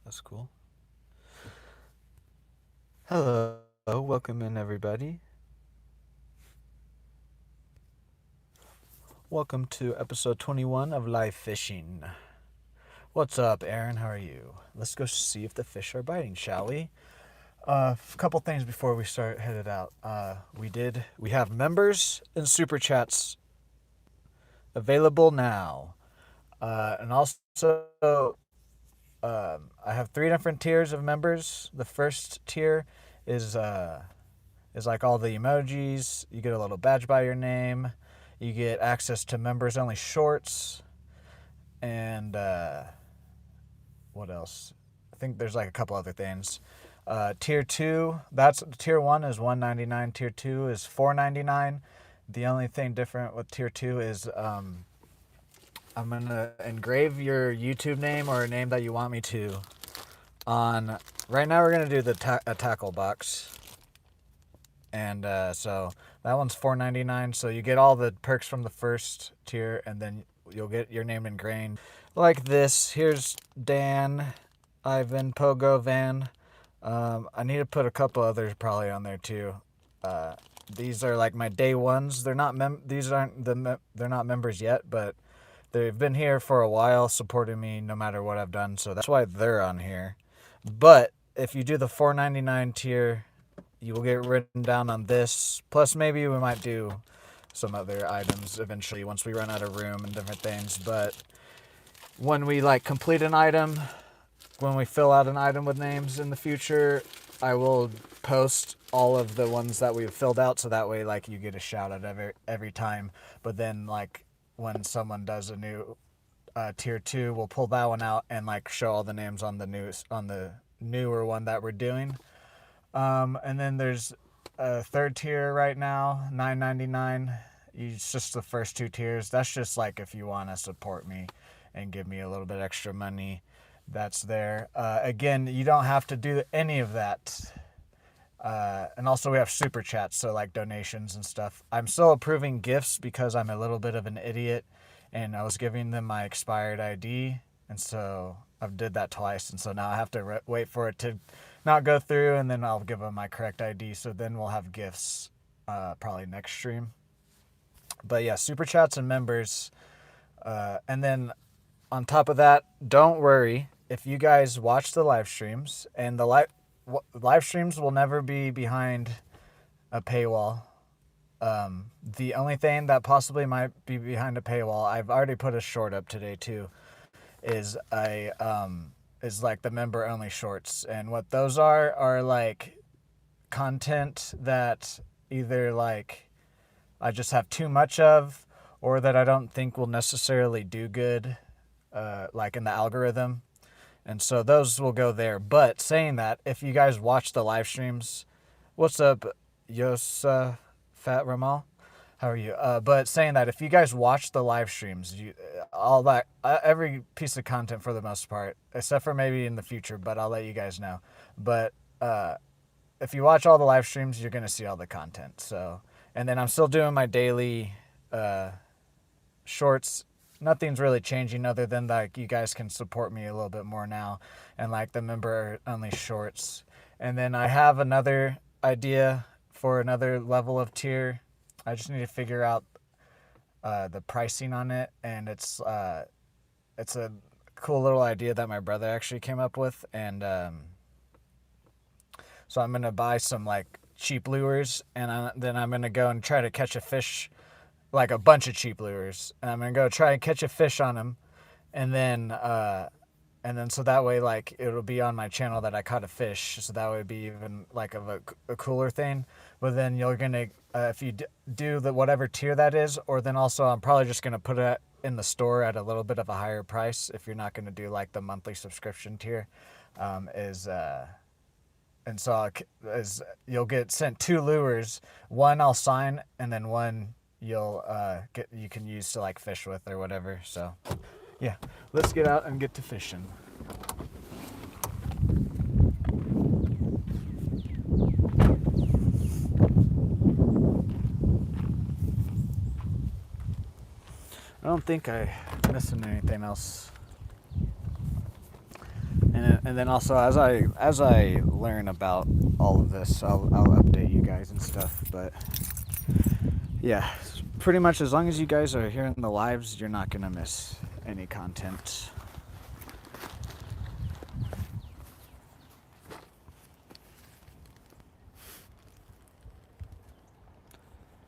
That's cool. Hello, welcome in everybody. Welcome to episode 21 of Live Fishing. What's up, Aaron? How are you? Let's go see if the fish are biting, shall we? A couple things before we start headed out. We have members and super chats available now. And also, I have 3 different tiers of members. The first tier is like all the emojis. You get a little badge by your name. You get access to members only shorts. And what else? I think there's like a couple other things. Tier 2, that's tier 1 is $1.99. Tier 2 is $4.99. The only thing different with tier 2 is I'm gonna engrave your YouTube name or a name that you want me to on. Right now we're gonna do the a tackle box, and so that one's $4.99. So you get all the perks from the first tier, and then you'll get your name engraved like this. Here's Dan, Ivan, Pogo, Van. I need to put a couple others probably on there too. These are like my day ones. They're not they're not members yet, but they've been here for a while, supporting me no matter what I've done. So that's why they're on here. But if you do the $4.99 tier, you will get written down on this. Plus, maybe we might do some other items eventually once we run out of room and different things. But when we complete an item, when we fill out an item with names in the future, I will post all of the ones that we've filled out, so that way you get a shout out every time. But then when someone does a new tier 2, we'll pull that one out and show all the names on the newer one that we're doing. And then there's a third tier right now, $9.99. It's just the first 2 tiers. That's just if you want to support me and give me a little bit extra money. That's there. Again, you don't have to do any of that. And also we have super chats, so donations and stuff. I'm still approving gifts because I'm a little bit of an idiot, and I was giving them my expired ID, and so I've did that twice, and so now I have to wait for it to not go through, and then I'll give them my correct ID, so then we'll have gifts probably next stream. But yeah, super chats and members. And then on top of that, don't worry if you guys watch the live streams, and the live streams will never be behind a paywall. The only thing that possibly might be behind a paywall, I've already put a short up today too, is the member only shorts. And what those are content that either I just have too much of, or that I don't think will necessarily do good in the algorithm. And so those will go there. But saying that, if you guys watch the live streams, what's up, Yosa Fat Ramal? How are you? But saying that, if you guys watch the live streams, all that, every piece of content for the most part, except for maybe in the future, but I'll let you guys know. But if you watch all the live streams, you're going to see all the content. So, and then I'm still doing my daily shorts. Nothing's really changing other than you guys can support me a little bit more now, and the member only shorts. And then I have another idea for another level of tier. I just need to figure out the pricing on it, and it's a cool little idea that my brother actually came up with. And so I'm gonna buy some cheap lures, and then I'm gonna go and try to catch a fish, a bunch of cheap lures, and I'm gonna go try and catch a fish on them, and then so that way it'll be on my channel that I caught a fish, so that would be even of a cooler thing. But then you're gonna if you do the whatever tier that is, or then also I'm probably just gonna put it in the store at a little bit of a higher price if you're not gonna do the monthly subscription tier, and so you'll get sent 2 lures. One I'll sign, and then one you can use to fish with or whatever. So yeah, let's get out and get to fishing. I don't think I missing anything else. And then also as I learn about all of this, I'll update you guys and stuff. But yeah, pretty much as long as you guys are here in the lives, you're not gonna miss any content.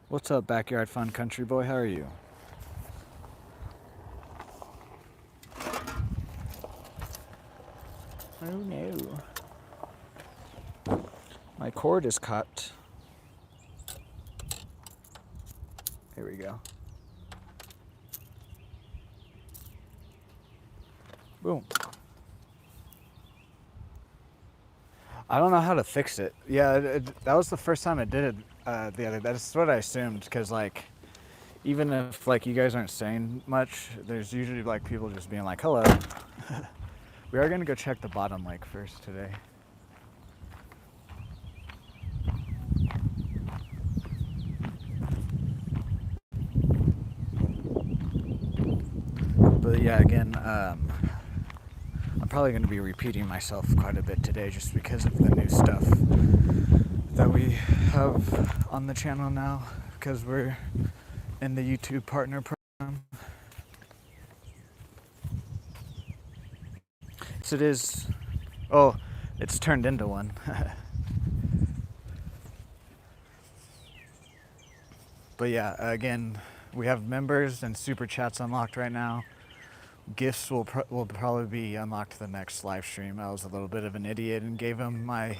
What's up, Backyard Fun Country Boy? How are you? Oh no. My cord is cut. Here we go. Boom. I don't know how to fix it. Yeah, that was the first time I did it the other. That's what I assumed, because like, even if like you guys aren't saying much, there's usually like people just being like, "Hello." We are gonna go check the bottom lake first today. But yeah, again, I'm probably going to be repeating myself quite a bit today just because of the new stuff that we have on the channel now, because we're in the YouTube partner program. Yes, it is. Oh, it's turned into one. But yeah, again, we have members and super chats unlocked right now. Gifts will probably be unlocked the next live stream. I was a little bit of an idiot and gave him my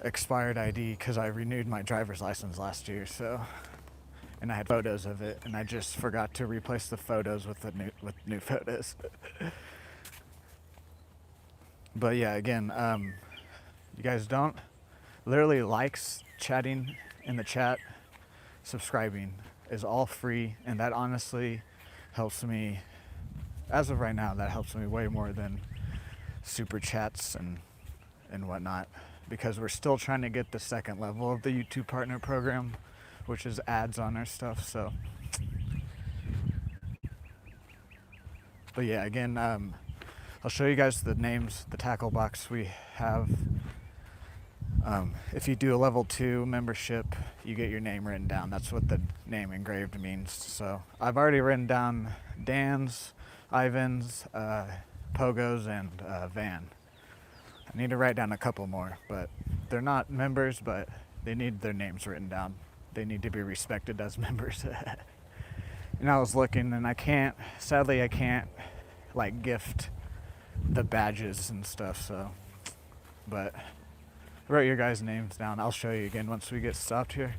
expired ID because I renewed my driver's license last year. So, and I had photos of it, and I just forgot to replace the photos with new photos. But yeah, again, you guys don't literally likes, chatting in the chat, subscribing is all free, and that honestly helps me. As of right now, that helps me way more than super chats and whatnot, because we're still trying to get the second level of the YouTube partner program, which is ads on our stuff. So, but yeah, again, I'll show you guys the names, the tackle box we have. If you do a level 2 membership, you get your name written down. That's what the name engraved means. So I've already written down Dan's, Ivan's, Pogo's, and Van. I need to write down a couple more, but they're not members, but they need their names written down. They need to be respected as members. And I was looking, and sadly I can't like gift the badges and stuff, so, but I wrote your guys' names down. I'll show you again once we get stopped here.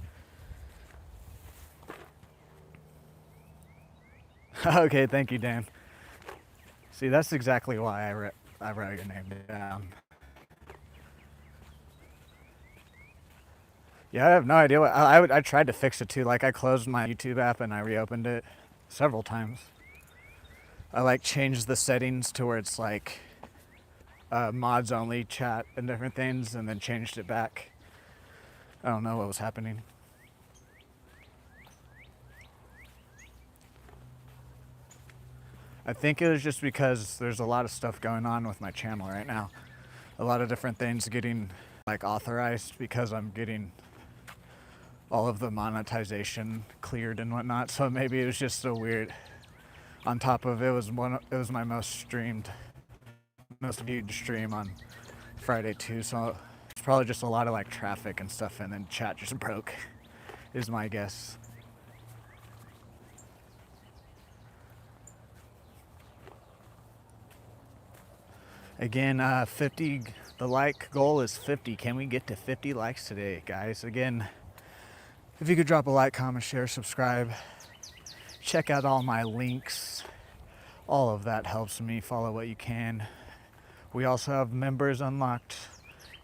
Okay, thank you, Dan. See, that's exactly why I wrote your name down. Yeah, I have no idea what I tried to fix it too. Like, I closed my YouTube app and I reopened it several times. I like changed the settings to where it's like mods only chat and different things, and then changed it back. I don't know what was happening. I think it was just because there's a lot of stuff going on with my channel right now. A lot of different things getting like authorized because I'm getting all of the monetization cleared and whatnot. So maybe it was just so weird. On top of it was my most viewed stream on Friday too. So it's probably just a lot of like traffic and stuff, and then chat just broke, is my guess. Again, 50, the like goal is 50. Can we get to 50 likes today, guys? Again, if you could drop a like, comment, share, subscribe, check out all my links. All of that helps me. Follow what you can. We also have members unlocked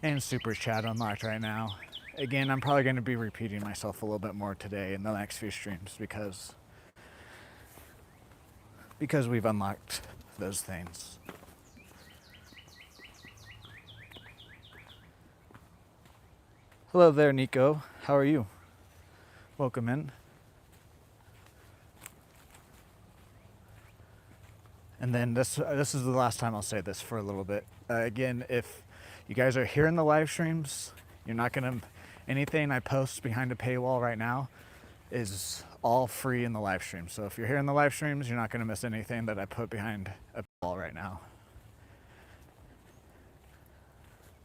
and super chat unlocked right now. Again, I'm probably going to be repeating myself a little bit more today in the next few streams because we've unlocked those things. Hello there, Nico. How are you? Welcome in. And then this is the last time I'll say this for a little bit. Again, if you guys are here in the live streams, you're not gonna, anything I post behind a paywall right now is all free in the live stream. So if you're here in the live streams, you're not gonna miss anything that I put behind a paywall right now.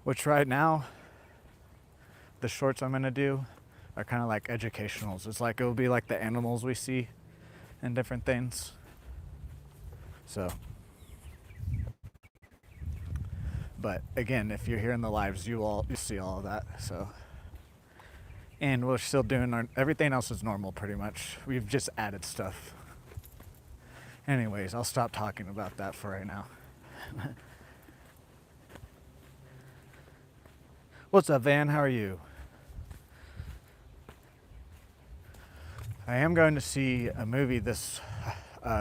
Which right now, the shorts I'm gonna do are kind of like educationals. It's like, it'll be like the animals we see and different things. So, but again, if you're here in the lives, you see all of that. So, and we're still doing everything else is normal pretty much. We've just added stuff. Anyways, I'll stop talking about that for right now. What's up, Van? How are you? I am going to see a movie this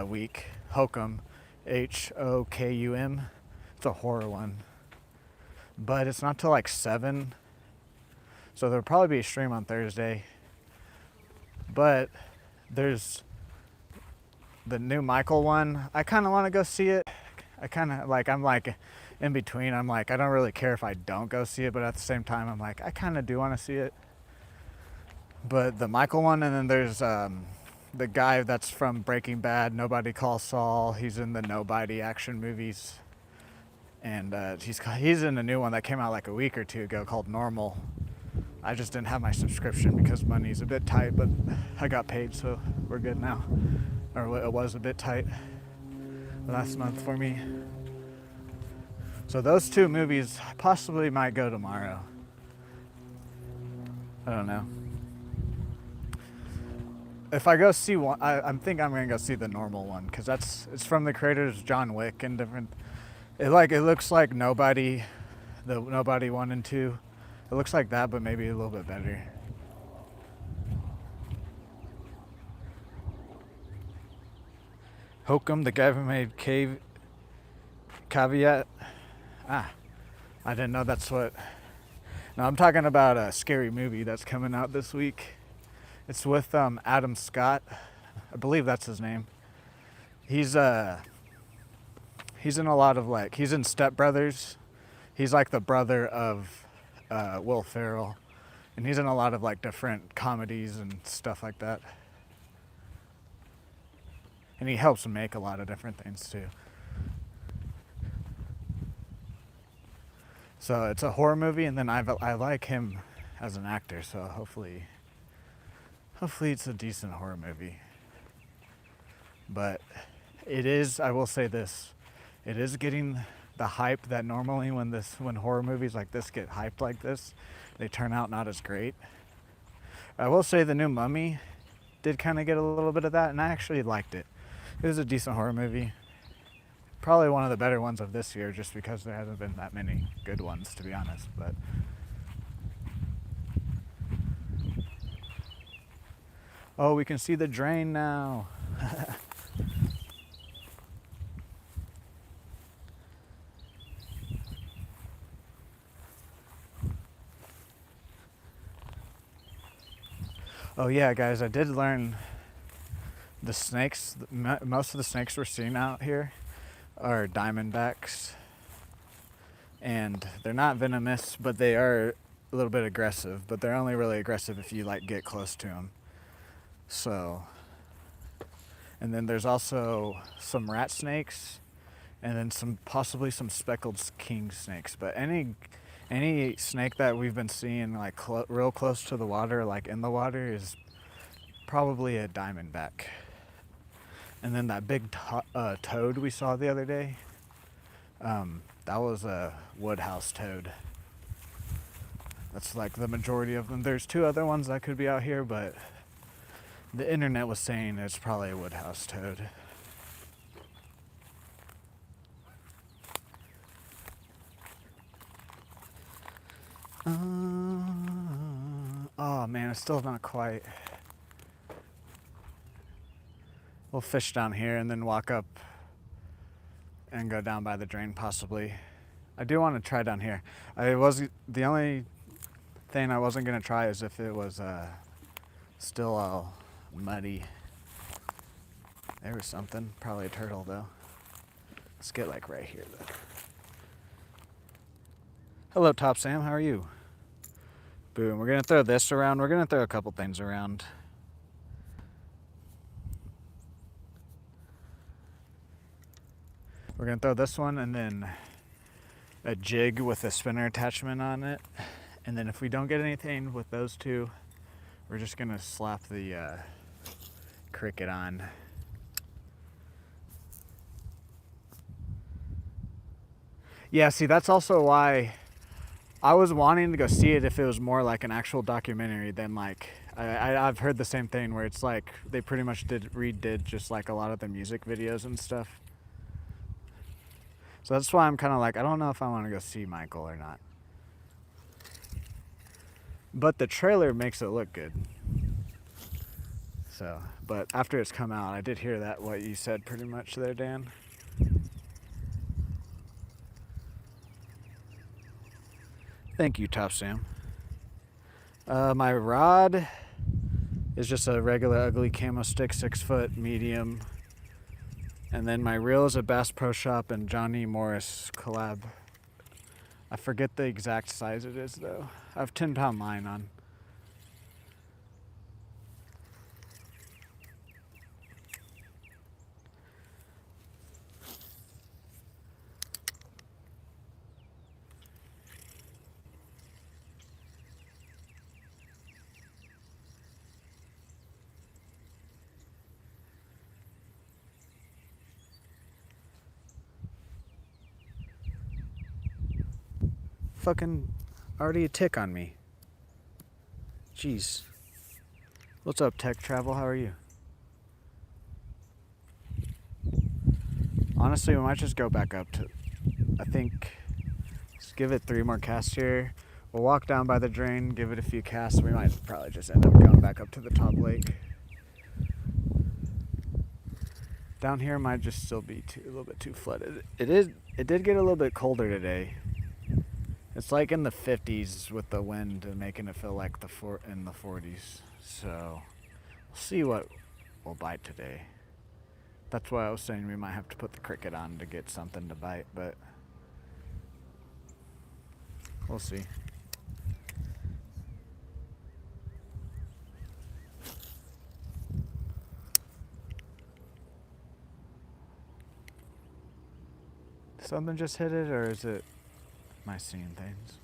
week, Hokum, Hokum. It's a horror one, but it's not till like 7, so there'll probably be a stream on Thursday. But there's the new Michael one. I kind of want to go see it. I'm like in between. I'm like, I don't really care if I don't go see it, but at the same time, I'm like, I kind of do want to see it. But the Michael one, and then there's the guy that's from Breaking Bad, Nobody Calls Saul. He's in the Nobody action movies, and he's in a new one that came out like a week or two ago called Normal. I just didn't have my subscription because money's a bit tight, but I got paid, so we're good now. Or it was a bit tight last month for me. So those two movies possibly might go tomorrow. I don't know. If I go see one, I think I'm gonna go see the Normal one, because it's from the creators John Wick and different. It looks like Nobody, the Nobody 1 and 2. It looks like that, but maybe a little bit better. Hokum, the guy who made Caveat. I didn't know that's what. No, I'm talking about a scary movie that's coming out this week. It's with Adam Scott. I believe that's his name. He's in a lot of he's in Step Brothers. He's like the brother of Will Ferrell. And he's in a lot of different comedies and stuff like that. And he helps make a lot of different things too. So it's a horror movie, and then I like him as an actor, so hopefully it's a decent horror movie. But it is, I will say this, it is getting the hype that normally when horror movies like this get hyped like this, they turn out not as great. I will say the new Mummy did kind of get a little bit of that, and I actually liked it. It was a decent horror movie. Probably one of the better ones of this year, just because there hasn't been that many good ones, to be honest. But oh, we can see the drain now. Oh yeah, guys, I did learn the snakes, most of the snakes we're seeing out here are diamondbacks, and they're not venomous, but they are a little bit aggressive, but they're only really aggressive if you get close to them. So, and then there's also some rat snakes, and then possibly some speckled king snakes. But any snake that we've been seeing real close to the water, in the water, is probably a diamondback. And then that big toad we saw the other day, that was a woodhouse toad. That's the majority of them. There's 2 other ones that could be out here, but the internet was saying it's probably a woodhouse toad. Oh man, it's still not quite. We'll fish down here and then walk up and go down by the drain possibly. I do want to try down here. The only thing I wasn't going to try is if it was still all muddy. There was something, probably a turtle though. Let's get like right here though. Hello, Top Sam. How are you? Boom. We're gonna throw this around. We're gonna throw a couple things around. We're gonna throw this one and then a jig with a spinner attachment on it. And then if we don't get anything with those two, we're just gonna slap the cricket on. Yeah, see, that's also why I was wanting to go see it if it was more like an actual documentary than like, I've heard the same thing where it's like they pretty much redid just like a lot of the music videos and stuff. So that's why I'm kind of like, I don't know if I want to go see Michael or not. But the trailer makes it look good. So, but after it's come out, I did hear that, what you said pretty much there, Dan. Thank you, Top Sam. My rod is just a regular ugly camo stick, 6 foot, medium. And then my reel is a Bass Pro Shop and Johnny Morris collab. I forget the exact size it is though. I have 10-pound line on. Fucking already a tick on me. Jeez. What's up, Tech Travel? How are you? Honestly, we might just go back up to, I think, just give it 3 more casts here. We'll walk down by the drain, give it a few casts. We might probably just end up going back up to the top lake. Down here might just still be a little bit too flooded. It did get a little bit colder today. It's like in the 50s with the wind and making it feel like in the 40s. So we'll see what we'll bite today. That's why I was saying we might have to put the cricket on to get something to bite, but we'll see. Something just hit it, or is it am I seeing things?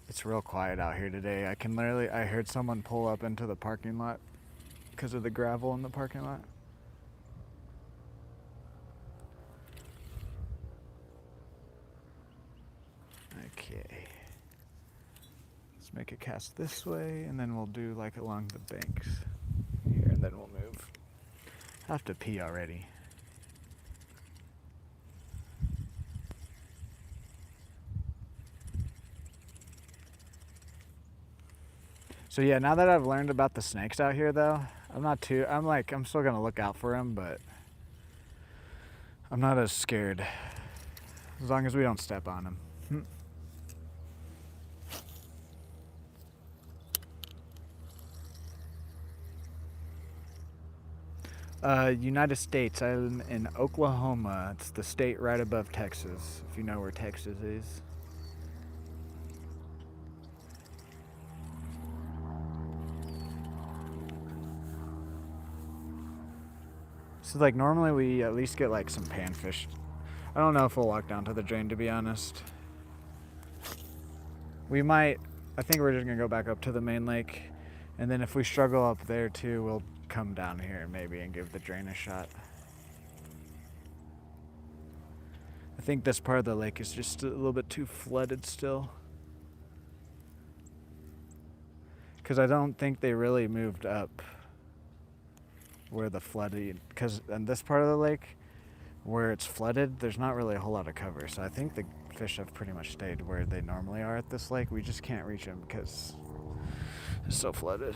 It's real quiet out here today. I heard someone pull up into the parking lot because of the gravel in the parking lot. Okay. Let's make a cast this way, and then we'll do like along the banks here, and then we'll move. I have to pee already. So yeah, now that I've learned about the snakes out here though, I'm still gonna look out for them, but I'm not as scared as long as we don't step on them. United States, I'm in Oklahoma. It's the state right above Texas, if you know where Texas is. So like normally we at least get like some panfish. I don't know if we'll walk down to the drain, to be honest. We might, I think we're just gonna go back up to the main lake, and then if we struggle up there too, we'll come down here maybe and give the drain a shot. I think this part of the lake is just a little bit too flooded still, because I don't think they really moved up where the flooding, because in this part of the lake where it's flooded, there's not really a whole lot of cover. So I think the fish have pretty much stayed where they normally are at this lake. We just can't reach them because it's so flooded.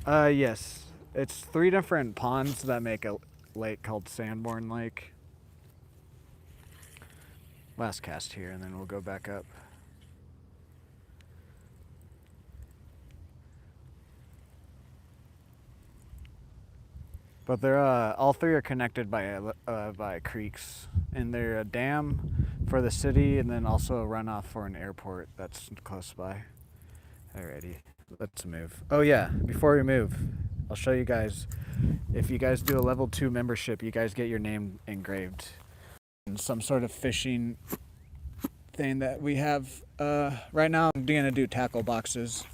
Yes, it's 3 different ponds that make a lake called Sanborn Lake. Last cast here, and then we'll go back up. But they're all three are connected by creeks, and they're a dam for the city, and then also a runoff for an airport that's close by. Alrighty, let's move. Oh yeah, before we move, I'll show you guys. If you guys do a level 2 membership, you guys get your name engraved in some sort of fishing thing that we have. Right now, I'm gonna do tackle boxes.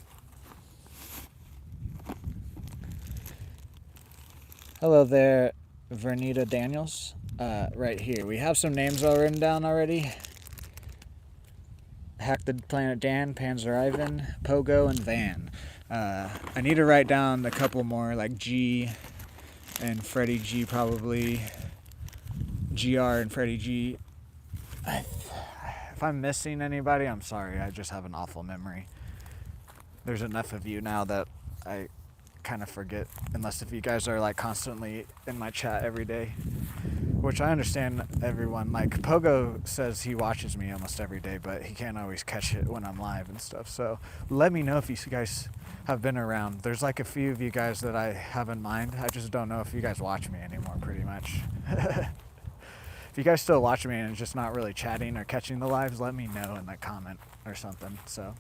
Hello there, Vernita Daniels. Right here, we have some names all written down already. Hack the Planet Dan, Panzer Ivan, Pogo, and Van. I need to write down a couple more, like G and Freddie G, probably. GR and Freddie G. If I'm missing anybody, I'm sorry. I just have an awful memory. There's enough of you now that I kind of forget, unless if you guys are like constantly in my chat every day, which I understand. Everyone, like Pogo says he watches me almost every day, but he can't always catch it when I'm live and stuff. So let me know if you guys have been around. There's like a few of you guys that I have in mind. I just don't know if you guys watch me anymore, pretty much. If you guys still watch me and just not really chatting or catching the lives, let me know in the comment or something. So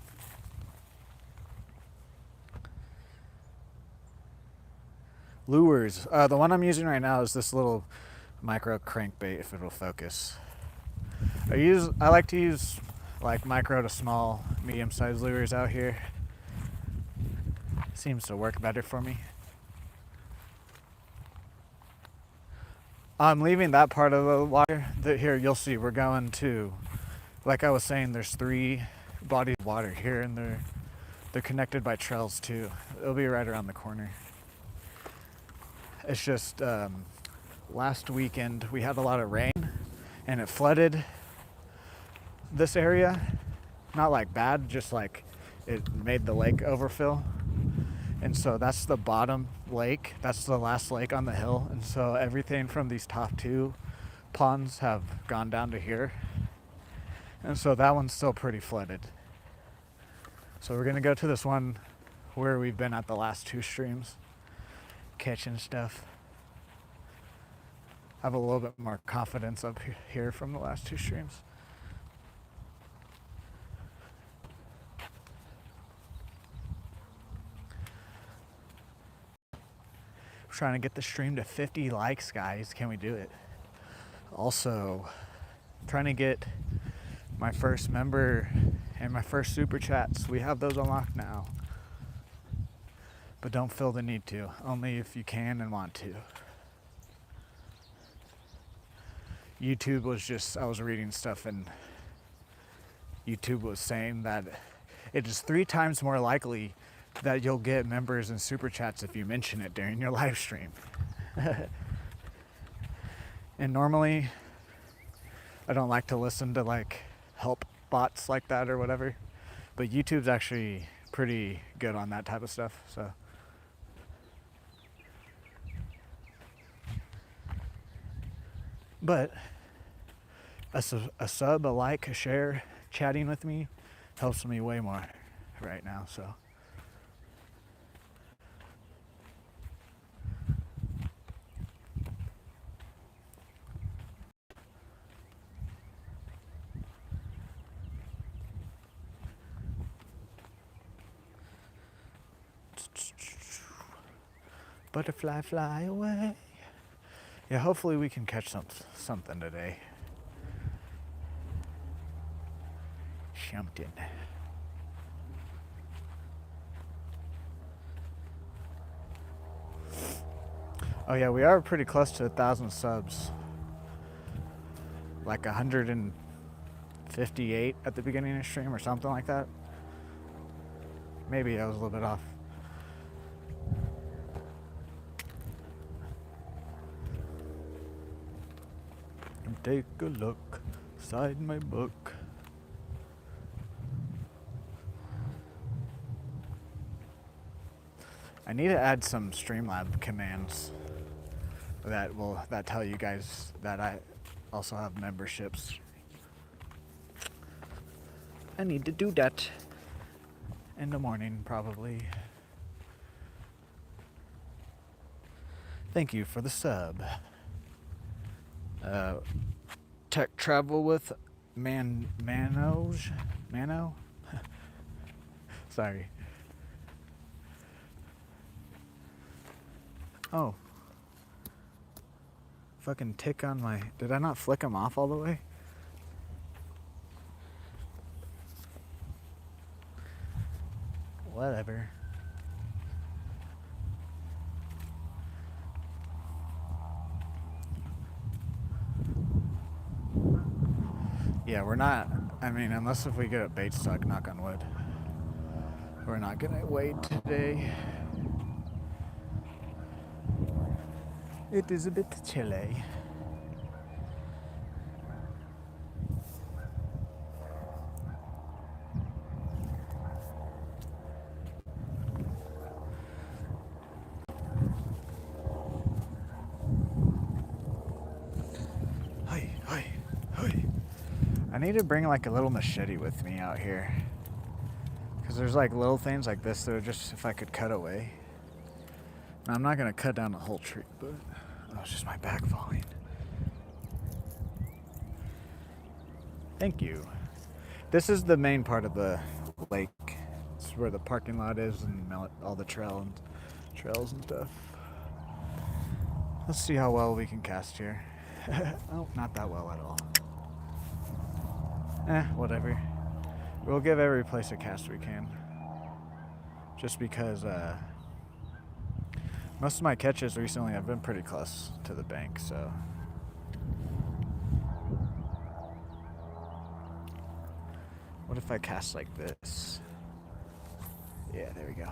lures. The one I'm using right now is this little micro crankbait, if it'll focus. I like to use like micro to small, medium-sized lures out here. Seems to work better for me. I'm leaving that part of the water. Here, you'll see, we're going to, like I was saying, there's 3 bodies of water here, and they're connected by trails too. It'll be right around the corner. It's just last weekend we had a lot of rain, and it flooded this area. Not like bad, just like it made the lake overfill. And so that's the bottom lake. That's the last lake on the hill. And so everything from these top 2 ponds have gone down to here. And so that one's still pretty flooded. So we're gonna go to this one where we've been at the last 2 streams, catching stuff. I have a little bit more confidence up here from the last 2 streams. Trying to get the stream to 50 likes, guys. Can we do it? Also, trying to get my first member and my first super chats. We have those unlocked now, but don't feel the need to. Only if you can and want to. YouTube was just, I was reading stuff, and YouTube was saying that it is 3 times more likely that you'll get members and super chats if you mention it during your live stream. And normally I don't like to listen to like help bots like that or whatever, but YouTube's actually pretty good on that type of stuff. So but a sub, a like, a share, chatting with me helps me way more right now. So butterfly, fly away. Yeah, hopefully we can catch something today. Something. Oh yeah, we are pretty close to 1,000 subs. Like 158 at the beginning of the stream or something like that. Maybe I was a little bit off. Take a look inside my book. I need to add some Streamlab commands that tell you guys that I also have memberships. I need to do that in the morning, probably. Thank you for the sub. Tech travel with Mano? Sorry. Oh. Fucking tick on my... Did I not flick them off all the way? Whatever. Yeah, we're not... I mean, unless if we get a bait stock, knock on wood. We're not gonna wade today. It is a bit chilly. I need to bring like a little machete with me out here. Because there's like little things like this that are just if I could cut away. Now, I'm not going to cut down the whole tree, but oh, it's just my back falling. Thank you. This is the main part of the lake. It's where the parking lot is and all the trails and stuff. Let's see how well we can cast here. Oh, not that well at all. Whatever. We'll give every place a cast we can. Just because most of my catches recently have been pretty close to the bank, so. What if I cast like this? Yeah, there we go.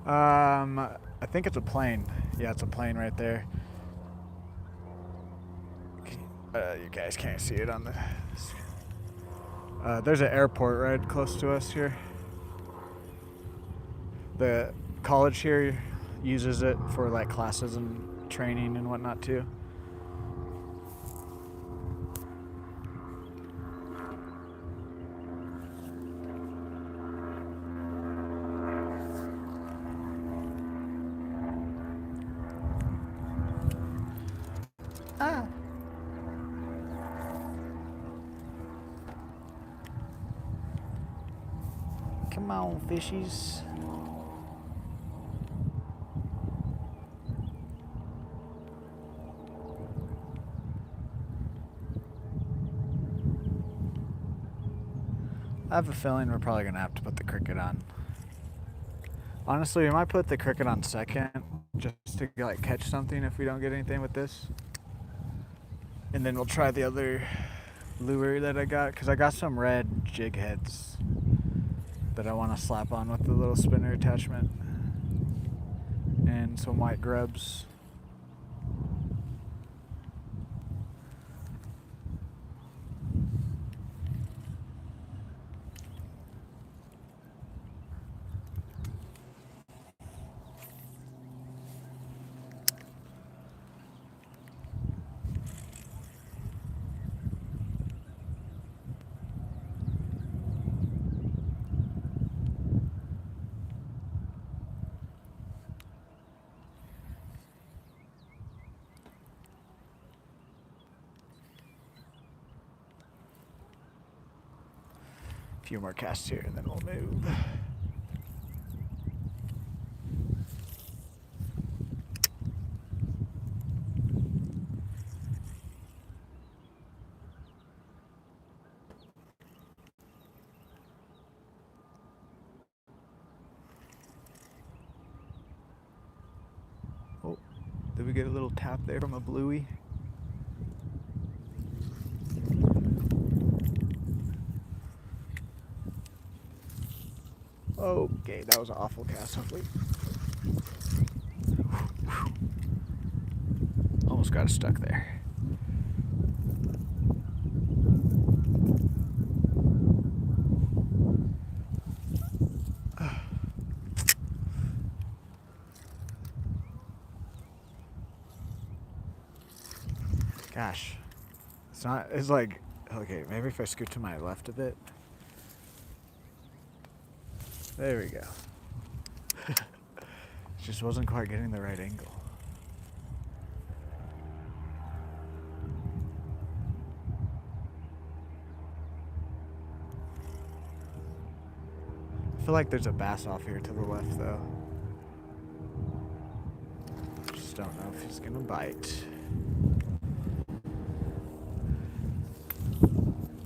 I think it's a plane. Yeah, it's a plane right there. You guys can't see it on the... there's an airport right close to us here. The college here uses it for like classes and training and whatnot too. Come on, fishies. I have a feeling we're probably gonna have to put the cricket on. Honestly, we might put the cricket on second just to like catch something if we don't get anything with this. And then we'll try the other lure that I got, because I got some red jig heads that I want to slap on with the little spinner attachment, and some white grubs. A few more casts here and then we'll move. Oh, did we get a little tap there from a bluey? Okay, that was an awful cast, hopefully. Almost got us stuck there. Gosh. It's like, okay, maybe if I scoot to my left a bit. There we go. Just wasn't quite getting the right angle. I feel like there's a bass off here to the left, though. Just don't know if he's gonna bite.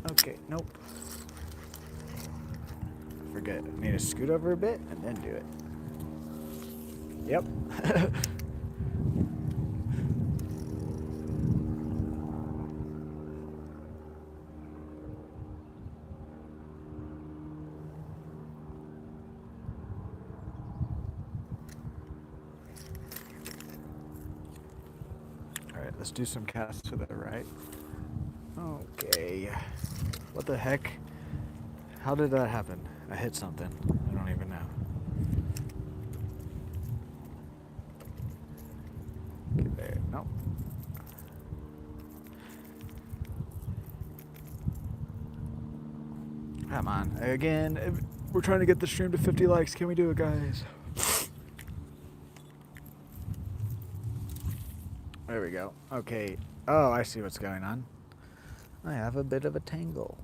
Okay, nope. Forget. I need to scoot over a bit and then do it. Yep. Alright, let's do some casts to the right. Okay. What the heck? How did that happen? I hit something. I don't even know. Get there. Nope. Come on. Again, we're trying to get the stream to 50 likes. Can we do it, guys? There we go. Okay. Oh, I see what's going on. I have a bit of a tangle.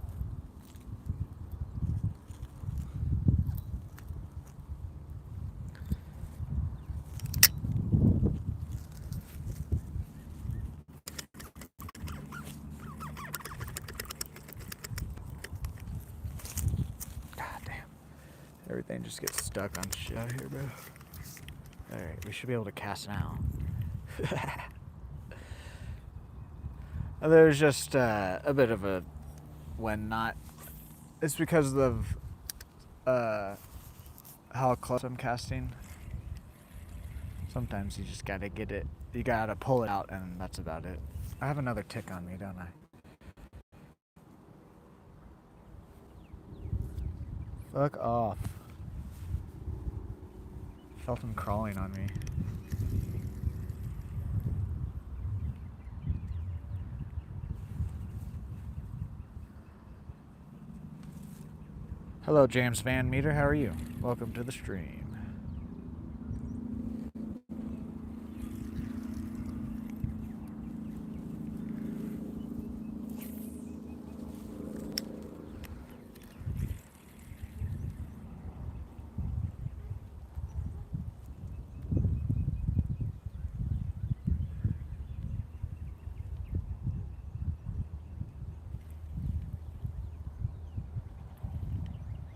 Everything just gets stuck on shit out here, bro. Alright, we should be able to cast now. There's just a bit of a when not. It's because of how close I'm casting. Sometimes you just gotta get it. You gotta pull it out, and that's about it. I have another tick on me, don't I? Fuck off. Felt him crawling on me. Hello, James Van Meter. How are you? Welcome to the stream.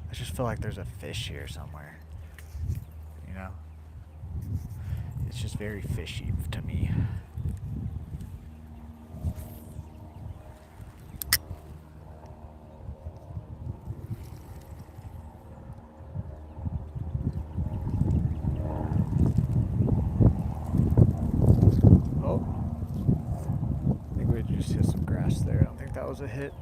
I just feel like there's a fish here somewhere. You know? It's just very fishy to me. Oh. I think we just hit some grass there. I don't think that was a hit.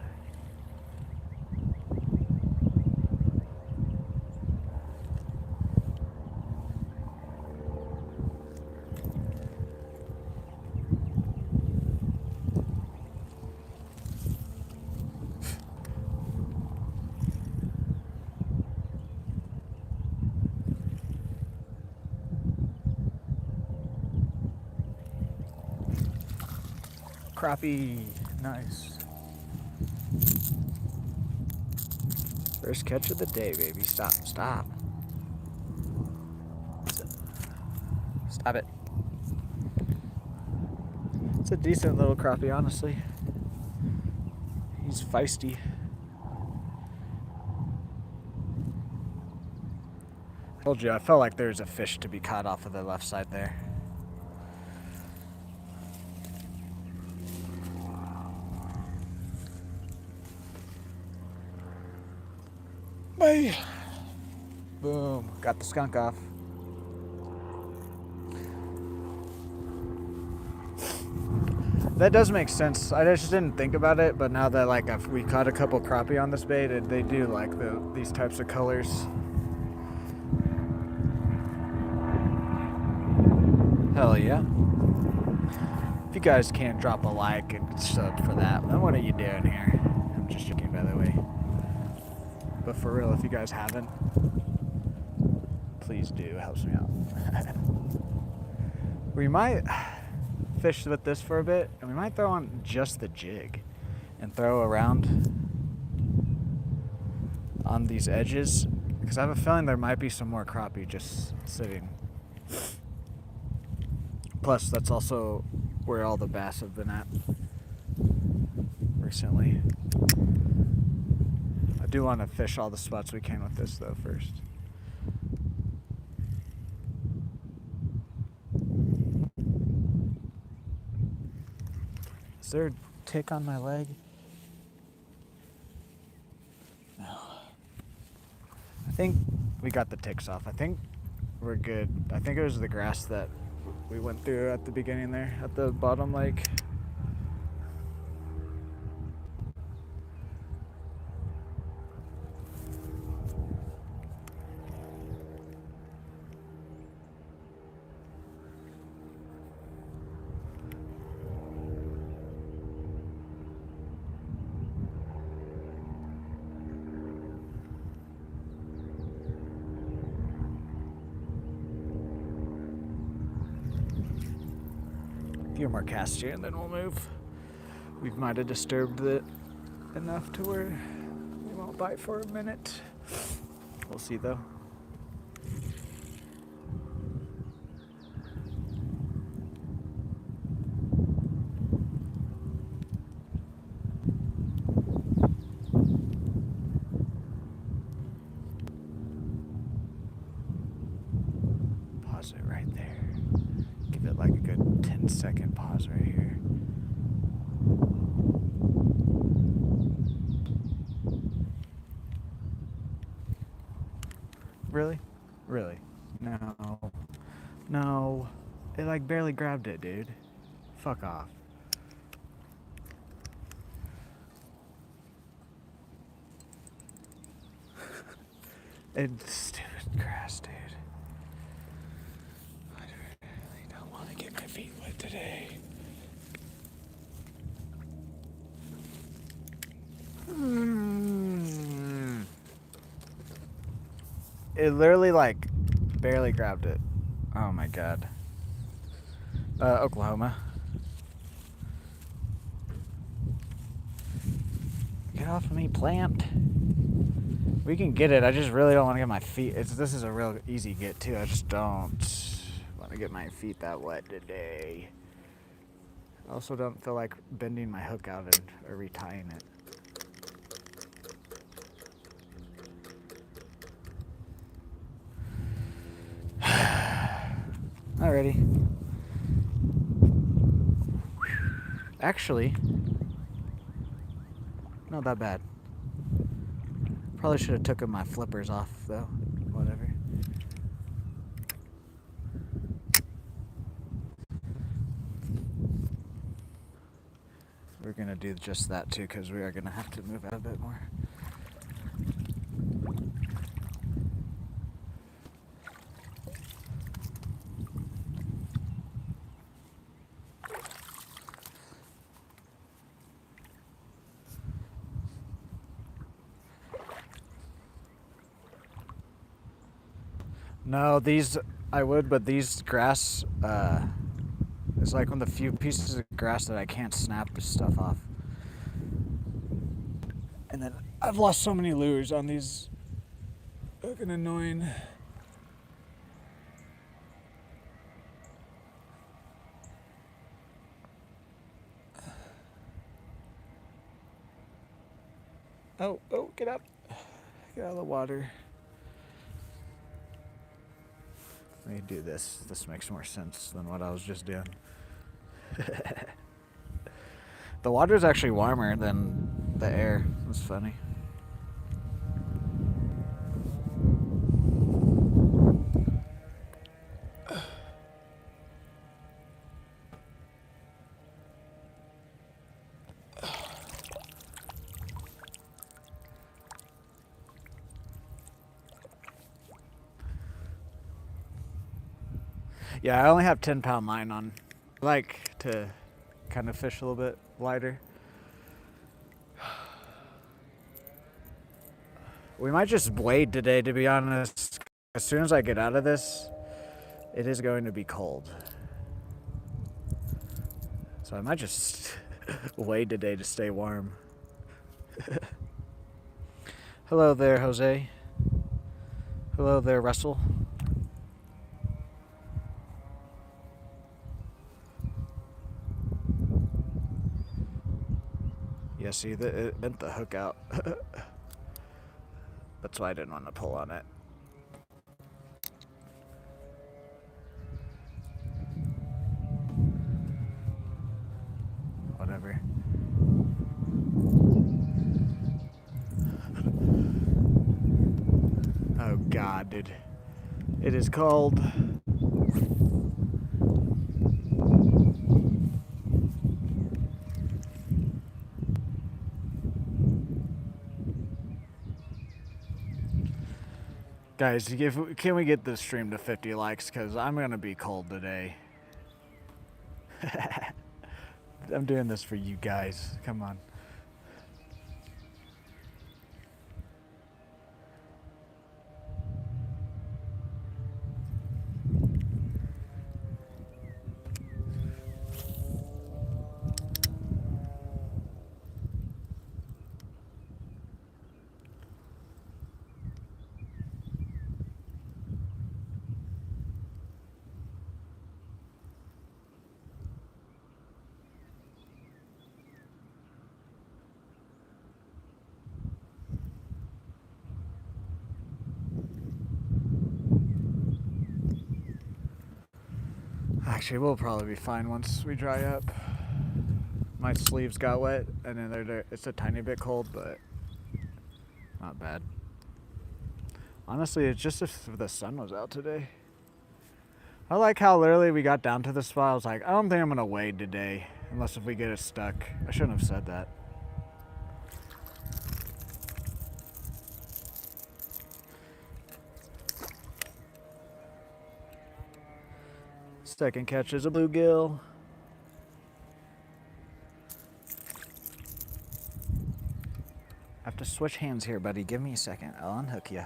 Crappie, nice. First catch of the day, baby. Stop, stop. Stop it. It's a decent little crappie, honestly. He's feisty. Told you, I felt like there's a fish to be caught off of the left side there. Bye. Boom. Got the skunk off. That does make sense. I just didn't think about it, but now that we caught a couple crappie on this bait, they do like these types of colors. Hell yeah. If you guys can't drop a like and sub for that, then what are you doing here? I'm just joking, by the way. But for real, if you guys haven't, please do. It helps me out. We might fish with this for a bit, and we might throw on just the jig and throw around on these edges, because I have a feeling there might be some more crappie just sitting. Plus, that's also where all the bass have been at recently. I do want to fish all the spots we can with this though first. Is there a tick on my leg? No. I think we got the ticks off. I think we're good. I think it was the grass that we went through at the beginning there, at the bottom lake. A few more casts here and then we'll move. We might have disturbed it enough to where we won't bite for a minute. We'll see though. Pause it right there. Give it like a good 10-second pause right here. Really? Really? No. No. It like barely grabbed it, dude. Fuck off. It's stupid grass, dude. I really don't want to get my feet wet today. It literally like barely grabbed it. Oh my god. Oklahoma. Get off of me, plant. We can get it. I just really don't want to get my feet. This is a real easy get too. I just don't want to get my feet that wet today. I also don't feel like bending my hook out or retying it. Alrighty. Actually, not that bad. Probably should have taken my flippers off though. Whatever. We're gonna do just that too, because we are gonna have to move out a bit more. No, these I would, but these grass is like one of the few pieces of grass that I can't snap this stuff off. And then I've lost so many lures on these fucking annoying. Oh, get up. Get out of the water. Let me do this. This makes more sense than what I was just doing. The water is actually warmer than the air. That's funny. Yeah, I only have 10-pound line on. I like to kind of fish a little bit lighter. We might just wade today, to be honest. As soon as I get out of this, it is going to be cold. So I might just wait today to stay warm. Hello there, Jose. Hello there, Russell. Yeah, see, it bent the hook out. That's why I didn't want to pull on it. Whatever. Oh God, dude. It is cold. Guys, can we get this stream to 50 likes? Because I'm going to be cold today. I'm doing this for you guys. Come on. Actually, we'll probably be fine once we dry up. My sleeves got wet, and then it's a tiny bit cold, but not bad. Honestly, it's just if the sun was out today. I like how literally we got down to this spot. I was like, I don't think I'm gonna wade today, unless if we get it stuck. I shouldn't have said that. Second catch is a bluegill. I have to switch hands here, buddy. Give me a second. I'll unhook you.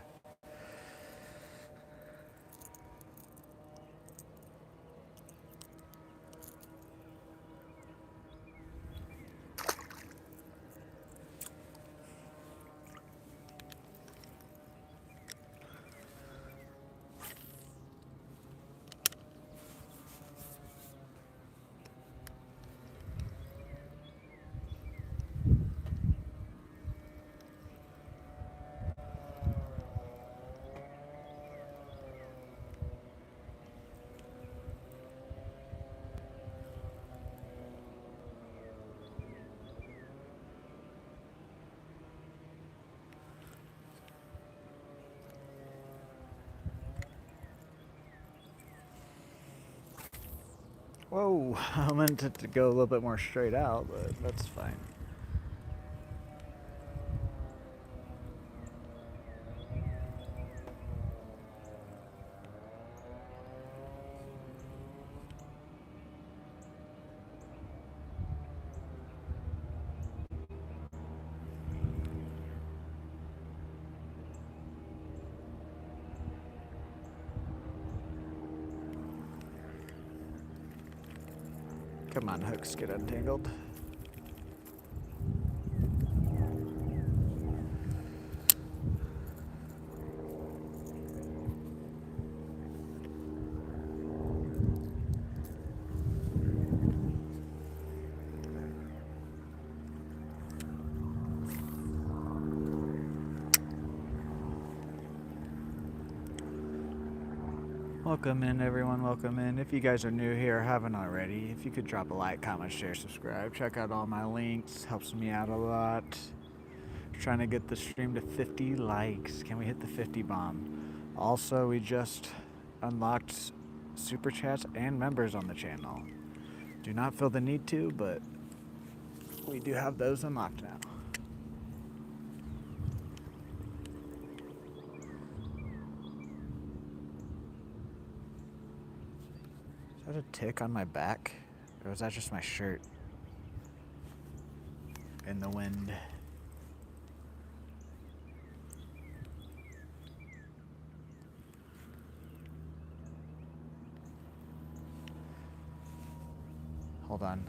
Whoa, I meant it to go a little bit more straight out, but that's fine. Come on, hooks, get untangled. Welcome in, everyone. Welcome in. If you guys are new here, haven't already, if you could drop a like, comment, share, subscribe. Check out all my links. Helps me out a lot. Trying to get the stream to 50 likes. Can we hit the 50 bomb? Also, we just unlocked super chats and members on the channel. Do not feel the need to, but we do have those unlocked now. Is that a tick on my back? Or was that just my shirt in the wind? Hold on.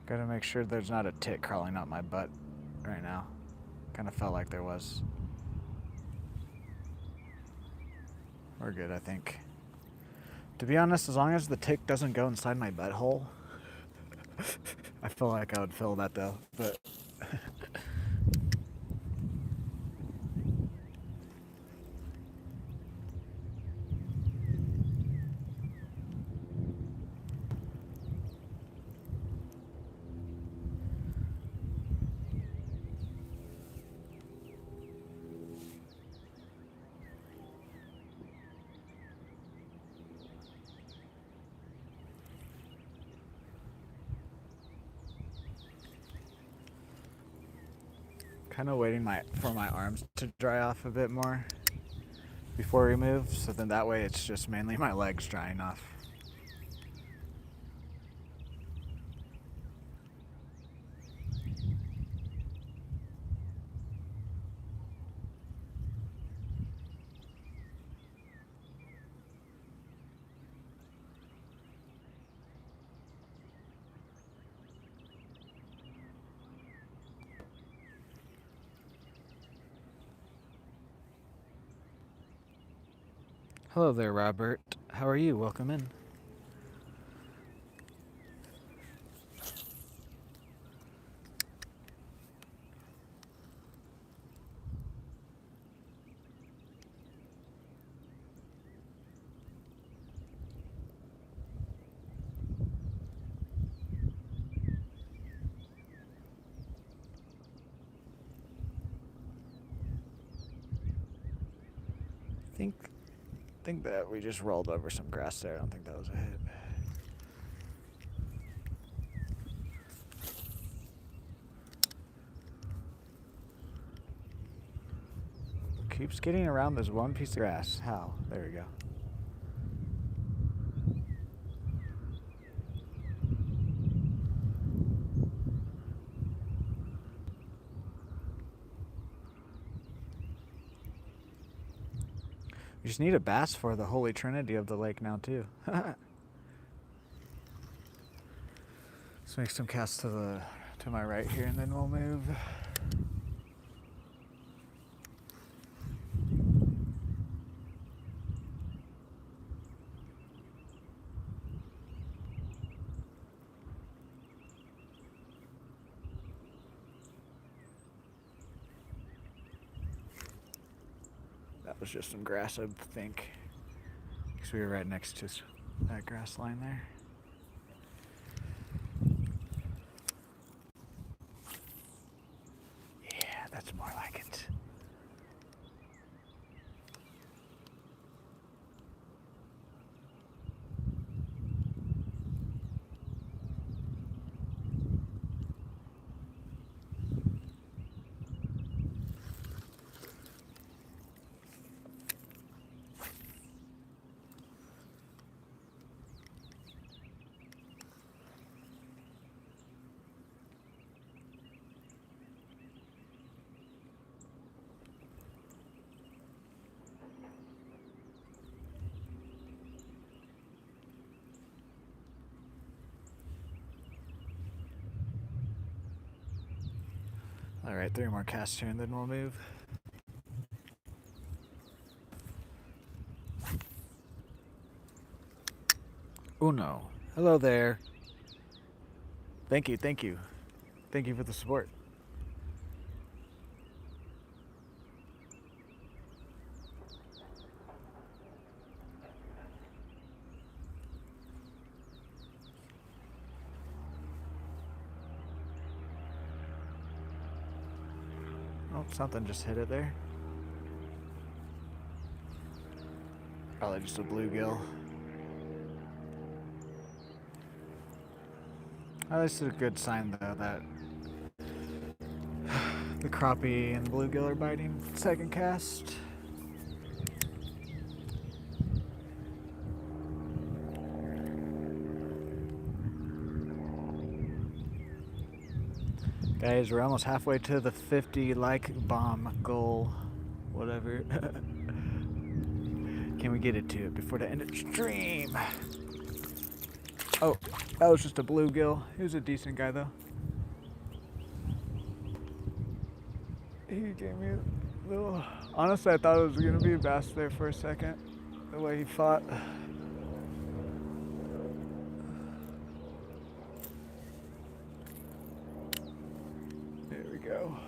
Gotta make sure there's not a tick crawling up my butt right now. Kind of felt like there was. We're good, I think. To be honest, as long as the tick doesn't go inside my butthole, I feel like I would feel that though, but kind of waiting for my arms to dry off a bit more before we move, so then that way it's just mainly my legs drying off. Hello there, Robert. How are you? Welcome in. I think that we just rolled over some grass there. I don't think that was a hit. Keeps getting around this one piece of grass. How? There we go. We just need a bass for the Holy Trinity of the lake now too. Let's make some casts to my right here, and then we'll move. That was just some grass, I think, because we were right next to that grass line there. Yeah, that's more like it. All right, 3 more casts here and then we'll move. Uno. Hello there. Thank you, thank you. Thank you for the support. Oh, something just hit it there. Probably just a bluegill. Oh, this is a good sign, though, that the crappie and the bluegill are biting. Second cast. Guys, we're almost halfway to the 50 like bomb goal. Whatever. Can we get it to it before the end of the stream? Oh, that was just a bluegill. He was a decent guy though. He gave me a little. Honestly, I thought it was gonna be a bass there for a second. The way he fought. There we go.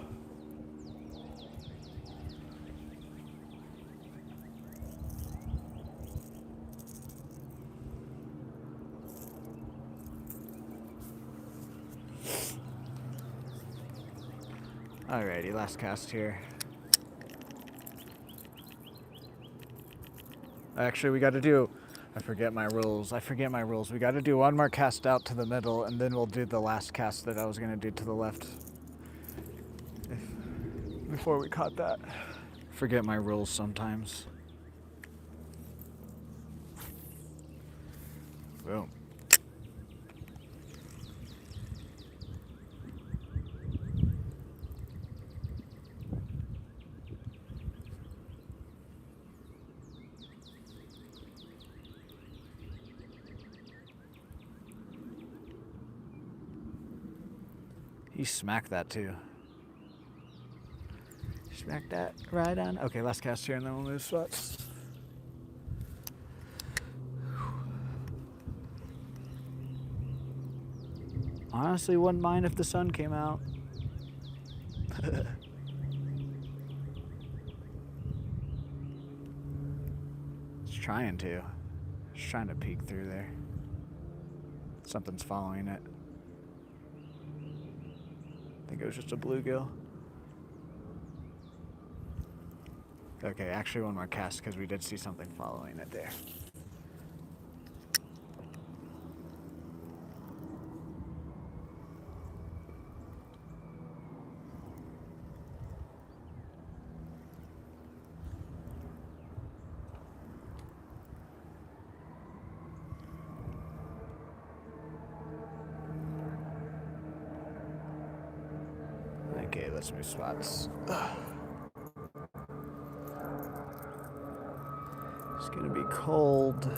Alrighty, last cast here. Actually, we got to do. I forget my rules. We got to do one more cast out to the middle, and then we'll do the last cast that I was gonna do to the left. Before we caught that. Forget my rules sometimes. Boom. He smacked that too. Smack that right on. Okay, last cast here and then we'll move spots. Honestly, wouldn't mind if the sun came out. It's trying to. It's trying to peek through there. Something's following it. I think it was just a bluegill. Okay, actually one more cast because we did see something following it there. Okay, let's move spots. It's gonna be cold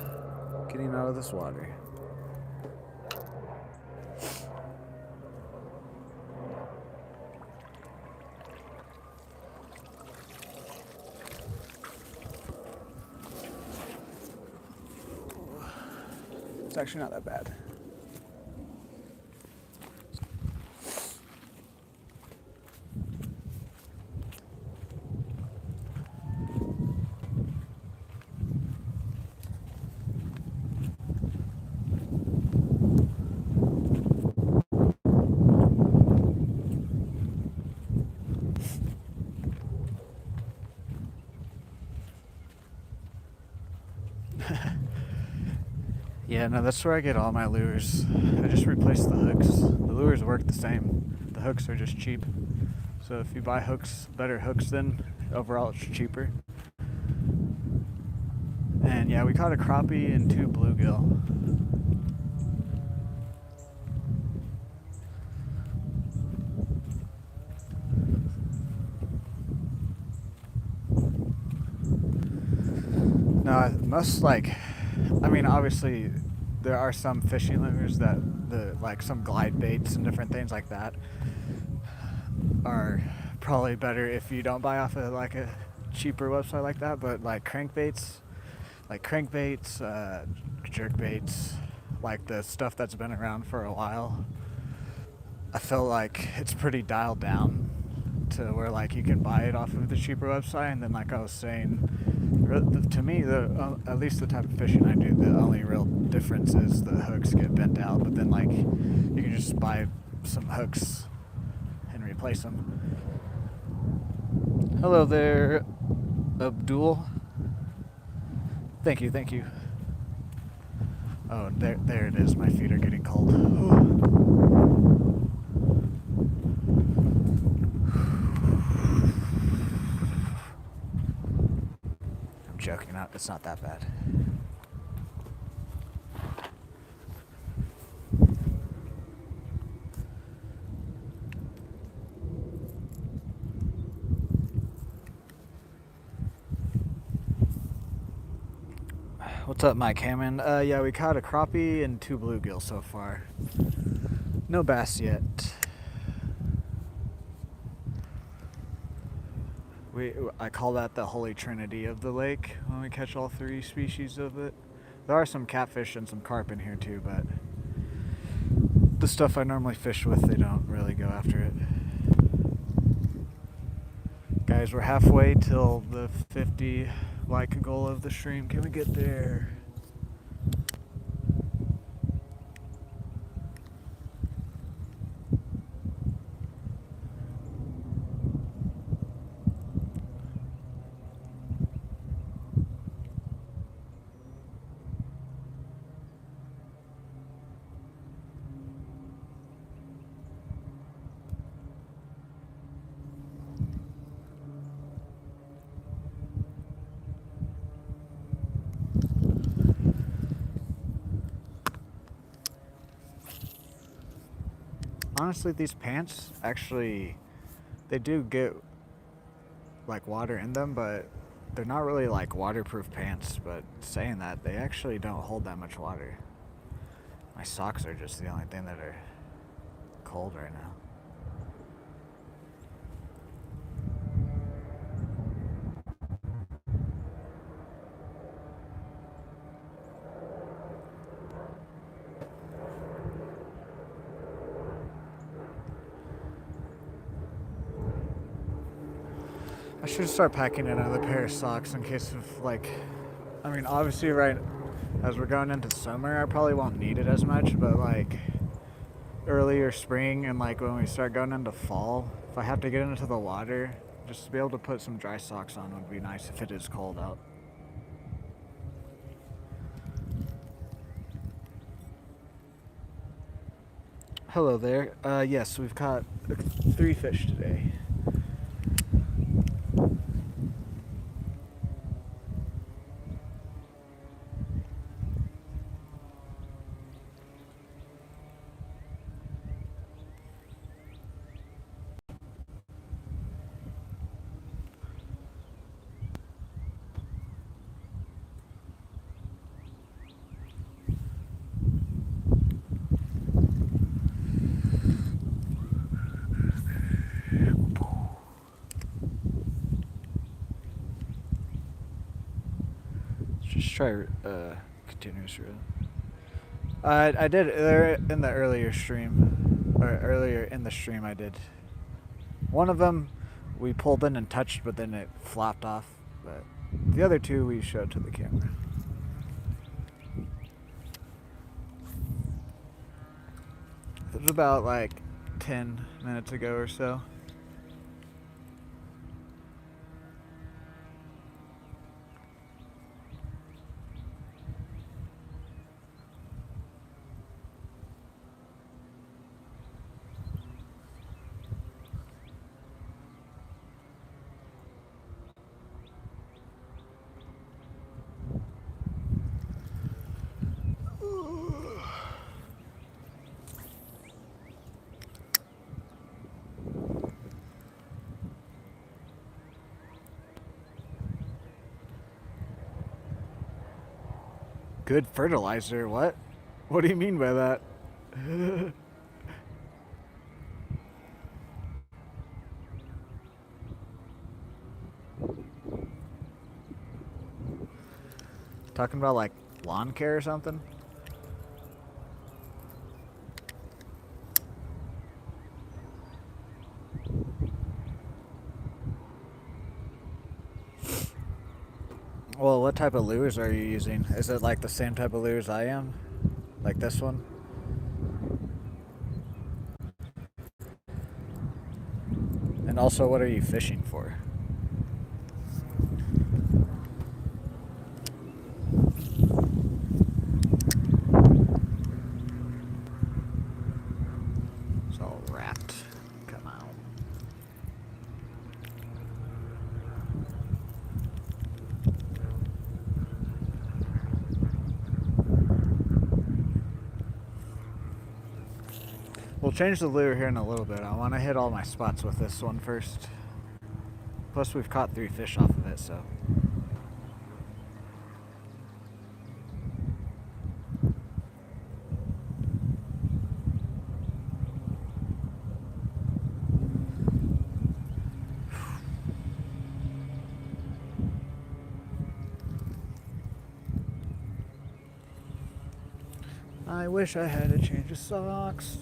getting out of this water. It's actually not that bad. Yeah, no, that's where I get all my lures. I just replaced the hooks. The lures work the same. The hooks are just cheap. So if you buy hooks, better hooks, then overall it's cheaper. And yeah, we caught a crappie and 2 bluegill. No, most I mean, obviously, there are some fishing lures that like some glide baits and different things like that are probably better if you don't buy off of like a cheaper website like that. But like crankbaits, jerk baits, like the stuff that's been around for a while, I feel like it's pretty dialed down to where like you can buy it off of the cheaper website. And then like I was saying, to me, at least the type of fishing I do, the only real difference is the hooks get bent out, but then like you can just buy some hooks and replace them. Hello there, Abdul. Thank you. Oh, there it is. My feet are getting cold. I'm joking. It's not that bad. What's up, Mike Hammond? Yeah, we caught a crappie and 2 bluegill so far. No bass yet. I call that the holy trinity of the lake when we catch all 3 species of it. There are some catfish and some carp in here too, but the stuff I normally fish with, they don't really go after it. Guys, we're halfway till the 50 like goal of the stream. Can we get there? Honestly, these pants actually, they do get like water in them, but they're not really like waterproof pants. But saying that, they actually don't hold that much water. My socks are just the only thing that are cold right now. I should start packing another pair of socks in case of like, I mean, obviously right as we're going into summer, I probably won't need it as much, but like earlier spring and like when we start going into fall, if I have to get into the water, just to be able to put some dry socks on would be nice if it is cold out. Hello there. Yes, we've caught 3 fish today. Just try continuous reel. I did in the earlier stream, or earlier in the stream I did. One of them we pulled in and touched, but then it flopped off. But the other 2 we showed to the camera. It was about like 10 minutes ago or so. Good fertilizer? What? What do you mean by that? Talking about like lawn care or something? Well, what type of lures are you using? Is it like the same type of lures I am? Like this one? And also, what are you fishing for? It's all wrapped. Come on. We'll change the lure here in a little bit. I want to hit all my spots with this one first. Plus we've caught 3 fish off of it, so. I wish I had a change of socks.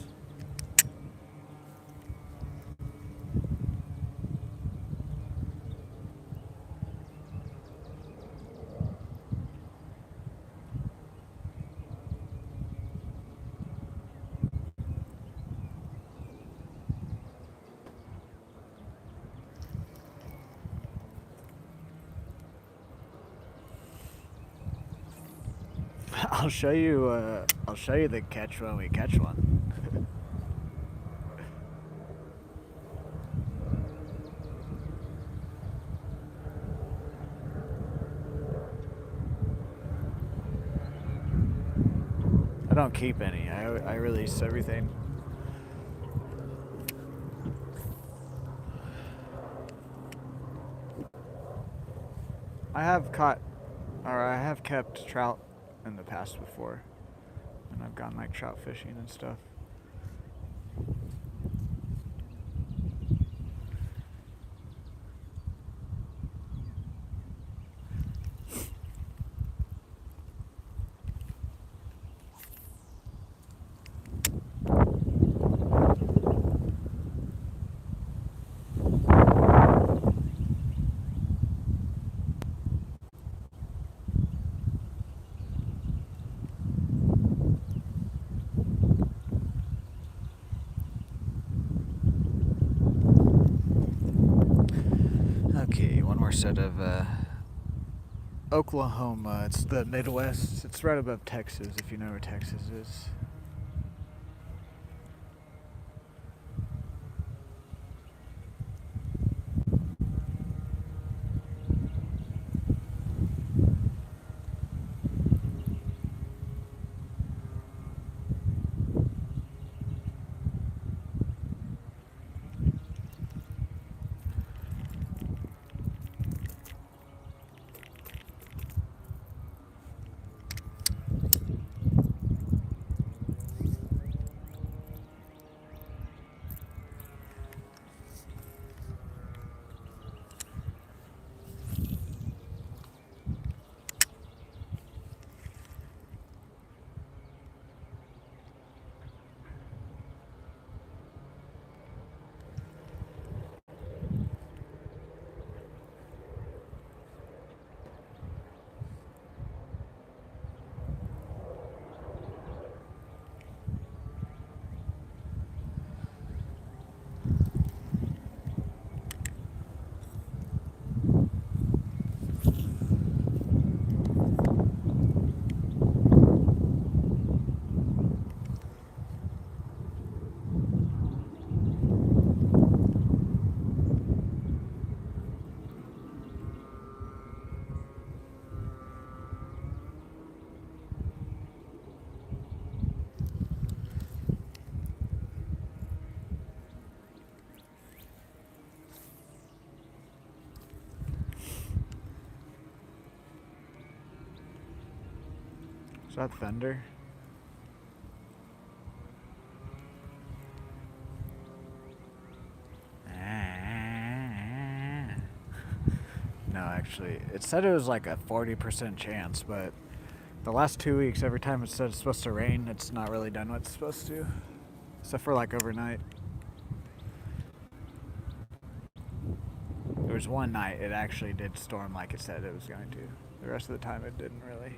I'll show you the catch when we catch one. I don't keep any. I release everything. I have kept trout in the past before, and I've gone like trout fishing and stuff. Okay, one more set of Oklahoma. It's the Midwest. It's right above Texas, if you know where Texas is. Is that thunder? No, actually, it said it was like a 40% chance, but the last 2 weeks, every time it said it's supposed to rain, it's not really done what it's supposed to, except for like overnight. There was one night it actually did storm like it said it was going to. The rest of the time it didn't really.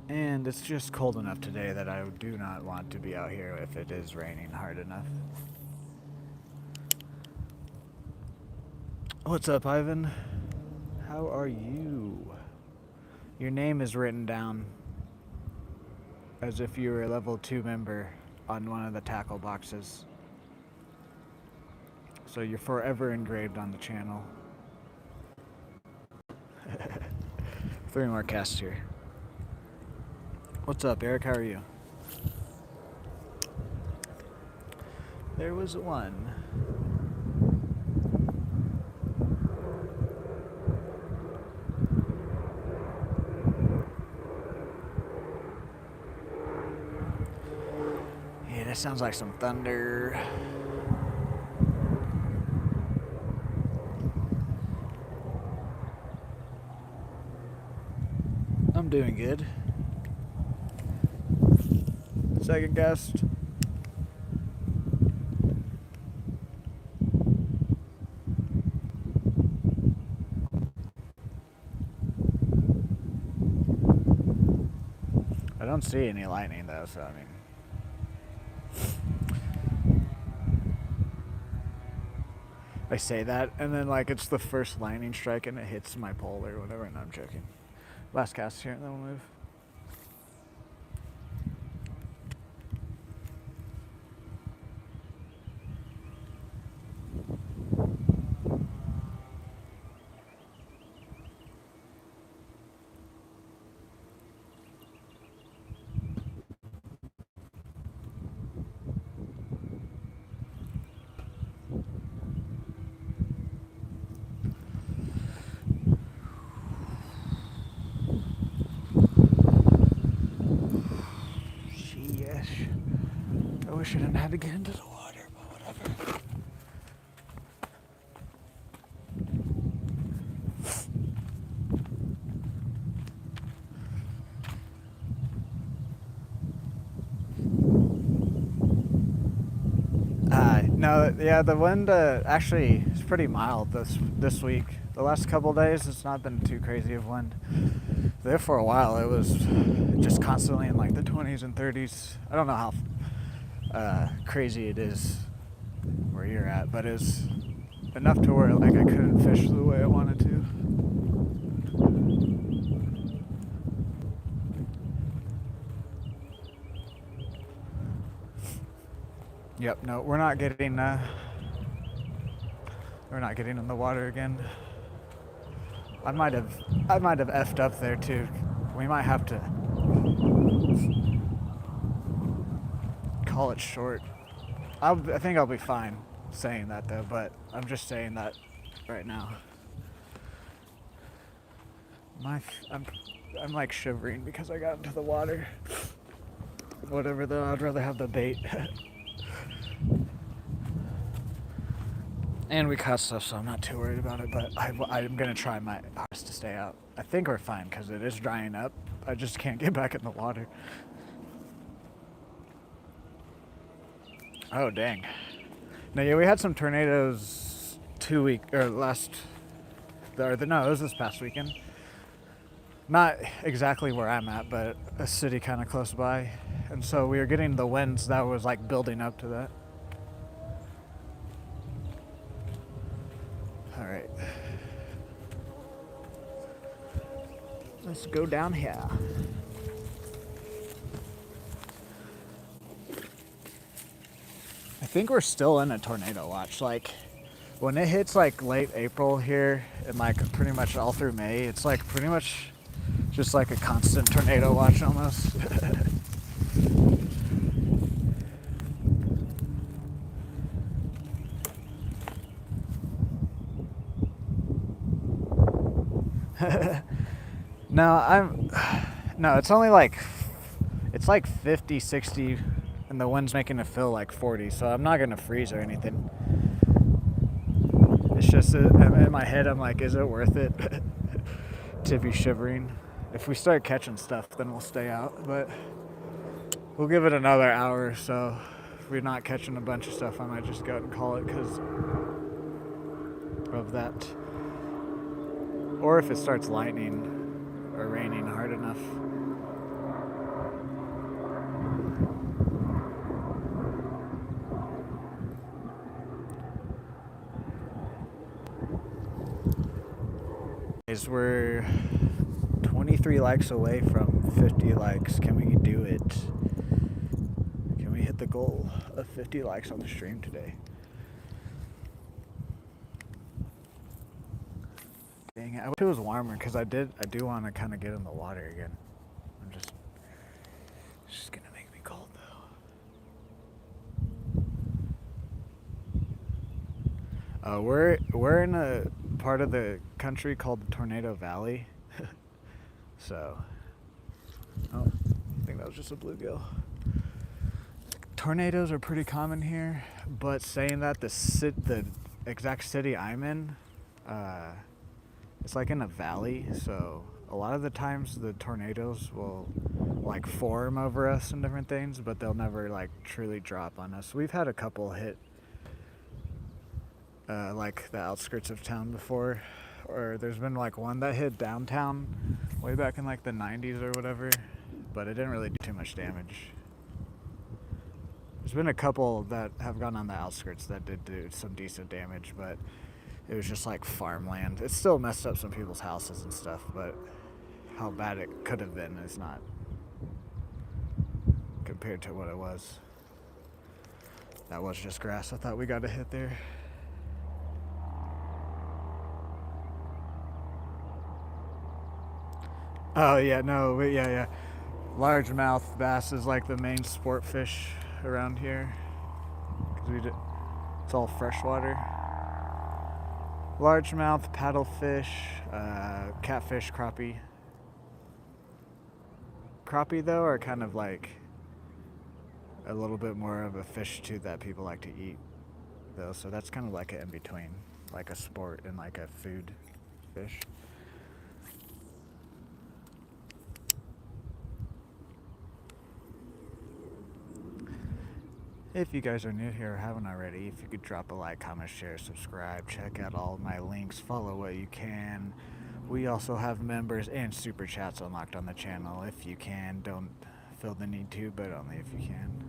And it's just cold enough today that I do not want to be out here if it is raining hard enough. What's up, Ivan? How are you? Your name is written down as if you were a level 2 member on one of the tackle boxes. So you're forever engraved on the channel. 3 more casts here. What's up, Eric? How are you? There was one. Yeah, that sounds like some thunder. I'm doing good. Second guest. I don't see any lightning though, so I mean. I say that, and then like it's the first lightning strike and it hits my pole or whatever, and I'm joking. Last cast here, and then we'll move. I wish I didn't have to get into the water, but whatever. No, yeah, the wind actually is pretty mild this week. The last couple of days, it's not been too crazy of wind. There for a while, it was just constantly in like the 20s and 30s. I don't know how crazy it is where you're at, but it's enough to where like I couldn't fish the way I wanted to. Yep, no, we're not getting in the water again. I might have effed up there too. We might have to call it short. I think I'll be fine saying that though, but I'm just saying that right now. I'm like shivering because I got into the water. Whatever though, I'd rather have the bait. And we caught stuff, so I'm not too worried about it, but I'm going to try my hardest to stay out. I think we're fine because it is drying up. I just can't get back in the water. Oh, dang. No, yeah, we had some tornadoes it was this past weekend. Not exactly where I'm at, but a city kind of close by. And so we were getting the winds that was like building up to that. All right. Let's go down here. I think we're still in a tornado watch. Like when it hits like late April here and like pretty much all through May, it's like pretty much just like a constant tornado watch almost. No, it's only like, it's like 50, 60, and the wind's making it feel like 40, so I'm not gonna freeze or anything. It's just, in my head, I'm like, is it worth it to be shivering? If we start catching stuff, then we'll stay out, but we'll give it another hour or so. If we're not catching a bunch of stuff, I might just go out and call it because of that. Or if it starts lightning or raining hard enough. We're 23 likes away from 50 likes. Can we do it? Can we hit the goal of 50 likes on the stream today? Dang it, I wish it was warmer because I do want to kind of get in the water again. It's just gonna make me cold though. We're in a part of the country called the Tornado Valley. So, I think that was just a bluegill. Tornadoes are pretty common here, but saying that the exact city I'm in, it's like in a valley, so a lot of the times the tornadoes will like form over us and different things, but they'll never like truly drop on us. We've had a couple hit like the outskirts of town before, or there's been like one that hit downtown way back in like the 90s or whatever, but it didn't really do too much damage. There's been a couple that have gone on the outskirts that did do some decent damage, but it was just like farmland. It still messed up some people's houses and stuff, but how bad it could have been is not compared to what it was. That was just grass. I thought we got a hit there. Oh yeah, no, yeah. Largemouth bass is like the main sport fish around here, because it's all freshwater. Largemouth, paddlefish, catfish, crappie. Crappie though are kind of like a little bit more of a fish too that people like to eat though, so that's kind of like an in-between, like a sport and like a food fish. If you guys are new here or haven't already, if you could drop a like, comment, share, subscribe, check out all of my links, follow what you can. We also have members and super chats unlocked on the channel. If you can, don't feel the need to, but only if you can.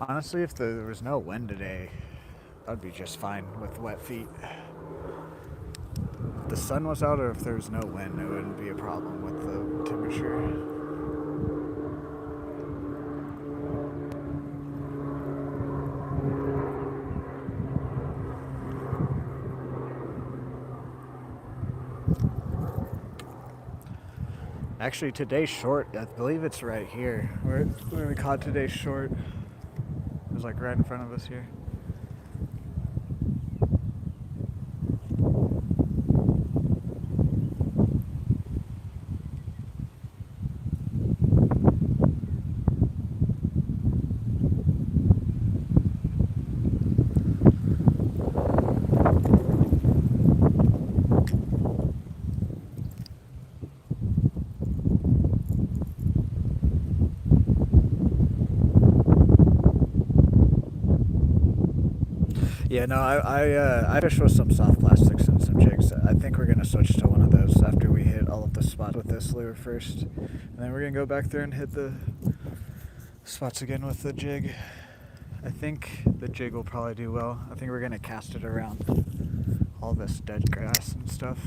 Honestly, if there was no wind today, I'd be just fine with wet feet. If the sun was out or if there was no wind, it wouldn't be a problem with the temperature. Actually, today's short, I believe it's right here. Where we caught today's short. It was like right in front of us here. Yeah, no, I fish with some soft plastics and some jigs. I think we're gonna switch to one of those after we hit all of the spots with this lure first, and then we're gonna go back there and hit the spots again with the jig. I think the jig will probably do well. I think we're gonna cast it around all this dead grass and stuff.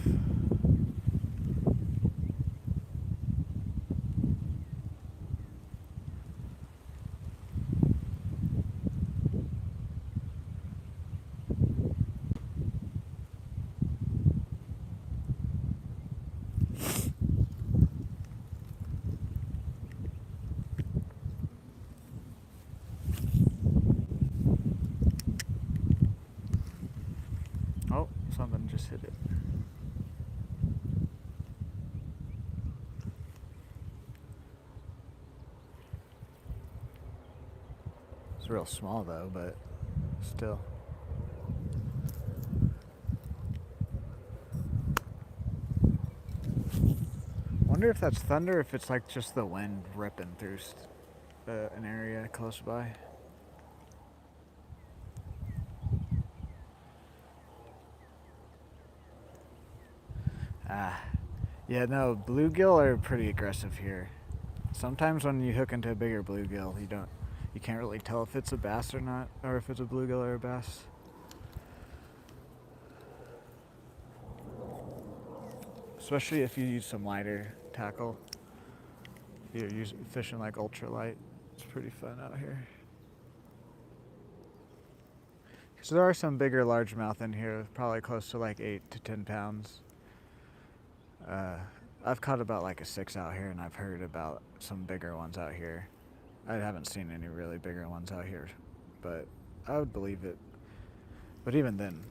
Oh, something just hit it. It's real small though, but still. Wonder if that's thunder, or if it's like just the wind ripping through an area close by. Yeah, no, bluegill are pretty aggressive here. Sometimes when you hook into a bigger bluegill, you can't really tell if it's a bass or not, or if it's a bluegill or a bass. Especially if you use some lighter tackle. If you're fishing like ultralight, it's pretty fun out here. Because there are some bigger largemouth in here, probably close to like 8 to 10 pounds. I've caught about like a 6 out here, and I've heard about some bigger ones out here. I haven't seen any really bigger ones out here, but I would believe it. But even then,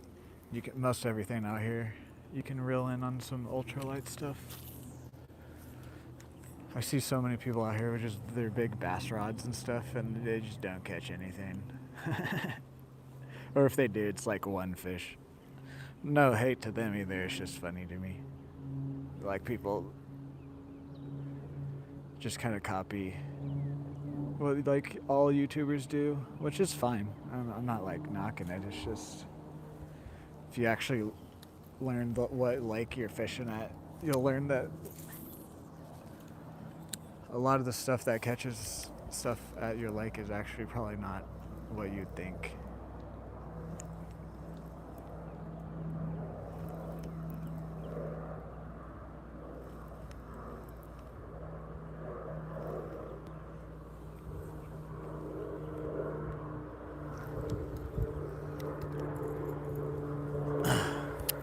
you can most everything out here, you can reel in on some ultralight stuff. I see so many people out here with just their big bass rods and stuff, and they just don't catch anything. Or if they do, it's like one fish. No hate to them either, it's just funny to me. Like people just kind of copy what like all YouTubers do, which is fine. I'm not like knocking it, it's just if you actually learn what lake you're fishing at, you'll learn that a lot of the stuff that catches stuff at your lake is actually probably not what you'd think.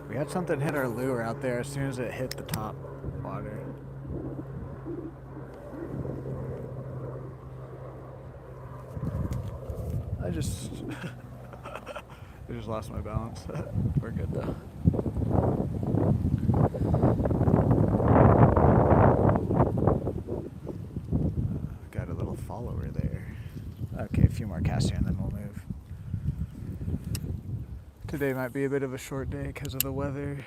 We had something hit our lure out there as soon as it hit the top water. I just lost my balance. We're good though. Got a little follower there. Okay, a few more casts here and then we'll move. Today might be a bit of a short day because of the weather.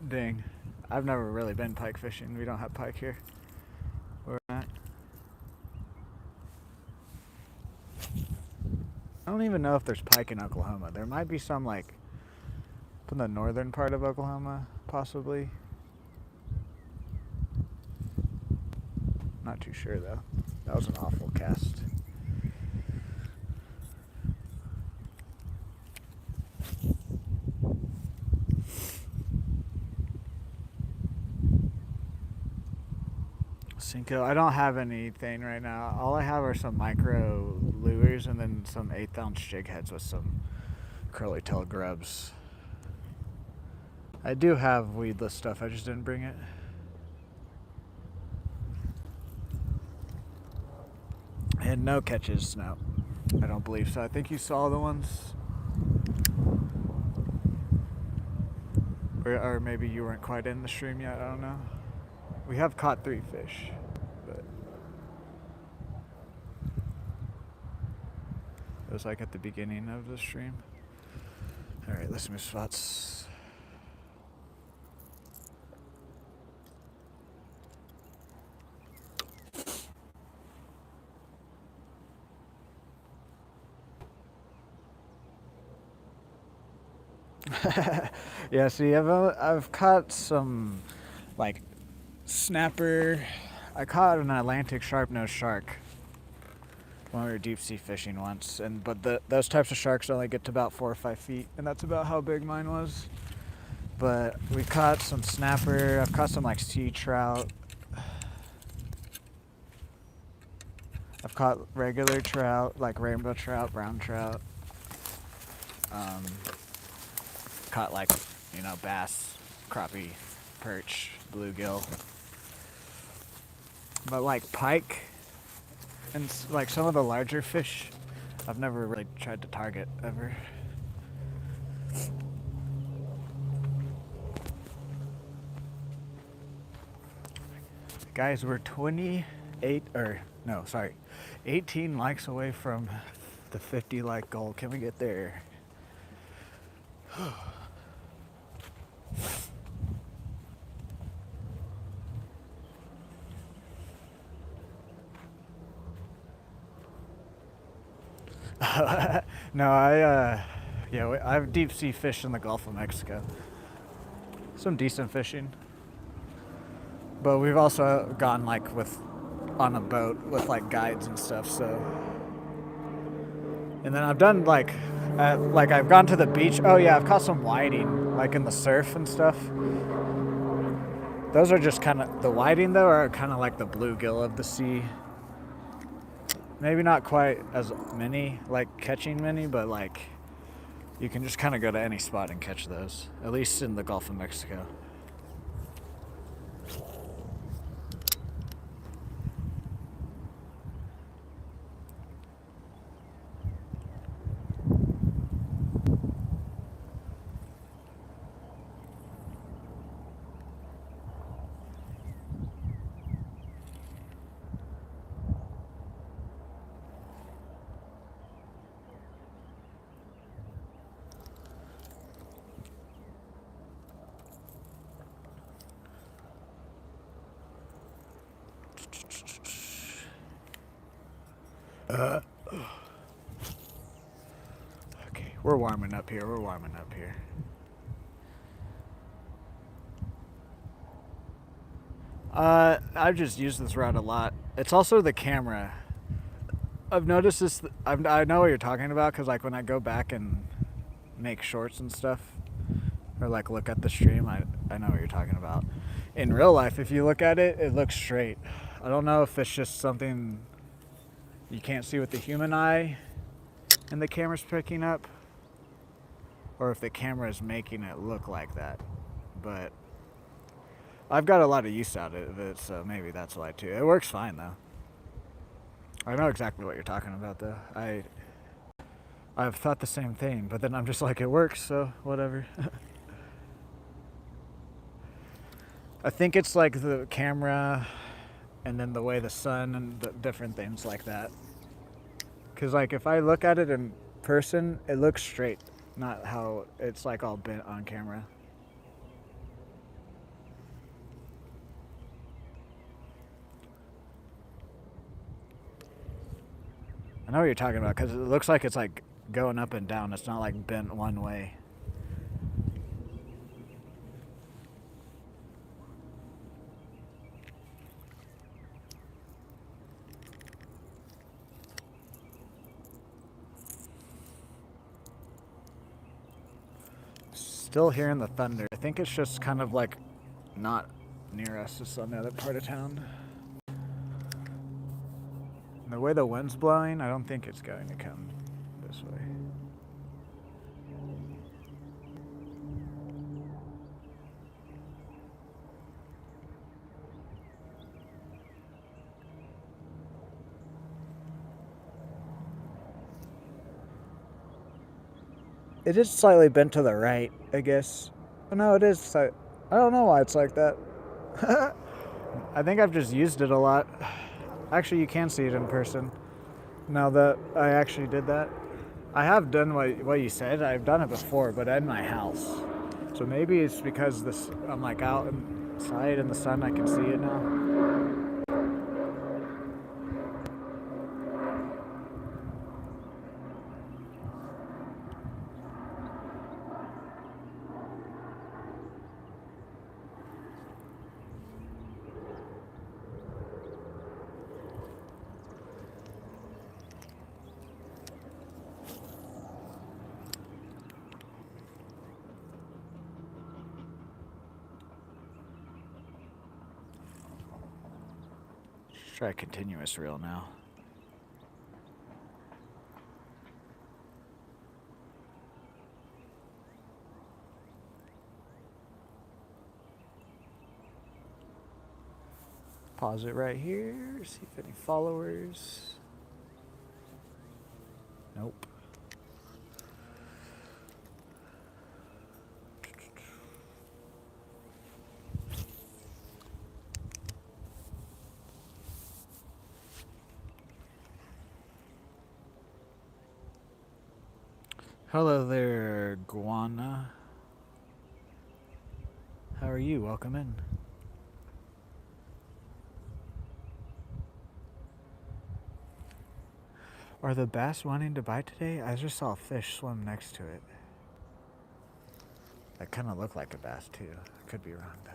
Dang. I've never really been pike fishing. We don't have pike here. Where we're at. I don't even know if there's pike in Oklahoma. There might be some like from the northern part of Oklahoma, possibly. Not too sure though. That was an awful cast. Cinco, I don't have anything right now. All I have are some micro lures and then some 1/8 ounce jig heads with some curly tail grubs. I do have weedless stuff, I just didn't bring it. And no catches, no. I don't believe so. I think you saw the ones. Or maybe you weren't quite in the stream yet, I don't know. We have caught 3 fish, but it was like at the beginning of the stream. Alright, let's move spots. Yeah, see, I've caught some like snapper. I caught an Atlantic sharp-nosed shark when we were deep sea fishing once, but those types of sharks only get to about 4 or 5 feet, and that's about how big mine was. But we caught some snapper. I've caught some like sea trout. I've caught regular trout, like rainbow trout, brown trout. Caught like, bass, crappie, perch, bluegill. But like pike and like some of the larger fish, I've never really tried to target ever. Guys, we're 18 likes away from the 50 like goal. Can we get there? No, I've deep sea fished in the Gulf of Mexico. Some decent fishing. But we've also gone like on a boat with like guides and stuff, so And then I've done like I've gone to the beach. Oh yeah, I've caught some whiting like in the surf and stuff. Those are just kind of, the whiting though are kind of like the bluegill of the sea. Maybe not quite as many, like catching many, but like you can just kind of go to any spot and catch those, at least in the Gulf of Mexico. Okay, we're warming up here. I've just used this route a lot. It's also the camera. I've noticed this. I know what you're talking about because like when I go back and make shorts and stuff, or like look at the stream, I know what you're talking about. In real life, if you look at it, it looks straight. I don't know if it's just something you can't see with the human eye and the camera's picking up, or if the camera is making it look like that. But I've got a lot of use out of it, so maybe that's why too. It works fine though. I know exactly what you're talking about though. I've thought the same thing, but then I'm just like, it works, so whatever. I think it's like the camera and then the way the sun and the different things like that. Because like if I look at it in person, it looks straight, not how it's like all bent on camera. I know what you're talking about because it looks like it's like going up and down. It's not like bent one way. Still hearing the thunder. I think it's just kind of like not near us. It's on the other part of town. The way the wind's blowing, I don't think it's going to come this way. It is slightly bent to the right, I guess. Oh, no, it is. I don't know why it's like that. I think I've just used it a lot. Actually, you can see it in person. Now that I actually did that. I have done what you said. I've done it before, but in my house. So maybe it's because I'm like out inside in the sun. I can see it now. Try a continuous reel now. Pause it right here, see if any followers. Nope. Hello there, Guana. How are you? Welcome in. Are the bass wanting to bite today? I just saw a fish swim next to it. That kind of looked like a bass too. I could be wrong though.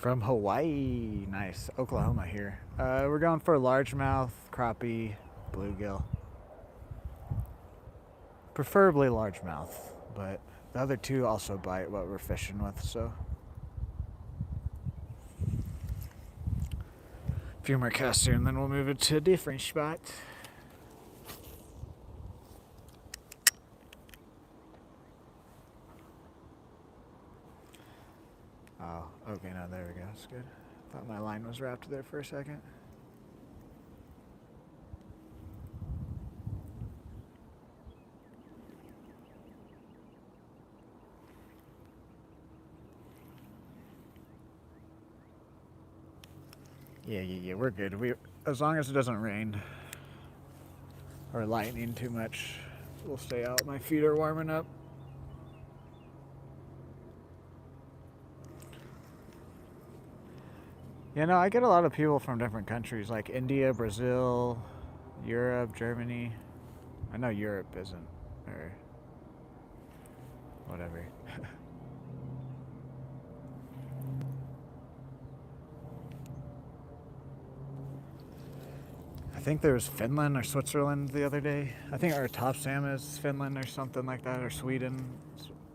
From Hawaii. Nice. Oklahoma here. We're going for largemouth, crappie, bluegill. Preferably largemouth, but the other two also bite what we're fishing with, so. A few more casts here and then we'll move it to a different spot. Oh, okay, now there we go. That's good. Thought my line was wrapped there for a second. Yeah, we're good. As long as it doesn't rain or lightning too much, we'll stay out. My feet are warming up. You know, I get a lot of people from different countries, like India, Brazil, Europe, Germany. I know Europe isn't, or whatever. I think there was Finland or Switzerland the other day. I think our top Sam is Finland or something like that, or Sweden,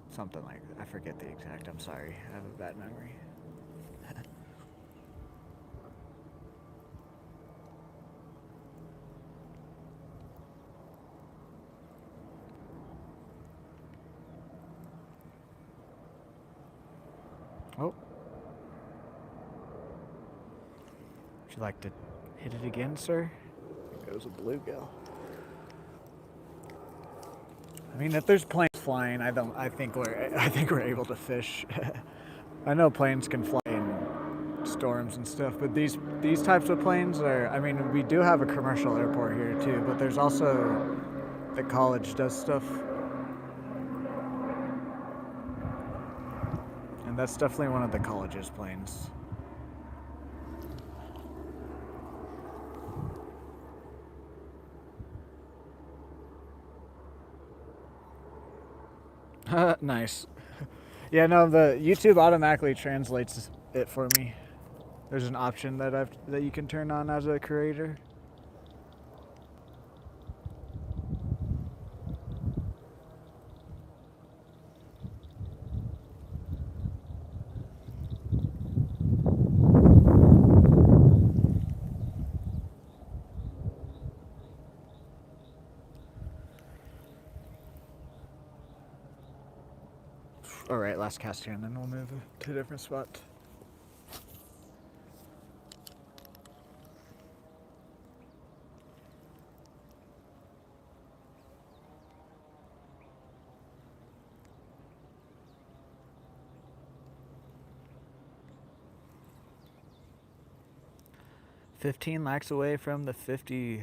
something like that. I forget the exact. I'm sorry. I have a bad memory. Oh. Would you like to hit it again, sir? There goes a bluegill. I mean, if there's planes flying, I think we're able to fish. I know planes can fly in storms and stuff, but these types of planes are. I mean, we do have a commercial airport here too, but there's also the college does stuff, and that's definitely one of the college's planes. Nice. Yeah, no, the YouTube automatically translates it for me. There's an option that you can turn on as a creator. All right, last cast here, and then we'll move to a different spot. $15 lakhs away from the 50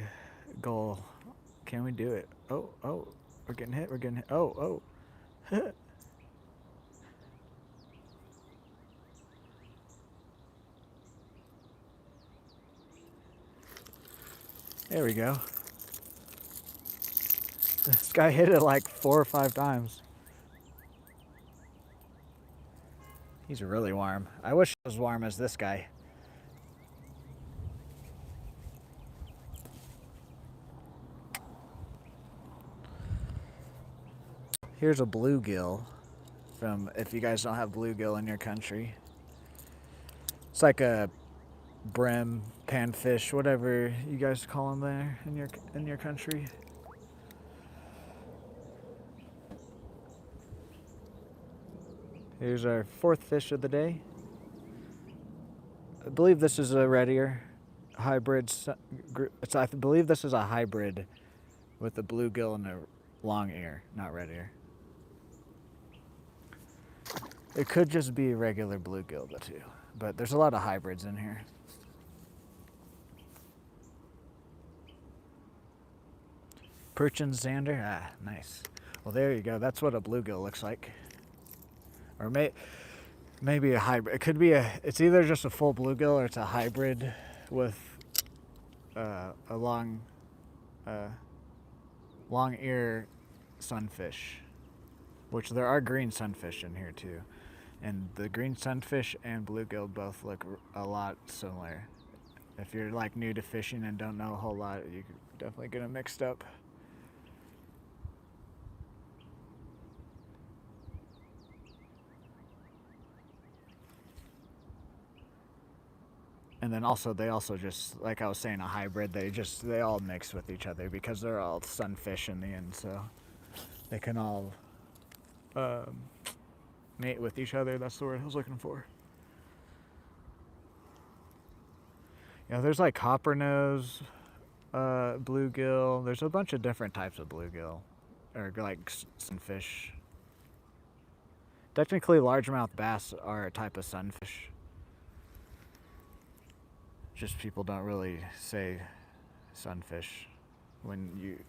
goal. Can we do it? Oh, we're getting hit. Oh. There we go. This guy hit it like 4 or 5 times. He's really warm. I wish he was warm as this guy. Here's a bluegill from, if you guys don't have bluegill in your country. It's like a brim, panfish, whatever you guys call them there in your country. Here's our 4th fish of the day. I believe this is a red ear hybrid. I believe this is a hybrid with a bluegill and a long ear, not red ear. It could just be a regular bluegill though too, but there's a lot of hybrids in here. Perchin Xander, nice. Well, there you go. That's what a bluegill looks like. Or maybe a hybrid. It could be it's either just a full bluegill or it's a hybrid with a long ear sunfish, which there are green sunfish in here too. And the green sunfish and bluegill both look a lot similar. If you're like new to fishing and don't know a whole lot, you could definitely get them mixed up. And then also they also just, like I was saying, a hybrid. They all mix with each other because they're all sunfish in the end, so they can all mate with each other. That's the word I was looking for. Yeah, there's like coppernose bluegill. There's a bunch of different types of bluegill, or like sunfish. Technically, largemouth bass are a type of sunfish. Just people don't really say sunfish when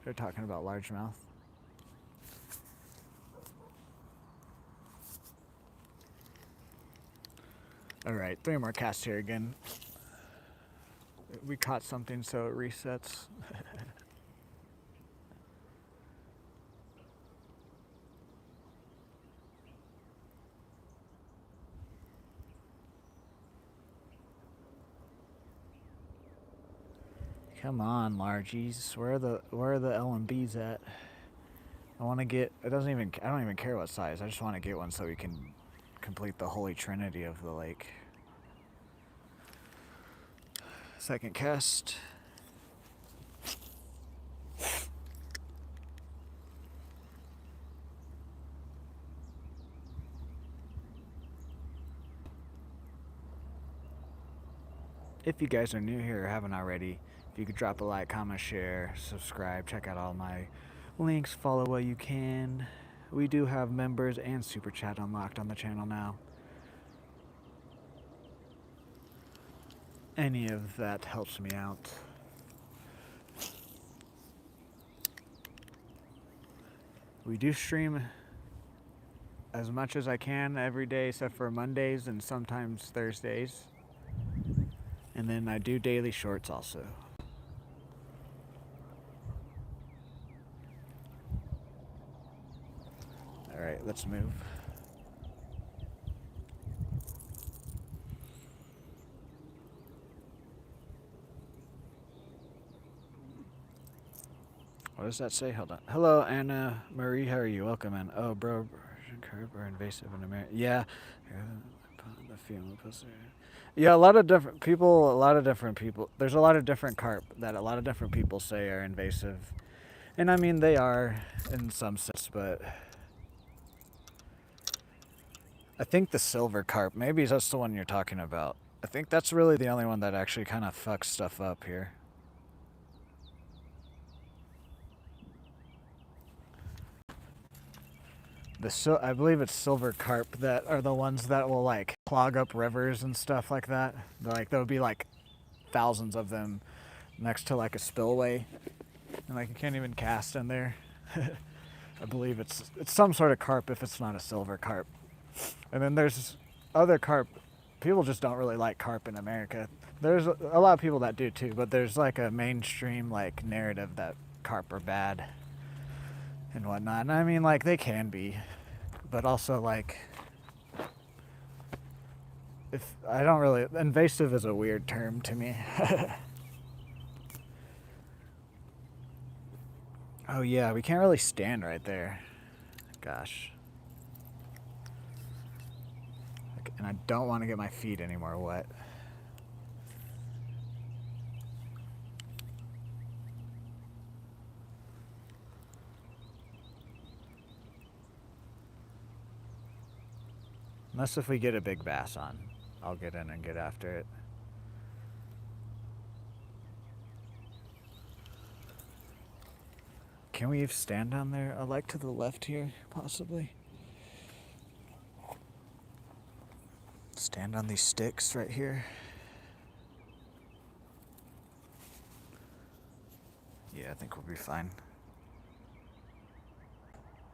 they're talking about largemouth. All right, 3 more casts here again. We caught something, so it resets. Come on, largies. Where are the LMBs at? I want to get. I don't even care what size. I just want to get one so we can complete the holy trinity of the lake. Second cast. If you guys are new here or haven't already, if you could drop a like, comment, share, subscribe, check out all my links, follow what you can. We do have members and super chat unlocked on the channel now. Any of that helps me out. We do stream as much as I can every day except for Mondays and sometimes Thursdays. And then I do daily shorts also. All right, let's move. What does that say? Hold on. Hello, Anna Marie. How are you? Welcome, man. Oh, bro, carp are invasive in America. Yeah. Yeah, a lot of different people. There's a lot of different carp that a lot of different people say are invasive. And I mean, they are in some sense, but I think the silver carp, maybe that's the one you're talking about. I think that's really the only one that actually kind of fucks stuff up here. I believe it's silver carp that are the ones that will like clog up rivers and stuff like that. There would be like thousands of them next to like a spillway, and like you can't even cast in there. I believe it's some sort of carp if it's not a silver carp. And then there's other carp. People just don't really like carp in America. There's a lot of people that do too, but there's like a mainstream like narrative that carp are bad and whatnot. And I mean, like, they can be, but also like, invasive is a weird term to me. Oh yeah, we can't really stand right there. Gosh. And I don't want to get my feet any more wet. Unless if we get a big bass on, I'll get in and get after it. Can we stand down there? I like to the left here, possibly. Stand on these sticks right here. Yeah, I think we'll be fine.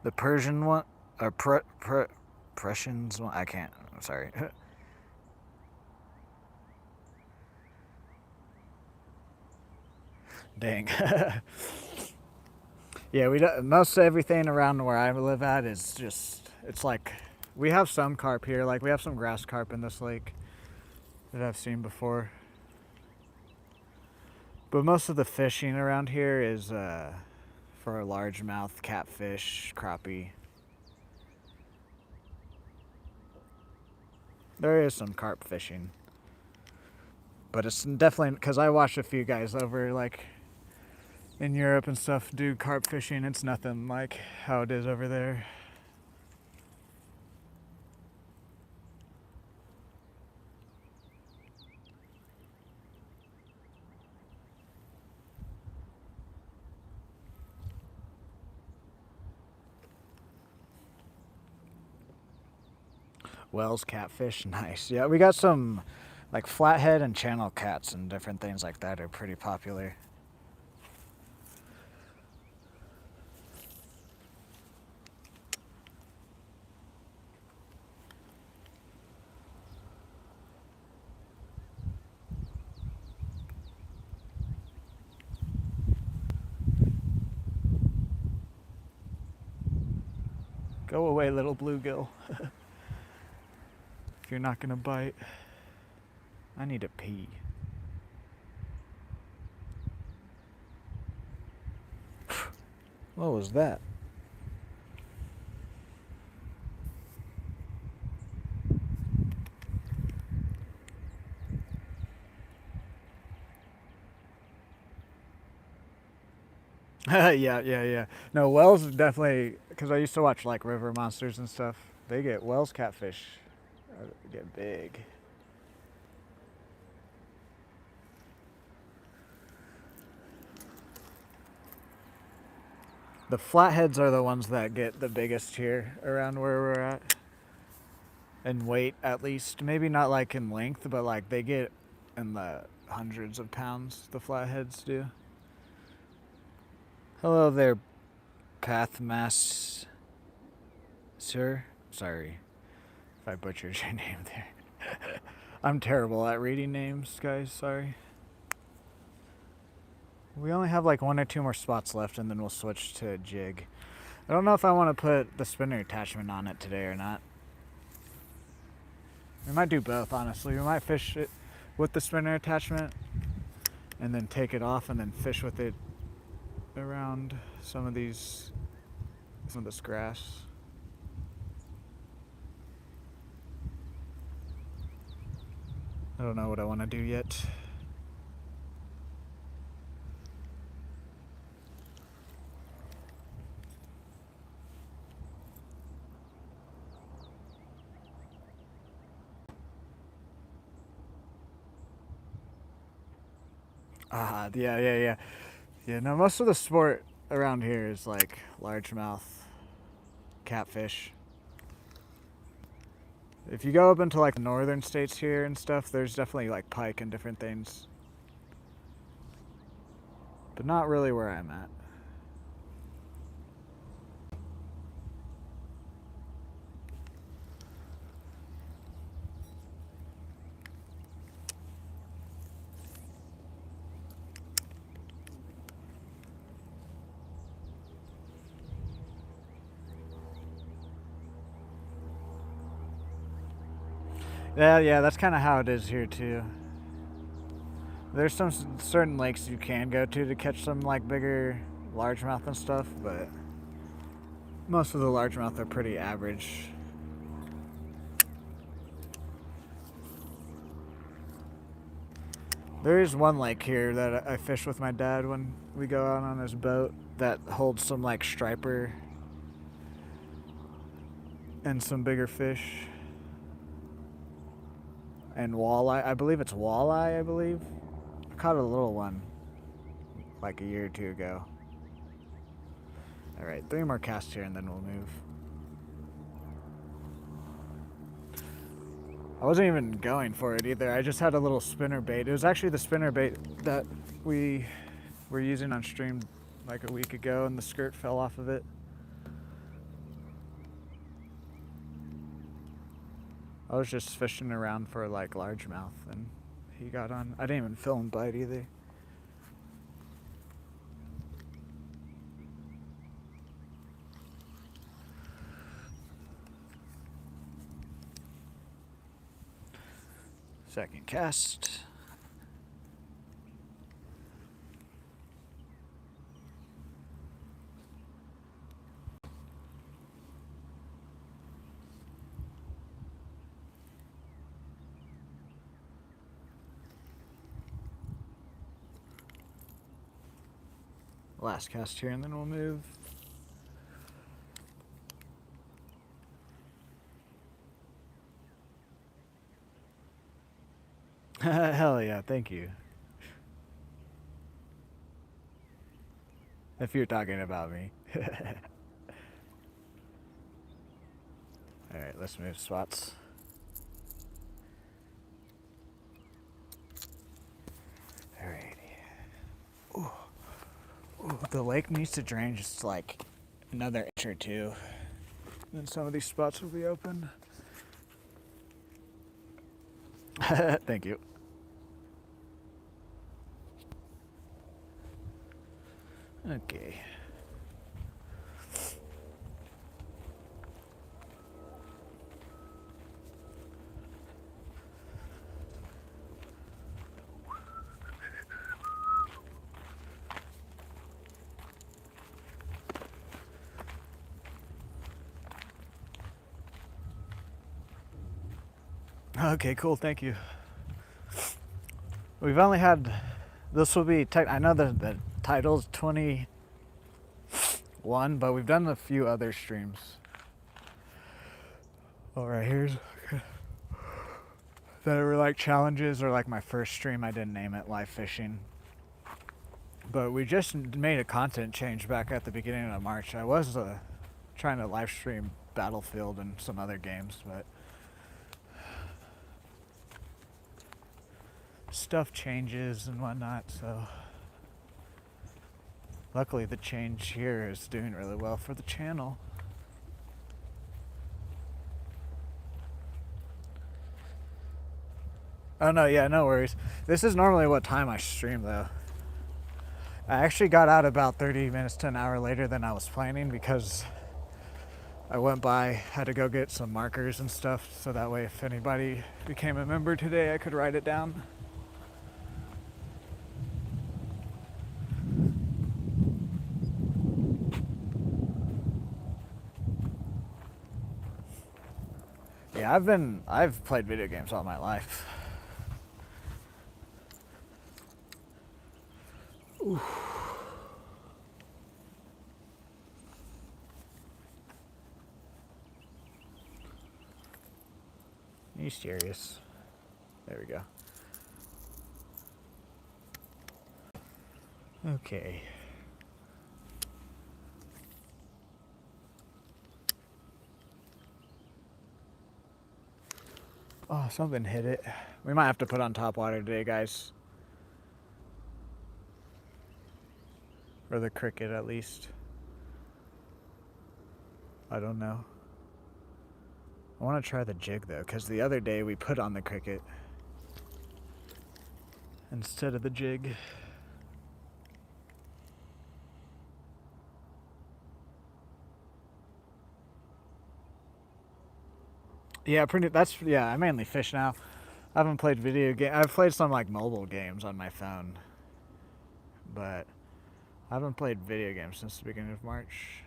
The Persian one, or Prussians one, I can't, I'm sorry. Dang. Yeah, most everything around where I live at is just, it's like We have some carp here, like we have some grass carp in this lake that I've seen before. But most of the fishing around here is for largemouth, catfish, crappie. There is some carp fishing. But it's definitely, because I watched a few guys over like in Europe and stuff do carp fishing. It's nothing like how it is over there. Wells catfish, nice. Yeah, we got some like flathead and channel cats and different things like that are pretty popular. Go away, little bluegill. If you're not gonna bite. I need to pee. What was that? Yeah. No, Wells is definitely, because I used to watch like river monsters and stuff. They get Wells catfish get big. The flatheads are the ones that get the biggest here around where we're at. In weight, at least. Maybe not like in length, but like they get in the hundreds of pounds, the flatheads do. Hello there, Pathmaster. Sorry if I butchered your name there. I'm terrible at reading names, guys, sorry. We only have like 1 or 2 more spots left and then we'll switch to jig. I don't know if I want to put the spinner attachment on it today or not. We might do both, honestly. We might fish it with the spinner attachment and then take it off and then fish with it around some of this grass. I don't know what I want to do yet. Yeah. Yeah, no, most of the sport around here is like largemouth, catfish. If you go up into like the northern states here and stuff, there's definitely like pike and different things. But not really where I'm at. Yeah, that's kind of how it is here too. There's some certain lakes you can go to catch some like bigger largemouth and stuff, but most of the largemouth are pretty average. There is one lake here that I fish with my dad when we go out on his boat that holds some like striper and some bigger fish. And walleye. I believe it's walleye, I believe. I caught a little one like a year or 2 ago. Alright, 3 more casts here and then we'll move. I wasn't even going for it either. I just had a little spinner bait. It was actually the spinner bait that we were using on stream like a week ago and the skirt fell off of it. I was just fishing around for like largemouth and he got on. I didn't even film him bite either. Second cast. Last cast here, and then we'll move. Hell yeah, thank you. If you're talking about me. Alright, let's move spots. Alrighty. Ooh. Ooh, the lake needs to drain just like another inch or two. Then some of these spots will be open. Thank you. Okay. Okay, cool. Thank you. We've only had, this will be, I know the title's 21, but we've done a few other streams. Oh, right here's that were like challenges, or like my first stream, I didn't name it live fishing. But we just made a content change back at the beginning of March. I was trying to live stream Battlefield and some other games, but stuff changes and whatnot, so luckily the change here is doing really well for the channel. Oh no, yeah, no worries. This is normally what time I stream though. I actually got out about 30 minutes to an hour later than I was planning because I went by, had to go get some markers and stuff, so that way if anybody became a member today, I could write it down. Yeah, I've played video games all my life. Ooh. Are you serious? There we go. Okay. Oh, something hit it. We might have to put on top water today, guys. Or the cricket, at least. I don't know. I want to try the jig, though, because the other day we put on the cricket instead of the jig. Yeah, I mainly fish now. I haven't played video game. I've played some like mobile games on my phone, but I haven't played video games since the beginning of March.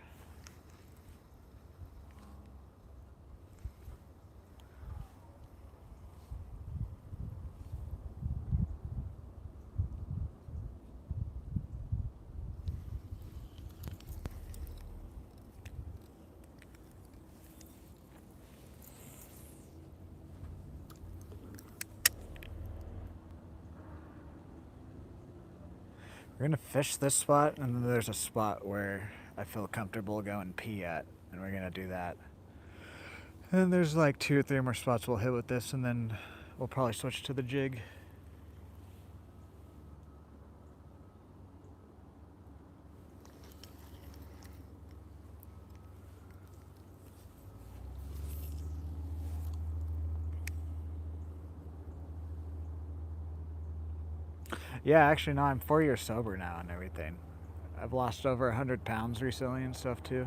We're gonna fish this spot, and then there's a spot where I feel comfortable going pee at, and we're gonna do that. And there's like 2 or 3 more spots we'll hit with this, and then we'll probably switch to the jig. Yeah, actually, no, I'm 4 years sober now and everything. I've lost over 100 pounds recently and stuff too.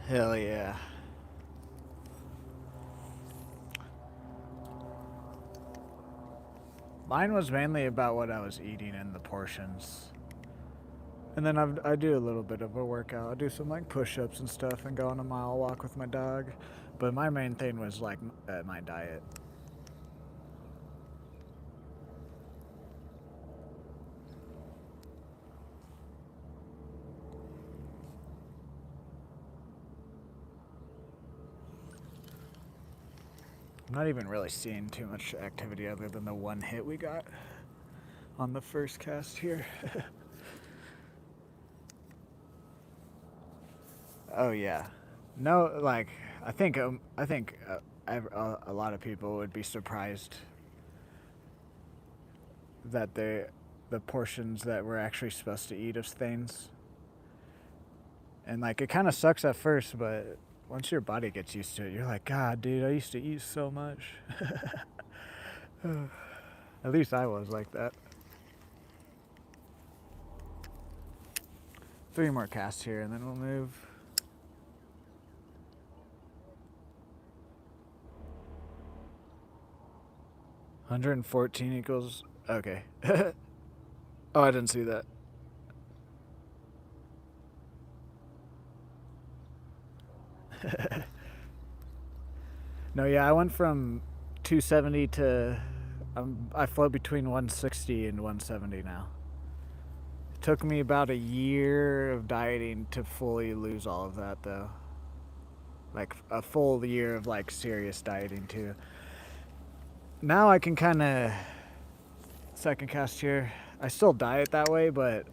Hell yeah. Mine was mainly about what I was eating and the portions. And then I do a little bit of a workout. I do some like push-ups and stuff and go on a mile walk with my dog. But my main thing was like my diet. I'm not even really seeing too much activity other than the one hit we got on the first cast here. Oh yeah. No, like I think a lot of people would be surprised that the portions that we're actually supposed to eat of things. And like it kind of sucks at first, but once your body gets used to it, you're like, God, dude, I used to eat so much. At least I was like that. 3 more casts here, and then we'll move. $114 equals... Okay. Oh, I didn't see that. No, yeah, I went from 270 to... I float between 160 and 170 now. It took me about a year of dieting to fully lose all of that, though. Like a full year of like serious dieting too. Now I can kind of... Second cast here. I still diet that way, but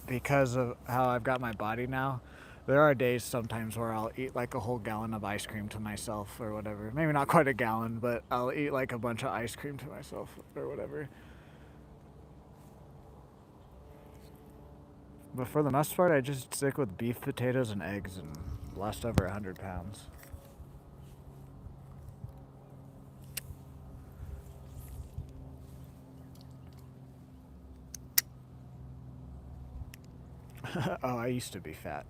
because of how I've got my body now, there are days sometimes where I'll eat like a whole gallon of ice cream to myself or whatever. Maybe not quite a gallon, but I'll eat like a bunch of ice cream to myself or whatever. But for the most part, I just stick with beef, potatoes, and eggs and lost over 100 pounds. Oh, I used to be fat.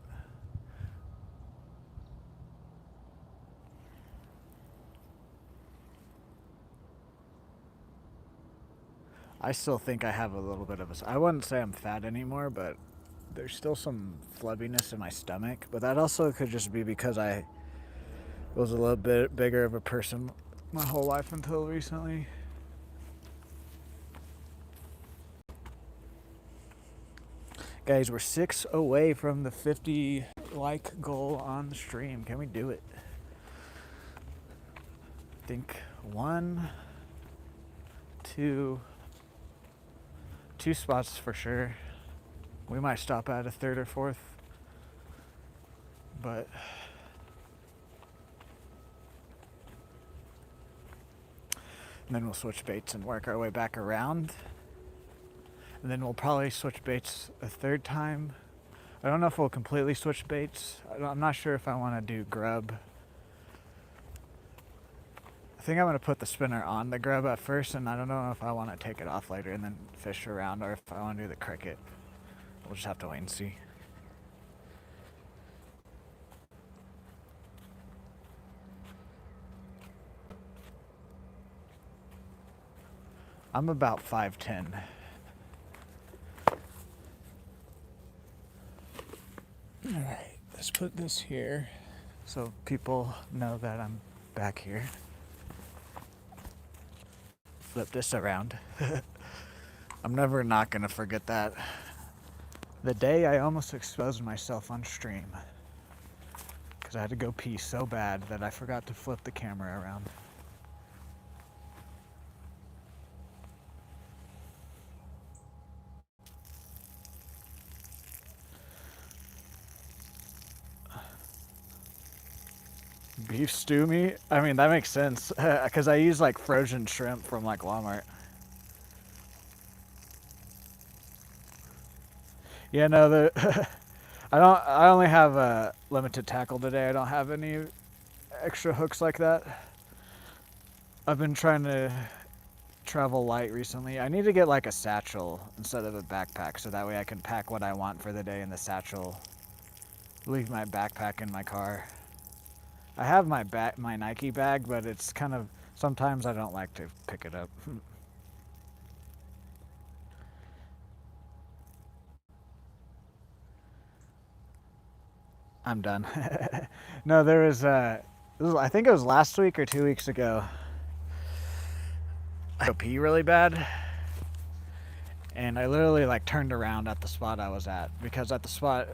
I still think I have a little bit of a... I wouldn't say I'm fat anymore, but there's still some flubbiness in my stomach. But that also could just be because I was a little bit bigger of a person my whole life until recently. Guys, we're 6 away from the 50 like goal on the stream. Can we do it? I think 1, 2 spots for sure. We might stop at a 3rd or 4th, but and then we'll switch baits and work our way back around. And then we'll probably switch baits a 3rd time. I don't know if we'll completely switch baits. I'm not sure if I want to do grub. I think I'm going to put the spinner on the grub at first, and I don't know if I want to take it off later and then fish around, or if I want to do the cricket. We'll just have to wait and see. I'm about 5'10". All right, let's put this here so people know that I'm back here. Flip this around. I'm never not gonna forget that. The day I almost exposed myself on stream because I had to go pee so bad that I forgot to flip the camera around. Beef stew meat? I mean, that makes sense because I use like frozen shrimp from like Walmart. Yeah, no, I only have a limited tackle today. I don't have any extra hooks like that. I've been trying to travel light recently. I need to get like a satchel instead of a backpack so that way I can pack what I want for the day in the satchel. Leave my backpack in my car. I have my Nike bag, but it's kind of sometimes I don't like to pick it up. I'm done. No, there was I think it was last week or 2 weeks ago. I pee really bad, and I literally like turned around at the spot I was at because at the spot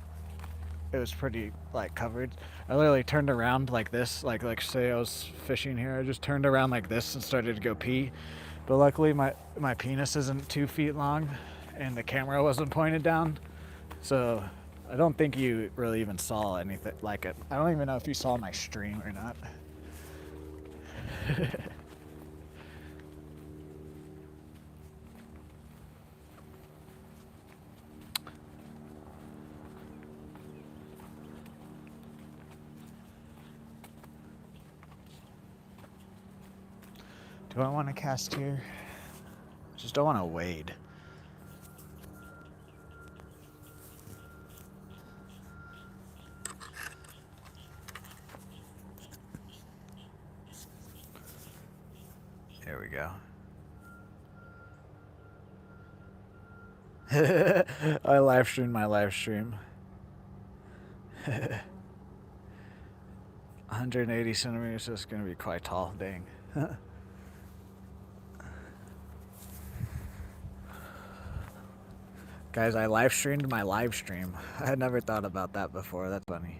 it was pretty like covered. I literally turned around like this, like say I was fishing here. I just turned around like this and started to go pee. But luckily my penis isn't 2 feet long, and the camera wasn't pointed down, so I don't think you really even saw anything like it. I don't even know if you saw my stream or not. Do I want to cast here? Just don't want to wade. There we go. I live streamed my live stream. 180 centimeters is going to be quite tall, dang. Guys, I live streamed my live stream. I had never thought about that before. That's funny.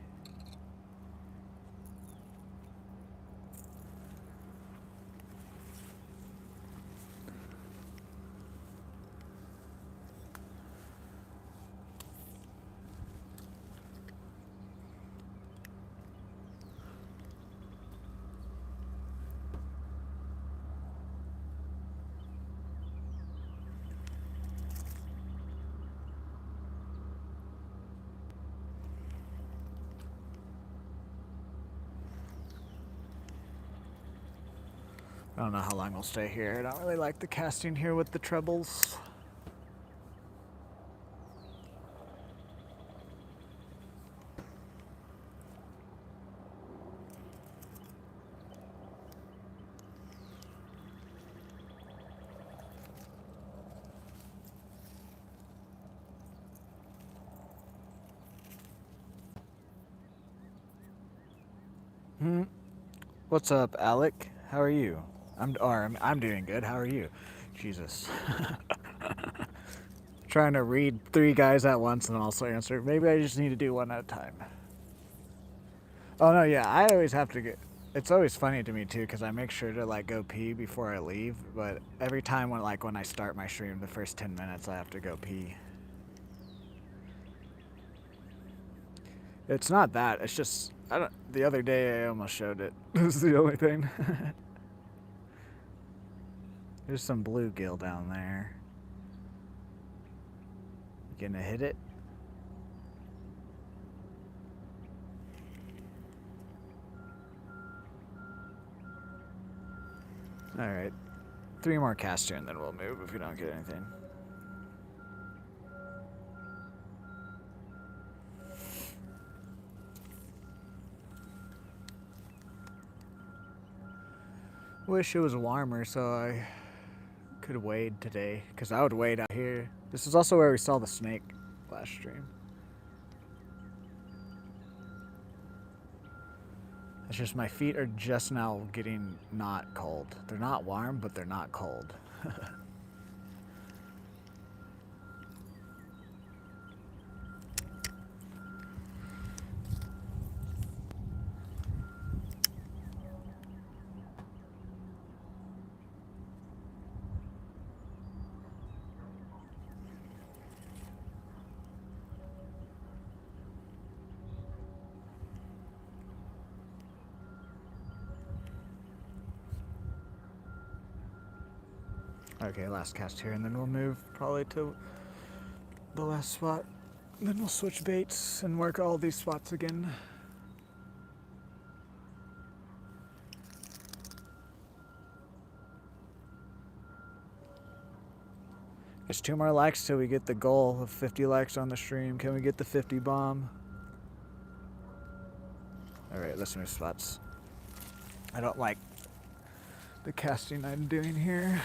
I don't know how long we'll stay here. I don't really like the casting here with the trebles. What's up, Alec? How are you? I'm doing good. How are you? Jesus. Trying to read 3 guys at once and also answer. Maybe I just need to do one at a time. Oh no, yeah, I always have to get. It's always funny to me too because I make sure to like go pee before I leave. But every time when I start my stream, the first 10 minutes I have to go pee. It's not that. It's just the other day I almost showed it. This is the only thing. There's some bluegill down there. You gonna hit it? Alright. 3 more casts here and then we'll move if we don't get anything. Wish it was warmer so I could wade today, because I would wade out here. This is also where we saw the snake last stream. It's just my feet are just now getting not cold. They're not warm, but they're not cold. Okay, last cast here, and then we'll move probably to the last spot. Then we'll switch baits and work all these spots again. There's 2 more likes till we get the goal of 50 likes on the stream. Can we get the 50 bomb? Alright, let's move spots. I don't like the casting I'm doing here.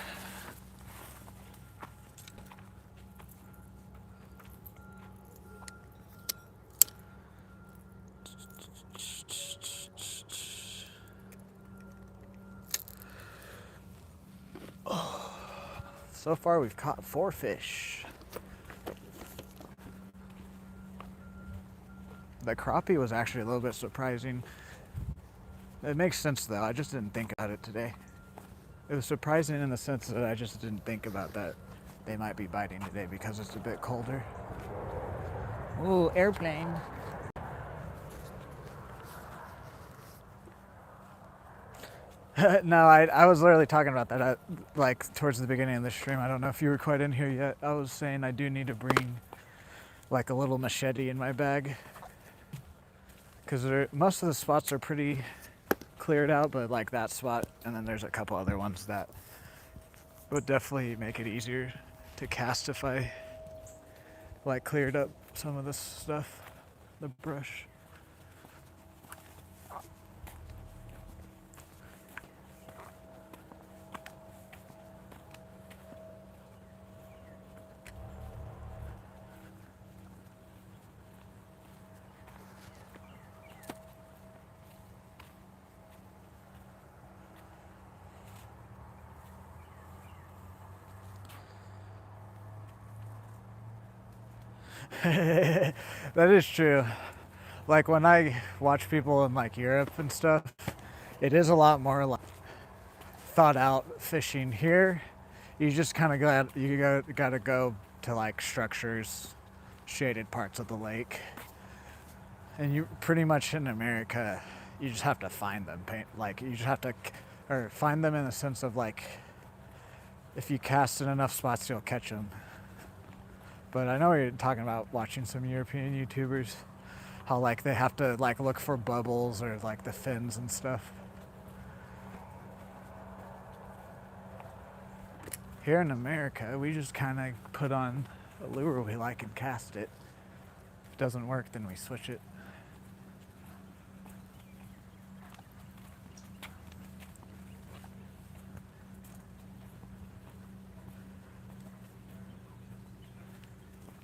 So far we've caught 4 fish. The crappie was actually a little bit surprising. It makes sense though, I just didn't think about it today. It was surprising in the sense that I just didn't think about that they might be biting today because it's a bit colder. Ooh, airplane. No, I was literally talking about that like towards the beginning of the stream. I don't know if you were quite in here yet. I was saying I do need to bring like a little machete in my bag because most of the spots are pretty cleared out, but like that spot, and then there's a couple other ones that would definitely make it easier to cast if I like cleared up some of this stuff, the brush. That is true. Like when I watch people in like Europe and stuff, it is a lot more like thought out fishing. Here you just kind of gotta go to like structures, shaded parts of the lake, and you pretty much in America you just have to find them. Like you just have to, or find them in the sense of like if you cast in enough spots you'll catch them. But I know you're talking about watching some European YouTubers, how like they have to like look for bubbles or like the fins and stuff. Here in America, we just kind of put on a lure we like and cast it. If it doesn't work, then we switch it.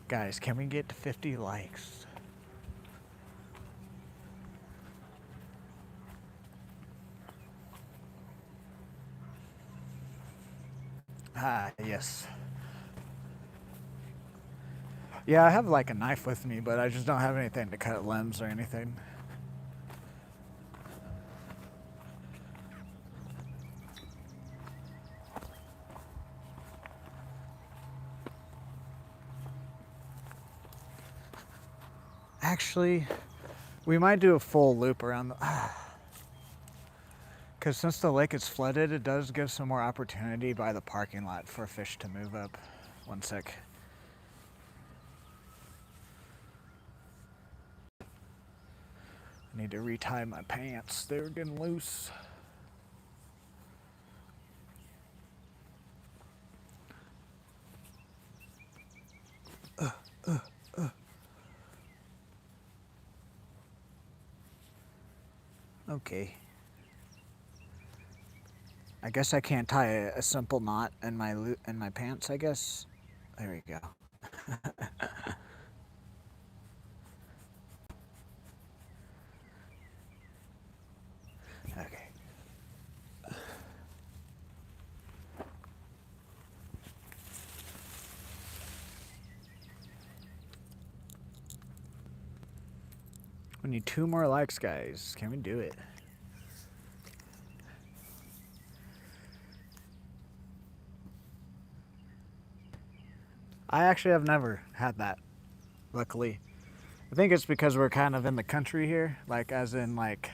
Guys, can we get to 50 likes? Ah, yes. Yeah, I have like a knife with me, but I just don't have anything to cut limbs or anything. Actually, we might do a full loop around the... Because since the lake is flooded, it does give some more opportunity by the parking lot for fish to move up. One sec. I need to retie my pants. They were getting loose. Okay. I guess I can't tie a simple knot in my pants, I guess. There we go. Okay. We need 2 more likes, guys. Can we do it? I actually have never had that, luckily. I think it's because we're kind of in the country here, like as in like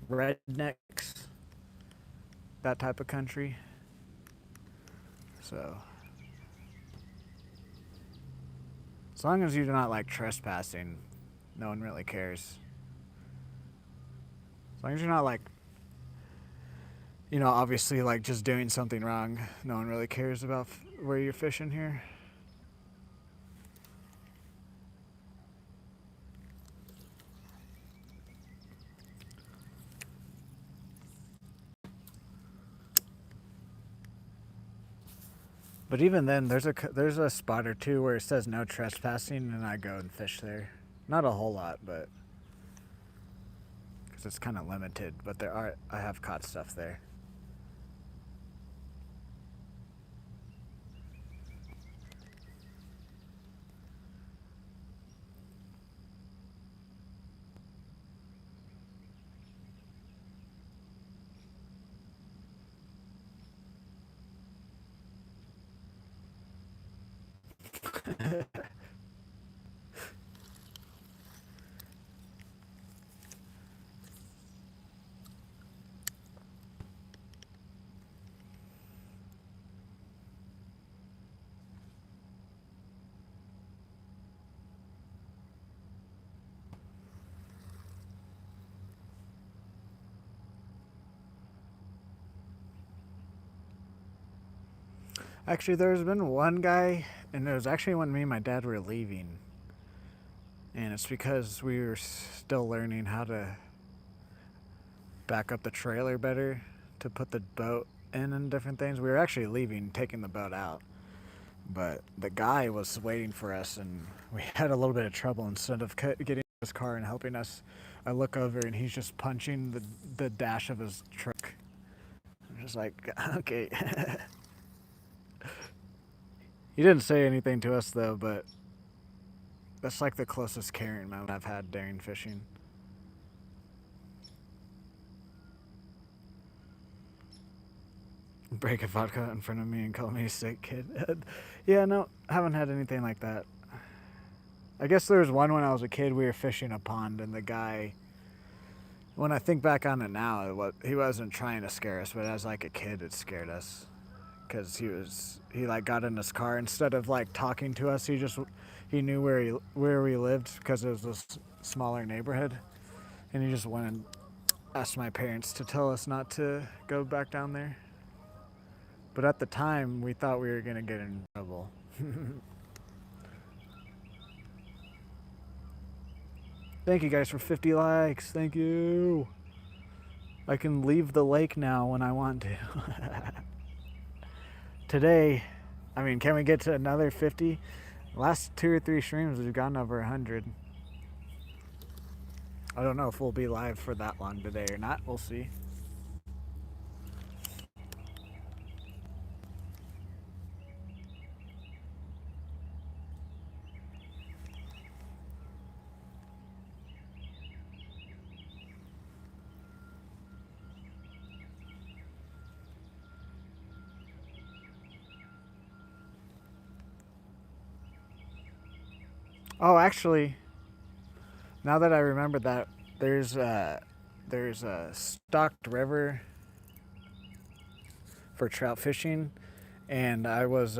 rednecks, that type of country. So, as long as you're not like trespassing, no one really cares. As long as you're not like, you know, obviously like just doing something wrong, no one really cares about where you're fishing here. But even then, there's a spot or two where it says no trespassing, and I go and fish there. Not a whole lot, but because it's kind of limited. But I have caught stuff there. Actually, there's been one guy, and it was actually when me and my dad were leaving. And it's because we were still learning how to back up the trailer better to put the boat in and different things. We were actually leaving, taking the boat out. But the guy was waiting for us, and we had a little bit of trouble. Instead of getting his car and helping us, I look over, and he's just punching the dash of his truck. I'm just like, okay. He didn't say anything to us, though, but that's like the closest carrying moment I've had during fishing. Break a vodka in front of me and call me a sick kid. Yeah, no, haven't had anything like that. I guess there was one when I was a kid. We were fishing a pond, and the guy, when I think back on it now, he wasn't trying to scare us, but as like a kid, it scared us. Because he like got in his car, instead of like talking to us, he knew where we lived because it was this smaller neighborhood, and he just went and asked my parents to tell us not to go back down there. But at the time, we thought we were gonna get in trouble. Thank you guys for 50 likes. Thank you. I can leave the lake now when I want to. Today, I mean, can we get to another 50? Last 2 or 3 streams, we've gotten over 100. I don't know if we'll be live for that long today or not. We'll see. Oh, actually, now that I remember that, there's a stocked river for trout fishing, and I was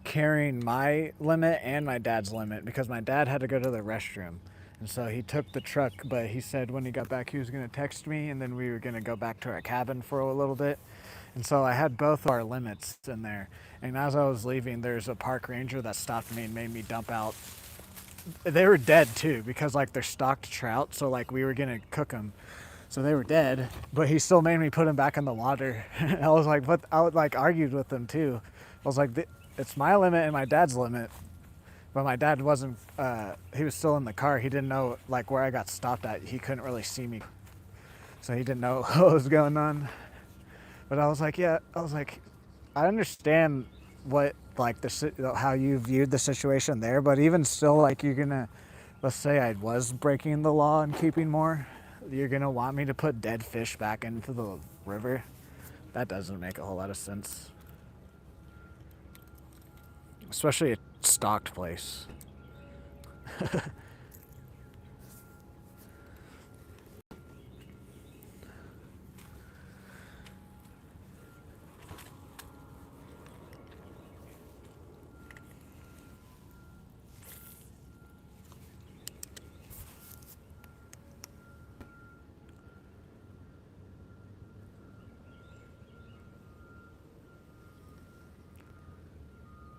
carrying my limit and my dad's limit because my dad had to go to the restroom, and so he took the truck. But he said when he got back, he was gonna text me, and then we were gonna go back to our cabin for a little bit. And so I had both our limits in there. And as I was leaving, there's a park ranger that stopped me and made me dump out. They were dead too, because like they're stocked trout, so like we were gonna cook them, so they were dead. But he still made me put them back in the water. I was like, what? I like argued with them too. I was like, it's my limit and my dad's limit. But my dad wasn't. He was still in the car. He didn't know like where I got stopped at. He couldn't really see me, so he didn't know what was going on. But I was like, yeah. I was like, I understand what like how you viewed the situation there, but even still, like you're gonna, let's say I was breaking the law and keeping more, you're gonna want me to put dead fish back into the river? That doesn't make a whole lot of sense, especially a stocked place.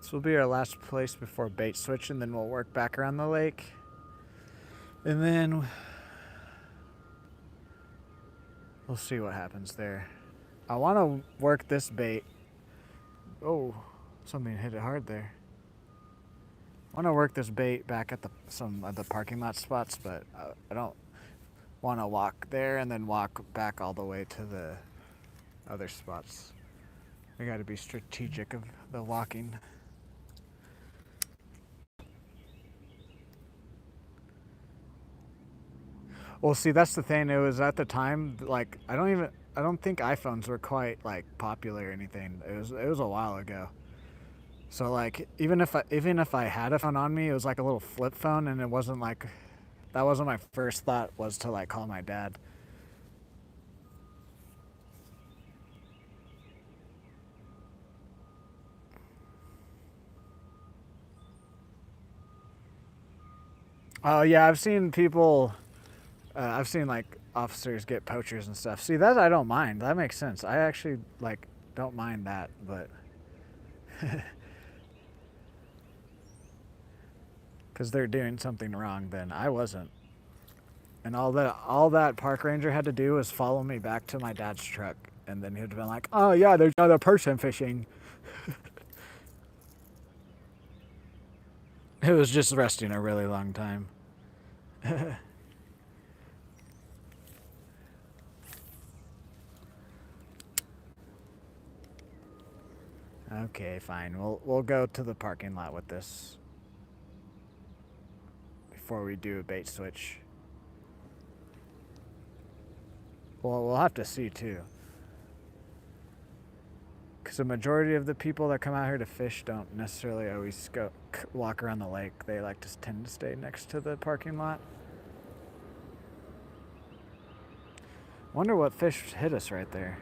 This will be our last place before bait switch, and then we'll work back around the lake. And then we'll see what happens there. I want to work this bait. Oh, something hit it hard there. I want to work this bait back at some of the parking lot spots, but I don't want to walk there and then walk back all the way to the other spots. We got to be strategic of the walking. Well, see, that's the thing. It was at the time, like, I don't think iPhones were quite like popular or anything. It was a while ago. So like, even if I had a phone on me, it was like a little flip phone, and it wasn't like, that wasn't my first thought, was to like call my dad. Oh yeah, I've seen people. I've seen like officers get poachers and stuff. See, that I don't mind. That makes sense. I actually like don't mind that, but because they're doing something wrong, then I wasn't. And all that park ranger had to do was follow me back to my dad's truck, and then he'd been like, "Oh yeah, there's another person fishing." It was just resting a really long time. Okay, fine. We'll go to the parking lot with this before we do a bait switch. Well, we'll have to see too, because the majority of the people that come out here to fish don't necessarily always go walk around the lake. They like to tend to stay next to the parking lot. Wonder what fish hit us right there.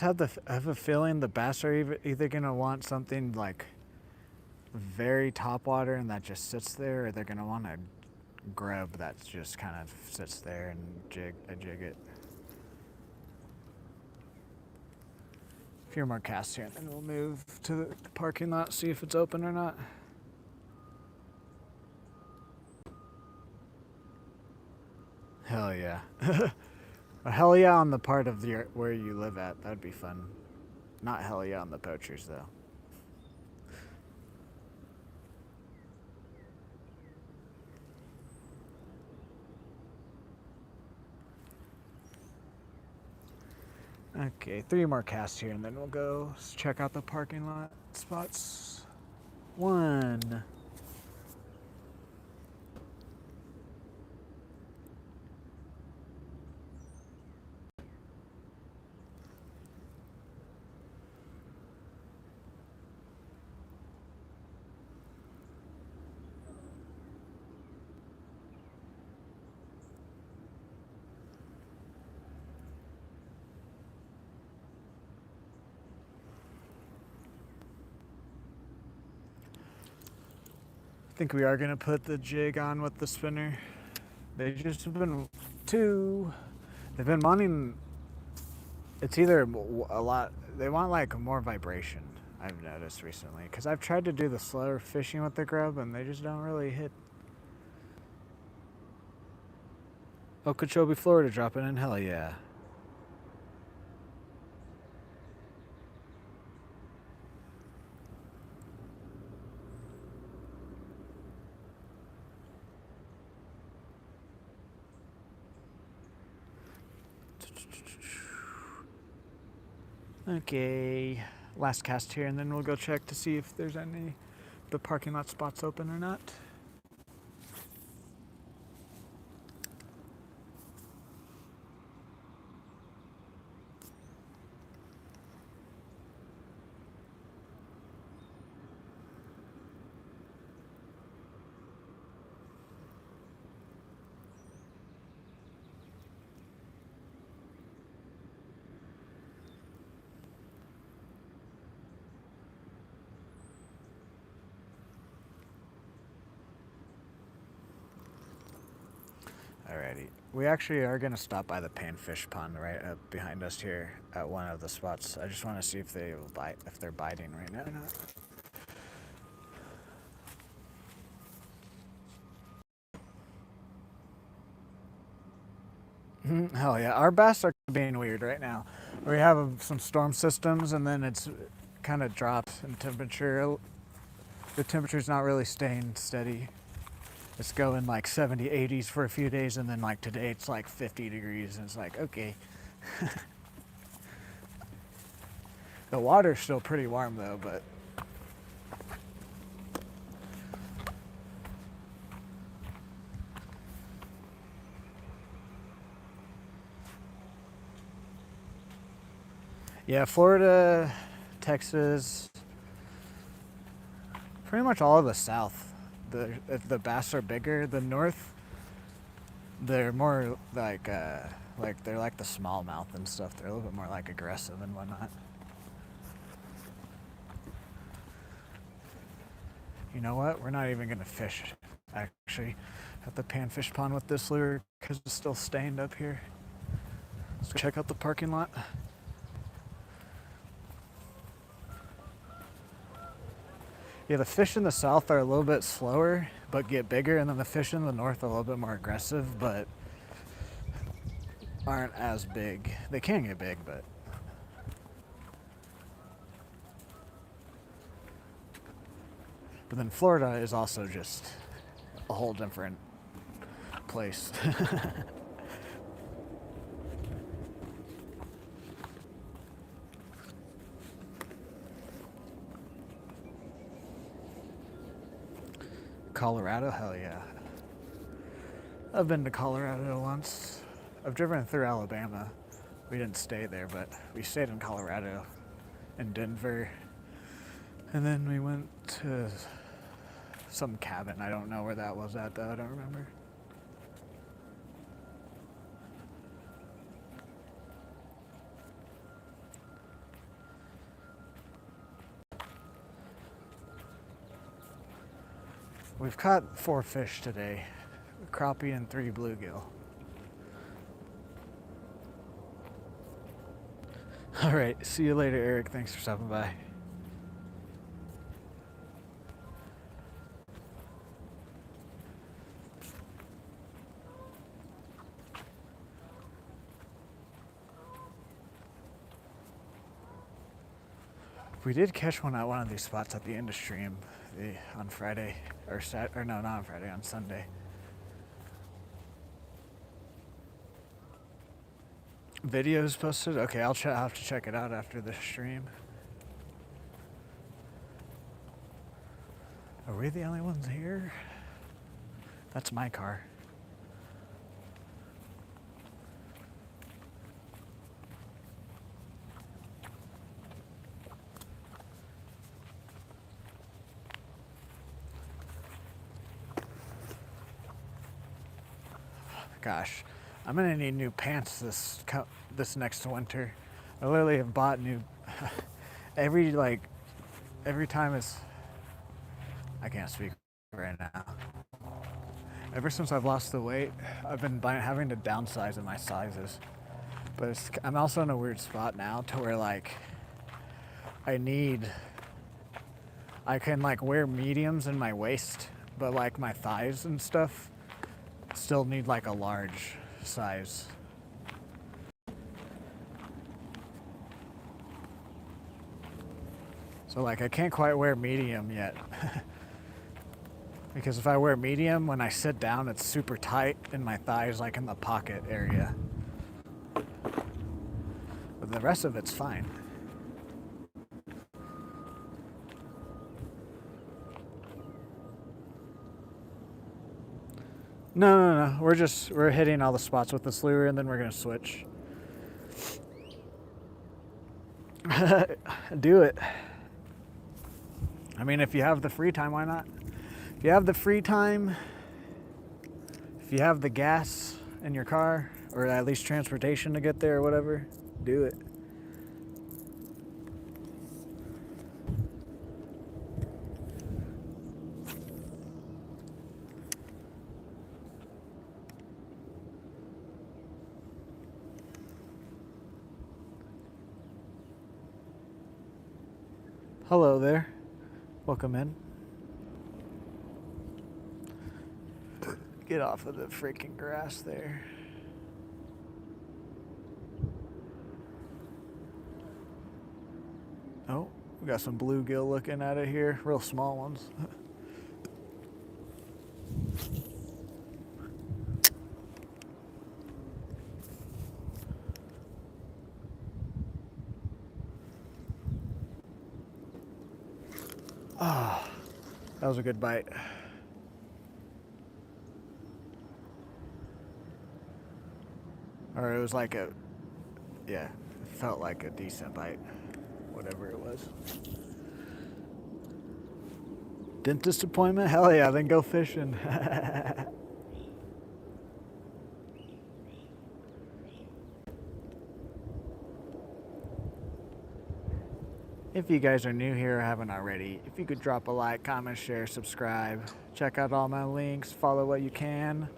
I have a feeling the bass are either gonna want something like very top water and that just sits there, or they're gonna want a grub that just kind of sits there and jig it. A few more casts here, and then we'll move to the parking lot, see if it's open or not. Hell yeah. Hell yeah on the part of where you live at. That'd be fun. Not hell yeah on the poachers, though. Okay, 3 more casts here, and then we'll go check out the parking lot spots. 1. I think we are gonna put the jig on with the spinner. They just have been they've been wanting, it's either a lot, they want like more vibration, I've noticed recently, because I've tried to do the slower fishing with the grub and they just don't really hit. Okeechobee, Florida dropping in, hell yeah. Okay, last cast here, and then we'll go check to see if there's any the parking lot spots open or not. Alrighty. We actually are going to stop by the panfish pond right up behind us here at one of the spots. I just want to see if they will bite, if they're biting right now or not. Hell yeah, our bass are being weird right now. We have some storm systems and then it's kind of dropped in temperature. The temperature's not really staying steady. It's going like 70, 80s for a few days, and then like today it's like 50 degrees, and it's like, okay. The water's still pretty warm though, but yeah, Florida, Texas, pretty much all of the South. The bass are bigger. The North, they're more like they're like the smallmouth and stuff. They're a little bit more like aggressive and whatnot. You know what? We're not even gonna fish actually at the panfish pond with this lure because it's still stained up here. Let's check out the parking lot. Yeah, the fish in the south are a little bit slower, but get bigger, and then the fish in the north are a little bit more aggressive, but aren't as big. They can get big, but then Florida is also just a whole different place. Colorado? Hell yeah. I've been to Colorado once. I've driven through Alabama. We didn't stay there, but we stayed in Colorado, in Denver. And then we went to some cabin. I don't know where that was at though, I don't remember. We've caught 4 fish today, crappie and 3 bluegill. All right, see you later, Eric. Thanks for stopping by. We did catch one at one of these spots at the end of stream on Friday, or no, not on Friday, on Sunday. Videos posted? Okay, I'll have to check it out after the stream. Are we the only ones here? That's my car. Gosh, I'm gonna need new pants this next winter. I literally have bought new every time it's. I can't speak right now. Ever since I've lost the weight, I've been having to downsize in my sizes. But I'm also in a weird spot now to where like I can like wear mediums in my waist, but like my thighs and stuff still need like a large size. So like I can't quite wear medium yet. Because if I wear medium, when I sit down, it's super tight in my thighs, like in the pocket area. But the rest of it's fine. No. We're hitting all the spots with this lure, and then we're gonna switch. Do it. I mean, if you have the free time, why not? If you have the free time, if you have the gas in your car, or at least transportation to get there or whatever, do it. Hello there. Welcome in. Get off of the freaking grass there. Oh, we got some bluegill looking at it here. Real small ones. Ah, that was a good bite. Or it was like it felt like a decent bite, whatever it was. Dentist appointment? Hell yeah, then go fishing. If you guys are new here or haven't already, if you could drop a like, comment, share, subscribe, check out all my links, follow what you can.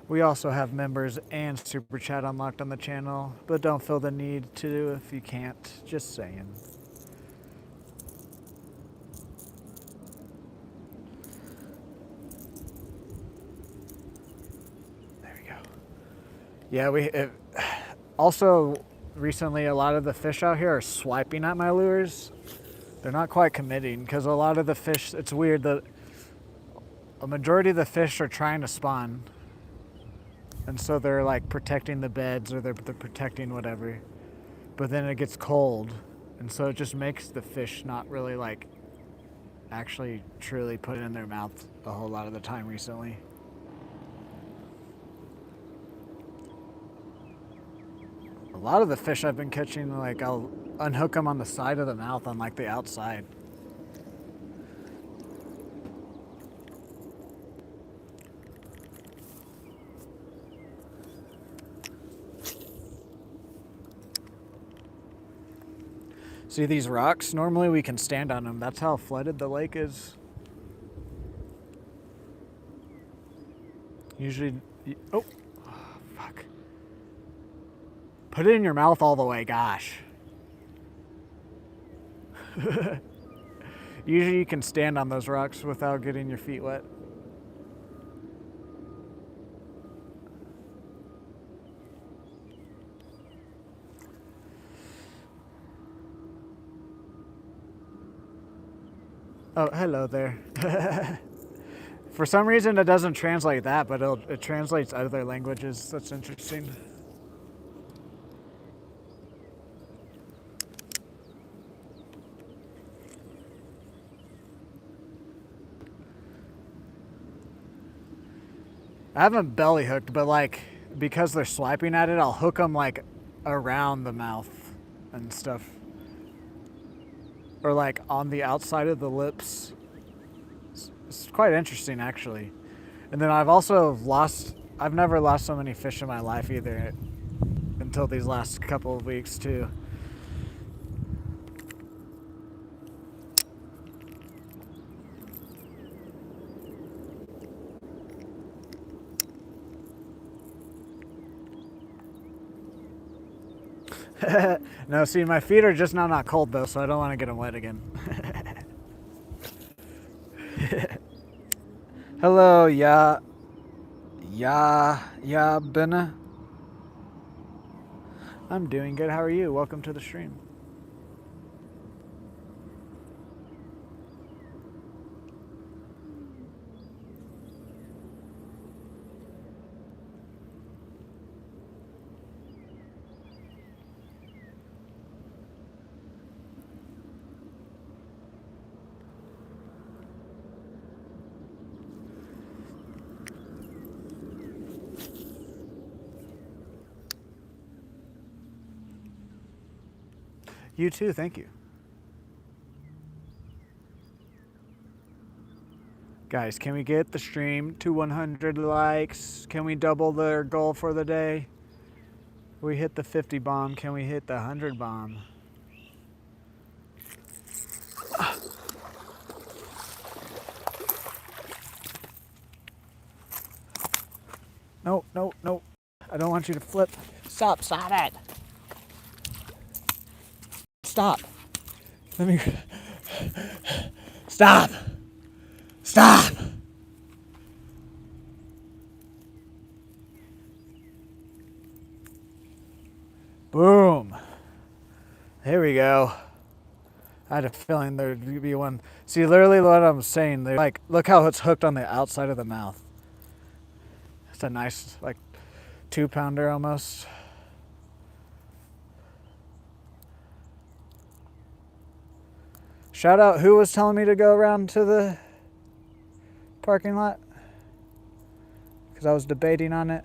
We also have members and super chat unlocked on the channel, but don't feel the need to if you can't, just saying. There we go. Yeah, also recently a lot of the fish out here are swiping at my lures. They're not quite committing because a lot of the fish, it's weird that a majority of the fish are trying to spawn. And so they're like protecting the beds or they're protecting whatever. But then it gets cold. And so it just makes the fish not really like actually truly put it in their mouth a whole lot of the time recently. A lot of the fish I've been catching, like I'll unhook them on the side of the mouth on like the outside. See these rocks? Normally we can stand on them. That's how flooded the lake is. Usually, oh, fuck. Put it in your mouth all the way, gosh. Usually you can stand on those rocks without getting your feet wet. Oh, hello there. For some reason it doesn't translate that, but it translates other languages. That's interesting. I haven't belly hooked, but like because they're swiping at it, I'll hook them like around the mouth and stuff. Or like on the outside of the lips. It's quite interesting actually. And then I've never lost so many fish in my life either until these last couple of weeks too. No, see, my feet are just now not cold though, so I don't want to get them wet again. Hello, Bena. I'm doing good. How are you? Welcome to the stream. You too, thank you. Guys, can we get the stream to 100 likes? Can we double their goal for the day? We hit the 50 bomb. Can we hit the 100 bomb? No, no, no. I don't want you to flip. Stop it. stop. Let me. Stop. Stop. Boom. Here we go. I had a feeling there'd be one. See, literally what I'm saying, they're like, look how it's hooked on the outside of the mouth. It's a nice, like, 2-pounder almost. Shout out who was telling me to go around to the parking lot? Because I was debating on it.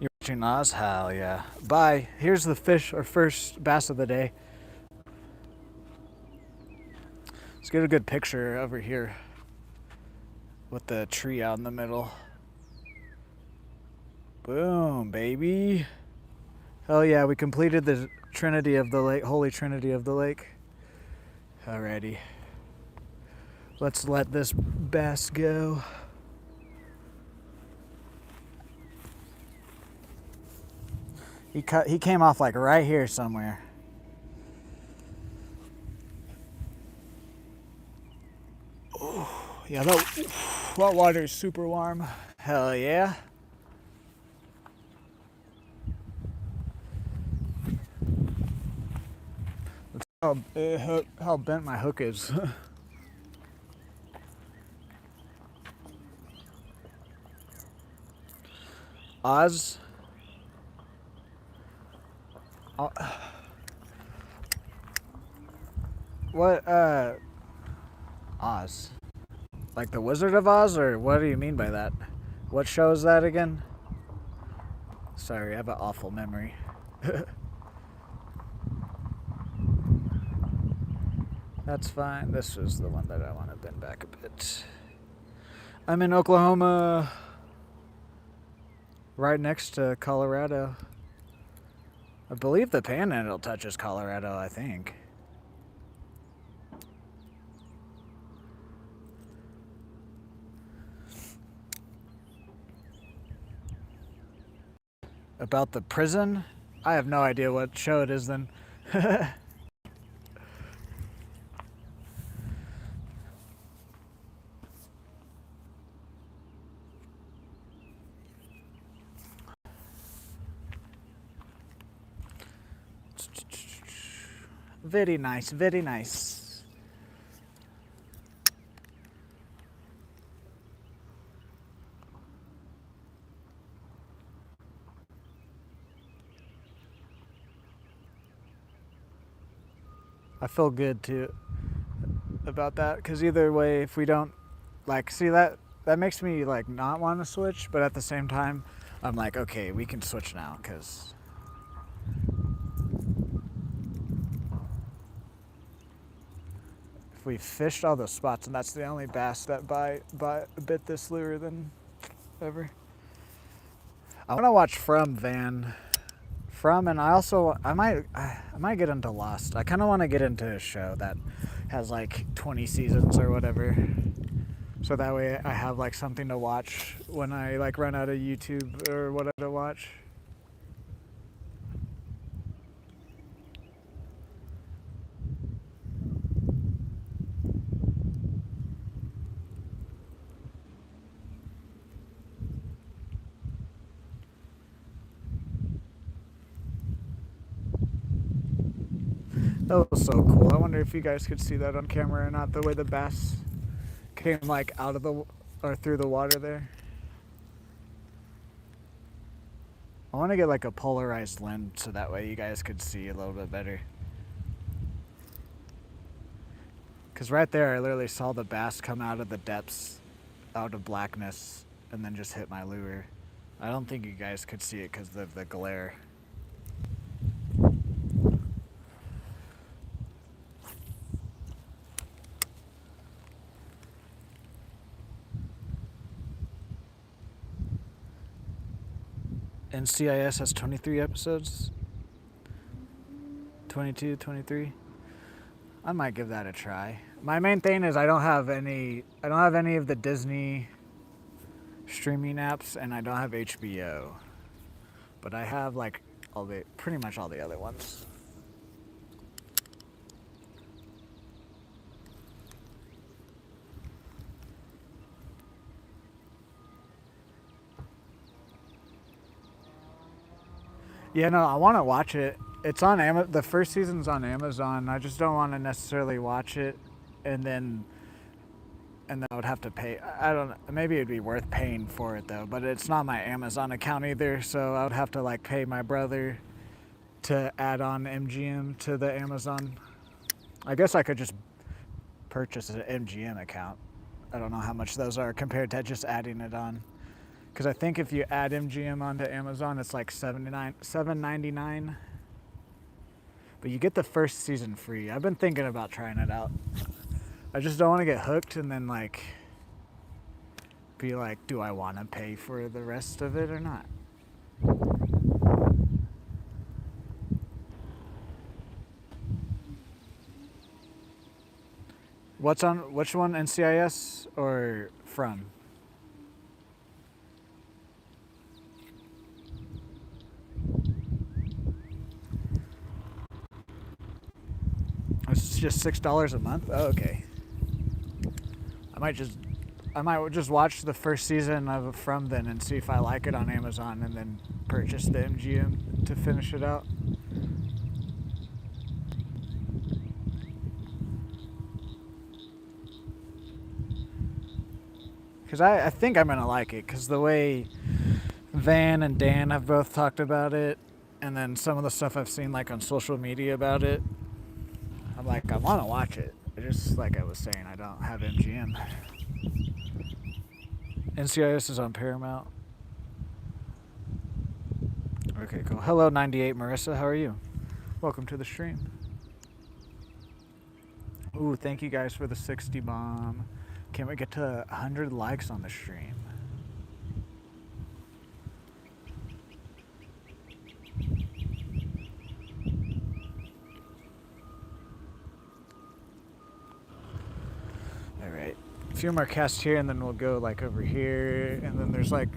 You're watching Oz? Hell yeah. Bye. Here's the fish, our first bass of the day. Let's get a good picture over here with the tree out in the middle. Boom, baby. Hell yeah, we completed the Trinity of the Lake, Holy Trinity of the Lake. Alrighty. Let's let this bass go. He came off like right here somewhere. Oh, yeah, that water is super warm. Hell yeah. Let's how bent my hook is. Oz. What, Oz? Like the Wizard of Oz, or what do you mean by that? What show is that again? Sorry, I have an awful memory. That's fine. This is the one that I want to bend back a bit. I'm in Oklahoma, right next to Colorado. I believe the Panhandle touches Colorado, I think. About the prison? I have no idea what show it is then. Very nice, very nice. I feel good too about that, because either way, if we don't, like, see that makes me like not want to switch, but at the same time, I'm like, okay, we can switch now, because if we fished all those spots and that's the only bass that bit this lure, then ever. I want to watch From, and I might get into Lost. I kind of want to get into a show that has like 20 seasons or whatever, so that way I have like something to watch when I like run out of YouTube or whatever to watch. That was so cool. I wonder if you guys could see that on camera or not, the way the bass came like out of the, or through the water there. I want to get like a polarized lens so that way you guys could see a little bit better. Because right there I literally saw the bass come out of the depths, out of blackness, and then just hit my lure. I don't think you guys could see it because of the glare. NCIS has 23 episodes. 22, 23. I might give that a try. My main thing is I don't have any of the Disney streaming apps, and I don't have HBO. But I have like pretty much all the other ones. Yeah, no, I want to watch it. It's on Amazon. The first season's on Amazon. I just don't want to necessarily watch it, and then I would have to pay. I don't know. Maybe it'd be worth paying for it though. But it's not my Amazon account either, so I would have to like pay my brother to add on MGM to the Amazon. I guess I could just purchase an MGM account. I don't know how much those are compared to just adding it on. Because I think if you add MGM onto Amazon, it's like $7.99. But you get the first season free. I've been thinking about trying it out. I just don't want to get hooked and then like be like, do I want to pay for the rest of it or not? What's on which one? NCIS or from? It's just $6 a month. Oh, okay. I might just watch the first season of From then and see if I like it on Amazon, and then purchase the MGM to finish it out. Because I think I'm gonna like it, because the way Van and Dan have both talked about it, and then some of the stuff I've seen like on social media about it, I'm like, I want to watch it. Just like I was saying, I don't have MGM. NCIS is on Paramount. Okay, cool. Hello, 98 Marissa. How are you? Welcome to the stream. Ooh, thank you guys for the 60 bomb. Can't we get to 100 likes on the stream? All right. A few more casts here, and then we'll go like over here, and then there's like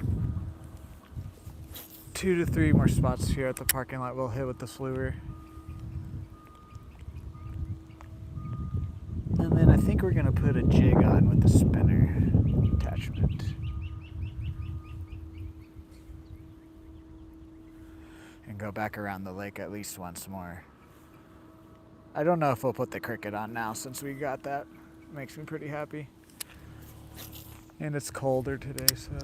2 to 3 more spots here at the parking lot we'll hit with the lure. And then I think we're gonna put a jig on with the spinner attachment. And go back around the lake at least once more. I don't know if we'll put the cricket on now since we got that. Makes me pretty happy. And it's colder today, so.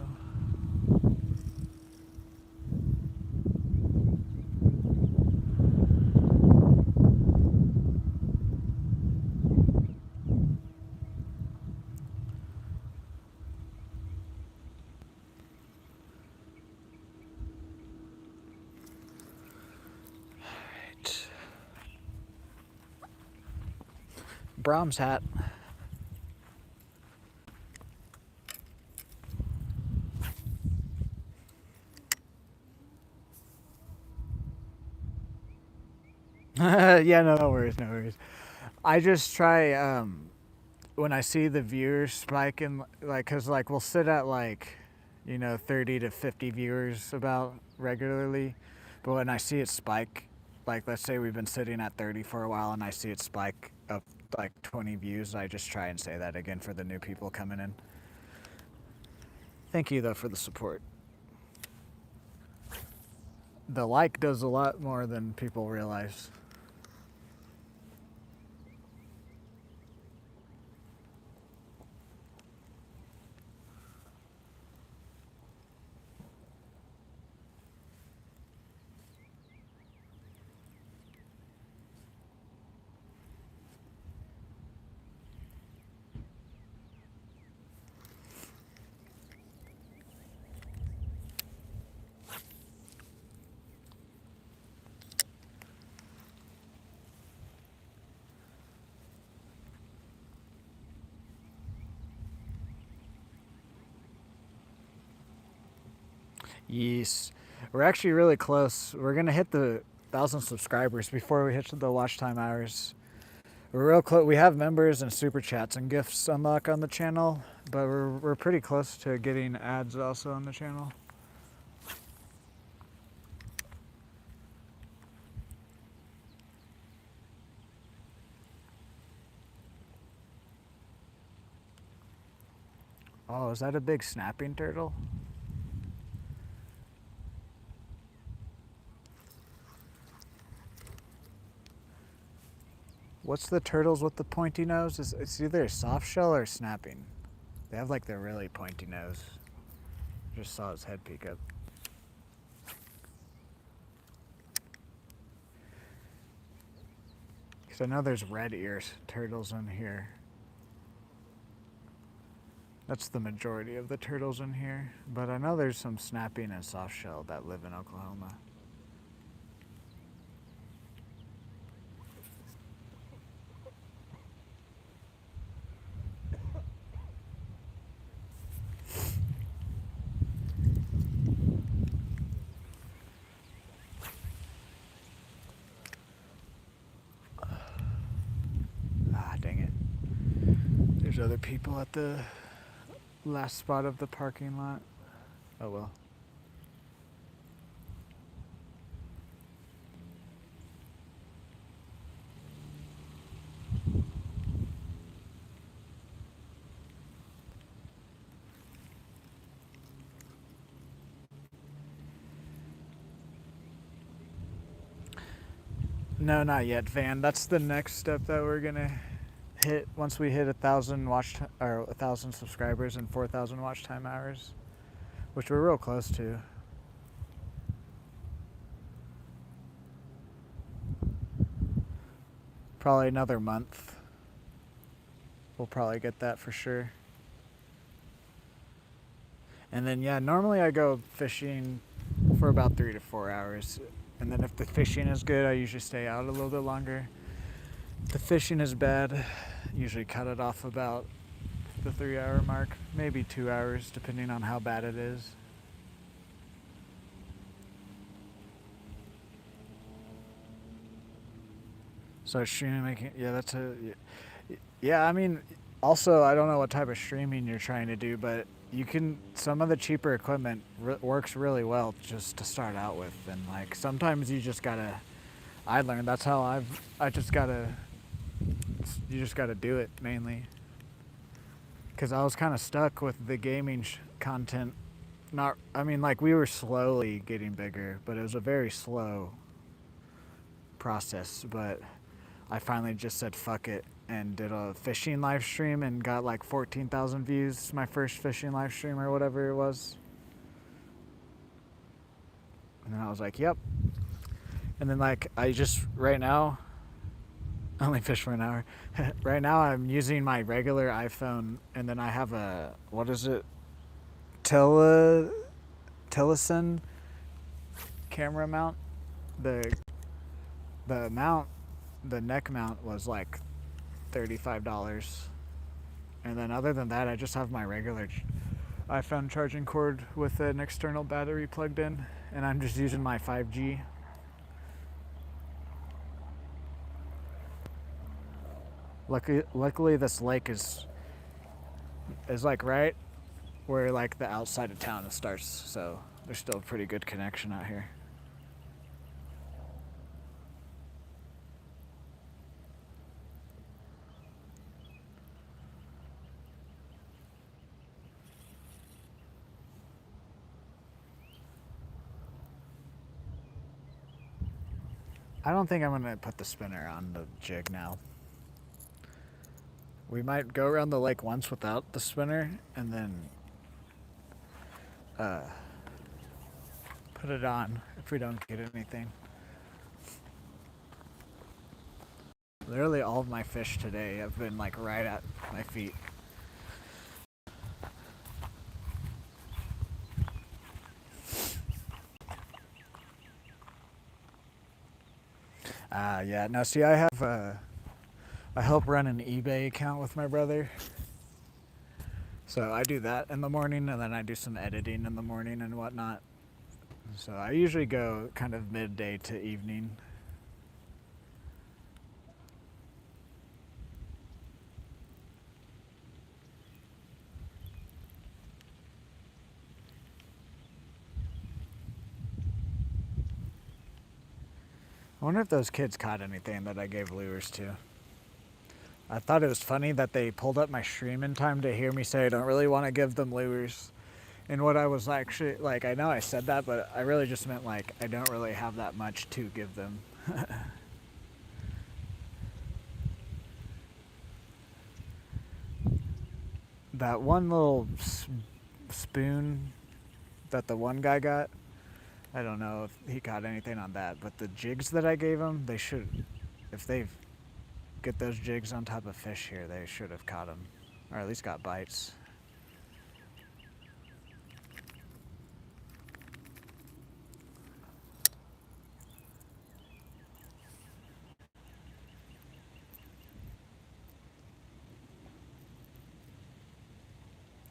Brahms hat. Yeah, no worries, no worries. I just try when I see the viewers spiking, like, cause like we'll sit at like, 30 to 50 viewers about regularly, but when I see it spike, like let's say we've been sitting at 30 for a while and I see it spike up like 20 views, I just try and say that again for the new people coming in. Thank you though for the support. The like does a lot more than people realize. Yes. We're actually really close. We're going to hit the 1,000 subscribers before we hit the watch time hours. We're real close. We have members and super chats and gifts unlock on the channel, but we're pretty close to getting ads also on the channel. Oh, is that a big snapping turtle? What's the turtles with the pointy nose? It's either a soft shell or snapping. They have like the really pointy nose. Just saw his head peek up. Because I know there's red ears turtles in here. That's the majority of the turtles in here. But I know there's some snapping and soft shell that live in Oklahoma. Ah, dang it. There's other people at the last spot of the parking lot. Oh well. No, not yet, Van. That's the next step that we're gonna hit once we hit 1,000 or 1,000 subscribers and 4,000 watch time hours, which we're real close to. Probably another month. We'll probably get that for sure. And then yeah, normally I go fishing for about 3 to 4 hours. And then if the fishing is good, I usually stay out a little bit longer. If the fishing is bad, usually cut it off about the 3-hour mark, maybe 2 hours, depending on how bad it is. So streaming making, yeah, yeah, I mean, also, I don't know what type of streaming you're trying to do, but you can, some of the cheaper equipment works really well just to start out with. And like, sometimes you just gotta, I learned that's how you just gotta do it mainly. Cause I was kind of stuck with the gaming content. I mean, like we were slowly getting bigger, but it was a very slow process. But I finally just said fuck it and did a fishing live stream and got like 14,000 views, my first fishing live stream or whatever it was. And then I was like, yep. And then like right now, I only fish for an hour. Right now I'm using my regular iPhone and then I have a, what is it? Tillison camera mount. The neck mount was like $35. And then other than that, I just have my regular iPhone charging cord with an external battery plugged in, and I'm just using my 5G. Luckily this lake is like right where like the outside of town starts, so there's still a pretty good connection out here. I don't think I'm gonna put the spinner on the jig now. We might go around the lake once without the spinner and then put it on if we don't get anything. Literally all of my fish today have been like right at my feet. Yeah, no, see, I help run an eBay account with my brother. So I do that in the morning and then I do some editing in the morning and whatnot. So I usually go kind of midday to evening. I wonder if those kids caught anything that I gave lures to. I thought it was funny that they pulled up my stream in time to hear me say I don't really want to give them lures. And what I was actually, like, I know I said that, but I really just meant, like, I don't really have that much to give them. That one little spoon that the one guy got, I don't know if he caught anything on that, but the jigs that I gave him, they should, if they get those jigs on top of fish here, they should have caught them, or at least got bites.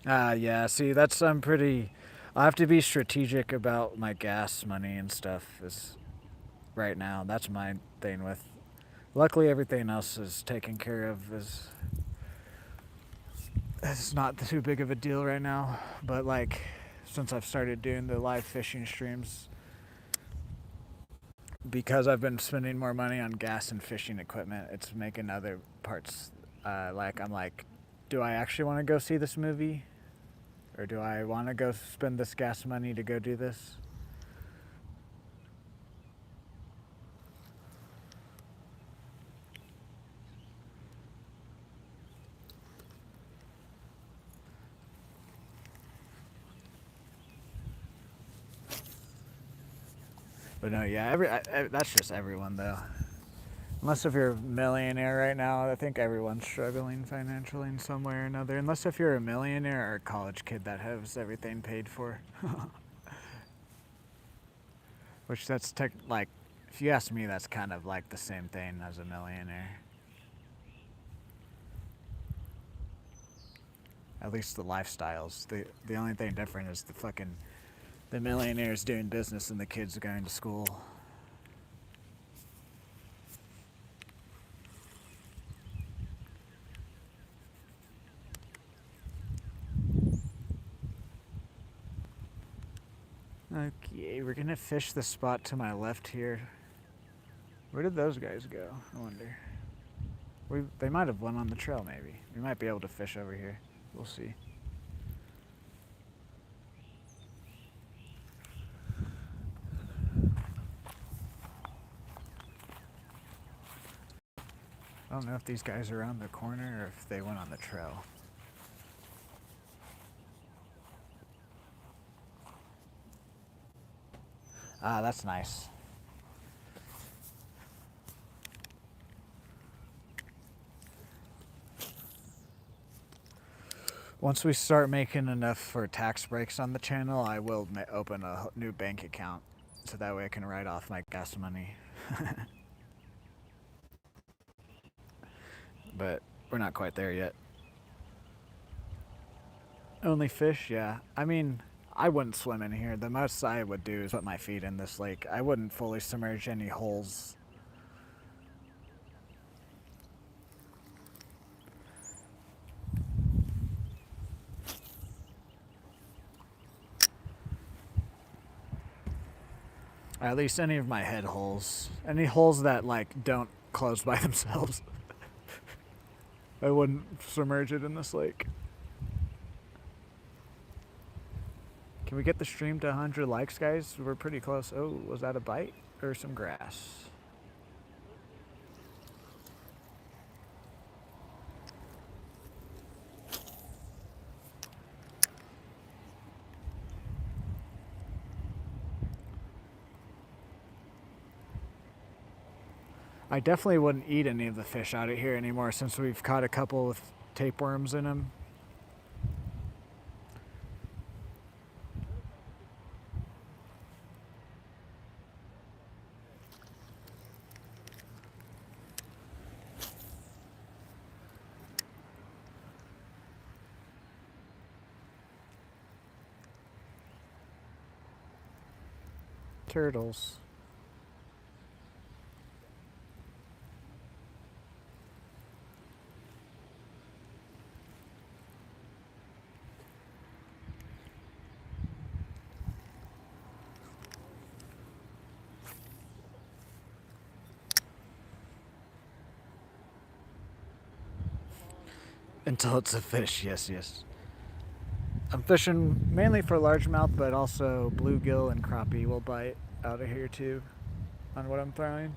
Yeah, see, that's, I have to be strategic about my gas money and stuff is right now. That's my thing with, luckily everything else is taken care of, it's not too big of a deal right now, but like, since I've started doing the live fishing streams, because I've been spending more money on gas and fishing equipment, it's making other parts, like, I'm like, do I actually want to go see this movie? Or do I want to go spend this gas money to go do this? But no, yeah, that's just everyone though. Unless if you're a millionaire right now, I think everyone's struggling financially in some way or another. Unless if you're a millionaire or a college kid that has everything paid for. Which that's like, if you ask me, that's kind of like the same thing as a millionaire. At least the lifestyles. The only thing different is the millionaires doing business and the kids going to school. Okay, we're gonna fish the spot to my left here. Where did those guys go? I wonder. They might have went on the trail, maybe. We might be able to fish over here. We'll see. I don't know if these guys are around the corner or if they went on the trail. Ah, that's nice. Once we start making enough for tax breaks on the channel, I will open a new bank account so that way I can write off my gas money. But we're not quite there yet. Only fish, yeah. I mean, I wouldn't swim in here. The most I would do is put my feet in this lake. I wouldn't fully submerge any holes. At least any of my head holes. Any holes that like don't close by themselves. I wouldn't submerge it in this lake. Can we get the stream to 100 likes, guys? We're pretty close. Oh, was that a bite or some grass? I definitely wouldn't eat any of the fish out of here anymore since we've caught a couple with tapeworms in them. Turtles. Until it's a fish, yes, yes. I'm fishing mainly for largemouth, but also bluegill and crappie will bite out of here too on what I'm throwing.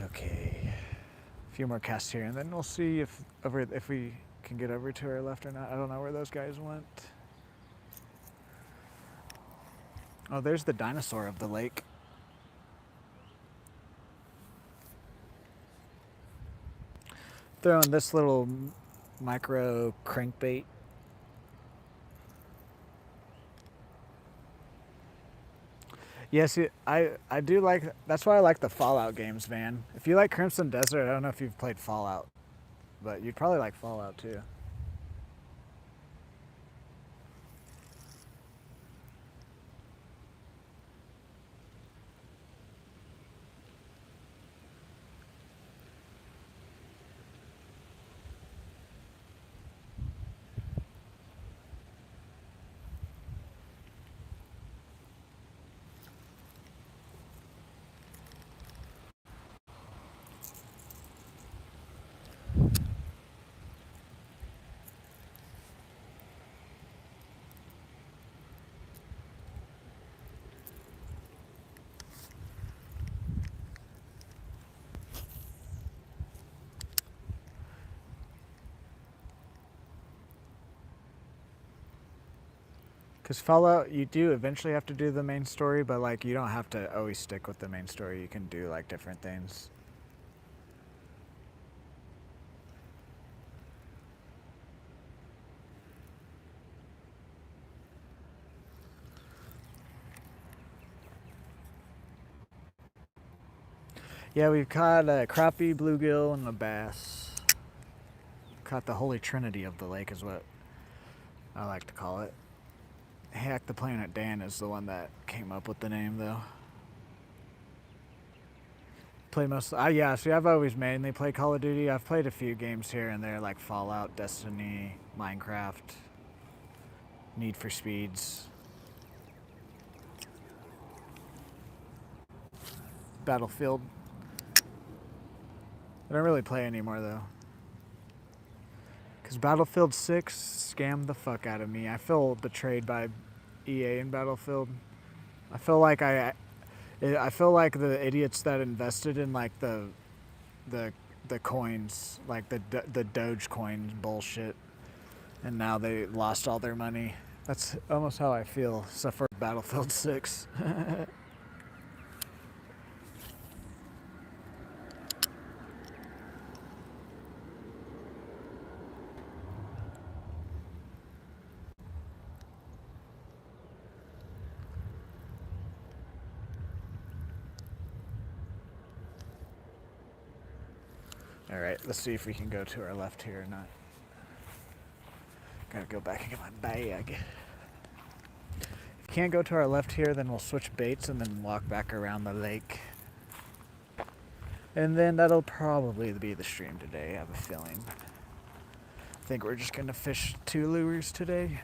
Okay, a few more casts here, and then we'll see if we can get over to our left or not. I don't know where those guys went. Oh, there's the dinosaur of the lake. Throwing this little micro crankbait. Yes, I do like. That's why I like the Fallout games, Van. If you like Crimson Desert, I don't know if you've played Fallout, but you'd probably like Fallout too. Because Fallout, you do eventually have to do the main story, but like you don't have to always stick with the main story. You can do like different things. Yeah, we've caught a crappie, bluegill, and a bass. Caught the holy trinity of the lake is what I like to call it. Hack the Planet Dan is the one that came up with the name, though. Play most. Yeah. See, I've always mainly played Call of Duty. I've played a few games here and there, like Fallout, Destiny, Minecraft, Need for Speeds, Battlefield. I don't really play anymore though. Because Battlefield 6 scammed the fuck out of me. I feel betrayed by EA in Battlefield. I feel like the idiots that invested in like the coins, like the Doge coin bullshit, and now they lost all their money. That's almost how I feel, except for Battlefield 6. All right, let's see if we can go to our left here or not. Gotta go back and get my bag. If we can't go to our left here, then we'll switch baits and then walk back around the lake. And then that'll probably be the stream today, I have a feeling. I think we're just gonna fish 2 lures today.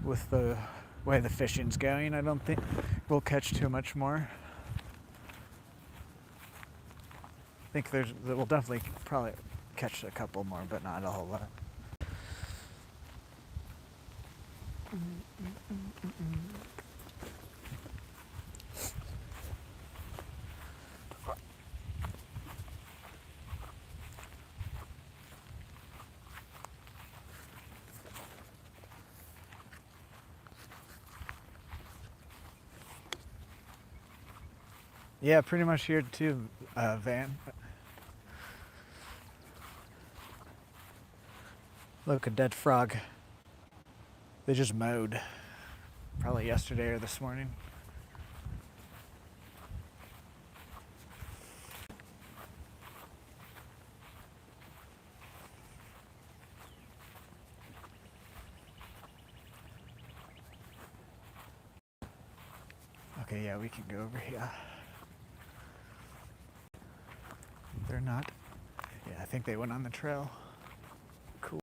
With the way the fishing's going, I don't think we'll catch too much more. I think we'll definitely probably catch a couple more, but not a whole lot. Yeah, pretty much here too, Van. Look, a dead frog. They just mowed. Probably yesterday or this morning. Okay, yeah, we can go over here. They're not. Yeah, I think they went on the trail. Cool.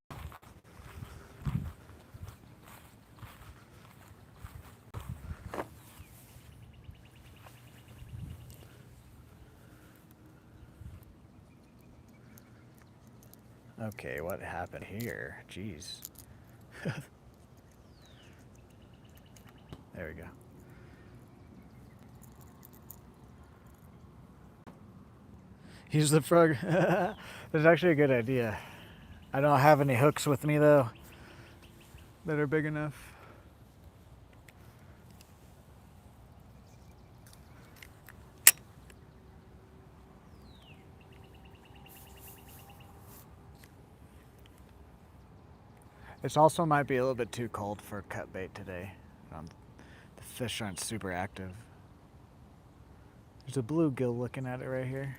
Okay, what happened here? Jeez. There we go. Use the frog. That's actually a good idea. I don't have any hooks with me though that are big enough. This also might be a little bit too cold for cut bait today. The fish aren't super active. There's a bluegill looking at it right here.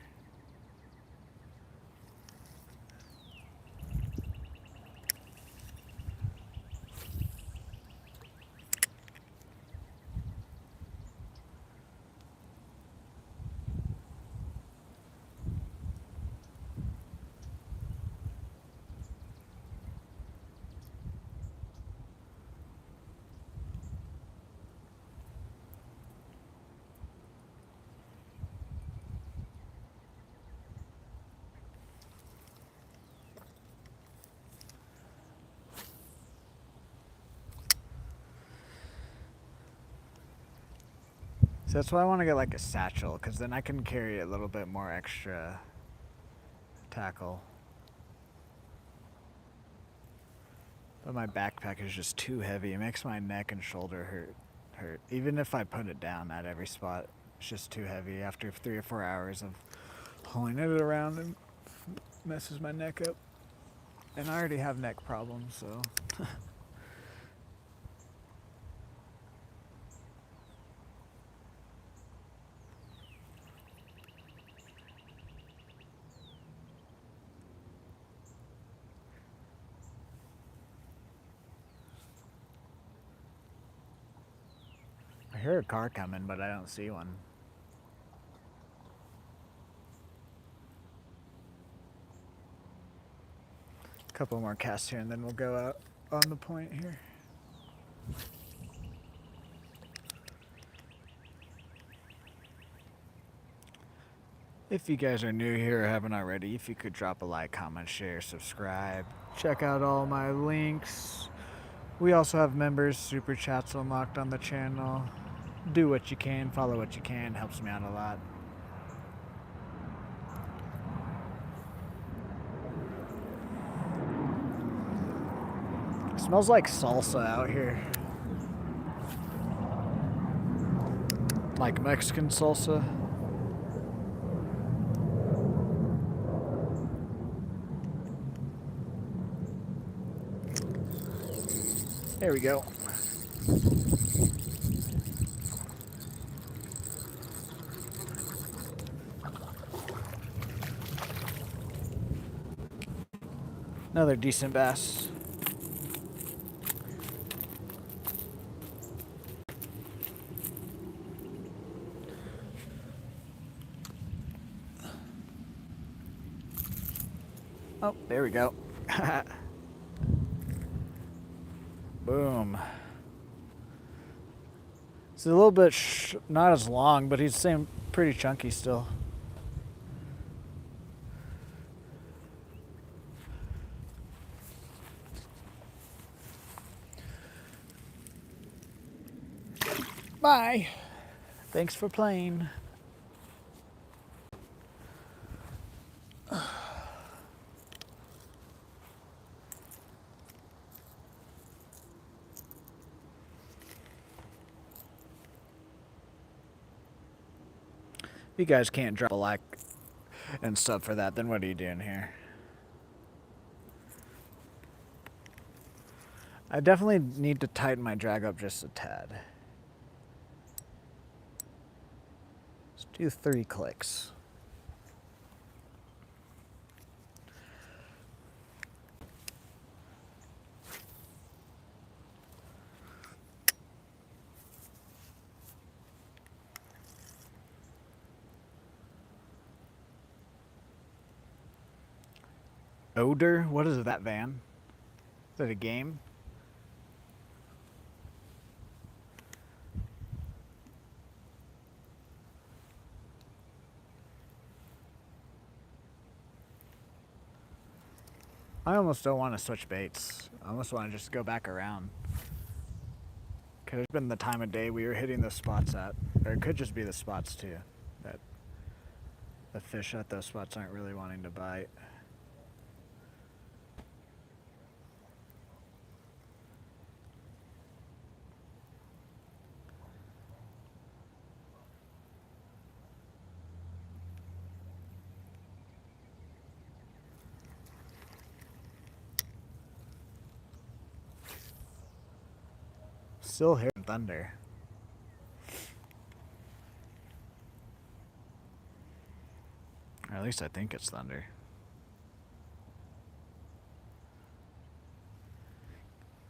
So that's why I want to get like a satchel, because then I can carry a little bit more extra tackle. But my backpack is just too heavy. It makes my neck and shoulder hurt. Even if I put it down at every spot, it's just too heavy. After 3 or 4 hours of hauling it around, and messes my neck up. And I already have neck problems, so. I hear a car coming, but I don't see one. A couple more casts here, and then we'll go out on the point here. If you guys are new here or haven't already, if you could drop a like, comment, share, subscribe. Check out all my links. We also have members, super chats unlocked on the channel. Do what you can, follow what you can, helps me out a lot. It smells like salsa out here. Like Mexican salsa. There we go. Another decent bass. Oh, there we go. Boom. It's a little bit not as long, but he's pretty chunky still. Bye. Thanks for playing. If you guys can't drop a like and sub for that, then what are you doing here? I definitely need to tighten my drag up just a tad. Let's do 3 clicks. Odor? What is that, Van? Is that a game? I almost don't want to switch baits. I almost want to just go back around. Could have been the time of day we were hitting those spots at. Or it could just be the spots too. That the fish at those spots aren't really wanting to bite. Still hearing thunder. Or at least I think it's thunder.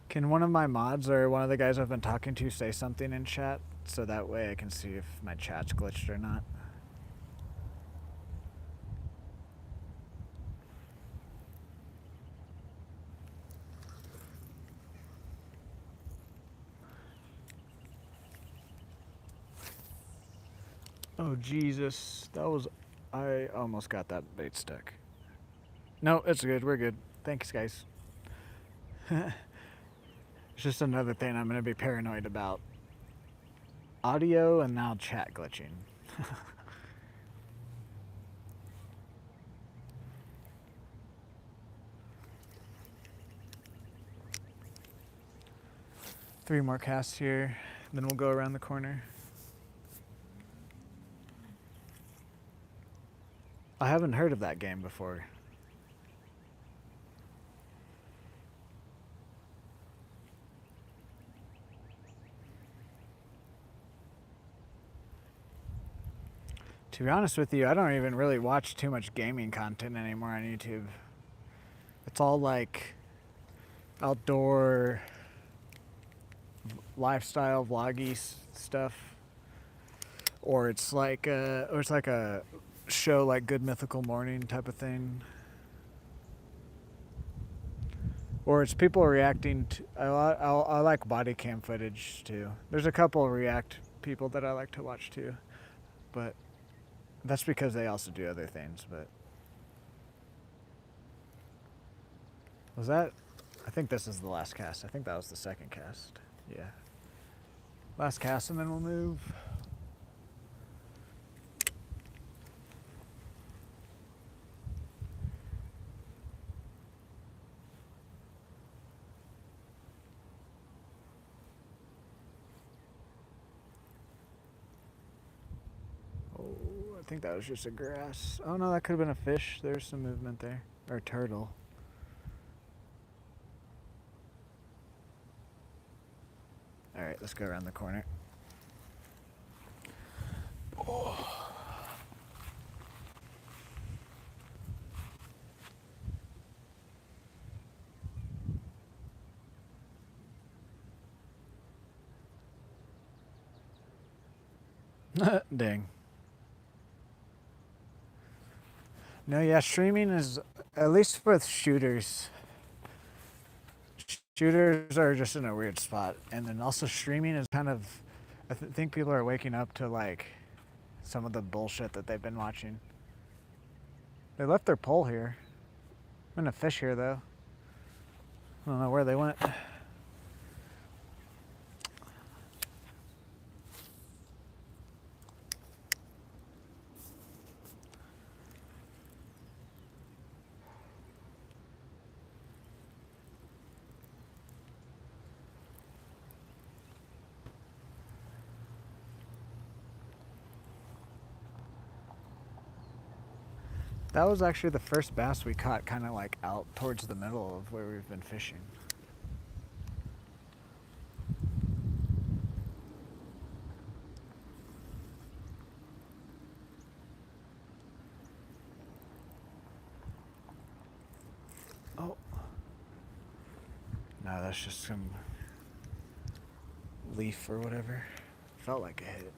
Can one of my mods or one of the guys I've been talking to say something in chat so that way I can see if my chat's glitched or not? Oh Jesus, that was, I almost got that bait stuck. No, it's good, we're good. Thanks guys. It's just another thing I'm gonna be paranoid about. Audio and now chat glitching. 3 more casts here, then we'll go around the corner. I haven't heard of that game before. To be honest with you, I don't even really watch too much gaming content anymore on YouTube. It's all like outdoor lifestyle vloggy stuff, or it's like a show like Good Mythical Morning type of thing, or it's people reacting to. I like body cam footage too. There's a couple of React people that I like to watch too, but that's because they also do other things. But was that? I think this is the last cast. I think that was the second cast. Yeah. Last cast and then we'll move. Oh, I think that was just a grass. Oh no, that could have been a fish. There's some movement there. Or a turtle. Alright, let's go around the corner. Oh. Dang. No, yeah, streaming is, at least with shooters. Shooters are just in a weird spot. And then also streaming is kind of, I think people are waking up to like some of the bullshit that they've been watching. They left their pole here. I'm gonna fish here though. I don't know where they went. That was actually the first bass we caught kind of like out towards the middle of where we've been fishing. Oh. No, that's just some leaf or whatever. Felt like a hit.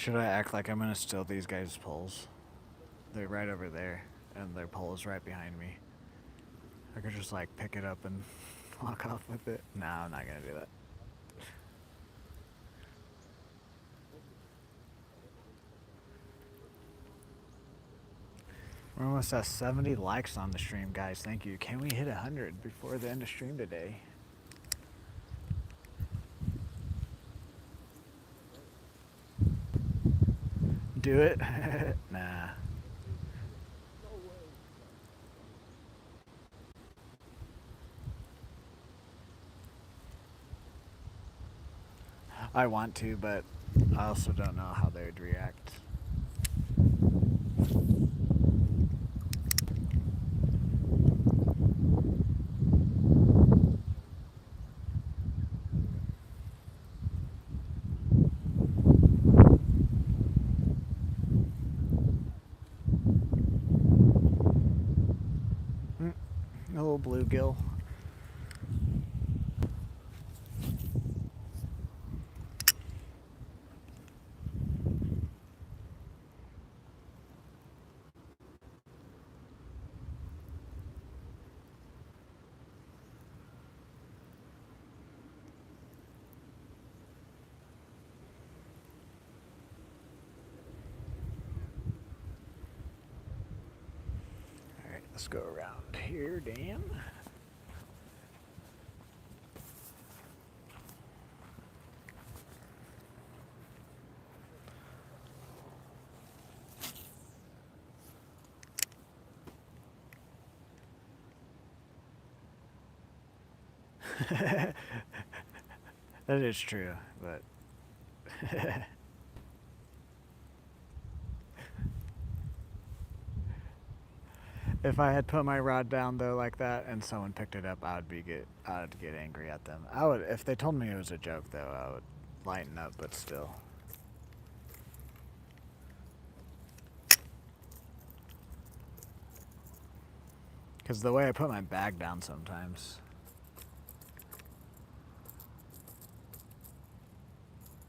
Should I act like I'm gonna steal these guys' poles? They're right over there, and their pole is right behind me. I could just like pick it up and walk off with it. No, I'm not gonna do that. We're almost at 70 likes on the stream, guys. Thank you. Can we hit 100 before the end of stream today? Do it? Nah. I want to, but I also don't know how they would react. A little bluegill. Alright, let's go around here, Dan. That is true, but if I had put my rod down though like that and someone picked it up, I'd get angry at them. I would, if they told me it was a joke though, I would lighten up, but still. Because the way I put my bag down sometimes.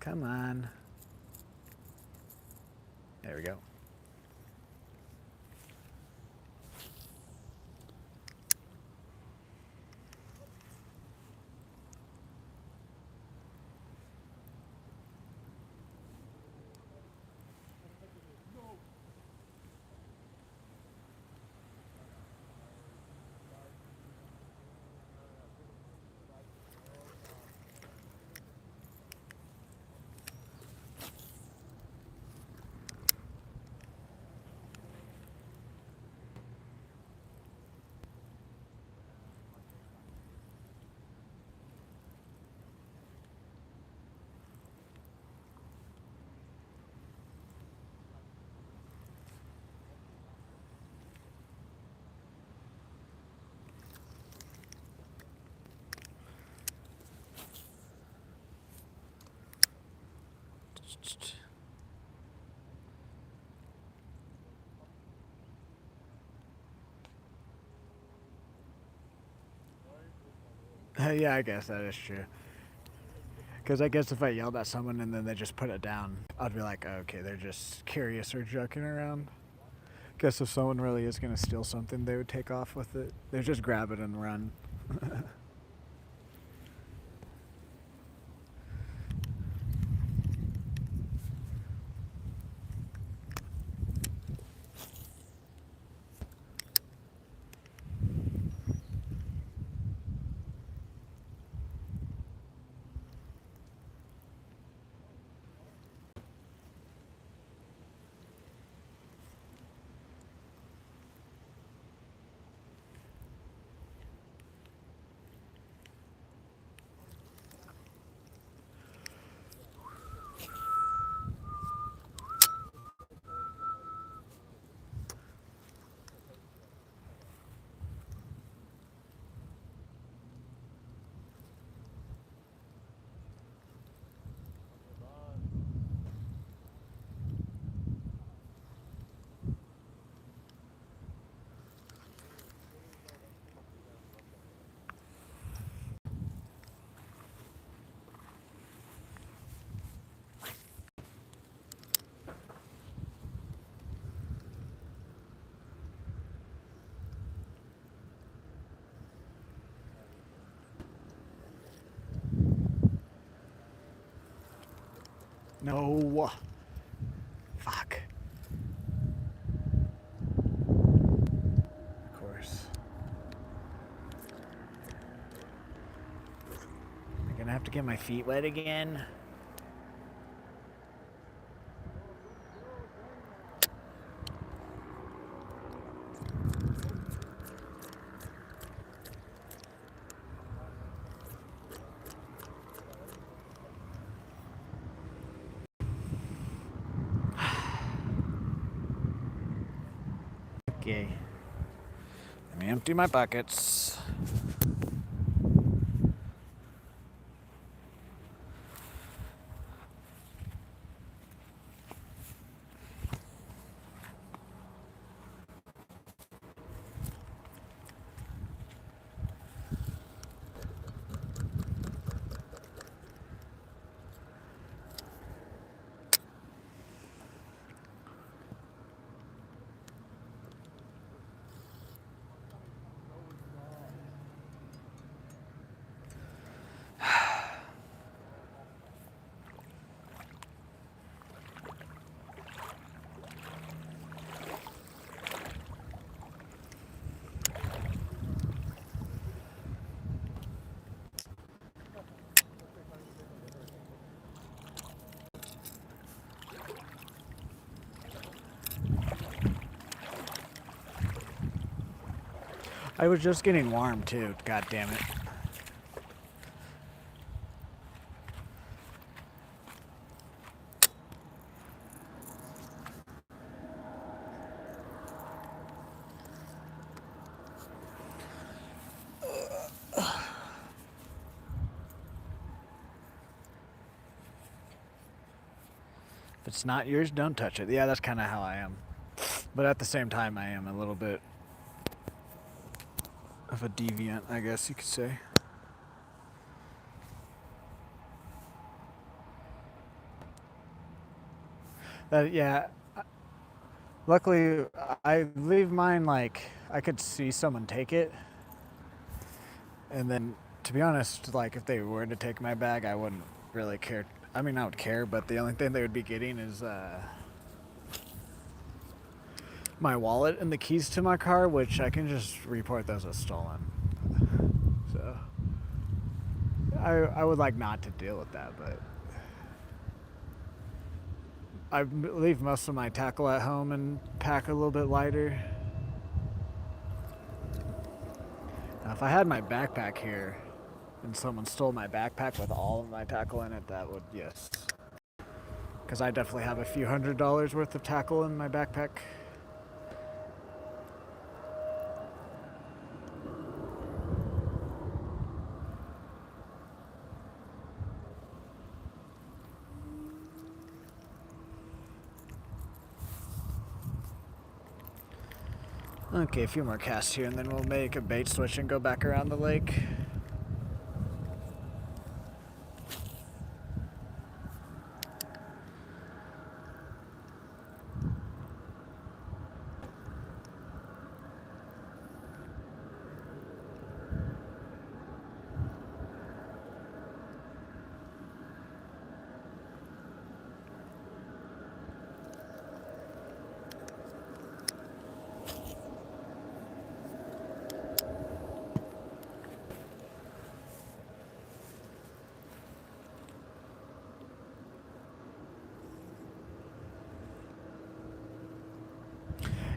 Come on. There we go. Yeah, I guess that is true. Because I guess if I yelled at someone and then they just put it down, I'd be like, oh, okay, they're just curious or joking around. Guess if someone really is going to steal something, they would take off with it. They just grab it and run. No. Fuck. Of course. I'm gonna have to get my feet wet again. Okay. Let me empty my buckets. I was just getting warm too, god damn it. If it's not yours, don't touch it. Yeah, that's kind of how I am. But at the same time, I am a little bit of a deviant, I guess you could say. Yeah. Luckily, I leave mine like I could see someone take it. And then, to be honest, like if they were to take my bag, I wouldn't really care. I mean, I would care, but the only thing they would be getting is my wallet and the keys to my car, which I can just report those as stolen. So I would like not to deal with that, but I leave most of my tackle at home and pack a little bit lighter. Now, if I had my backpack here and someone stole my backpack with all of my tackle in it, that would, yes. Because I definitely have a few $100s worth of tackle in my backpack. Okay, a few more casts here and then we'll make a bait switch and go back around the lake.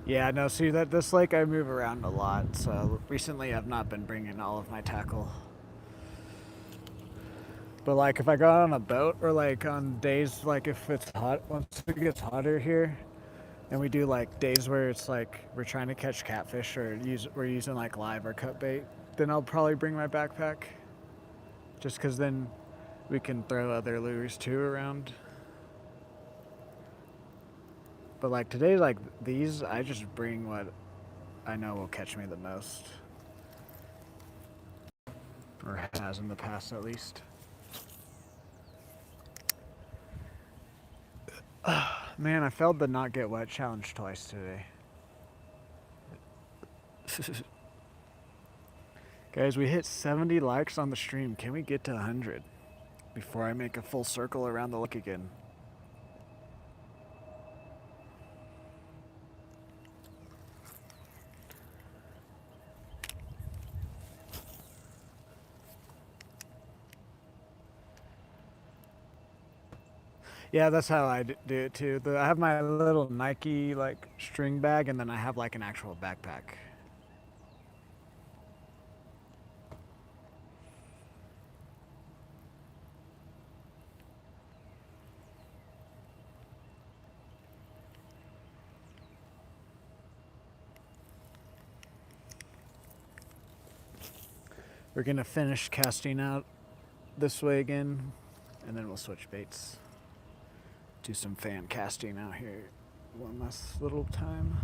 Yeah, no, see that this lake I move around a lot, so recently I've not been bringing all of my tackle. But like if I go out on a boat or like on days like if it's hot, once it gets hotter here, and we do like days where it's like we're trying to catch catfish or we're using like live or cut bait, then I'll probably bring my backpack. Just because then we can throw other lures too around. But like today, like these, I just bring what I know will catch me the most. Or has in the past at least. Man, I failed the not get wet challenge twice today. Guys, we hit 70 likes on the stream. Can we get to 100 before I make a full circle around the lake again? Yeah, that's how I do it too. I have my little Nike like string bag, and then I have like an actual backpack. We're gonna finish casting out this way again, and then we'll switch baits. Do some fan casting out here one last little time.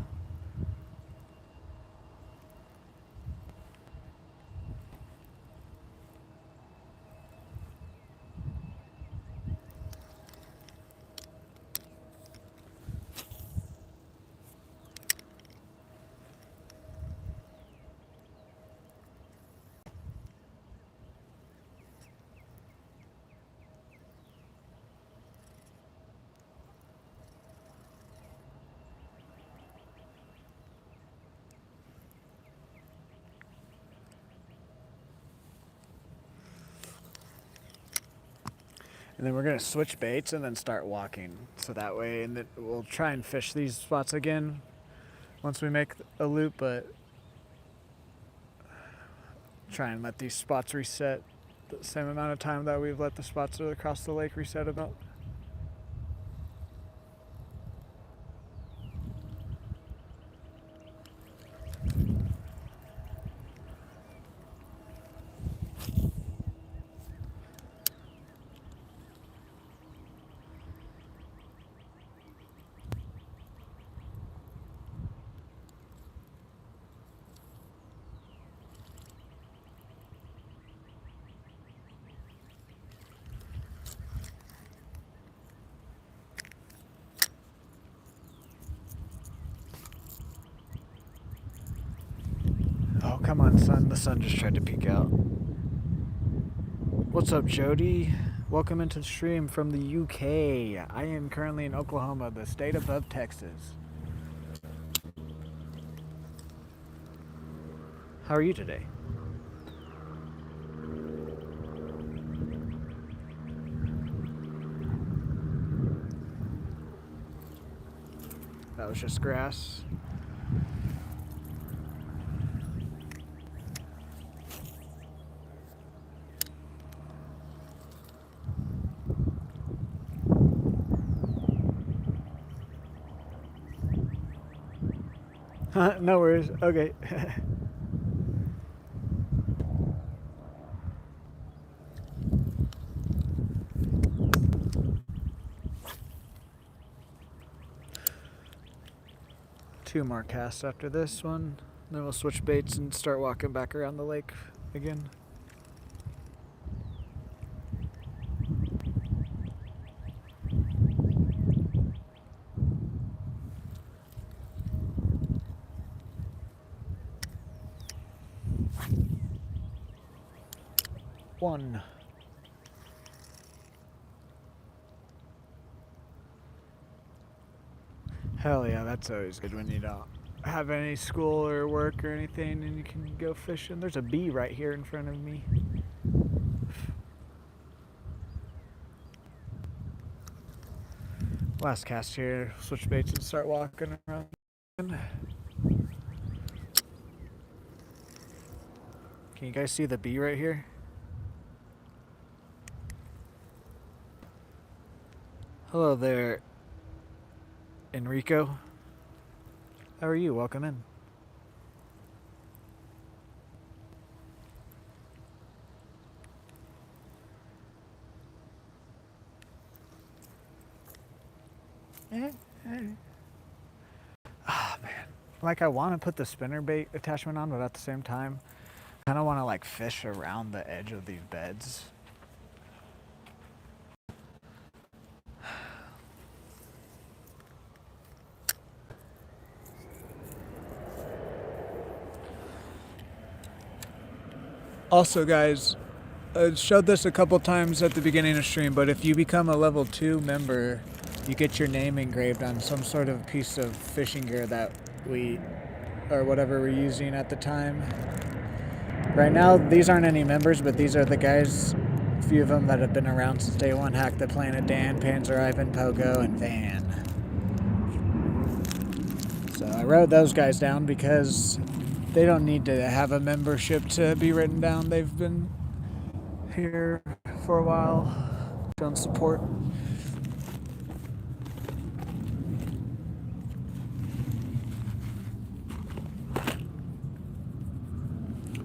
And then we're gonna switch baits and then start walking. So that way, and we'll try and fish these spots again once we make a loop, but try and let these spots reset the same amount of time that we've let the spots across the lake reset about. Oh, come on, sun. The sun just tried to peek out. What's up, Jody? Welcome into the stream from the UK. I am currently in Oklahoma, the state above Texas. How are you today? That was just grass. No worries. Okay. Two more casts after this one. Then we'll switch baits and start walking back around the lake again. One. Hell yeah, that's always good when you don't have any school or work or anything and you can go fishing. There's a bee right here in front of me. Last cast here, switch baits and start walking around. Can you guys see the bee right here? Hello there, Enrico. How are you? Welcome in. Ah, man. Like, I want to put the spinnerbait attachment on, but at the same time, I kind of want to like fish around the edge of these beds. Also, guys, I showed this a couple times at the beginning of stream, but if you become a level 2 member, you get your name engraved on some sort of piece of fishing gear that or whatever we're using at the time. Right now, these aren't any members, but these are the guys a few of them that have been around since day one. Hack the Planet, Dan, Panzer Ivan, Pogo, and Van. So I wrote those guys down because they don't need to have a membership to be written down. They've been here for a while, shown support.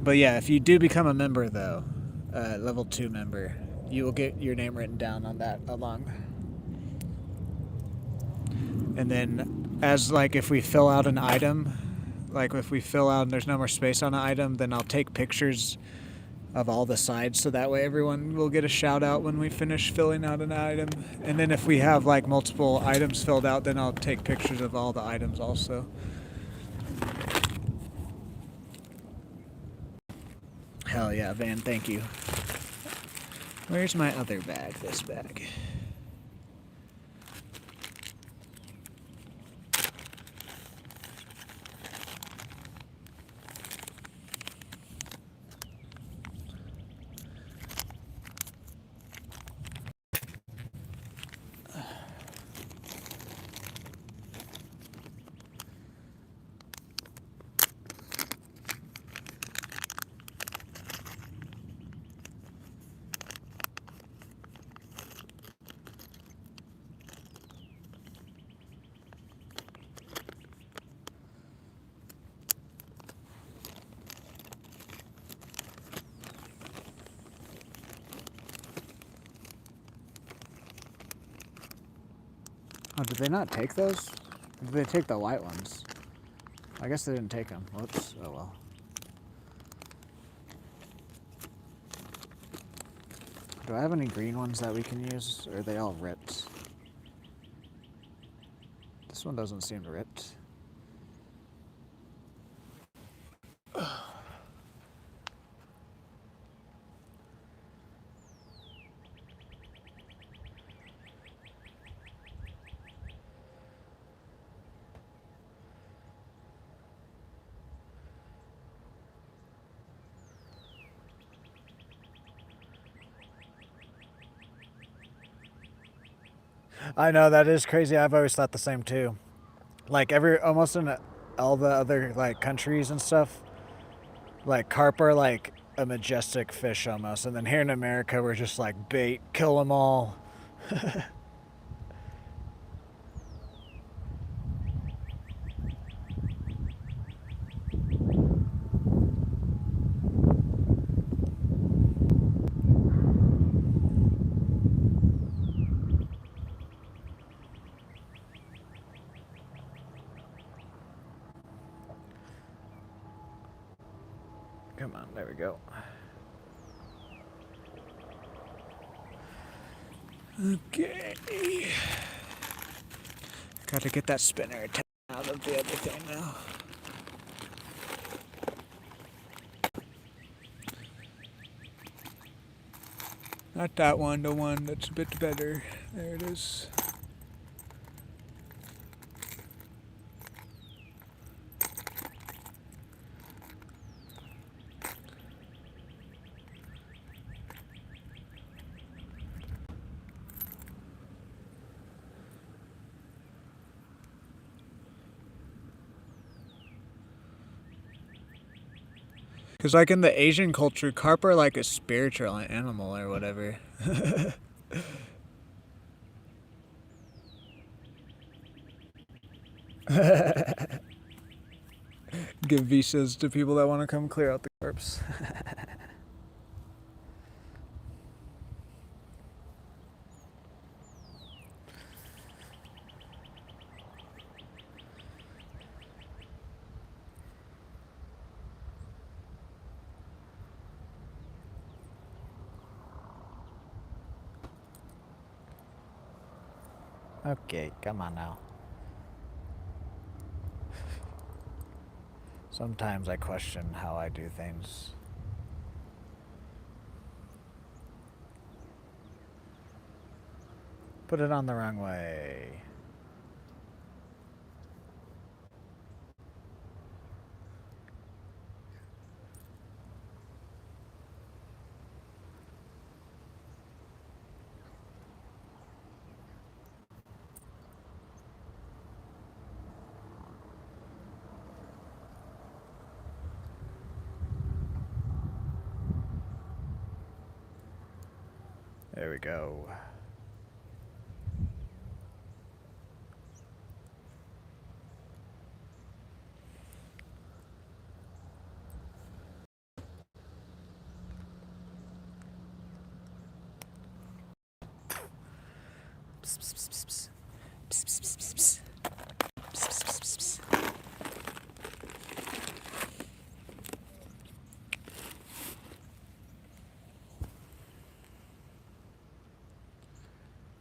But yeah, if you do become a member though, level 2 member, you will get your name written down on that along. And then as like if we fill out an item, like if we fill out and there's no more space on an item, then I'll take pictures of all the sides so that way everyone will get a shout out when we finish filling out an item. And then if we have like multiple items filled out, then I'll take pictures of all the items also. Hell yeah, Van, thank you. Where's my other bag? This bag. Oh, did they not take those? Or did they take the white ones? I guess they didn't take them. Whoops. Oh well. Do I have any green ones that we can use? Or are they all ripped? This one doesn't seem ripped. I know, that is crazy. I've always thought the same too. Like almost in all the other like countries and stuff, like carp are like a majestic fish almost, and then here in America we're just like bait, kill them all. Come on, there we go. Okay. Gotta get that spinner out of the other thing now. Not that one, the one that's a bit better. There it is. Because like in the Asian culture, carp are like a spiritual animal or whatever. Give visas to people that want to come clear out the carps. Okay, come on now. Sometimes I question how I do things. Put it on the wrong way. we go.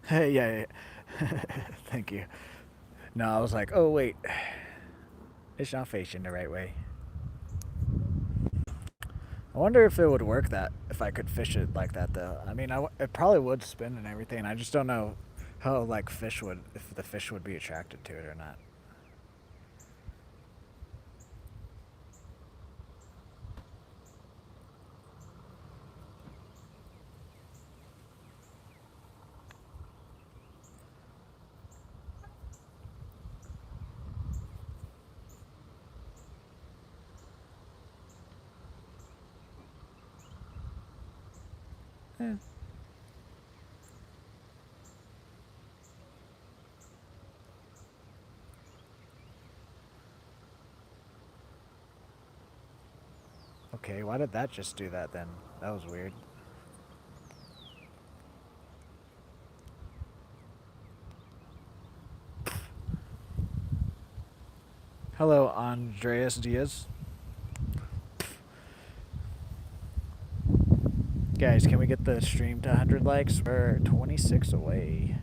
Hey, yeah. Thank you. No, I was like, oh wait, it's not facing the right way. I wonder if it would work that if I could fish it like that though. I mean, it probably would spin and everything. I just don't know how like if the fish would be attracted to it or not. Eh. Okay, why did that just do that then? That was weird. Hello, Andreas Diaz. Guys, can we get the stream to 100 likes? We're 26 away.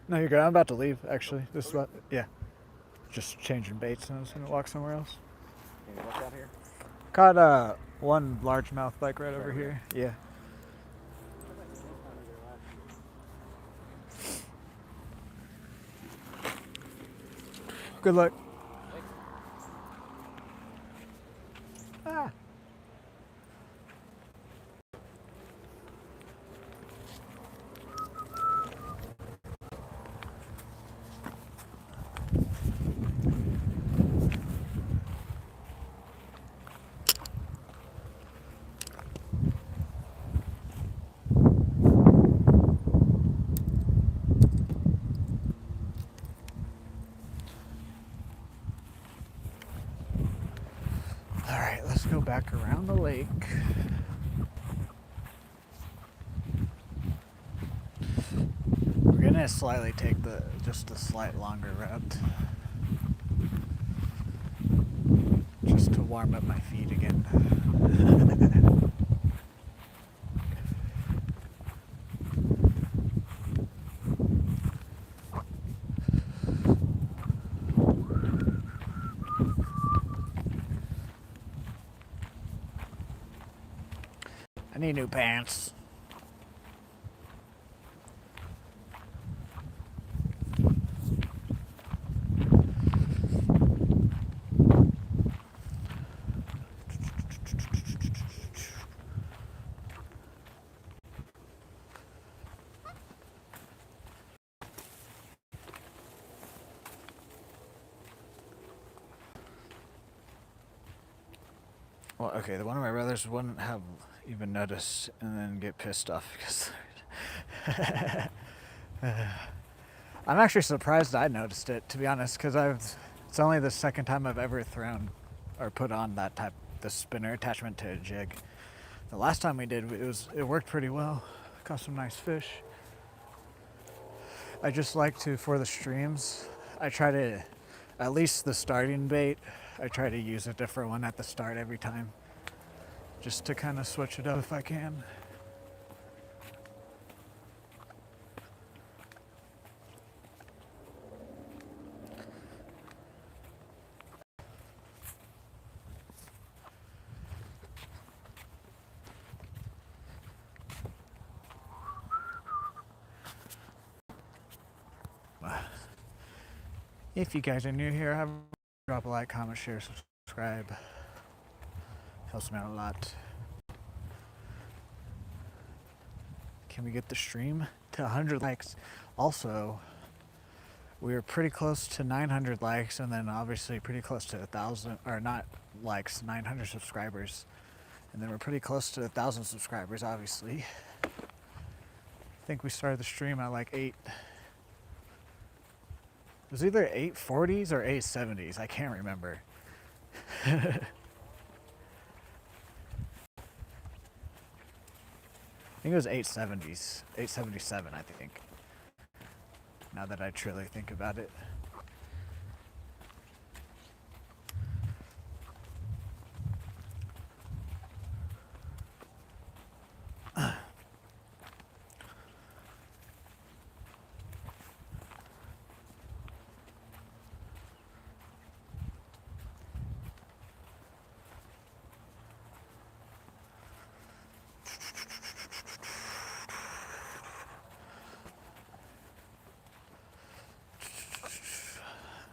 No, you're good. I'm about to leave, actually. This is about, yeah. Just changing baits and I was going to walk somewhere else. Can you look out here? Caught one largemouth like right over here. Yeah. Good luck. Ah. All right, let's go back around the lake. We're gonna slightly take just a slight longer route, just to warm up my feet again. I need new pants. Well, okay, one of my brothers wouldn't have even noticed and then get pissed off because I'm actually surprised I noticed it, to be honest, because it's only the second time I've ever thrown or put on the spinner attachment to a jig. The last time we did, it worked pretty well. Caught some nice fish. I just like to, for the streams, I try to, at least the starting bait, I try to use a different one at the start every time, just to kind of switch it up if I can. If you guys are new here, drop a like, comment, share, subscribe. Helps me out a lot. Can we get the stream to 100 likes? Also, we were pretty close to 900 likes, and then obviously pretty close to 1,000, or not likes, 900 subscribers. And then we're pretty close to 1,000 subscribers, obviously. I think we started the stream at like 8. It was either 840s or 870s. I can't remember. I think it was 870s. 877, I think. Now that I truly think about it.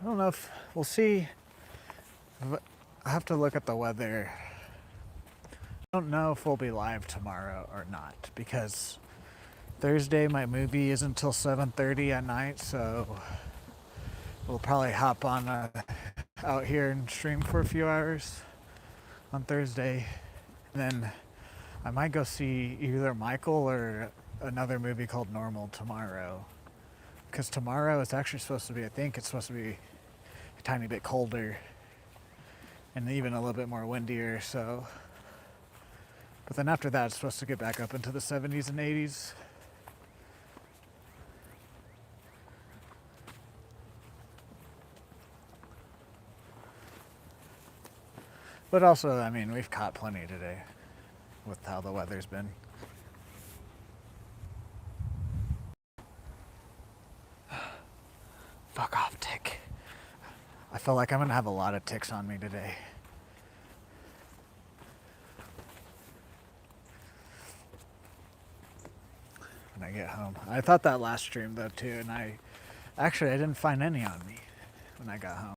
I don't know if we'll see. I have to look at the weather. I don't know if we'll be live tomorrow or not, because Thursday my movie is until 7:30 at night, so we'll probably hop on out here and stream for a few hours on Thursday. And then I might go see either Michael or another movie called Normal tomorrow. Because tomorrow it's actually supposed to be, I think it's supposed to be a tiny bit colder and even a little bit more windier, so. But then after that, it's supposed to get back up into the 70s and 80s. But also, I mean, we've caught plenty today with how the weather's been. Fuck off, tick. I feel like I'm gonna have a lot of ticks on me today. When I get home. I thought that last stream though too, and I didn't find any on me when I got home.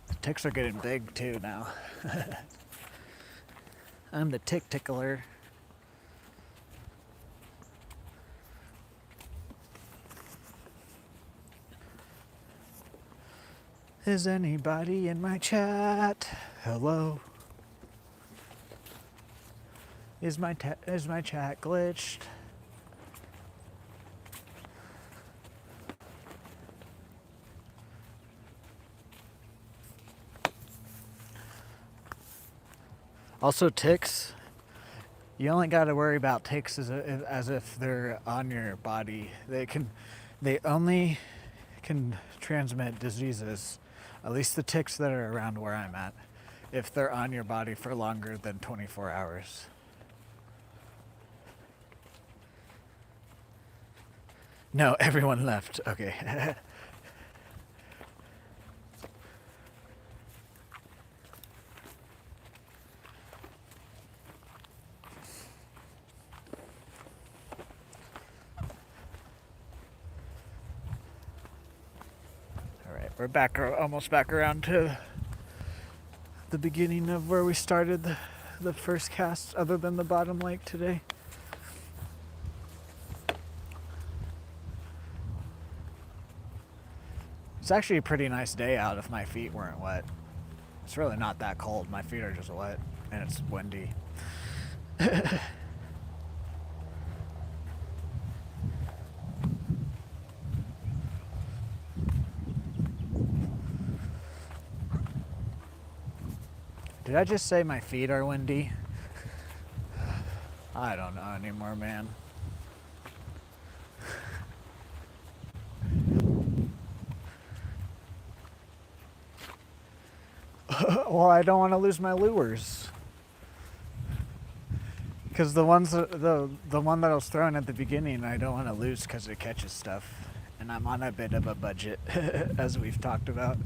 The ticks are getting big too now. I'm the tick tickler. Is anybody in my chat? Hello? Is my chat glitched? Also, ticks. You only got to worry about ticks as if they're on your body. They only can transmit diseases, at least the ticks that are around where I'm at, if they're on your body for longer than 24 hours. No, everyone left. Okay. We're back, almost back around to the beginning of where we started the first cast, other than the bottom lake today. It's actually a pretty nice day out if my feet weren't wet. It's really not that cold. My feet are just wet, and it's windy. Did I just say my feet are windy? I don't know anymore, man. Well, I don't want to lose my lures. Because the one that I was throwing at the beginning, I don't want to lose because it catches stuff. And I'm on a bit of a budget, as we've talked about.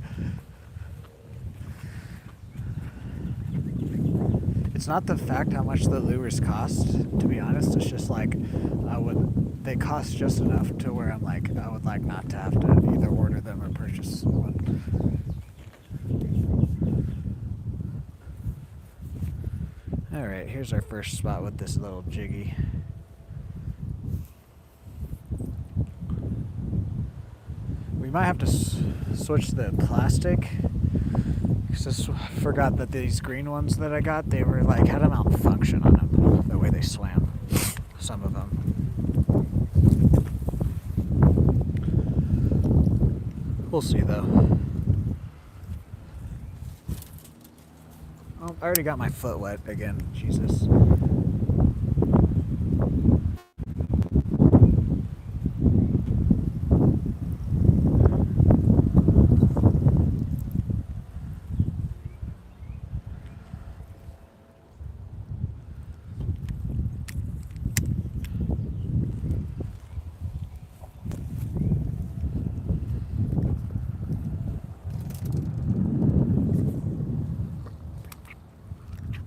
it's not the fact how much the lures cost, to be honest. It's just like they cost just enough to where I'm like, I would like not to have to either order them or purchase one. All right, here's our first spot with this little jiggy. We might have to switch the plastic. Because I forgot that these green ones that I got, they were like, had a malfunction on them, the way they swam. Some of them. We'll see though. Oh, I already got my foot wet again. Jesus.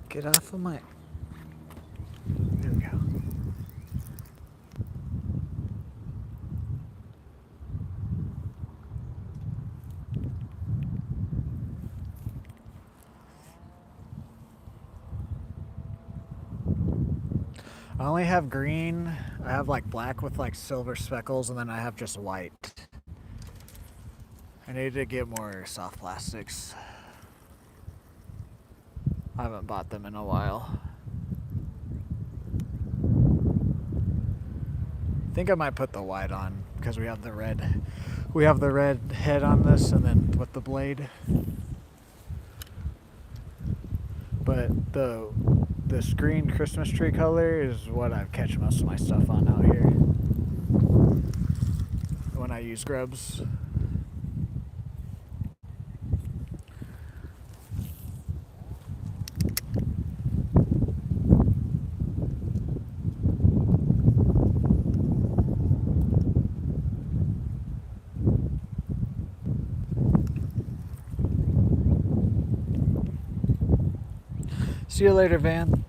Get off of my... There we go. I only have green. I have like black with like silver speckles, and then I have just white. I need to get more soft plastics. I haven't bought them in a while. I think I might put the white on because we have the red head on this, and then with the blade. But the green Christmas tree color is what I catch most of my stuff on out here when I use grubs. See you later, Van.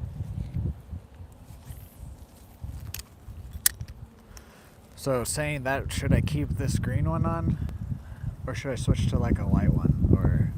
So saying that, should I keep this green one on? Or should I switch to like a white one? Or...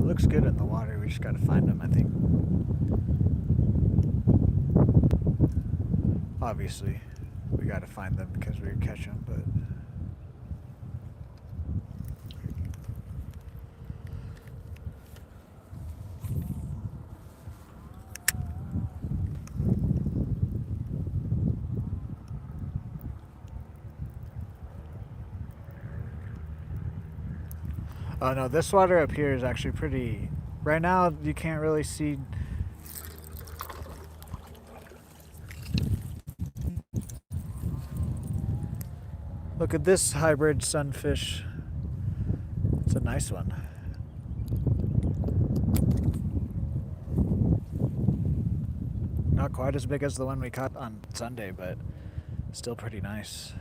looks good in the water. We just gotta find them, I think. Obviously, we gotta find them because we catch them, but... Oh no, this water up here is actually pretty... Right now, you can't really see... Look at this hybrid sunfish. It's a nice one. Not quite as big as the one we caught on Sunday, but still pretty nice.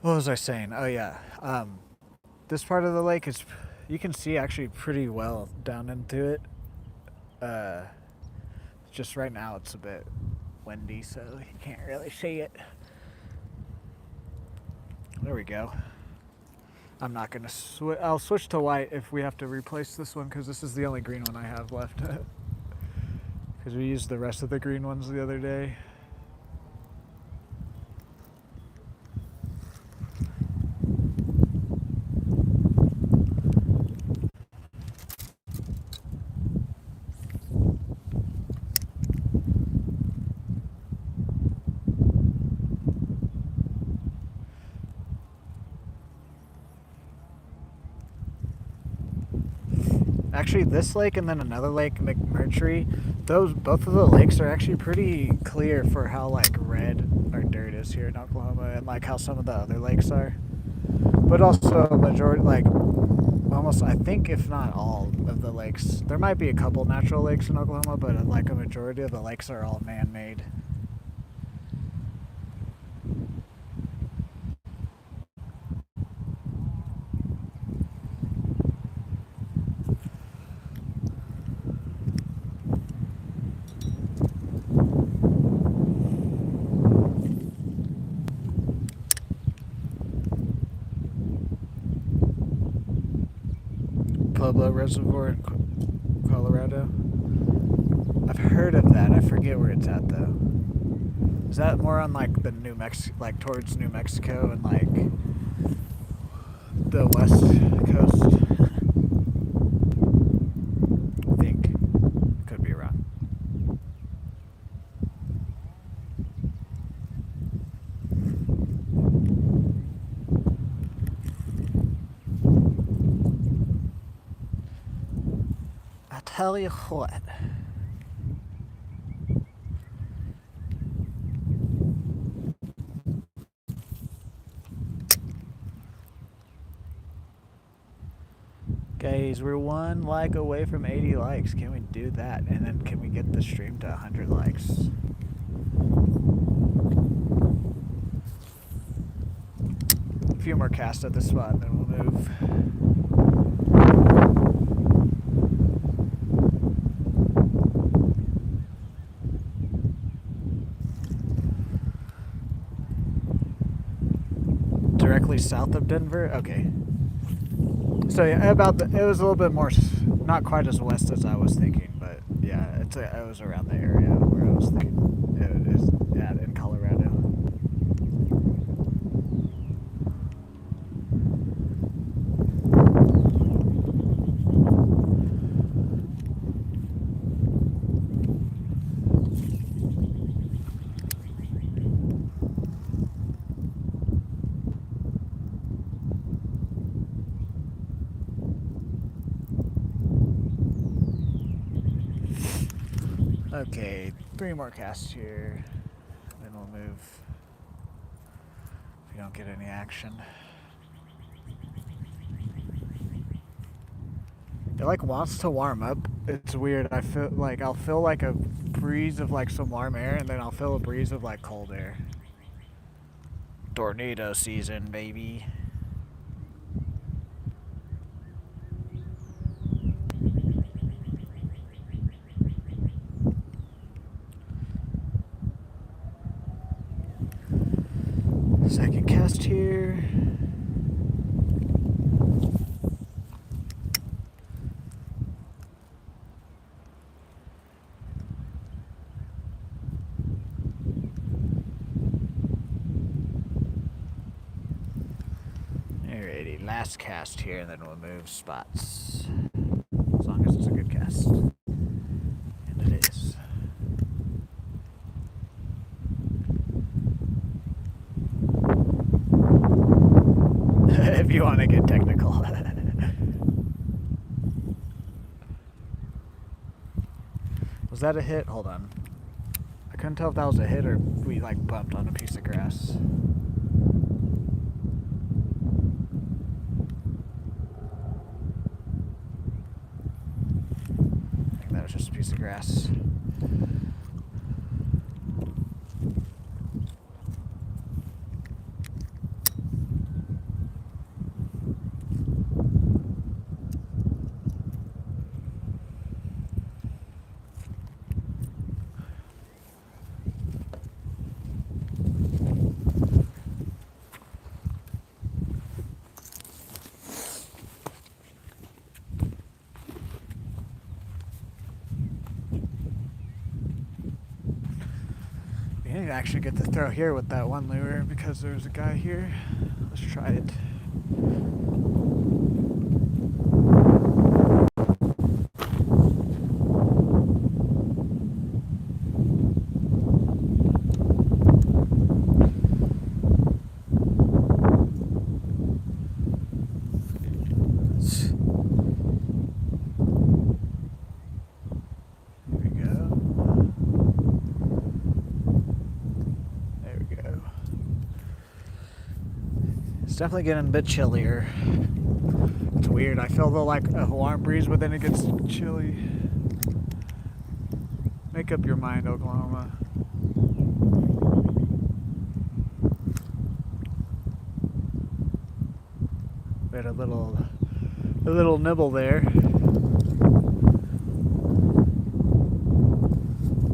What was I saying? Oh yeah, this part of the lake is, you can see actually pretty well down into it. Just right now it's a bit windy, so you can't really see it. There we go. I'm not gonna I'll switch to white if we have to replace this one, because this is the only green one I have left. Because we used the rest of the green ones the other day. actually this lake and then another lake, McMurtry. Both of the lakes are actually pretty clear for how like red our dirt is here in Oklahoma, and like how some of the other lakes are. But also a majority, like almost, I think if not all of the lakes, there might be a couple natural lakes in Oklahoma, but like a majority of the lakes are all man-made. Pueblo Reservoir in Colorado. I've heard of that. I forget where it's at though. Is that more on like the New Mexico, like towards New Mexico and like the west coast? I think. Could be wrong. I tell you what. Guys, we're one like away from 80 likes. Can we do that? And then can we get the stream to 100 likes? A few more casts at this spot, and then we'll move. Directly south of Denver? Okay. So yeah, it was a little bit more, not quite as west as I was thinking, but yeah, it was around the area where I was thinking it is at in Colorado. Okay, 3 more casts here, then we'll move if we don't get any action. It like wants to warm up. It's weird. I feel like I'll feel like a breeze of like some warm air, and then I'll feel a breeze of like cold air. Tornado season, baby. Second cast here. Alrighty, last cast here, and then we'll move spots. As long as it's a good cast. And it is. If you want to get technical. Was that a hit? Hold on. I couldn't tell if that was a hit or we like bumped on a piece of grass. I think that was just a piece of grass. You didn't actually get to throw here with that one lure because there's a guy here. Let's try it. It's definitely getting a bit chillier. It's weird. I feel like a warm breeze, but then it gets chilly. Make up your mind, Oklahoma. We had a little nibble there.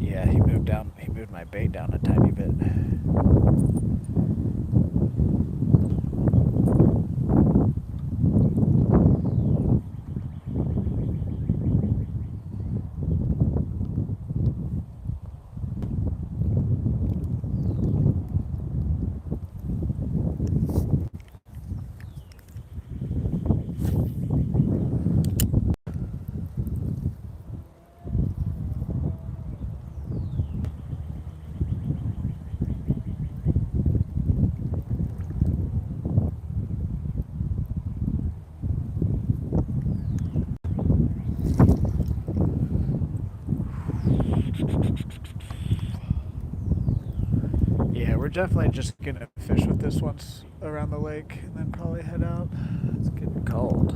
Yeah, he moved my bait down a tiny bit. Yeah, we're definitely just gonna fish with this once around the lake and then probably head out. It's getting cold.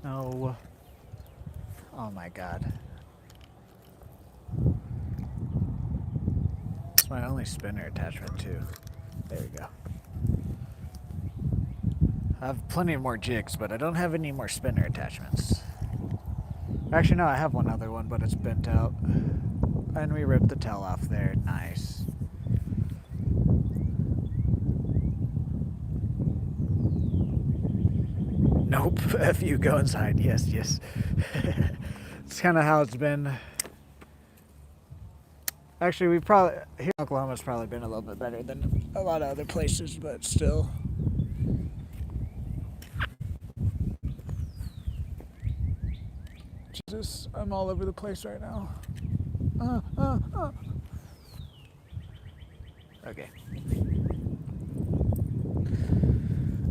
No. Oh my god. It's my only spinner attachment too. There we go. I have plenty more jigs, but I don't have any more spinner attachments. Actually, no, I have one other one, but it's bent out. And we ripped the tail off there. Nice. Nope. F you, go inside. Yes, yes. It's kind of how it's been. Actually, here in Oklahoma's probably been a little bit better than a lot of other places, but still. Jesus, I'm all over the place right now. Okay.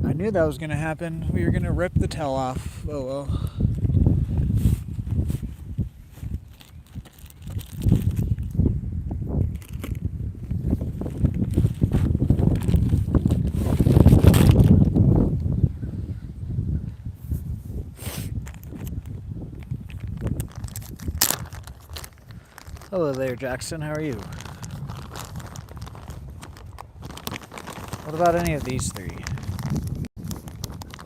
I knew that was gonna happen. We were gonna rip the tail off. Oh well. Hello there, Jackson. How are you? What about any of these three?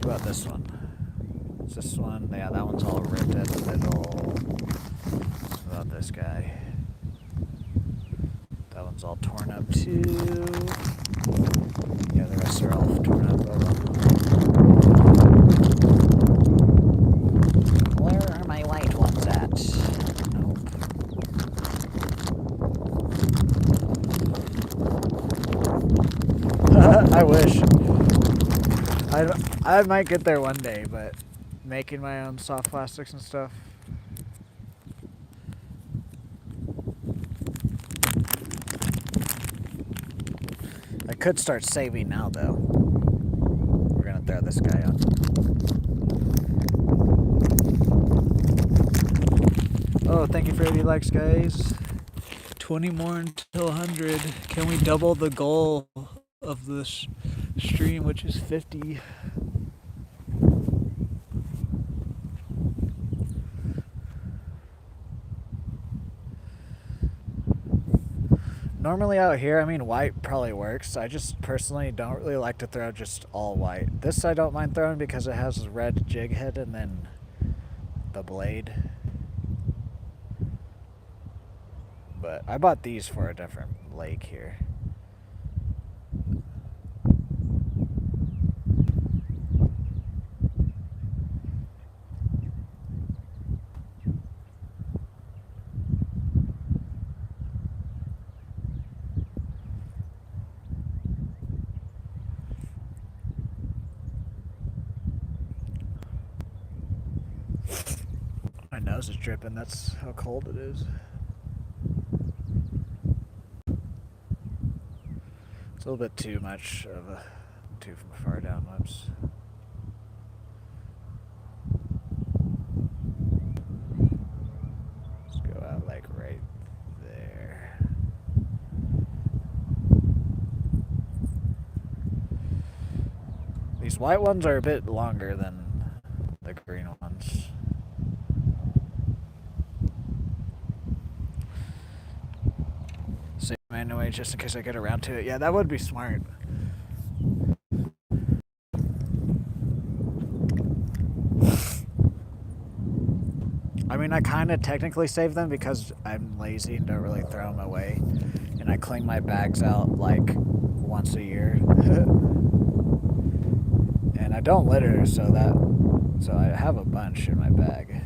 What about this one? Is this one? Yeah, that one's all ripped at the middle. What about this guy? That one's all torn up too. Yeah, the rest are all torn up. Where are my white ones at? I wish. I might get there one day, but making my own soft plastics and stuff. I could start saving now, though. We're gonna throw this guy on. Oh, thank you for 80 likes, guys. 20 more until 100. Can we double the goal of this stream, which is 50? Normally out here, I mean, white probably works. I just personally don't really like to throw just all white. This I don't mind throwing because it has a red jig head and then the blade. But I bought these for a different lake here. My nose is dripping. That's how cold it is. It's a little bit too much of a too far down. Whoops. Let's go out like right there. These white ones are a bit longer than the green ones. Save manually just in case I get around to it. Yeah, that would be smart. I mean, I kind of technically save them because I'm lazy and don't really throw them away. And I clean my bags out like once a year. And I don't litter, so I have a bunch in my bag.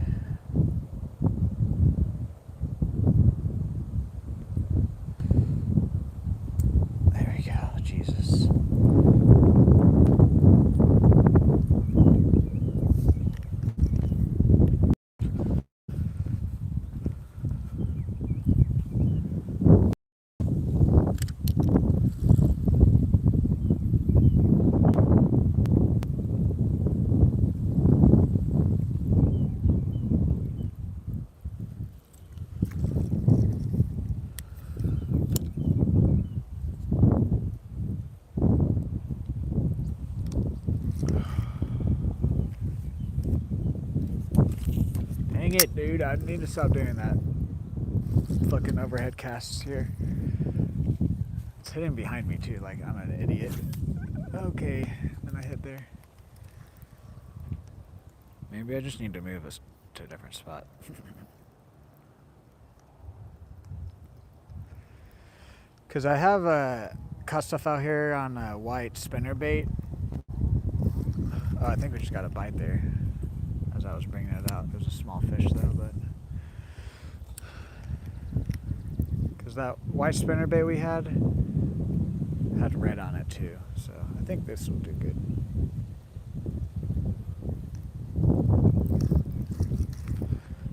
There we go, Jesus. Dang it, dude. I need to stop doing that. Fucking overhead casts here. It's hitting behind me too, like I'm an idiot. Okay, then I hit there. Maybe I just need to move us to a different spot. Because I have caught stuff out here on a white spinnerbait. Oh, I think we just got a bite there as I was bringing it out. It was a small fish though, but because that white spinnerbait we had red on it too, so I think this will do good.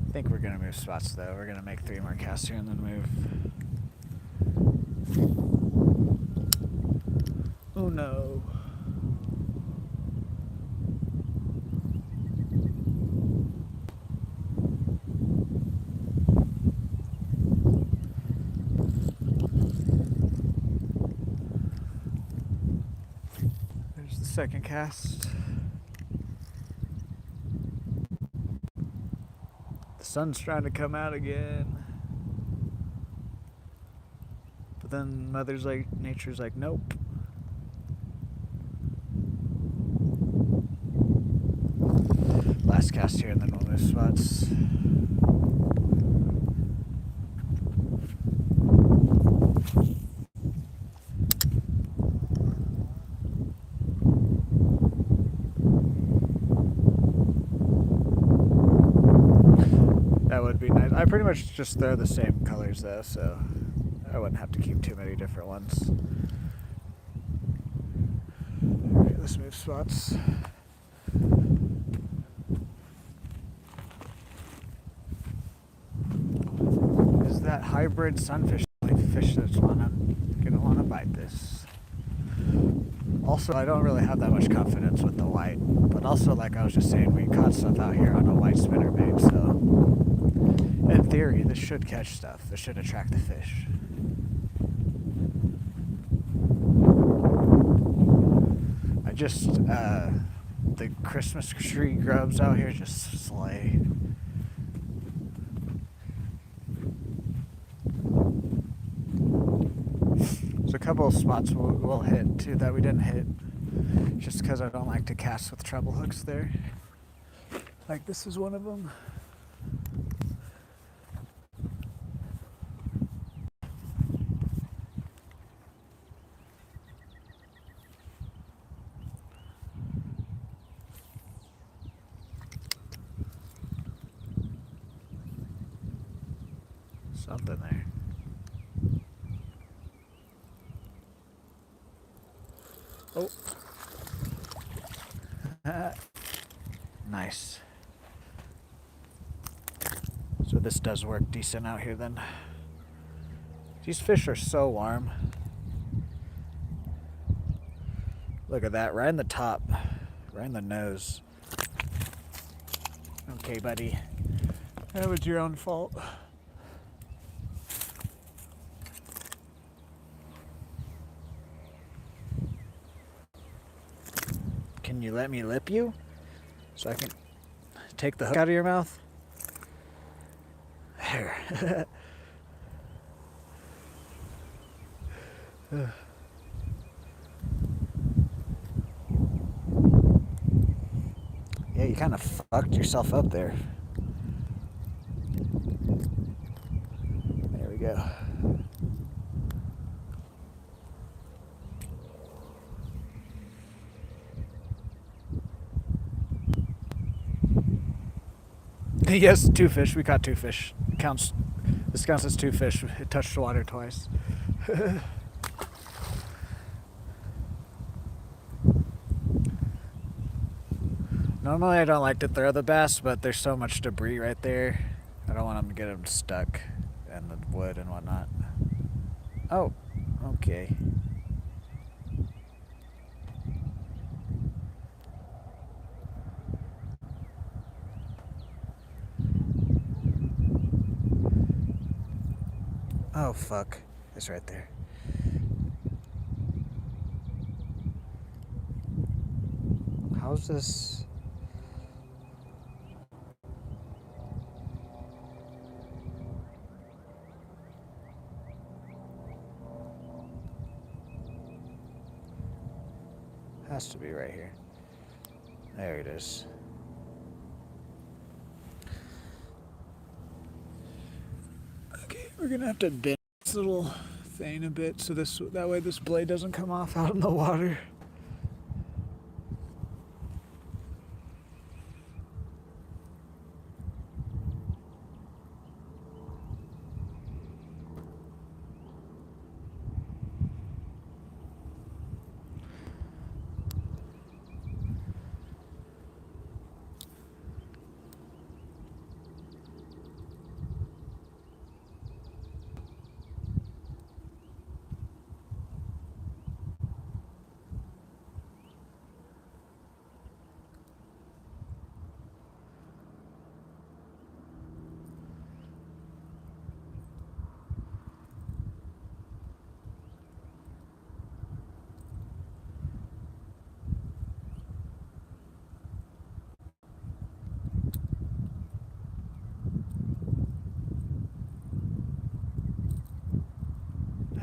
I think we're gonna move spots though. We're gonna make 3 more casts here and then move. Oh no. There's the second cast. The sun's trying to come out again. But then nature's like, nope. Last cast here and then we'll move spots. That would be nice. I pretty much just throw the same colors though, so I wouldn't have to keep too many different ones. Alright, let's move spots. Is that hybrid sunfish fish that's gonna wanna bite this? Also, I don't really have that much confidence with the white, but also like I was just saying, we caught stuff out here on a white spinnerbait, so in theory, this should catch stuff. This should attract the fish. The Christmas tree grubs out here just slay. There's a couple of spots we'll hit too that we didn't hit, just because I don't like to cast with treble hooks there. Like this is one of them. Something there. Oh. Nice. So this does work decent out here then. These fish are so warm. Look at that, right in the top, right in the nose. Okay, buddy. That was your own fault. Can you let me lip you? So I can take the hook out of your mouth? There. Yeah, you kind of fucked yourself up there. There we go. Yes, 2 fish. We caught 2 fish. This counts as 2 fish. It touched the water twice. Normally I don't like to throw the bass, but there's so much debris right there. I don't want them to get them stuck in the wood and whatnot. Oh, okay. Oh, fuck. It's right there. How's this? Has to be right here. There it is. Okay, we're gonna have to bend this little thing a bit so that way this blade doesn't come off out in the water.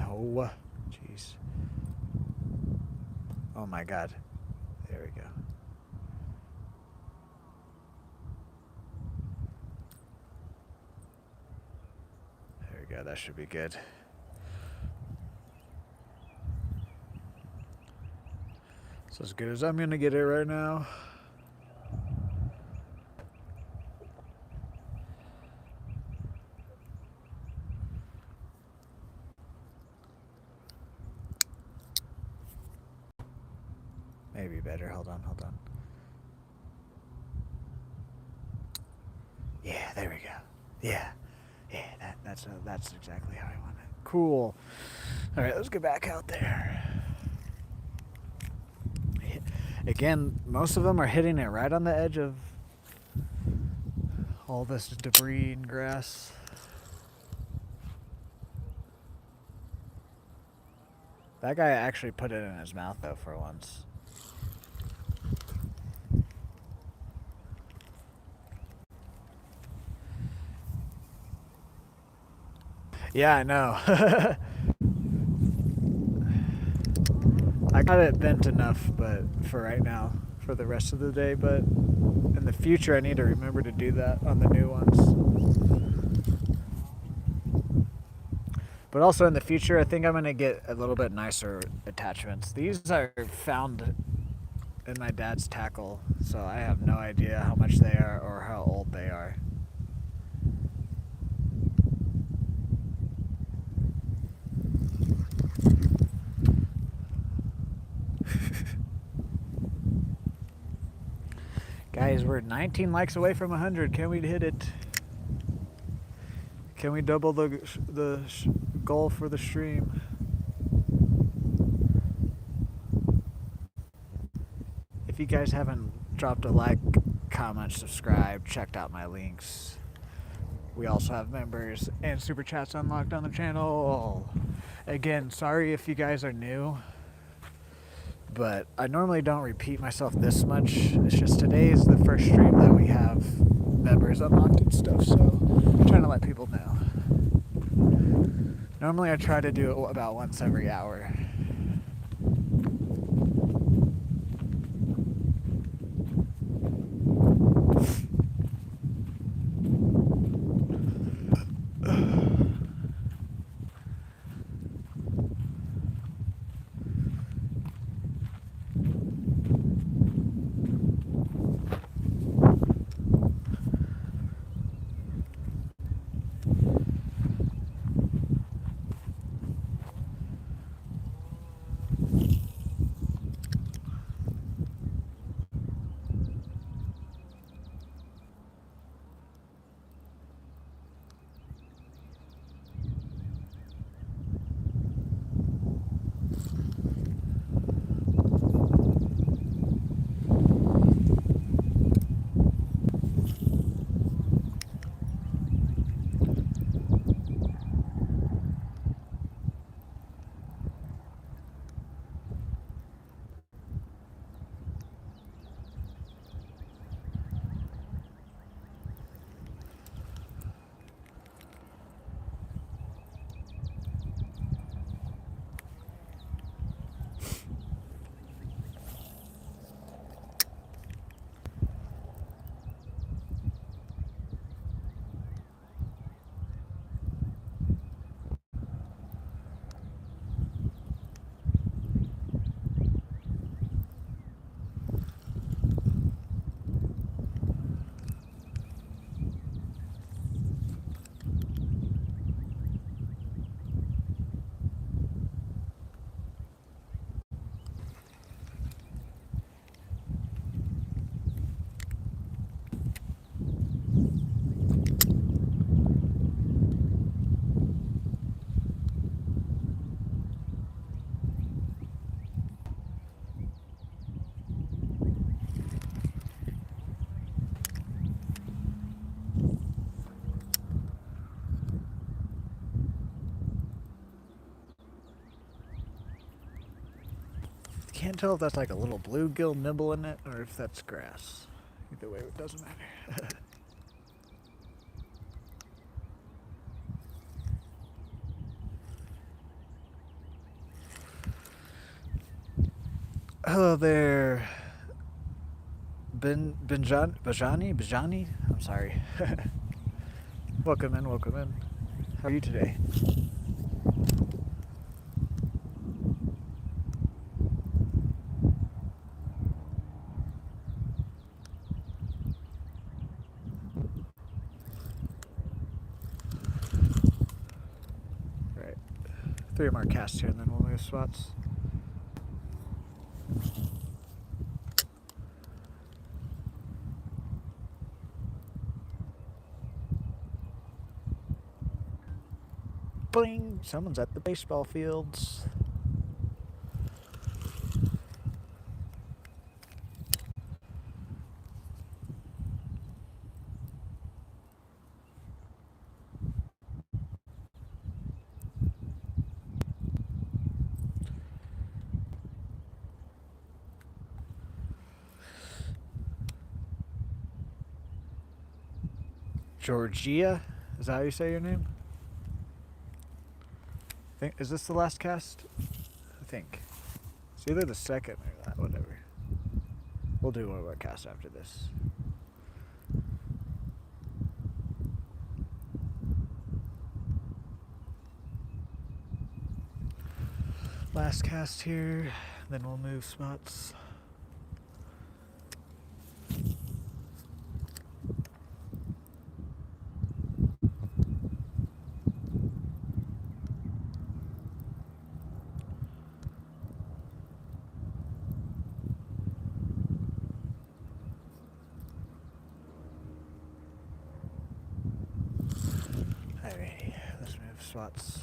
Oh, jeez. Oh my God. There we go. There we go. That should be good. It's as good as I'm gonna get it right now. Maybe better. Hold on. Yeah, there we go. Yeah, that's exactly how I want it. Cool. All right, let's get back out there. Again, most of them are hitting it right on the edge of all this debris and grass. That guy actually put it in his mouth though for once. Yeah, I know. I got it bent enough, but for right now, for the rest of the day, but in the future I need to remember to do that on the new ones. But also in the future, I think I'm going to get a little bit nicer attachments. These are found in my dad's tackle, so I have no idea how much they are or how old they are. Guys, we're 19 likes away from 100. Can we hit it? Can we double the goal for the stream? If you guys haven't dropped a like, comment, subscribe, checked out my links. We also have members and super chats unlocked on the channel. Again, sorry if you guys are new, but I normally don't repeat myself this much. It's just today is the first stream that we have members unlocked and stuff, so I'm trying to let people know. Normally I try to do it about once every hour. Can't tell if that's like a little bluegill nibble in it or if that's grass. Either way, it doesn't matter. Hello there, Bajani. I'm sorry. Welcome in. How are you today? Right. 3 more casts here and then we'll move spots. Bling! Someone's at the baseball fields. Georgia? Is that how you say your name? Is this the last cast? I think. It's either the second or that, whatever. We'll do one more cast after this. Last cast here, then we'll move spots. Alright. spots.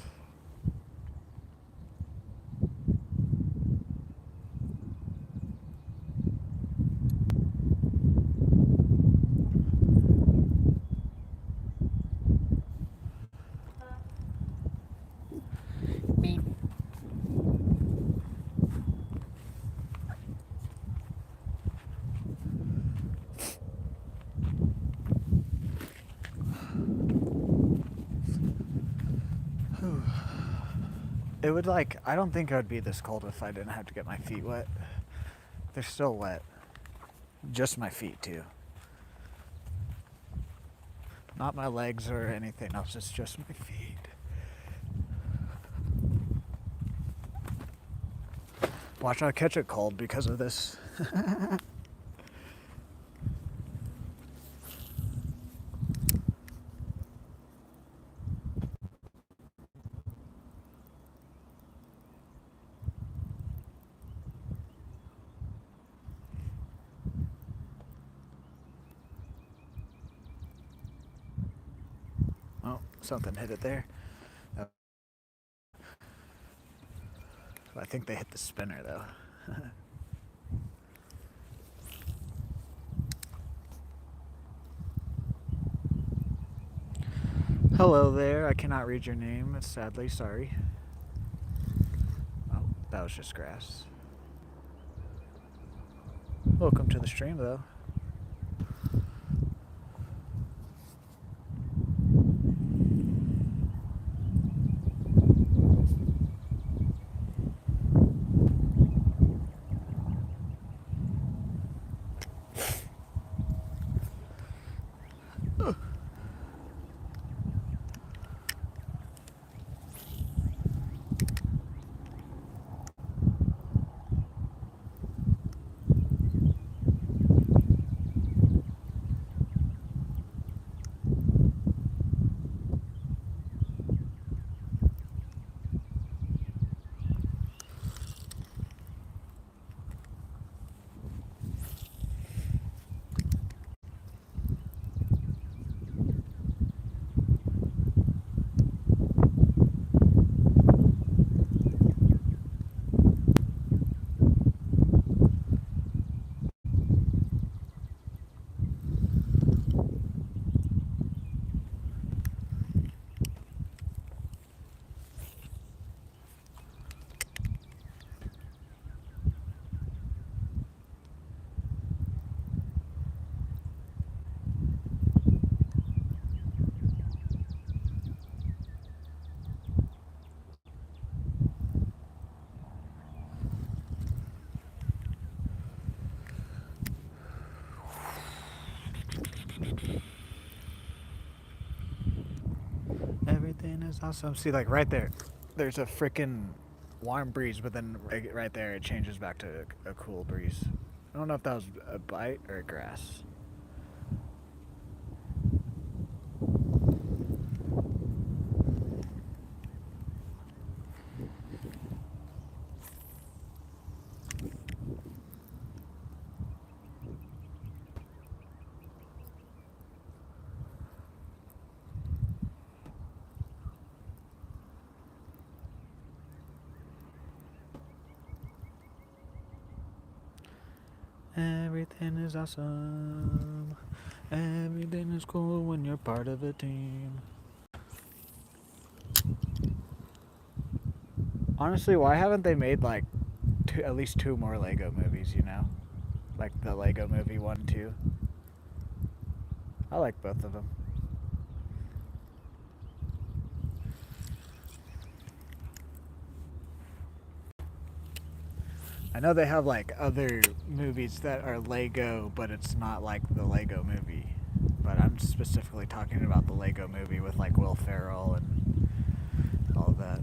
Beep. It would I don't think it would be this cold if I didn't have to get my feet wet. They're still wet. Just my feet too. Not my legs or anything else, it's just my feet. Watch out, catch a cold because of this. Oh, something hit it there. I think they hit the spinner though. Hello there, I cannot read your name, sadly, sorry. Oh, that was just grass. Welcome to the stream though. Everything is awesome. See, right there, there's a freaking warm breeze, but then right there it changes back to a cool breeze. I don't know if that was a bite or a grass. Everything is awesome. Everything is cool when you're part of a team. Honestly, why haven't they made at least 2 more Lego movies, Like the Lego movie 1 and 2. I like both of them. I know they have other movies that are Lego, but it's not like the Lego movie. But I'm specifically talking about the Lego movie with Will Ferrell and all of that.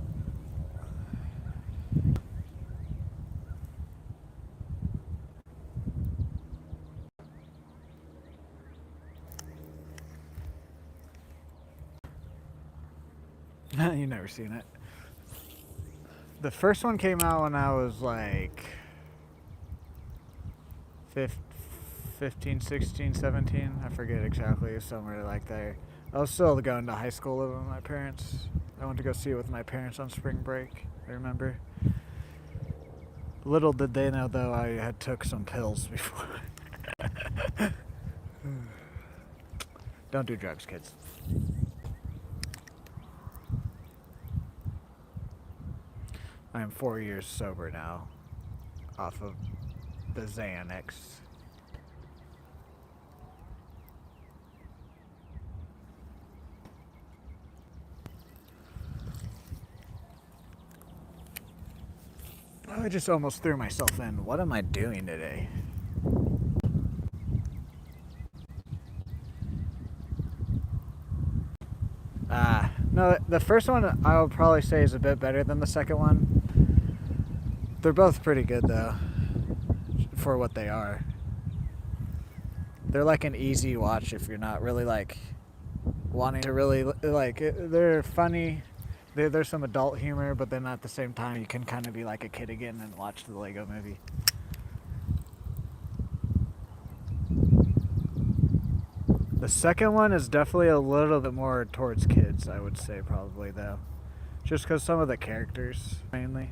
You've never seen it. The first one came out when I was 15, 16, 17. I forget exactly, somewhere like there. I was still going to high school living with my parents. I went to go see it with my parents on spring break. I remember. Little did they know, though, I had took some pills before. Don't do drugs, kids. I am 4 years sober now, off of the Xanax. Oh, I just almost threw myself in. What am I doing today? No, the first one I would probably say is a bit better than the second one. They're both pretty good, though, for what they are. They're like an easy watch if you're not really like wanting to really like. They're funny. There's some adult humor, but then at the same time you can kind of be like a kid again and watch the Lego Movie. The second one is definitely a little bit more towards kids, I would say, probably, though. Just because some of the characters, mainly.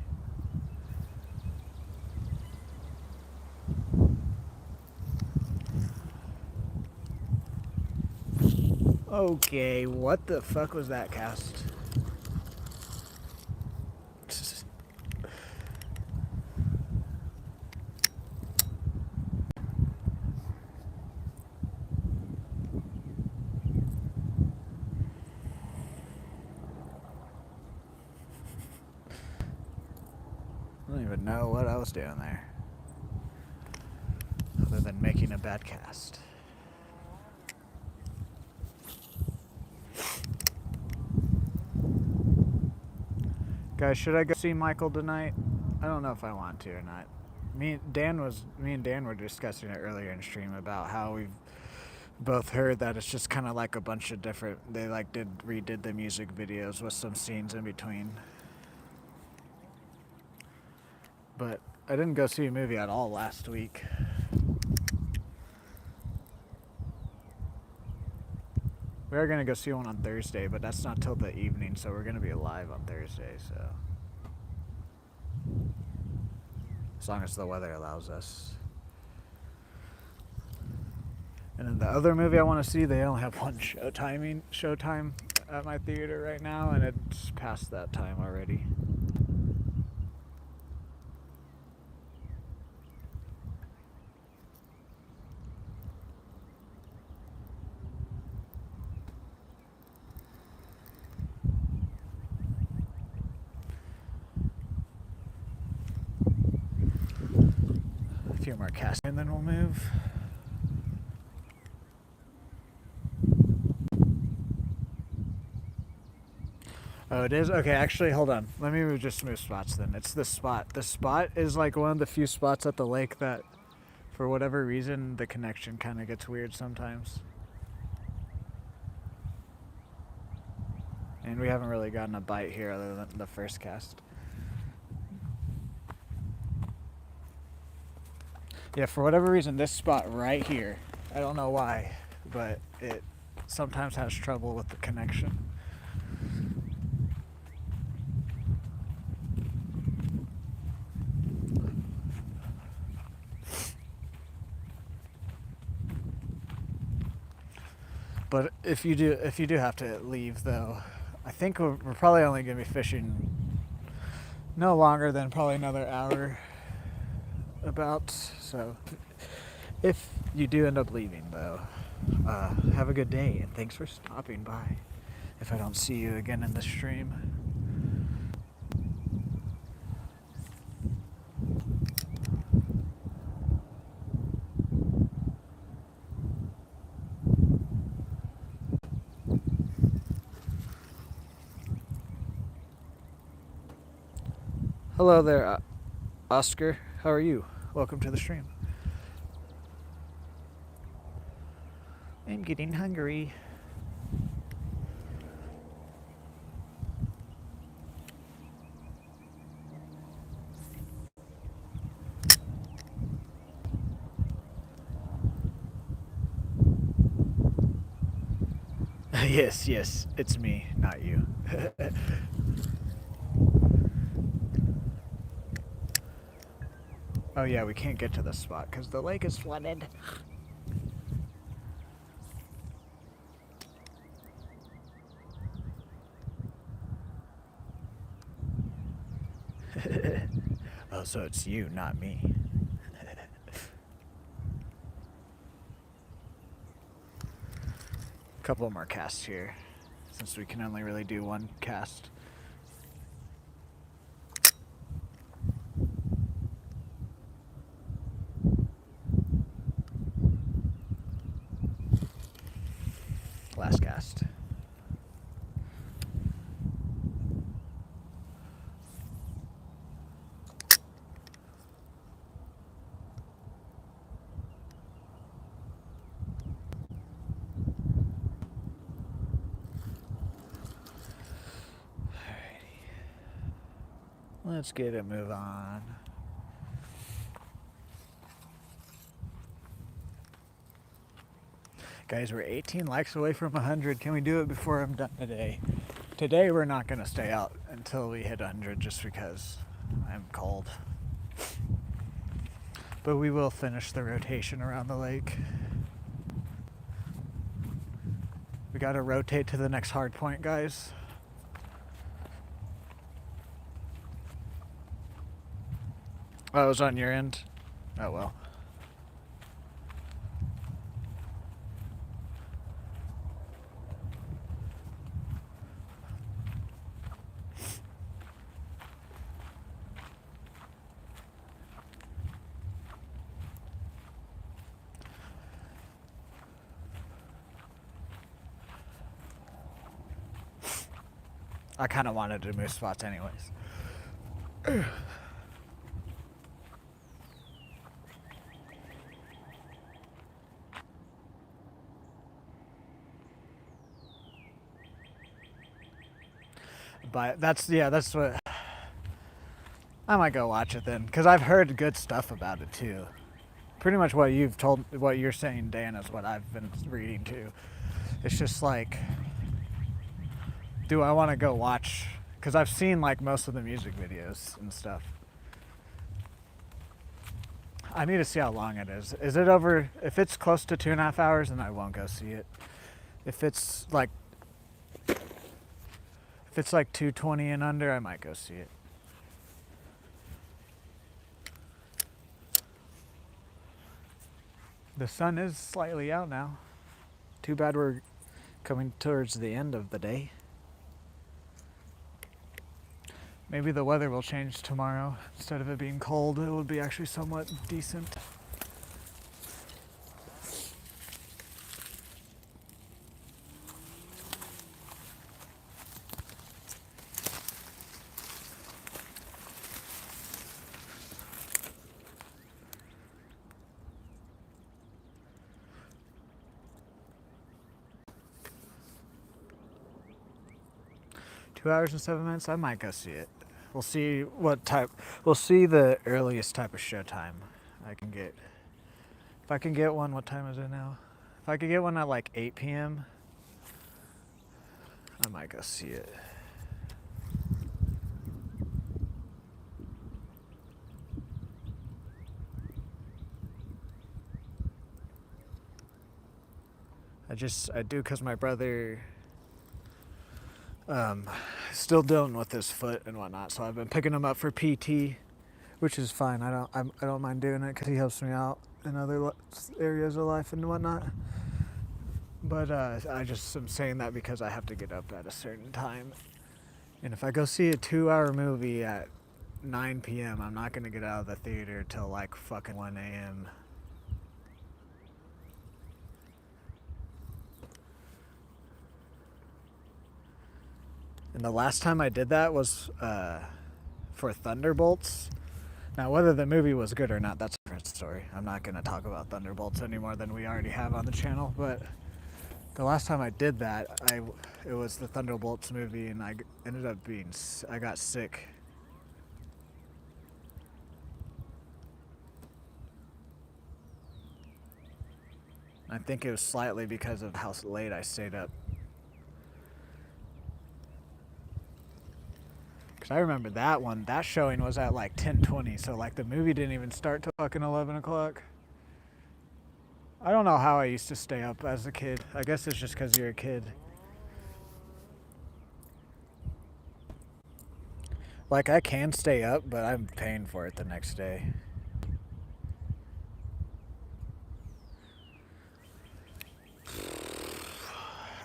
Okay, what the fuck was that cast? I don't even know what I was doing there, other than making a bad cast. Guys, should I go see Michael tonight? I don't know if I want to or not. Me and Dan were discussing it earlier in stream about how we've both heard that it's just kind of like a bunch of different. They like redid the music videos with some scenes in between. But I didn't go see a movie at all last week. We are going to go see one on Thursday, but that's not till the evening, so we're going to be live on Thursday, so. As long as the weather allows us. And then the other movie I want to see, they only have one showtime at my theater right now, and it's past that time already. A few more casts, and then we'll move. Oh, it is? Okay, actually, hold on. Let me just move spots then. It's this spot. This spot is like one of the few spots at the lake that, for whatever reason, the connection kind of gets weird sometimes. And we haven't really gotten a bite here other than the first cast. Yeah, for whatever reason, this spot right here, I don't know why, but it sometimes has trouble with the connection. But if you do have to leave, though, I think we're probably only going to be fishing no longer than probably another hour about. So if you do end up leaving, though, have a good day, and thanks for stopping by if I don't see you again in the stream. Hello there, Oscar. How are you? Welcome to the stream. I'm getting hungry. Yes, it's me, not you. Oh yeah, we can't get to this spot because the lake is flooded. Oh, so it's you, not me. A couple more casts here, since we can only really do one cast. Last cast. Let's get a move on. Guys, we're 18 likes away from 100. Can we do it before I'm done today? Today we're not going to stay out until we hit 100 just because I'm cold. But we will finish the rotation around the lake. We got to rotate to the next hard point, guys. Oh, it was on your end? Oh, well. I kind of wanted to move spots anyways. But that's what I might go watch it then, because I've heard good stuff about it too. Pretty much what you're saying, Dan, is what I've been reading too. It's just like, do I want to go watch? Because I've seen like most of the music videos and stuff. I need to see how long it is. Is it over? If it's close to 2.5 hours, then I won't go see it. If it's like 2:20 and under, I might go see it. The sun is slightly out now. Too bad we're coming towards the end of the day. Maybe the weather will change tomorrow. Instead of it being cold, it will be actually somewhat decent. Two hours and 7 minutes, I might go see it. We'll see what type. We'll see the earliest type of show time I can get. If I can get one, what time is it now? If I could get one at like 8 p.m., I might go see it. I do because my brother still dealing with his foot and whatnot, so I've been picking him up for PT, which is fine. I don't mind doing it because he helps me out in other areas of life and whatnot. But I just am saying that because I have to get up at a certain time, and if I go see a 2-hour movie at 9 p.m., I'm not gonna get out of the theater till like fucking 1 a.m. And the last time I did that was for Thunderbolts. Now, whether the movie was good or not, that's a different story. I'm not going to talk about Thunderbolts any more than we already have on the channel. But the last time I did that, it was the Thunderbolts movie, and I got sick. I think it was slightly because of how late I stayed up Cause I remember that one. That showing was at like 10:20, so like the movie didn't even start till fucking 11 o'clock. I don't know how I used to stay up as a kid. I guess it's just because you're a kid. Like I can stay up, but I'm paying for it the next day.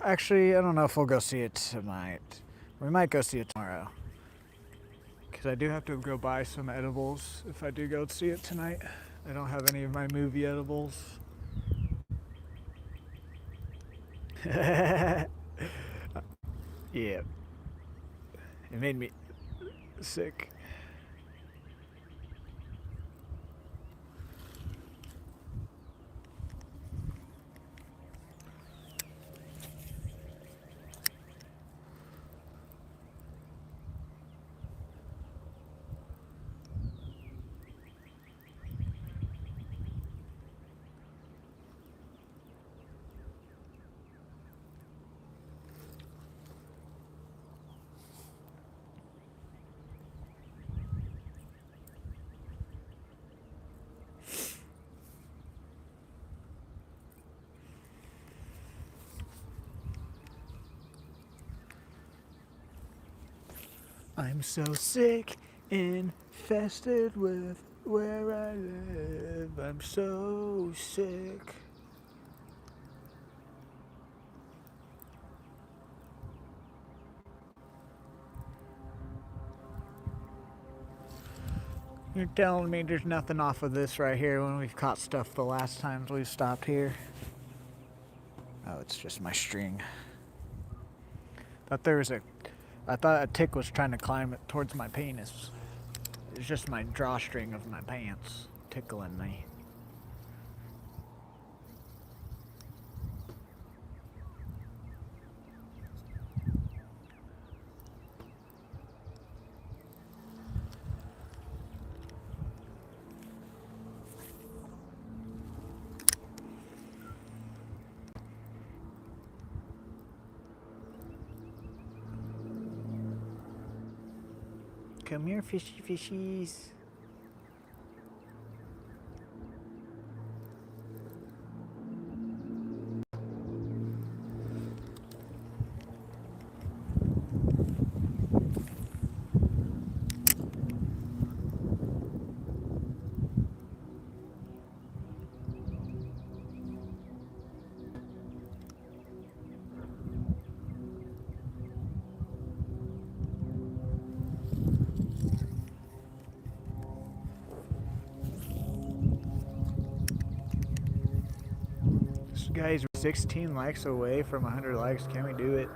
Actually, I don't know if we'll go see it tonight. We might go see it tomorrow. Because I do have to go buy some edibles if I do go see it tonight. I don't have any of my movie edibles. Yeah. It made me sick. I'm so sick, infested with where I live. I'm so sick. You're telling me there's nothing off of this right here when we've caught stuff the last times we've stopped here? Oh, it's just my string. I thought a tick was trying to climb it towards my penis. It's just my drawstring of my pants tickling me. Come here, fishy fishies. This guy's 16 likes away from 100 likes. Can we do it?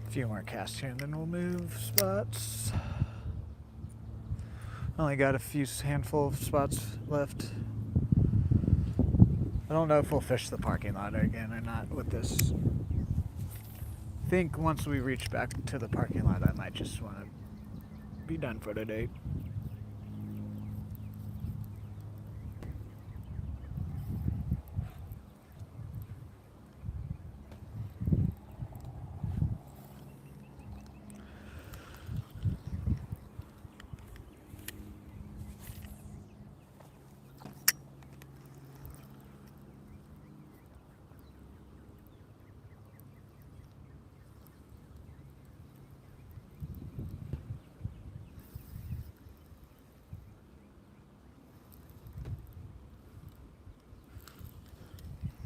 A few more casts here and then we'll move spots. Only got a few handful of spots left. I don't know if we'll fish the parking lot again or not with this. I think once we reach back to the parking lot, I might just want to be done for today.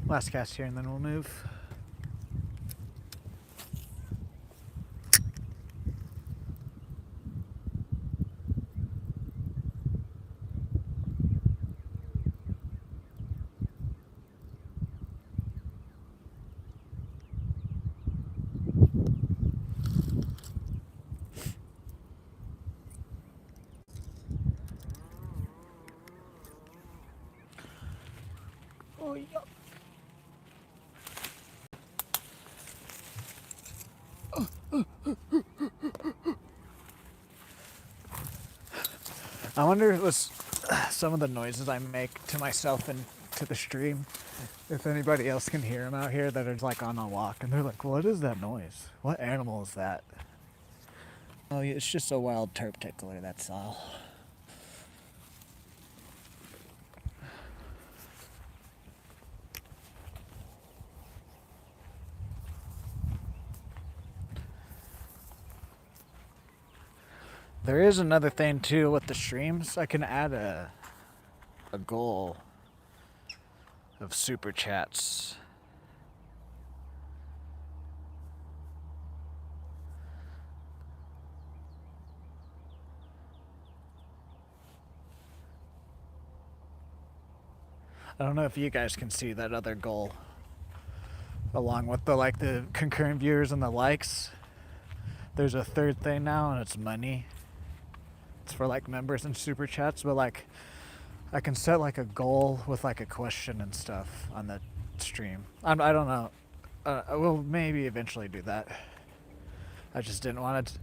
Last cast here and then we'll move. Oh, yeah. I wonder if it was some of the noises I make to myself and to the stream. If anybody else can hear them out here that are like on a walk and they're like, what is that noise? What animal is that? Oh, it's just a wild turp tickler, that's all. There is another thing too with the streams. I can add a goal of super chats. I don't know if you guys can see that other goal along with the concurrent viewers and the likes. There's a third thing now and it's money. It's for like members and super chats, but like I can set like a goal with like a question and stuff on the stream. I don't know. We'll maybe eventually do that. I just didn't want to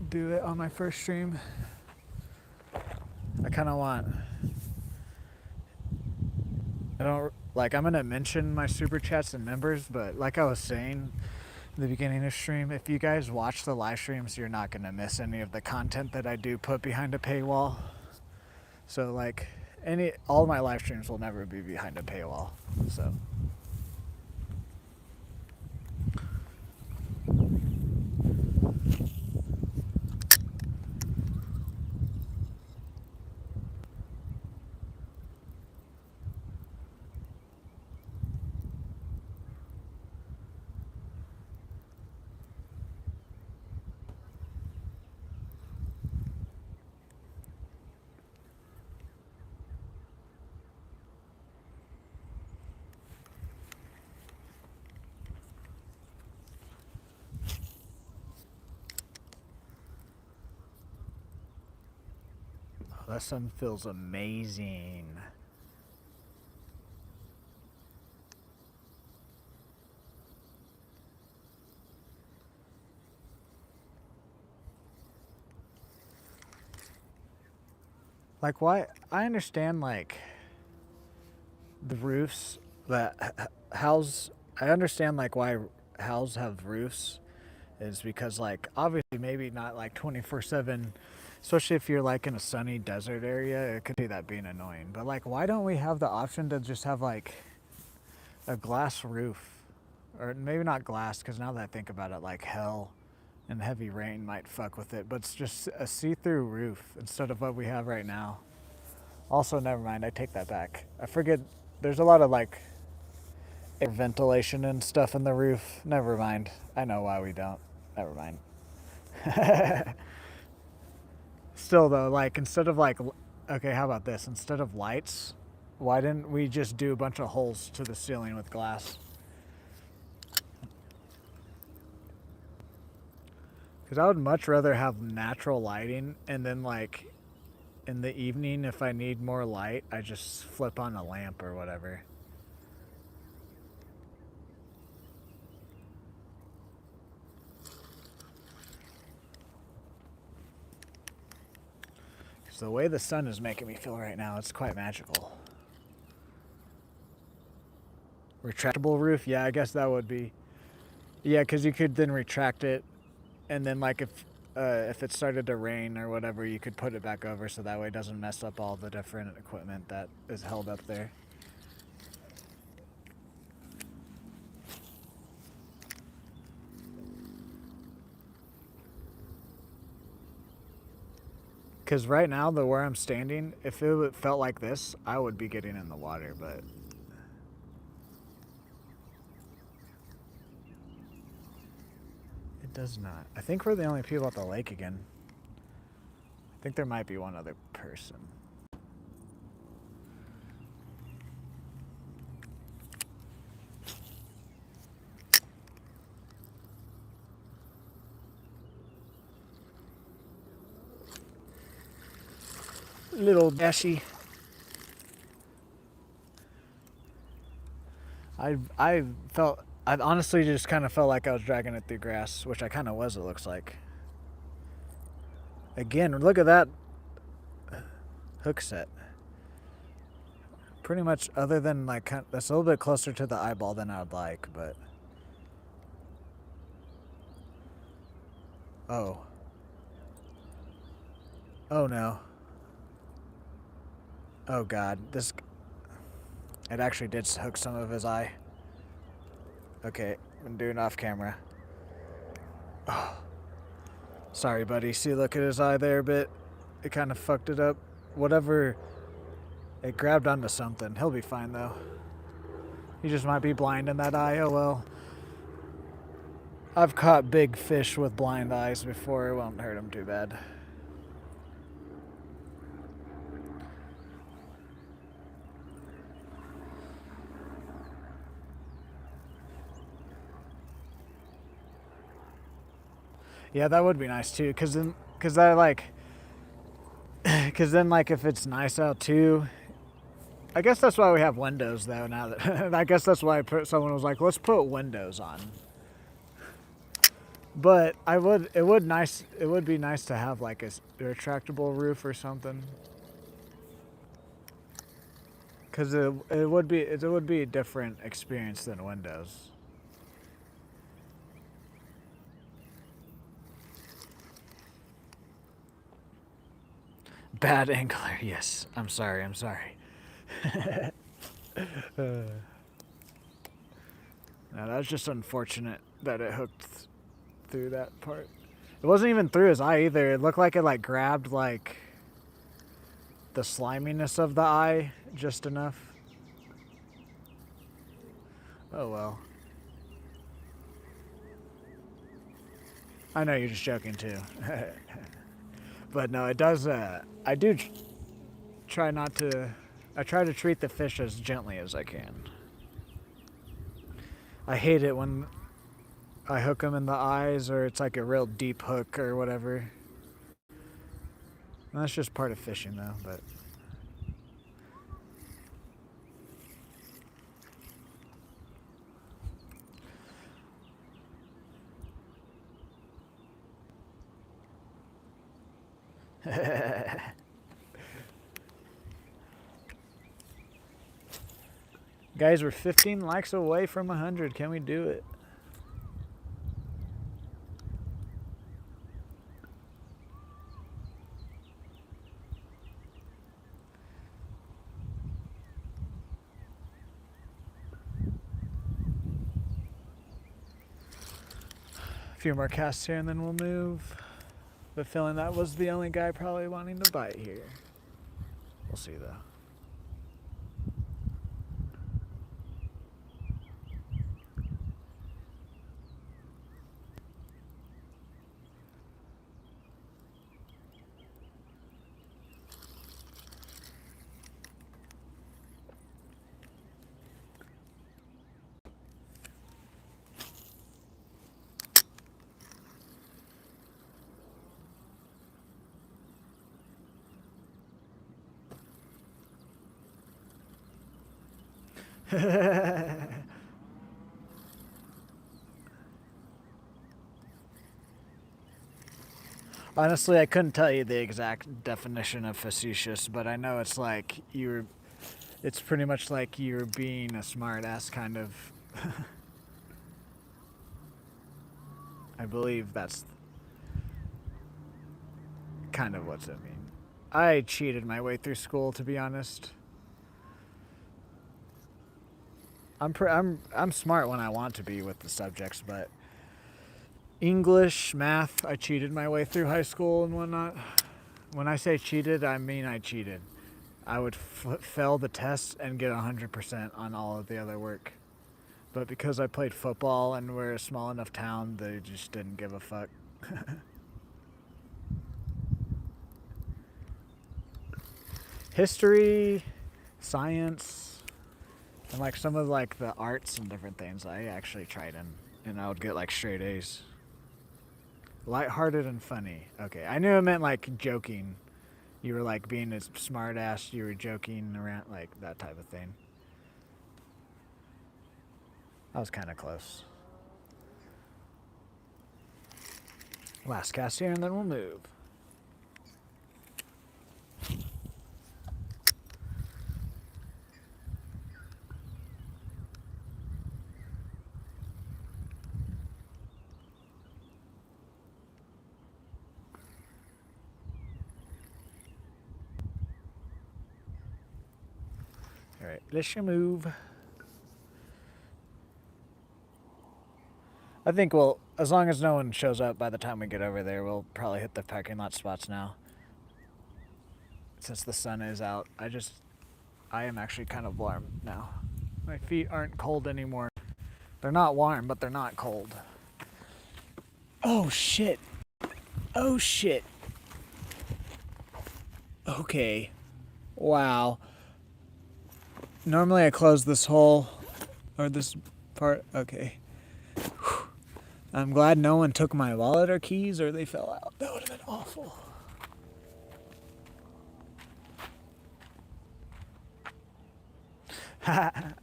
do it on my first stream. I kind of want. I don't like. I'm gonna mention my super chats and members, but like I was saying in the beginning of stream, if you guys watch the live streams, you're not gonna miss any of the content that I do put behind a paywall. So like all my live streams will never be behind a paywall. So. That sun feels amazing. Like why? I understand like the roofs that house. I understand like why houses have roofs is because like obviously maybe not like 24/7. Especially if you're like in a sunny desert area, it could see that being annoying. But like, why don't we have the option to just have like a glass roof? Or maybe not glass, because now that I think about it, like hell and heavy rain might fuck with it. But it's just a see-through roof instead of what we have right now. Also, never mind, I take that back. I forget, there's a lot of like ventilation and stuff in the roof. Never mind. I know why we don't. Never mind. Still though, like instead of like, okay, how about this? Instead of lights, why didn't we just do a bunch of holes to the ceiling with glass? Because I would much rather have natural lighting and then like in the evening if I need more light, I just flip on a lamp or whatever. The way the sun is making me feel right now, it's quite magical. Retractable roof? Yeah, I guess that would be. Yeah, because you could then retract it, and then like if it started to rain or whatever, you could put it back over so that way it doesn't mess up all the different equipment that is held up there. Because right now, where I'm standing, if it felt like this, I would be getting in the water, but... It does not. I think we're the only people at the lake again. I think there might be one other person. Little Dashy. I honestly just kind of felt like I was dragging it through grass, which I kind of was, it looks like. Again, look at that hook set. Pretty much, other than like, that's a little bit closer to the eyeball than I would like, but. Oh. Oh no. Oh god, this. It actually did hook some of his eye. Okay, I'm doing off camera. Oh. Sorry, buddy. See, look at his eye there a bit. It kind of fucked it up. Whatever. It grabbed onto something. He'll be fine, though. He just might be blind in that eye. Oh, well. I've caught big fish with blind eyes before. It won't hurt him too bad. Yeah, that would be nice, too. Because then, if it's nice out, too. I guess that's why we have windows, though, now that... I guess that's why someone was like, let's put windows on. But it would be nice to have like a retractable roof or something. Cause it would be a different experience than windows. Bad angler, yes. I'm sorry. No, that was just unfortunate that it hooked through that part. It wasn't even through his eye either. It looked like it like grabbed like the sliminess of the eye just enough. Oh well. I know you're just joking too. But no, it does, I do try not to, I try to treat the fish as gently as I can. I hate it when I hook them in the eyes or it's like a real deep hook or whatever. And that's just part of fishing though, but. Guys, we're 15 likes away from 100. Can we do it? A few more casts here and then we'll move. But feeling that was the only guy probably wanting to bite here. We'll see though. Honestly, I couldn't tell you the exact definition of facetious, but I know it's like it's pretty much like you're being a smart ass kind of. I believe that's kind of what's it mean. I cheated my way through school, to be honest. I'm smart when I want to be with the subjects, but English, math, I cheated my way through high school and whatnot. When I say cheated, I mean I cheated. I would fail the tests and get 100% on all of the other work. But because I played football and we're a small enough town, they just didn't give a fuck. History, science, and like some of like the arts and different things I actually tried in, and I would get like straight A's. Lighthearted and funny. Okay, I knew it meant like joking. You were like being a smart ass, you were joking around, like that type of thing. That was kind of close. Last cast here, and then we'll move. All right, let's move. I think we'll, as long as no one shows up by the time we get over there, we'll probably hit the parking lot spots now. Since the sun is out, I am actually kind of warm now. My feet aren't cold anymore. They're not warm, but they're not cold. Oh shit. Oh shit. Okay. Wow. Normally I close this hole, or this part. Okay. Whew. I'm glad no one took my wallet or keys or they fell out. That would have been awful.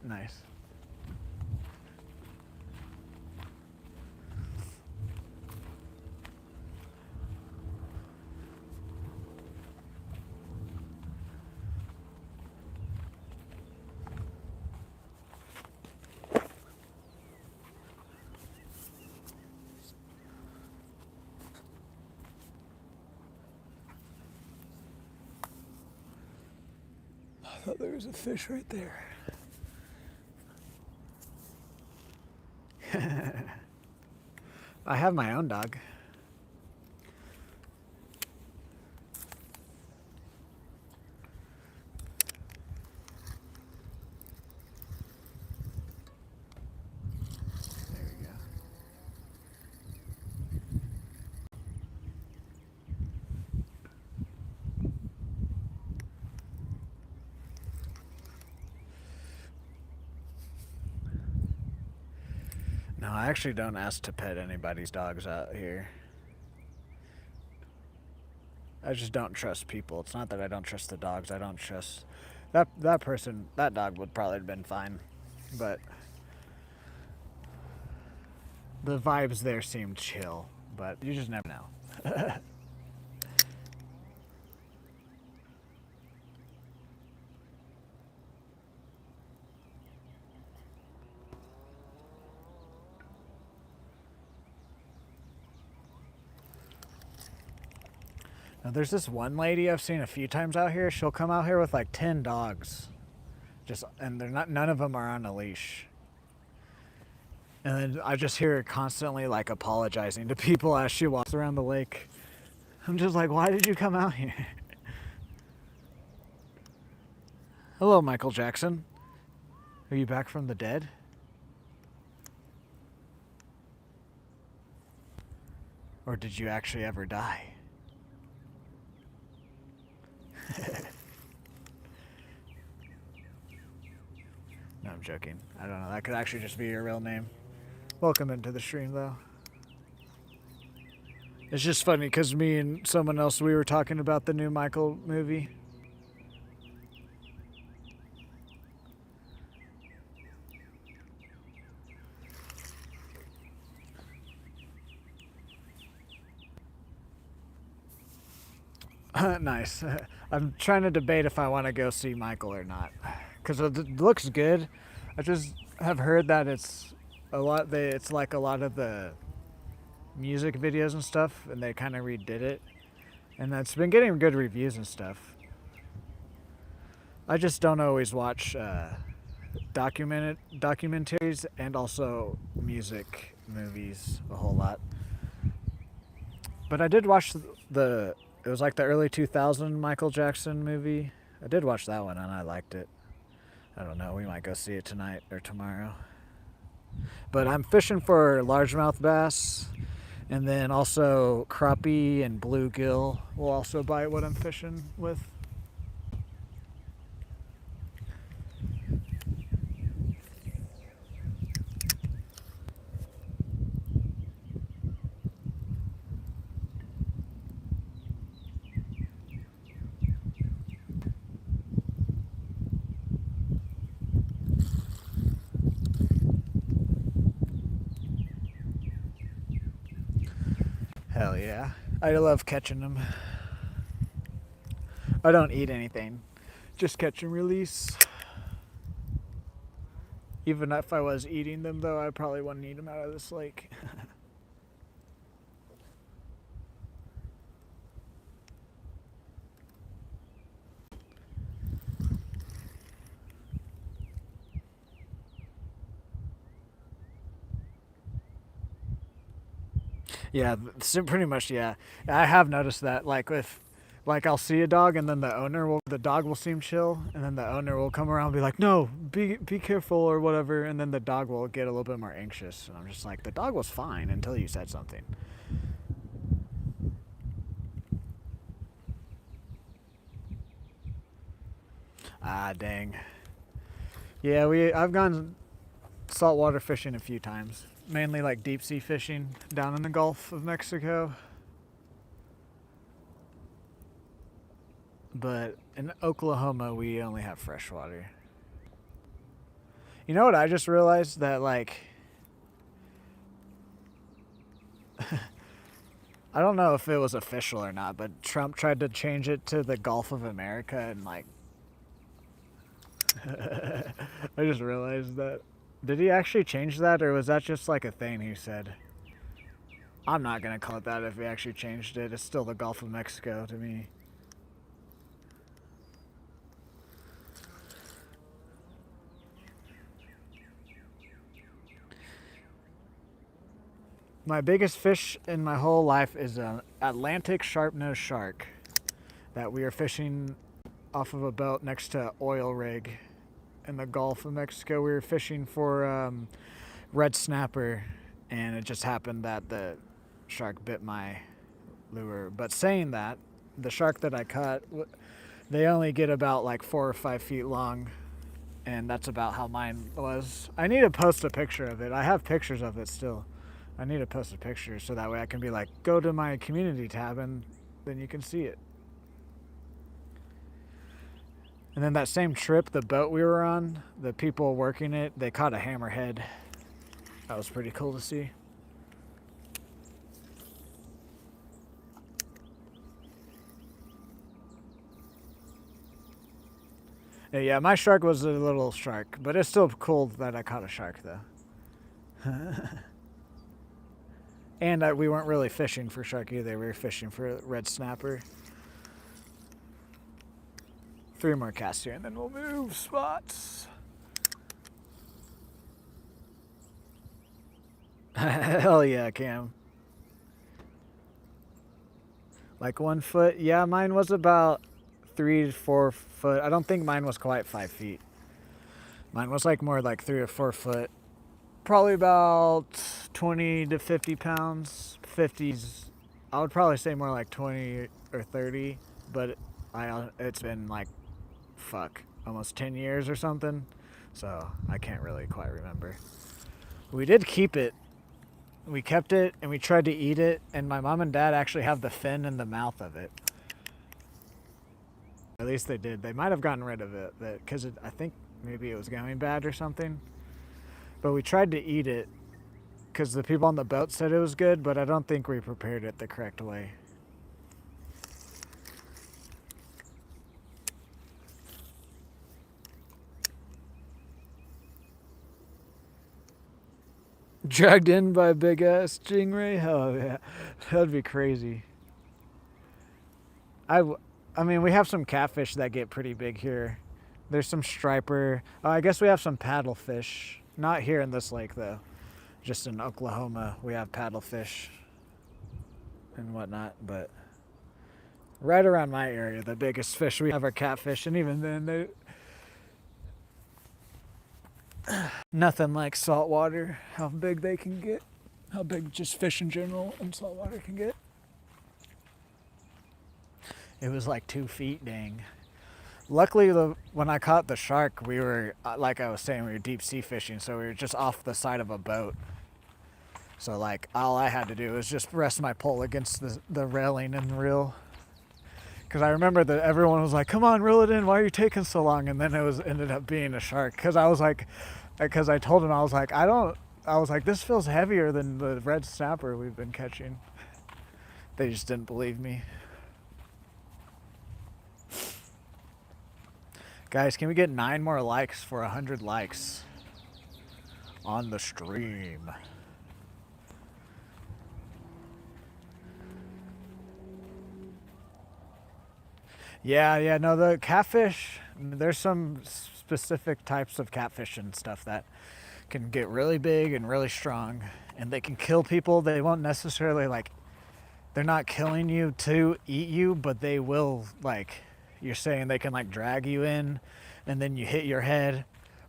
Nice. I thought there was a fish right there. I have my own dog. There we go. No, I actually don't ask to pet anybody's dogs out here. I just don't trust people. It's not that I don't trust the dogs. I don't trust that person. That dog would probably have been fine, but the vibes there seemed chill. But you just never know. Now, there's this one lady I've seen a few times out here. She'll come out here with like 10 dogs, and they're not. None of them are on a leash. And then I just hear her constantly like apologizing to people as she walks around the lake. I'm just like, why did you come out here? Hello, Michael Jackson. Are you back from the dead? Or did you actually ever die? No, I'm joking. I don't know. That could actually just be your real name. Welcome into the stream, though. It's just funny because me and someone else, we were talking about the new Michael movie. Nice. I'm trying to debate if I want to go see Michael or not, because it looks good. I just have heard that it's like a lot of the music videos and stuff, and they kind of redid it, and that's been getting good reviews and stuff. I just don't always watch documentaries and also music movies a whole lot. But I did watch it was like the early 2000 Michael Jackson movie. I did watch that one and I liked it. I don't know, we might go see it tonight or tomorrow. But I'm fishing for largemouth bass, and then also crappie and bluegill will also bite what I'm fishing with. Hell yeah. I love catching them. I don't eat anything. Just catch and release. Even if I was eating them, though, I probably wouldn't eat them out of this lake. Yeah, so pretty much, yeah. I have noticed that, like I'll see a dog and then the dog will seem chill, and then the owner will come around and be like, no, be careful or whatever, and then the dog will get a little bit more anxious. And I'm just like, the dog was fine until you said something. Ah, dang. Yeah, I've gone saltwater fishing a few times, mainly like deep sea fishing down in the Gulf of Mexico. But in Oklahoma, we only have freshwater. You know what I just realized? That, like, I don't know if it was official or not, but Trump tried to change it to the Gulf of America, and, like, I just realized that. Did he actually change that, or was that just like a thing he said? I'm not going to call it that if he actually changed it. It's still the Gulf of Mexico to me. My biggest fish in my whole life is an Atlantic sharp-nosed shark that we are fishing off of a boat next to an oil rig in the Gulf of Mexico. We were fishing for red snapper, and it just happened that the shark bit my lure. But saying that, the shark that I caught, they only get about like 4 or 5 feet long, and that's about how mine was. I need to post a picture of it. I have pictures of it still. I need to post a picture so that way I can be like, go to my community tab, and then you can see it. And then that same trip, the boat we were on, the people working it, they caught a hammerhead. That was pretty cool to see. Yeah, my shark was a little shark, but it's still cool that I caught a shark, though. And we weren't really fishing for shark either. We were fishing for red snapper. 3 more casts here, and then we'll move spots. Hell yeah, Cam. Like 1 foot? Yeah, mine was about 3 to 4 foot. I don't think mine was quite 5 feet. Mine was like more like 3 or 4 foot. Probably about 20 to 50 pounds. 50s, I would probably say more like 20 or 30, but it's been like, almost 10 years or something, so I can't really quite remember. We did keep it. We kept it, and we tried to eat it, and my mom and dad actually have the fin in the mouth of it. At least they did. They might have gotten rid of it, because I think maybe it was going bad or something. But we tried to eat it because the people on the boat said it was good, but I don't think we prepared it the correct way. Dragged in by a big ass stingray? Hell yeah. That'd be crazy. I mean, we have some catfish that get pretty big here. There's some striper. I guess we have some paddlefish. Not here in this lake, though. Just in Oklahoma, we have paddlefish and whatnot. But right around my area, the biggest fish we have are catfish. And even then, nothing like saltwater, how big they can get. How big just fish in general and saltwater can get. It was like 2 feet, dang. Luckily, when I caught the shark, we were, like I was saying, we were deep sea fishing, so we were just off the side of a boat. So, like, all I had to do was just rest my pole against the railing and reel. Because I remember that everyone was like, come on, reel it in, why are you taking so long? And then it ended up being a shark. Because I told him, I was like, this feels heavier than the red snapper we've been catching. They just didn't believe me. Guys, can we get 9 more likes for 100 likes on the stream? Yeah, no, the catfish, there's some specific types of catfish and stuff that can get really big and really strong, and they can kill people. They won't necessarily, like, they're not killing you to eat you, but they will, like, you're saying they can, like, drag you in, and then you hit your head,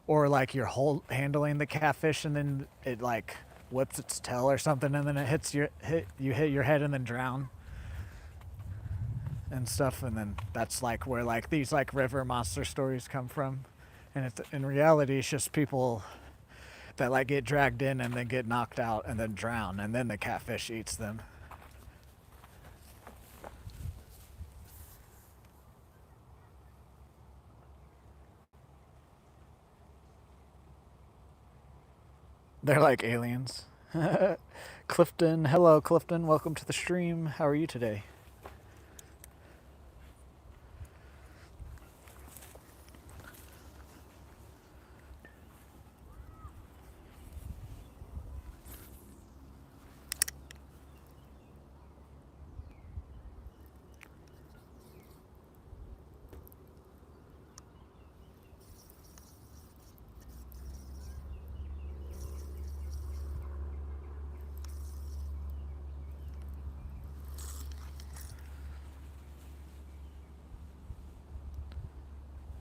or, like, you're handling the catfish, and then it, like, whips its tail or something, and then it you hit your head and then drown and stuff. And then that's, like, where, like, these, like, river monster stories come from. And it's, in reality, it's just people that, like, get dragged in and then get knocked out and then drown, and then the catfish eats them. They're like aliens. Clifton, hello Clifton, welcome to the stream. How are you today?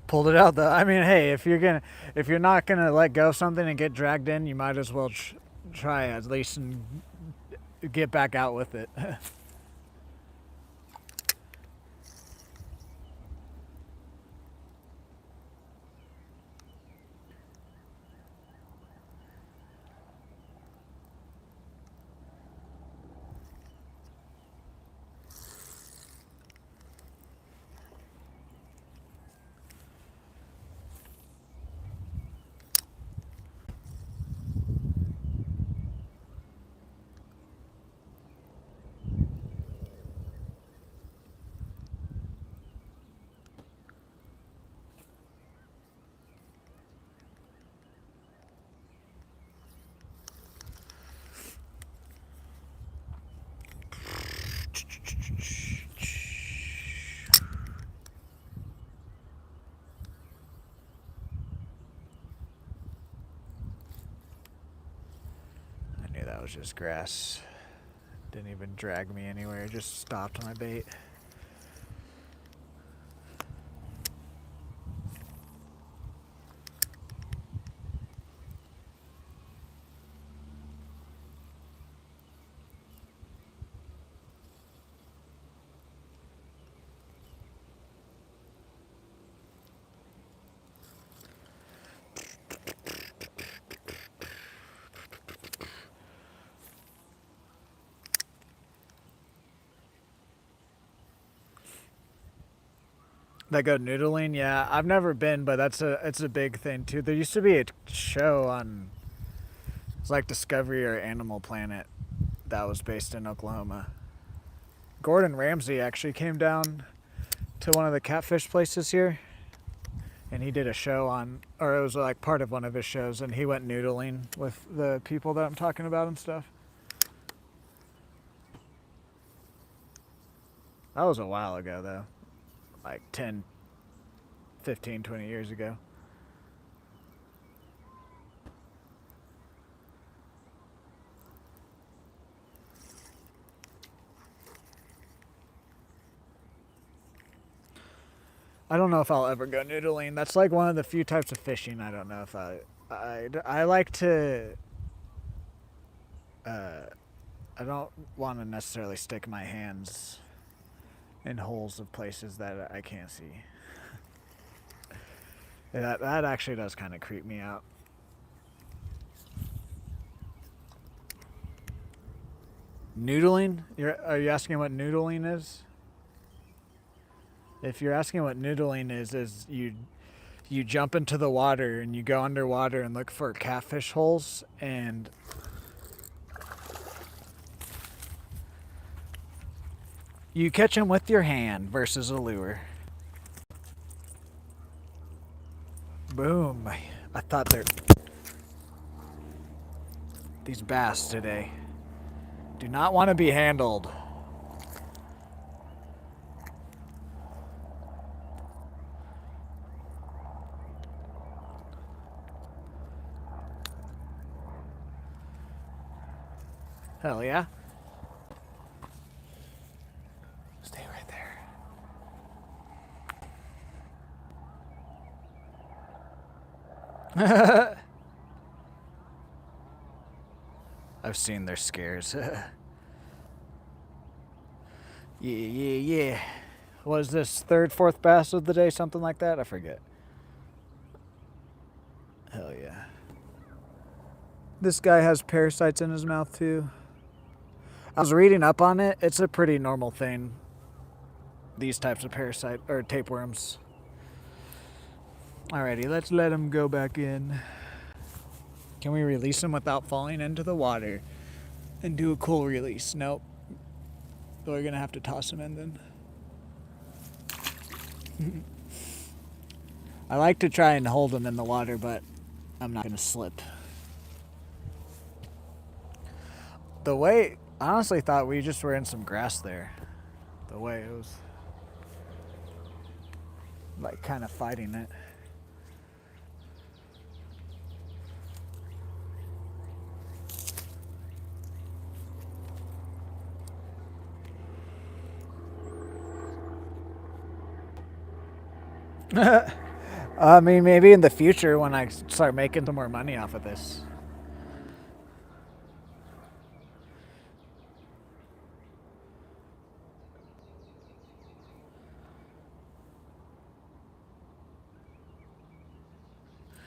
Pulled it out though. I mean, hey, if you're not gonna let go of something and get dragged in, you might as well try at least and get back out with it. That was just grass. Didn't even drag me anywhere, just stopped my bait. That go noodling, yeah. I've never been, but it's a big thing too. There used to be a show on, it's like Discovery or Animal Planet, that was based in Oklahoma. Gordon Ramsay actually came down to one of the catfish places here, and he did a show on, or it was like part of one of his shows, and he went noodling with the people that I'm talking about and stuff. That was a while ago though. Like 10, 15, 20 years ago. I don't know if I'll ever go noodling. That's like one of the few types of fishing I don't know if I like to, I don't want to necessarily stick my hands in holes of places that I can't see. That actually does kind of creep me out. Noodling? Are you asking what noodling is? If you're asking what noodling is you jump into the water and you go underwater and look for catfish holes, and You catch them with your hand versus a lure. Boom. I thought they're... These bass today do not want to be handled. Hell yeah. Stay right there. I've seen their scares. Yeah. Was this third, fourth bass of the day? Something like that? I forget. Hell yeah. This guy has parasites in his mouth too. I was reading up on it. It's a pretty normal thing. These types of parasite or tapeworms. Alrighty, let's let him go back in. Can we release him without falling into the water and do a cool release? Nope. So we're gonna have to toss him in then. I like to try and hold him in the water, but I'm not gonna slip. The way, I honestly thought we just were in some grass there. The way it was like kind of fighting it. I mean, maybe in the future when I start making some more money off of this.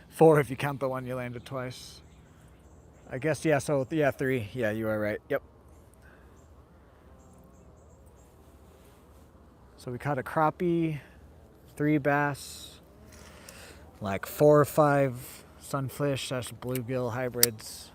Four if you count the one you landed twice. I guess, yeah, so, yeah, three. Yeah, you are right. Yep. So we caught a crappie, 3 bass, like 4 or 5 sunfish, that's bluegill hybrids.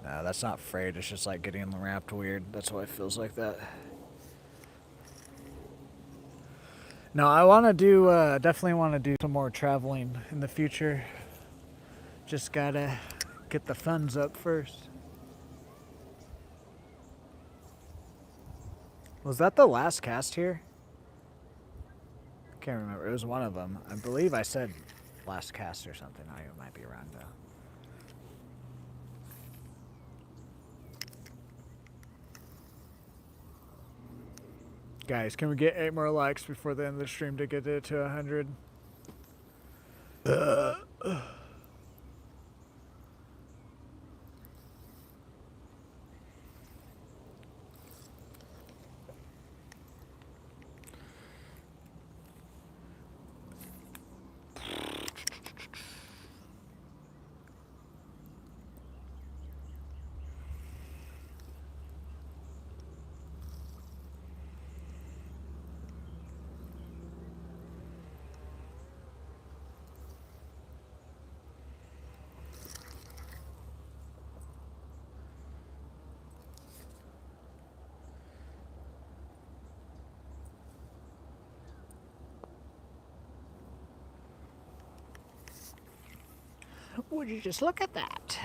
No, that's not frayed. It's just like getting wrapped weird. That's why it feels like that. No, I want to do, definitely want to do some more traveling in the future. Just gotta get the funds up first. Was that the last cast here? I can't remember. It was one of them. I believe I said last cast or something. I might be wrong though. Guys, can we get 8 more likes before the end of the stream to get it to 100? Would you just look at that?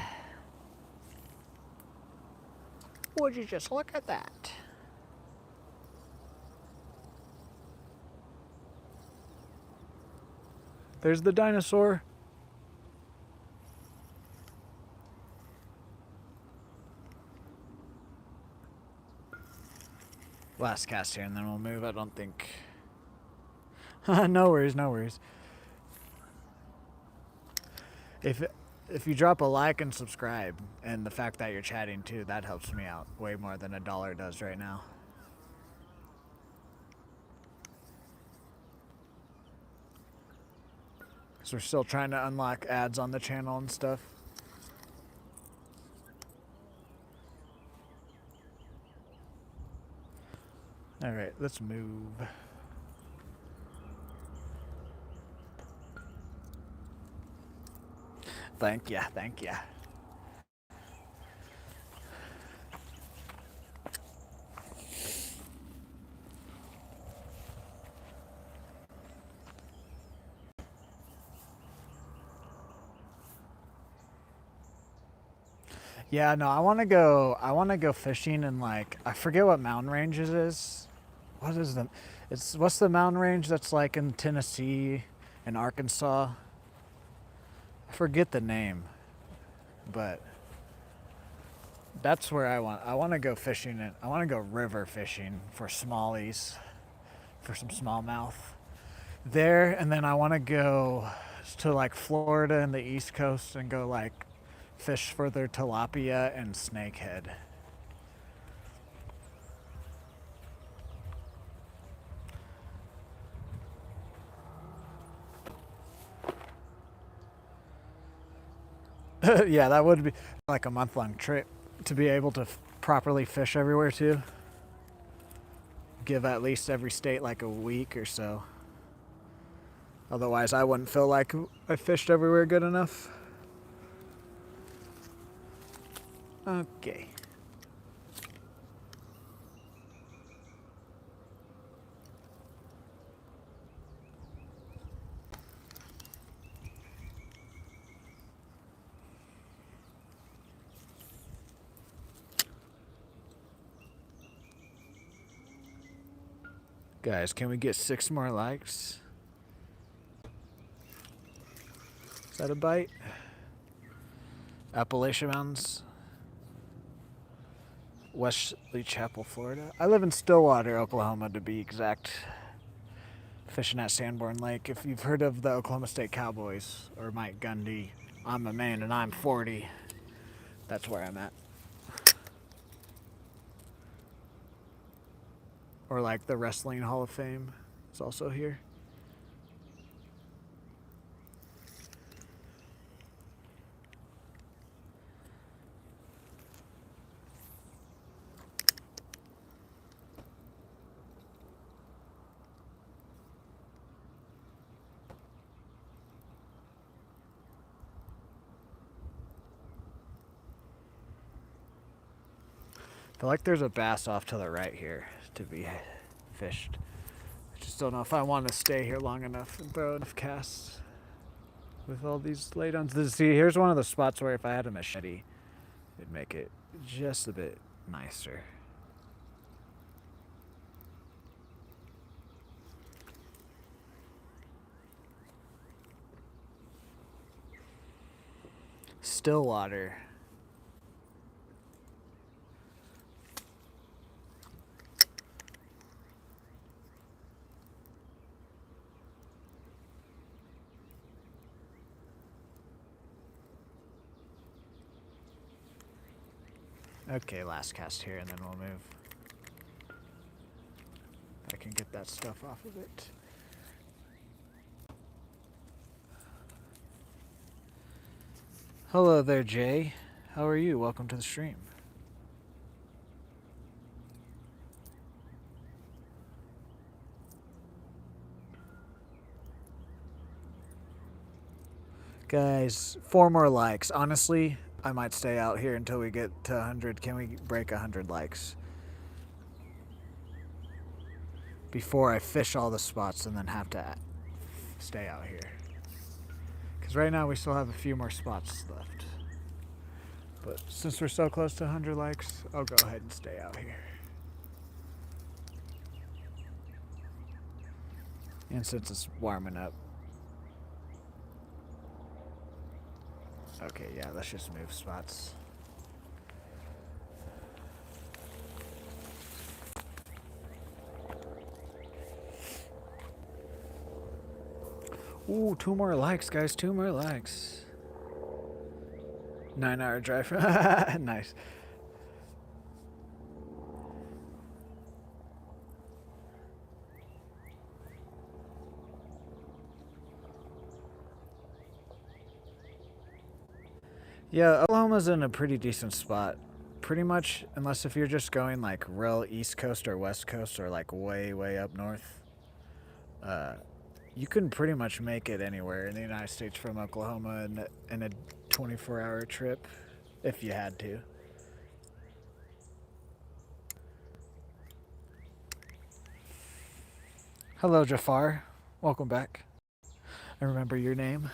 Would you just look at that? There's the dinosaur. Last cast here and then we'll move, I don't think. No worries, no worries. If you drop a like and subscribe, and the fact that you're chatting too, that helps me out way more than $1 does right now. So we're still trying to unlock ads on the channel and stuff. All right, let's move. Thank ya, thank ya. Yeah, no, I want to go fishing in, like, I forget what mountain range it is. What is the what's the mountain range that's like in Tennessee and Arkansas? I forget the name. But that's where I want to go fishing. I want to go river fishing for smallies, for some smallmouth there, and then I want to go to like Florida and the East Coast and go like fish for their tilapia and snakehead. Yeah, that would be like a month-long trip to be able to properly fish everywhere too. Give at least every state like a week or so. Otherwise, I wouldn't feel like I fished everywhere good enough. Okay. Guys, can we get 6 more likes? Is that a bite? Appalachian Mountains, Wesley Chapel, Florida. I live in Stillwater, Oklahoma, to be exact. Fishing at Sanborn Lake. If you've heard of the Oklahoma State Cowboys or Mike Gundy, I'm a man and I'm 40. That's where I'm at. Or like the Wrestling Hall of Fame is also here. I feel like there's a bass off to the right here to be fished. I just don't know if I want to stay here long enough and throw enough casts with all these laydowns. See, here's one of the spots where if I had a machete, it'd make it just a bit nicer. Stillwater. Okay, last cast here and then we'll move. I can get that stuff off of it. Hello there, Jay. How are you? Welcome to the stream. Guys, 4 more likes. Honestly, I might stay out here until we get to 100. Can we break 100 likes? Before I fish all the spots and then have to stay out here. Because right now we still have a few more spots left. But since we're so close to 100 likes, I'll go ahead and stay out here. And since it's warming up. Okay, yeah, let's just move spots. Ooh, 2 more likes, guys. 2 more likes. 9-hour drive. Nice. Yeah, Oklahoma's in a pretty decent spot. Pretty much, unless if you're just going like real East Coast or West Coast or like way, way up north, uh, you can pretty much make it anywhere in the United States from Oklahoma in a 24-hour trip if you had to. Hello, Jafar. Welcome back. I remember your name.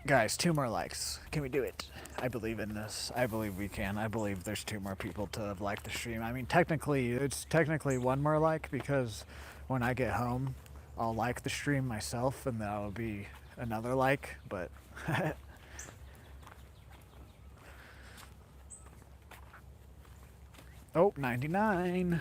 Guys, 2 more likes. Can we do it? I believe in this. I believe we can. I believe there's 2 more people to have liked the stream. I mean, technically, it's technically 1 more like because when I get home, I'll like the stream myself and that'll be another like, but oh, 99.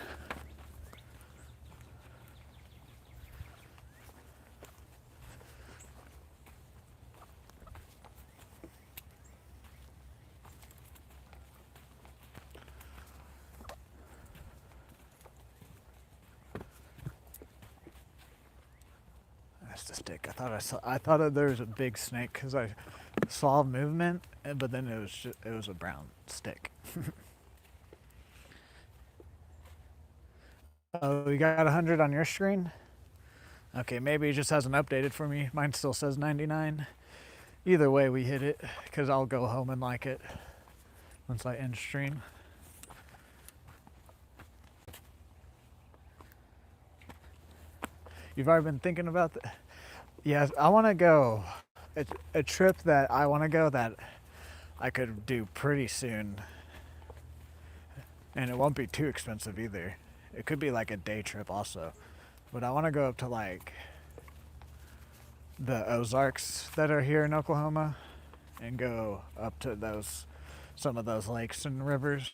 That's the stick. I thought that there was a big snake because I saw movement, but then it was a brown stick. Oh, you got 100 on your screen? Okay, maybe it just hasn't updated for me. Mine still says 99. Either way, we hit it because I'll go home and like it once I end stream. You've already been thinking about that? Yes, I want to go. A trip that I want to go that I could do pretty soon. And it won't be too expensive either. It could be like a day trip also. But I want to go up to like the Ozarks that are here in Oklahoma and go up to some of those lakes and rivers.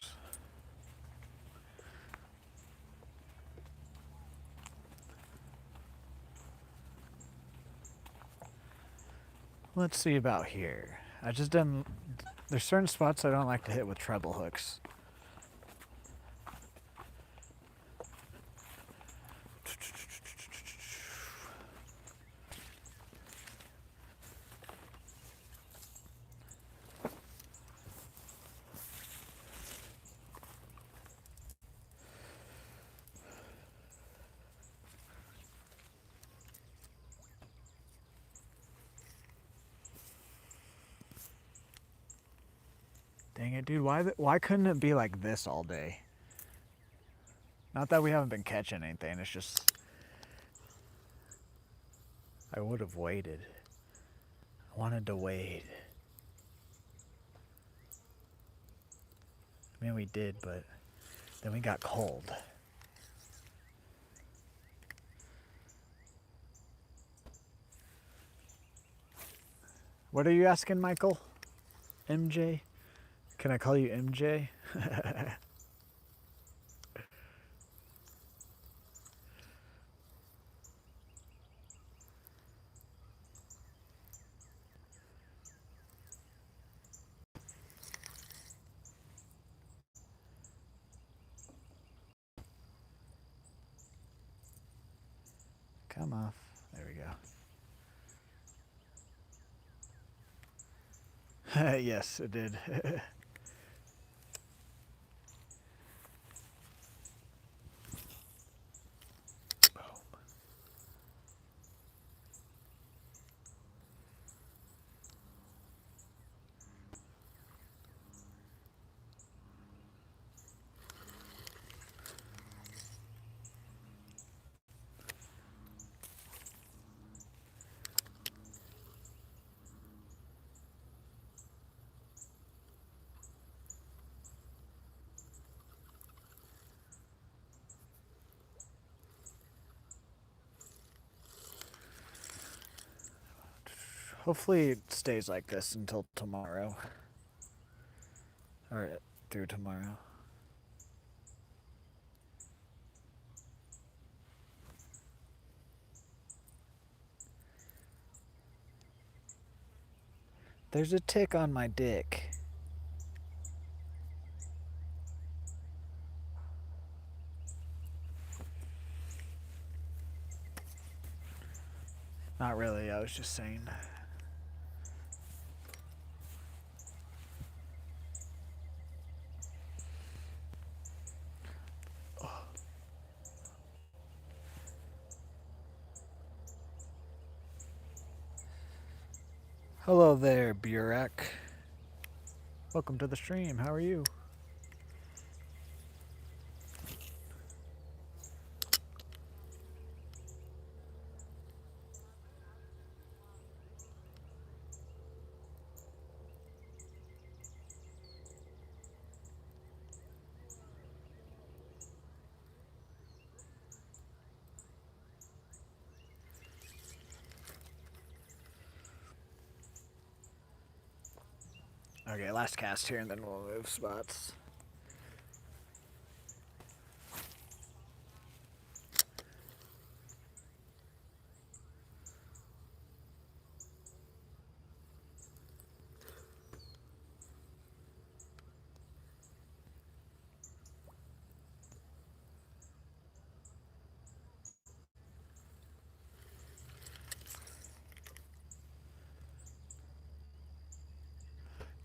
Let's see about here. I just didn't. There's certain spots I don't like to hit with treble hooks. Dang it, dude. Why couldn't it be like this all day? Not that we haven't been catching anything. It's just I would have waited. I wanted to wait. I mean, we did, but then we got cold. What are you asking, Michael? MJ? Can I call you MJ? Come off. There we go. Yes, it did. Hopefully it stays like this until tomorrow. Or through tomorrow. There's a tick on my dick. Not really, I was just saying. Hello there, Burek. Welcome to the stream. How are you? Okay, last cast here and then we'll move spots.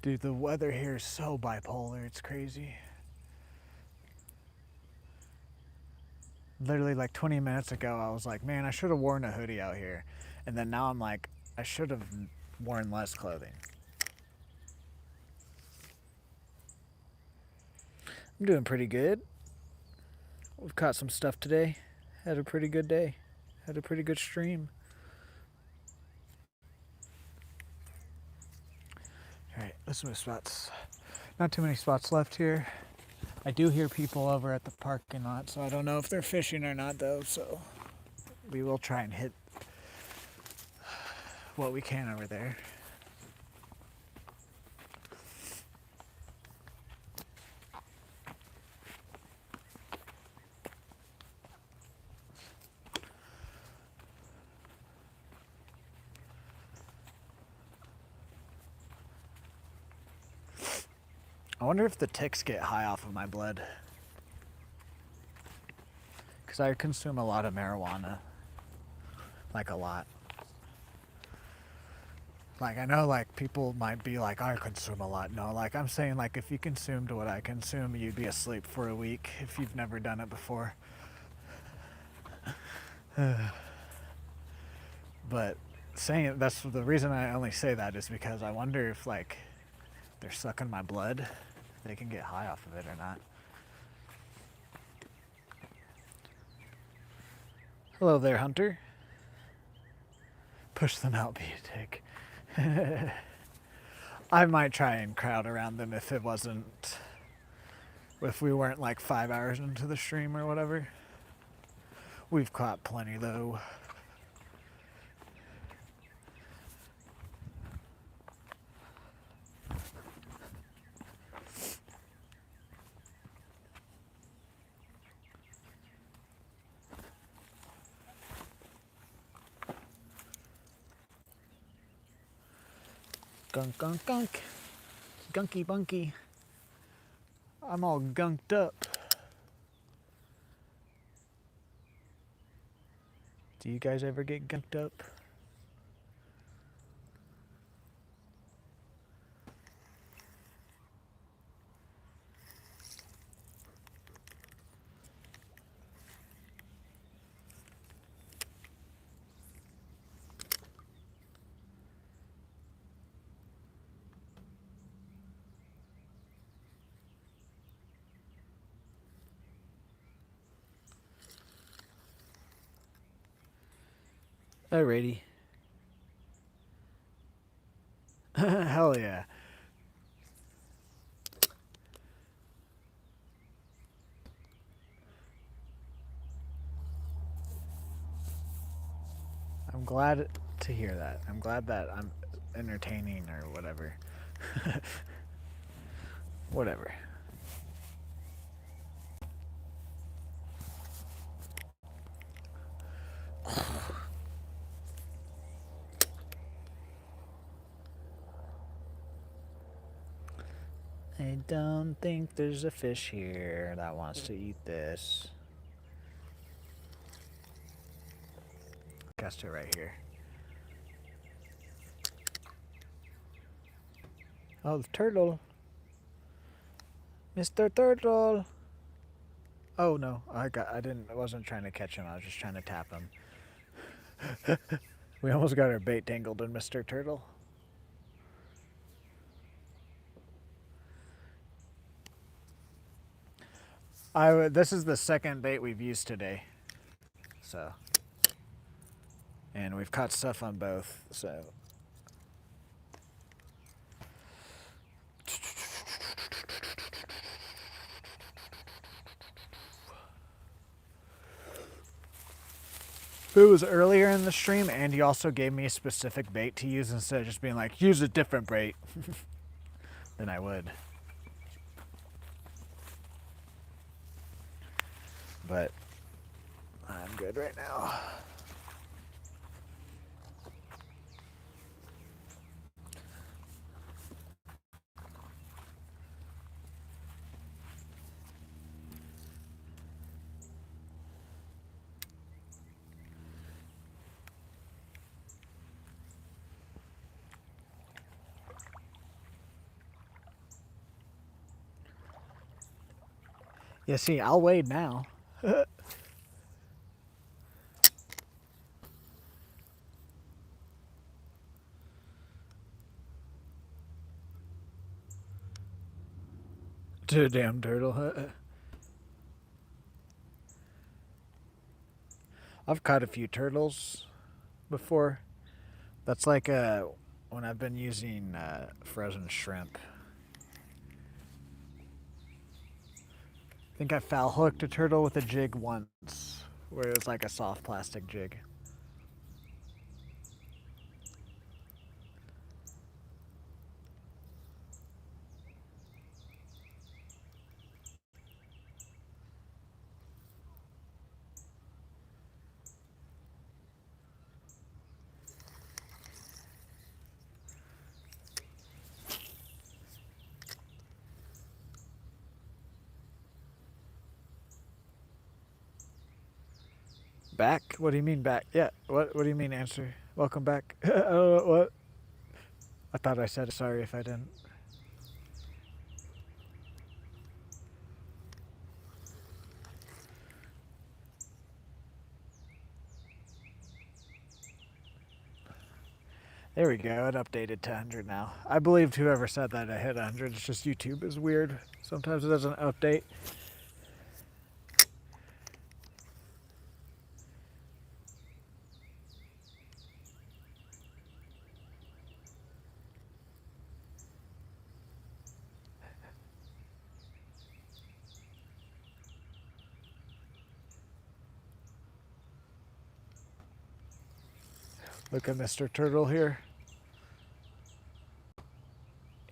Dude, the weather here is so bipolar, it's crazy. Literally like 20 minutes ago, I was like, man, I should have worn a hoodie out here. And then now I'm like, I should have worn less clothing. I'm doing pretty good. We've caught some stuff today. Had a pretty good day. Had a pretty good stream. Alright, let's move spots. Not too many spots left here. I do hear people over at the parking lot, so I don't know if they're fishing or not though, so we will try and hit what we can over there. I wonder if the ticks get high off of my blood. Because I consume a lot of marijuana. Like a lot. Like I know like people might be like, I consume a lot. No, like I'm saying like if you consumed what I consume, you'd be asleep for a week if you've never done it before. But saying that's the reason I only say that is because I wonder if like they're sucking my blood, they can get high off of it or not. Hello there, Hunter. Push them out, be a dick. I might try and crowd around them if it wasn't, if we weren't like 5 hours into the stream or whatever. We've caught plenty though. Gunk, gunk, gunk. Gunky bunky. I'm all gunked up. Do you guys ever get gunked up? Alrighty. Hell yeah. I'm glad to hear that. I'm glad that I'm entertaining or whatever. Whatever. I don't think there's a fish here that wants to eat this. Cast it right here. Oh, the turtle. Mr. Turtle. Oh no, I wasn't trying to catch him. I was just trying to tap him. We almost got our bait tangled in Mr. Turtle. This is the second bait we've used today. So, and we've caught stuff on both, so. If it was earlier in the stream and he also gave me a specific bait to use instead of just being like, use a different bait, then I would. But I'm good right now. Yeah, see, I'll wade now. To a damn turtle. I've caught a few turtles before. That's like when I've been using frozen shrimp. I think I foul hooked a turtle with a jig once, where it was like a soft plastic jig. Back? What do you mean back? Yeah. What do you mean answer? Welcome back. What? I thought I said sorry if I didn't. There we go. It updated to 100 now. I believed whoever said that I hit 100. It's just YouTube is weird. Sometimes it doesn't update. Look at Mr. Turtle here.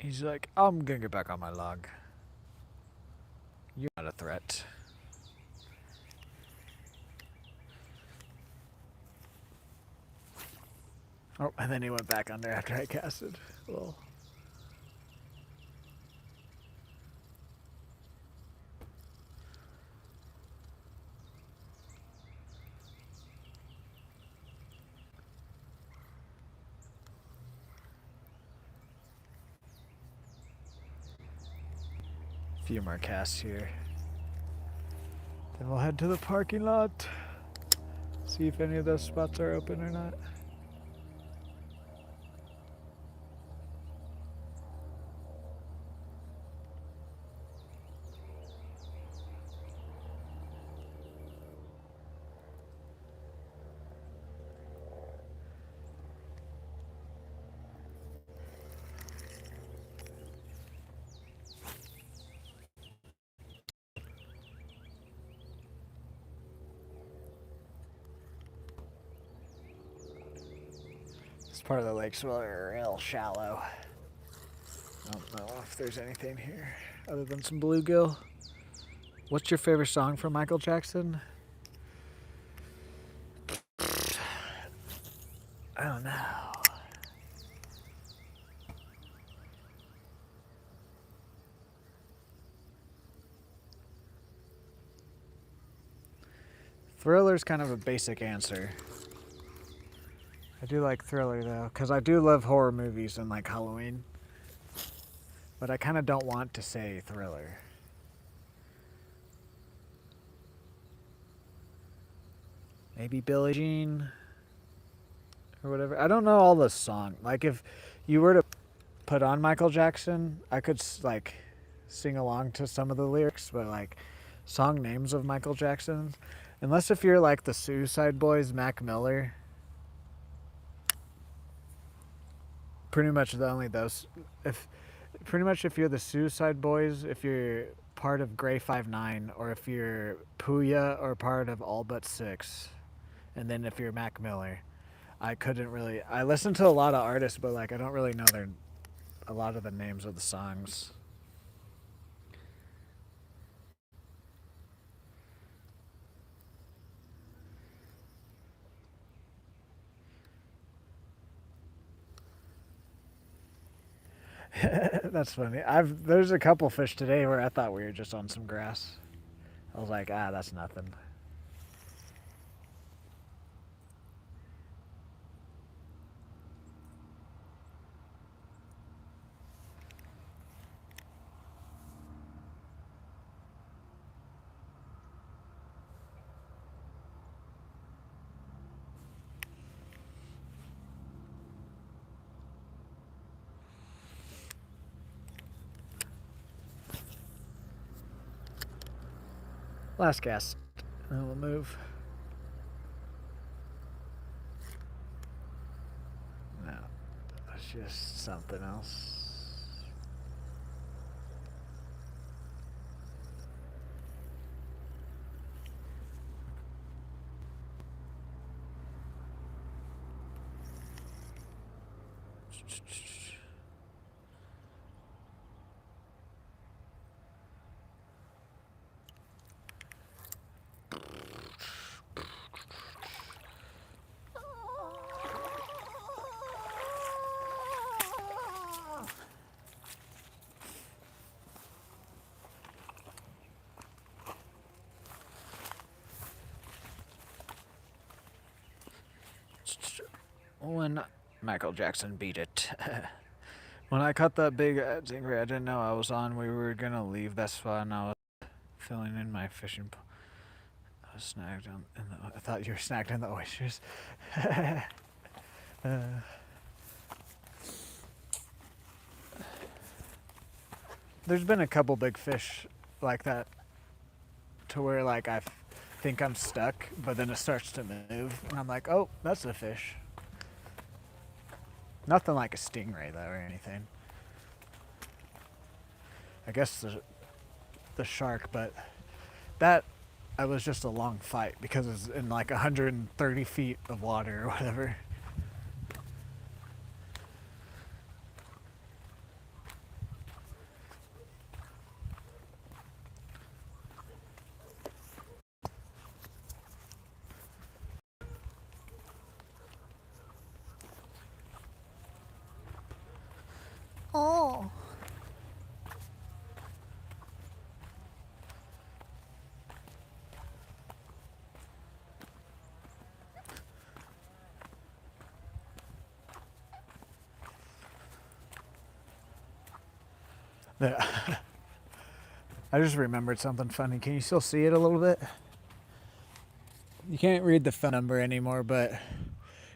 He's like, I'm gonna get back on my log. You're not a threat. Oh, and then he went back under after I casted. Well. Few more casts here. Then we'll head to the parking lot. See if any of those spots are open or not. This part of the lake's real shallow. I don't know if there's anything here other than some bluegill. What's your favorite song from Michael Jackson? I don't know. Thriller's kind of a basic answer. I do like Thriller though, because I do love horror movies and like Halloween. but I kind of don't want to say Thriller. Maybe Billie Jean or whatever. I don't know all the song. Like if you were to put on Michael Jackson, I could like sing along to some of the lyrics, but like song names of Michael Jackson, unless if you're like the Suicide Boys, Mac Miller, pretty much the only those. If pretty much if you're the Suicide Boys, if you're part of Gray 5'9", or if you're Puya or part of All But Six, and then if you're Mac Miller, I couldn't really. I listen to a lot of artists, but like I don't really know a lot of the names of the songs. That's funny. There's a couple fish today where I thought we were just on some grass. I was like, that's nothing. Last cast, and then we'll move. No, that's just something else. When Michael Jackson beat it. When I caught that big stingray, I didn't know I was on. We were gonna leave that spot, and I was filling in my fishing. I was snagged on. I thought you were snagged in the oysters. There's been a couple big fish like that, to where like I think I'm stuck, but then it starts to move, and I'm like, oh, that's a fish. Nothing like a stingray though, or anything. I guess the shark, but that I was just a long fight because it was in like 130 feet of water or whatever. Oh. I just remembered something funny. Can you still see it a little bit? You can't read the phone number anymore, but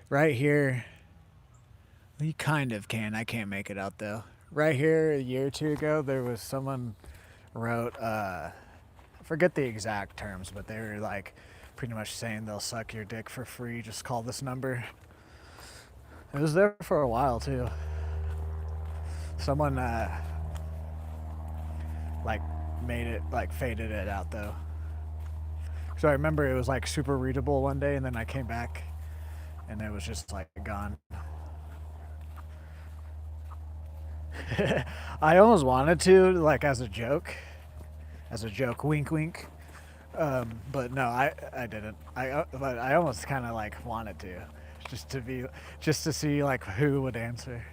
right here, you kind of can. I can't make it out though. Right here, a year or two ago, there was someone wrote, I forget the exact terms, but they were like pretty much saying they'll suck your dick for free. Just call this number. It was there for a while too. Someone like made it, like faded it out though. So I remember it was like super readable one day, and then I came back and it was just like gone. I almost wanted to, like as a joke, wink wink. But no, I didn't. But I almost kind of like wanted to, just to see like who would answer.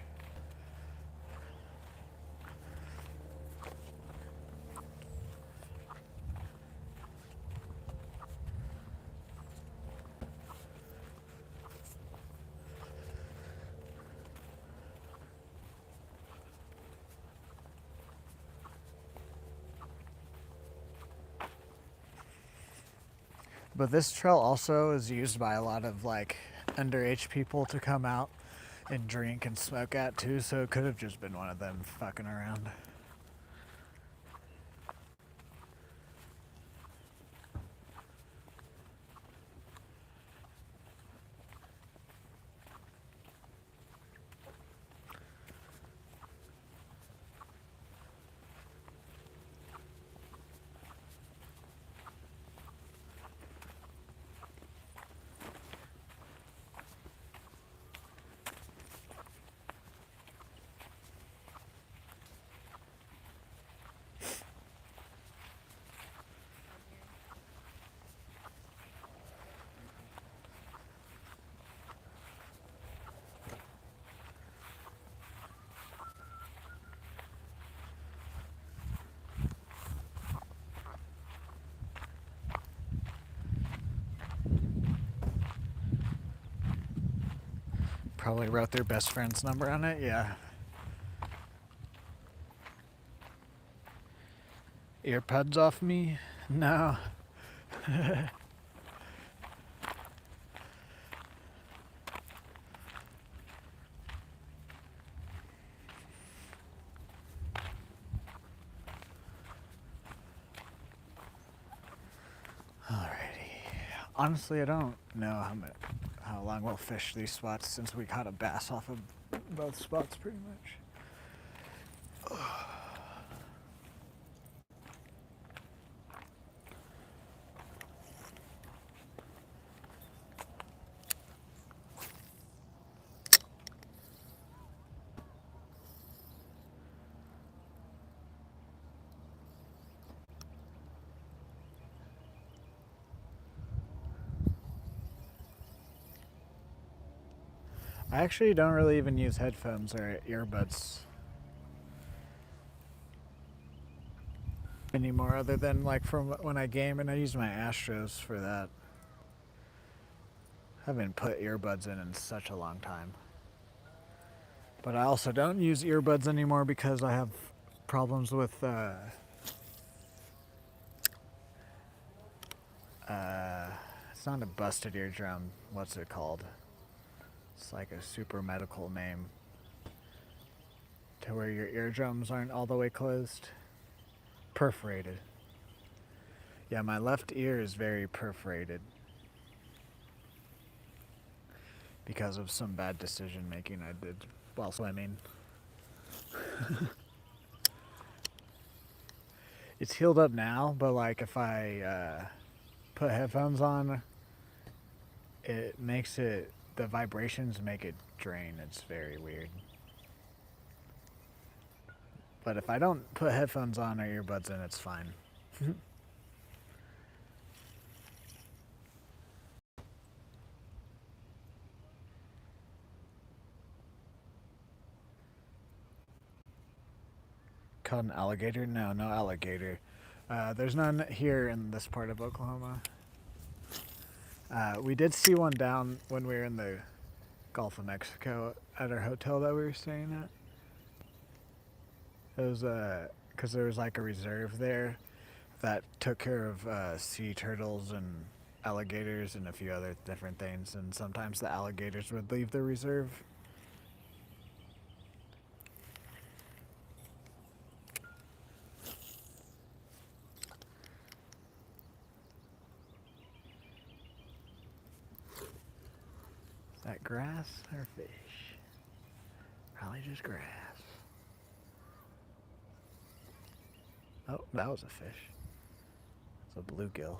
But this trail also is used by a lot of like underage people to come out and drink and smoke at too, so it could have just been one of them fucking around. Probably wrote their best friend's number on it, yeah. Earbuds off me? No. Alrighty. Honestly, I don't know how long we'll fish these spots since we caught a bass off of both spots pretty much. I actually don't really even use headphones or earbuds anymore, other than like from when I game, and I use my Astros for that. I haven't put earbuds in such a long time. But I also don't use earbuds anymore because I have problems with it's not a busted eardrum. What's it called? It's like a super medical name. To where your eardrums aren't all the way closed. Perforated. Yeah, my left ear is very perforated. Because of some bad decision making I did while swimming. It's healed up now, but like if I put headphones on, it makes it, the vibrations make it drain. It's very weird. But if I don't put headphones on or earbuds in, it's fine. Caught an alligator? No, no alligator. There's none here in this part of Oklahoma. We did see one down when we were in the Gulf of Mexico at our hotel that we were staying at. It was because there was like a reserve there that took care of sea turtles and alligators and a few other different things, and sometimes the alligators would leave the reserve. Is that grass or fish? Probably just grass. Oh, that was a fish. It's a bluegill.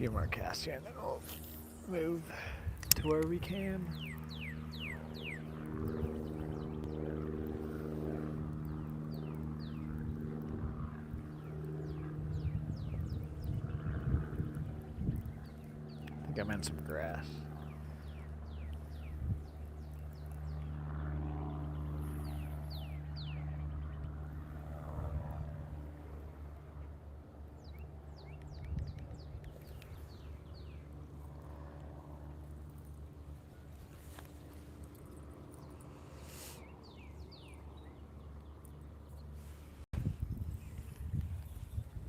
few more casts here and then we'll move to where we can. I think I'm in some grass.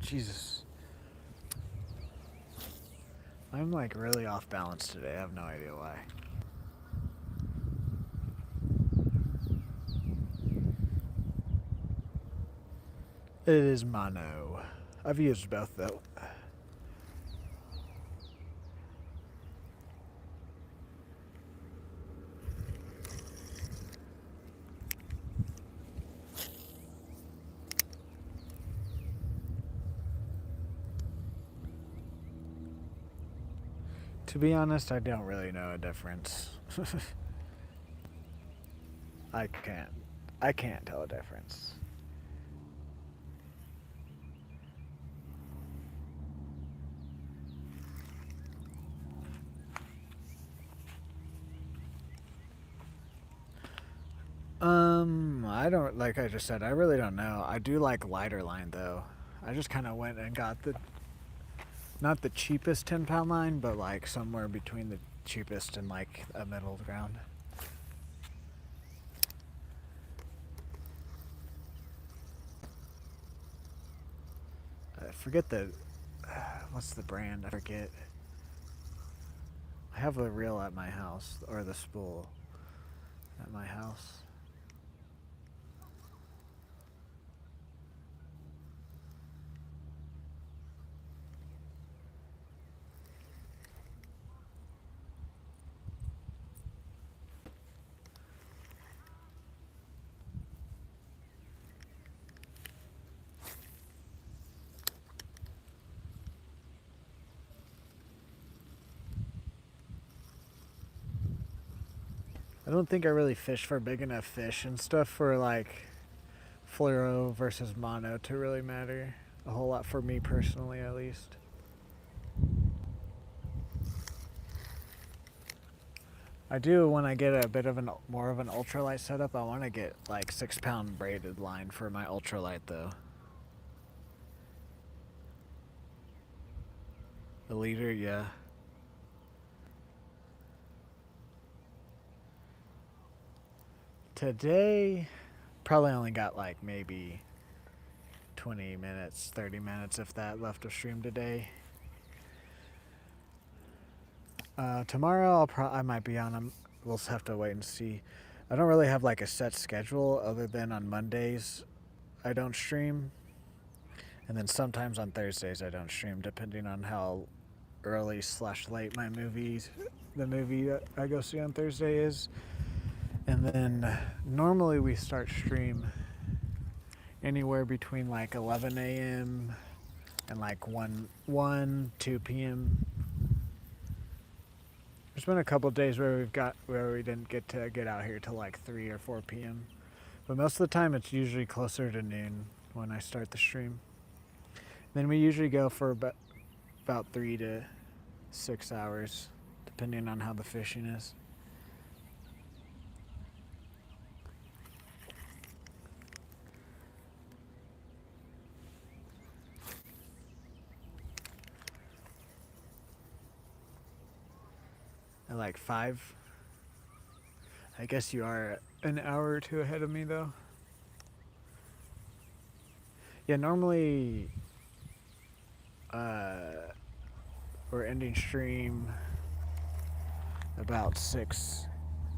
Jesus. I'm like really off balance today. I have no idea why. It is mono. I've used both though. To be honest, I don't really know a difference. I can't tell a difference. I don't, like I just said, I really don't know. I do like lighter line though. I just kind of went and got not the cheapest 10-pound line, but like somewhere between the cheapest and like a middle ground. I forget what's the brand? I forget. I have a reel at my house, or the spool at my house. I don't think I really fish for big enough fish and stuff for like fluoro versus mono to really matter a whole lot for me personally, at least. I do when I get a bit of more of an ultralight setup. I want to get like 6-pound braided line for my ultralight though. A leader, yeah. Today, probably only got like maybe 20 minutes, 30 minutes if that left of stream today. Tomorrow I might be on them. We'll just have to wait and see. I don't really have like a set schedule other than on Mondays I don't stream. And then sometimes on Thursdays I don't stream depending on how early/late the movie that I go see on Thursday is. And then normally we start stream anywhere between like 11 a.m. and like 2 p.m. There's been a couple of days where we didn't get to get out here till like 3 or 4 p.m. But most of the time it's usually closer to noon when I start the stream. Then we usually go for about 3 to 6 hours, depending on how the fishing is. At like 5. I guess you are an hour or two ahead of me though. Yeah, normally we're ending stream about 6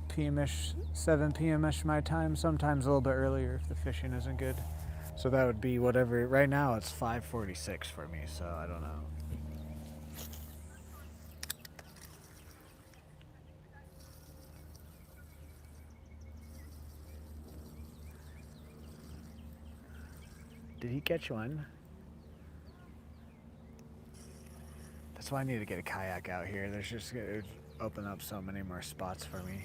p.m.ish, 7 p.m.ish my time, sometimes a little bit earlier if the fishing isn't good. So that would be whatever. Right now it's 5:46 for me, so I don't know. Did he catch one? That's why I need to get a kayak out here. There's just it would open up so many more spots for me.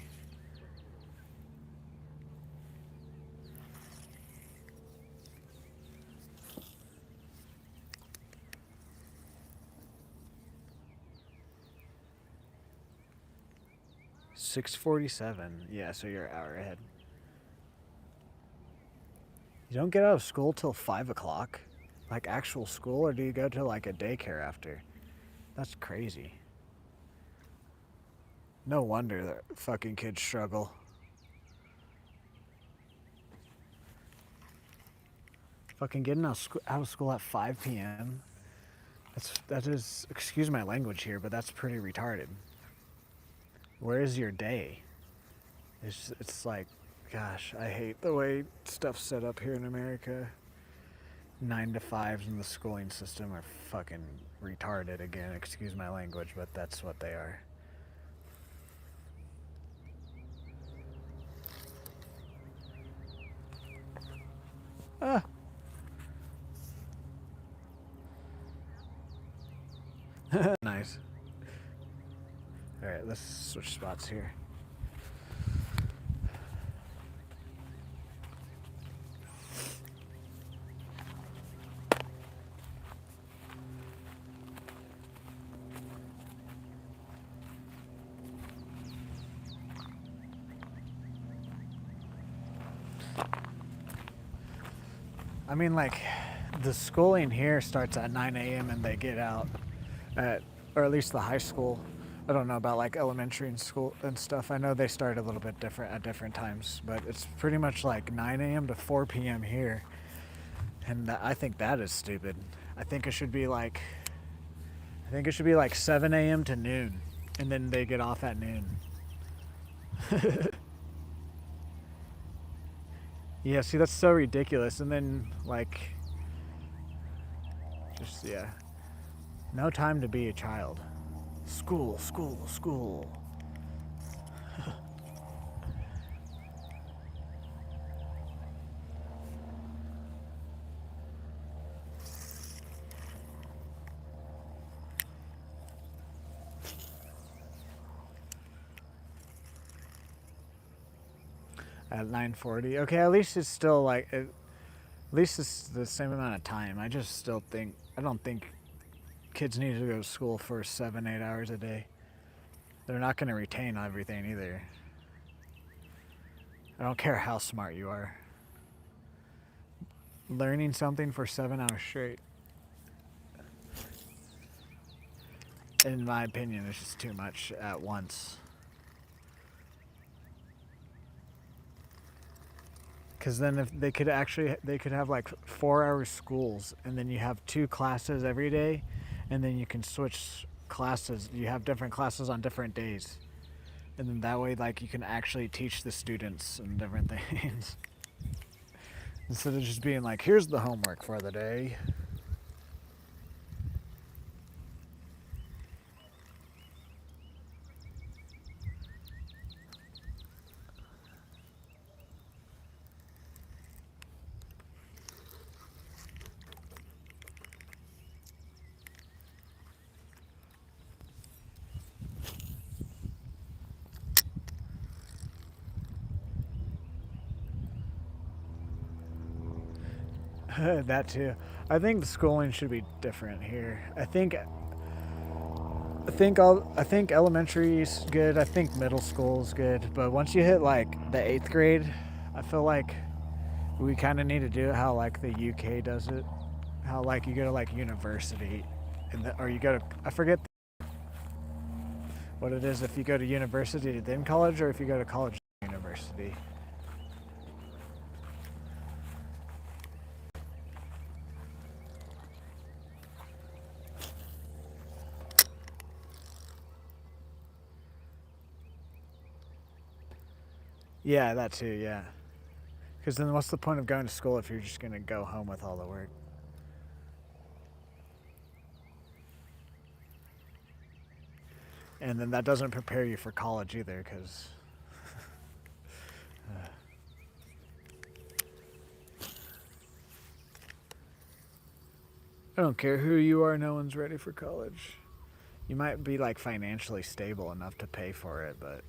$6:47. Yeah, so you're an hour ahead. You don't get out of school till 5 o'clock, like actual school, or do you go to like a daycare after? That's crazy. No wonder that fucking kids struggle. Fucking getting out of school at 5 p.m. That is, excuse my language here, but that's pretty retarded. Where is your day? It's like, gosh, I hate the way stuff's set up here in America. 9 to 5s in the schooling system are fucking retarded again. Excuse my language, but that's what they are. Ah. Nice. Alright, let's switch spots here. I mean, like, the schooling here starts at 9 a.m. and they get out at, or at least the high school. I don't know about like elementary and school and stuff. I know they start a little bit different at different times, but it's pretty much like 9 a.m. to 4 p.m. here. And I think that is stupid. I think it should be like 7 a.m. to noon, and then they get off at noon. Yeah, see, that's so ridiculous. And then, like, just, yeah. No time to be a child. School, school, school. At 9:40. Okay, at least it's still like, at least it's the same amount of time. I don't think kids need to go to school for 7-8 hours a day. They're not going to retain everything either. I don't care how smart you are. Learning something for 7 hours straight, in my opinion, is just too much at once. Because then if they could have like 4-hour schools, and then you have 2 classes every day, and then you can switch classes. You have different classes on different days, and then that way, like, you can actually teach the students and different things instead of just being like, here's the homework for the day. That too. I think the schooling should be different here. I think elementary is good. I think middle school is good. But once you hit like the 8th grade, I feel like we kind of need to do it how like the UK does it. How like you go to like university, or you go to, I forget what it is, if you go to university then college, or if you go to college then university. Yeah, that too, yeah. Because then what's the point of going to school if you're just going to go home with all the work? And then that doesn't prepare you for college either, because I don't care who you are, no one's ready for college. You might be like financially stable enough to pay for it, but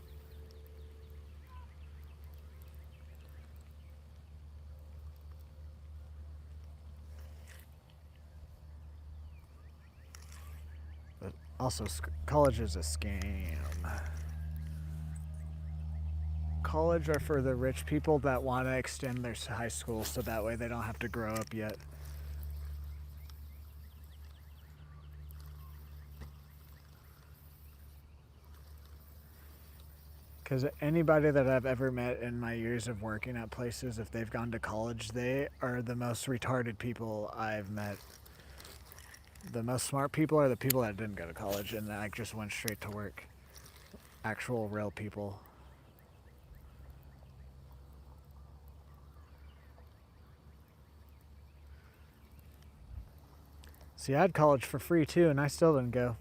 also college is a scam. College are for the rich people that want to extend their high school so that way they don't have to grow up yet. Because anybody that I've ever met in my years of working at places, if they've gone to college, they are the most retarded people I've met. The most smart people are the people that didn't go to college and like just went straight to work. Actual real people. See, I had college for free too, and I still didn't go.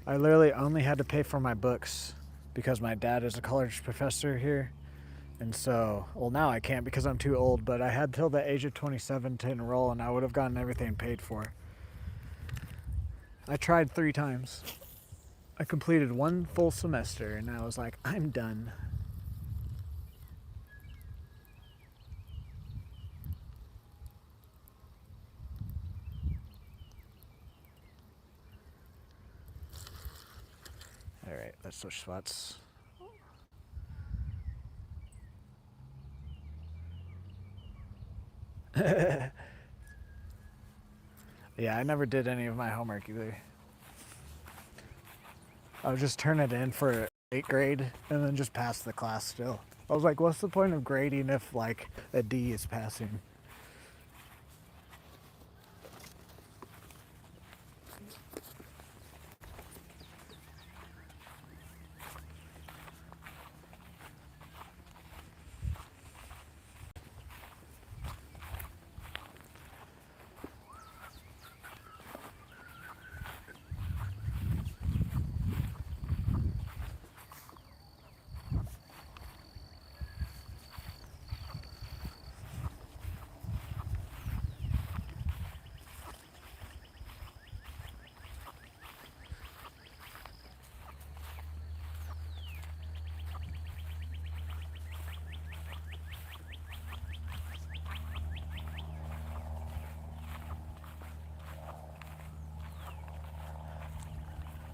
I literally only had to pay for my books because my dad is a college professor here. And so, well, now I can't because I'm too old, but I had till the age of 27 to enroll, and I would have gotten everything paid for. I tried 3 times. I completed 1 full semester, and I was like, I'm done. Alright, let's switch spots. Yeah, I never did any of my homework either. I would just turn it in for 8th grade and then just pass the class still. I was like, what's the point of grading if like a D is passing?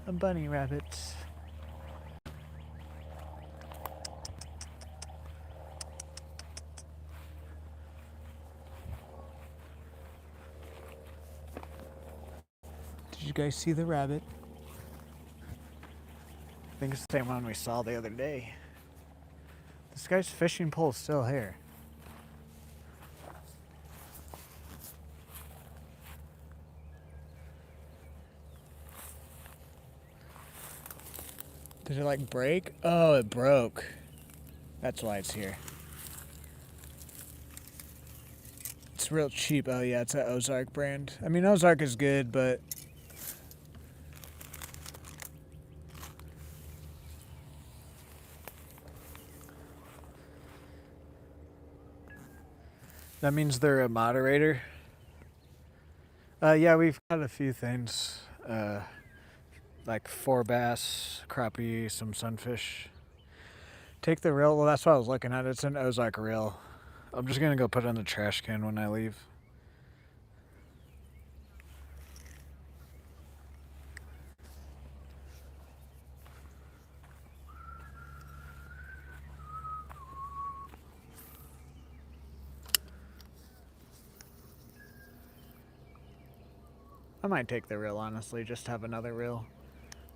A bunny rabbit. Did you guys see the rabbit? I think it's the same one we saw the other day. This guy's fishing pole is still here. Did it like break? Oh, it broke. That's why it's here. It's real cheap. Oh yeah, it's an Ozark brand. I mean, Ozark is good, but that means they're a moderator. Yeah, we've got a few things. Like 4 bass, crappie, some sunfish. Take the reel. Well, that's what I was looking at. It's an Ozark reel. I'm just gonna go put it in the trash can when I leave. I might take the reel, honestly, just have another reel.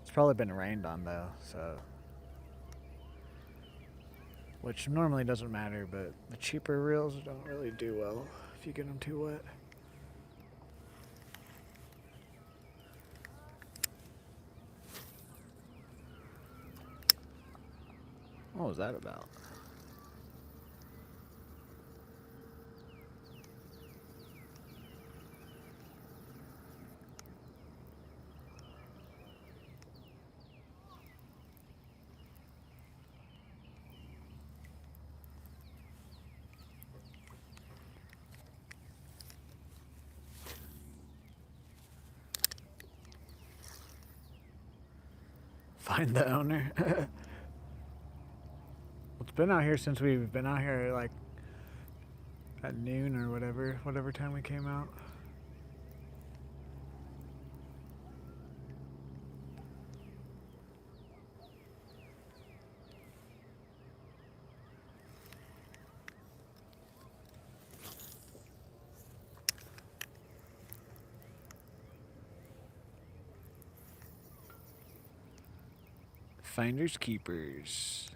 It's probably been rained on though, so. Which normally doesn't matter, but the cheaper reels don't really do well if you get them too wet. What was that about? Find the owner. It's been out here since we've been out here like at noon or whatever time we came out. Finders keepers.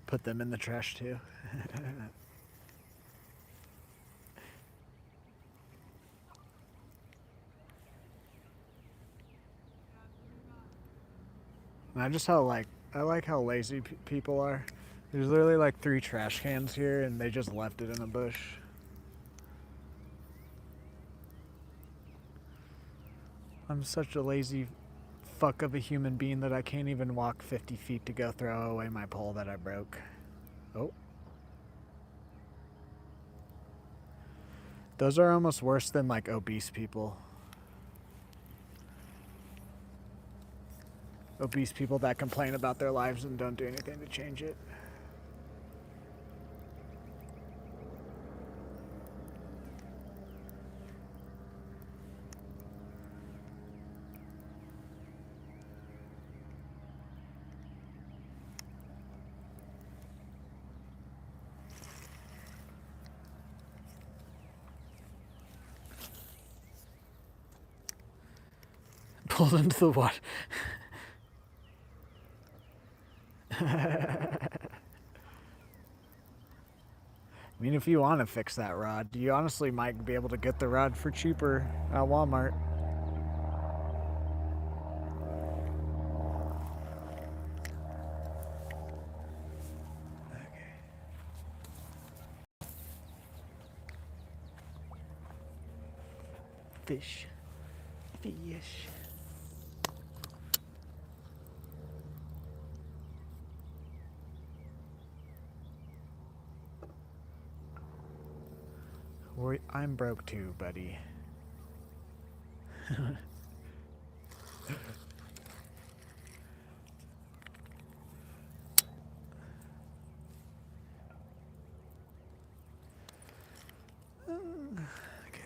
Put them in the trash too. And I like how lazy people are. There's literally like 3 trash cans here and they just left it in a bush. I'm such a lazy fuck of a human being that I can't even walk 50 feet to go throw away my pole that I broke. Oh. Those are almost worse than like obese people. Obese people that complain about their lives and don't do anything to change it. Pulled into the water. I mean, if you want to fix that rod, you honestly might be able to get the rod for cheaper at Walmart. Okay. Fish. Fish. I'm broke too, buddy. Okay,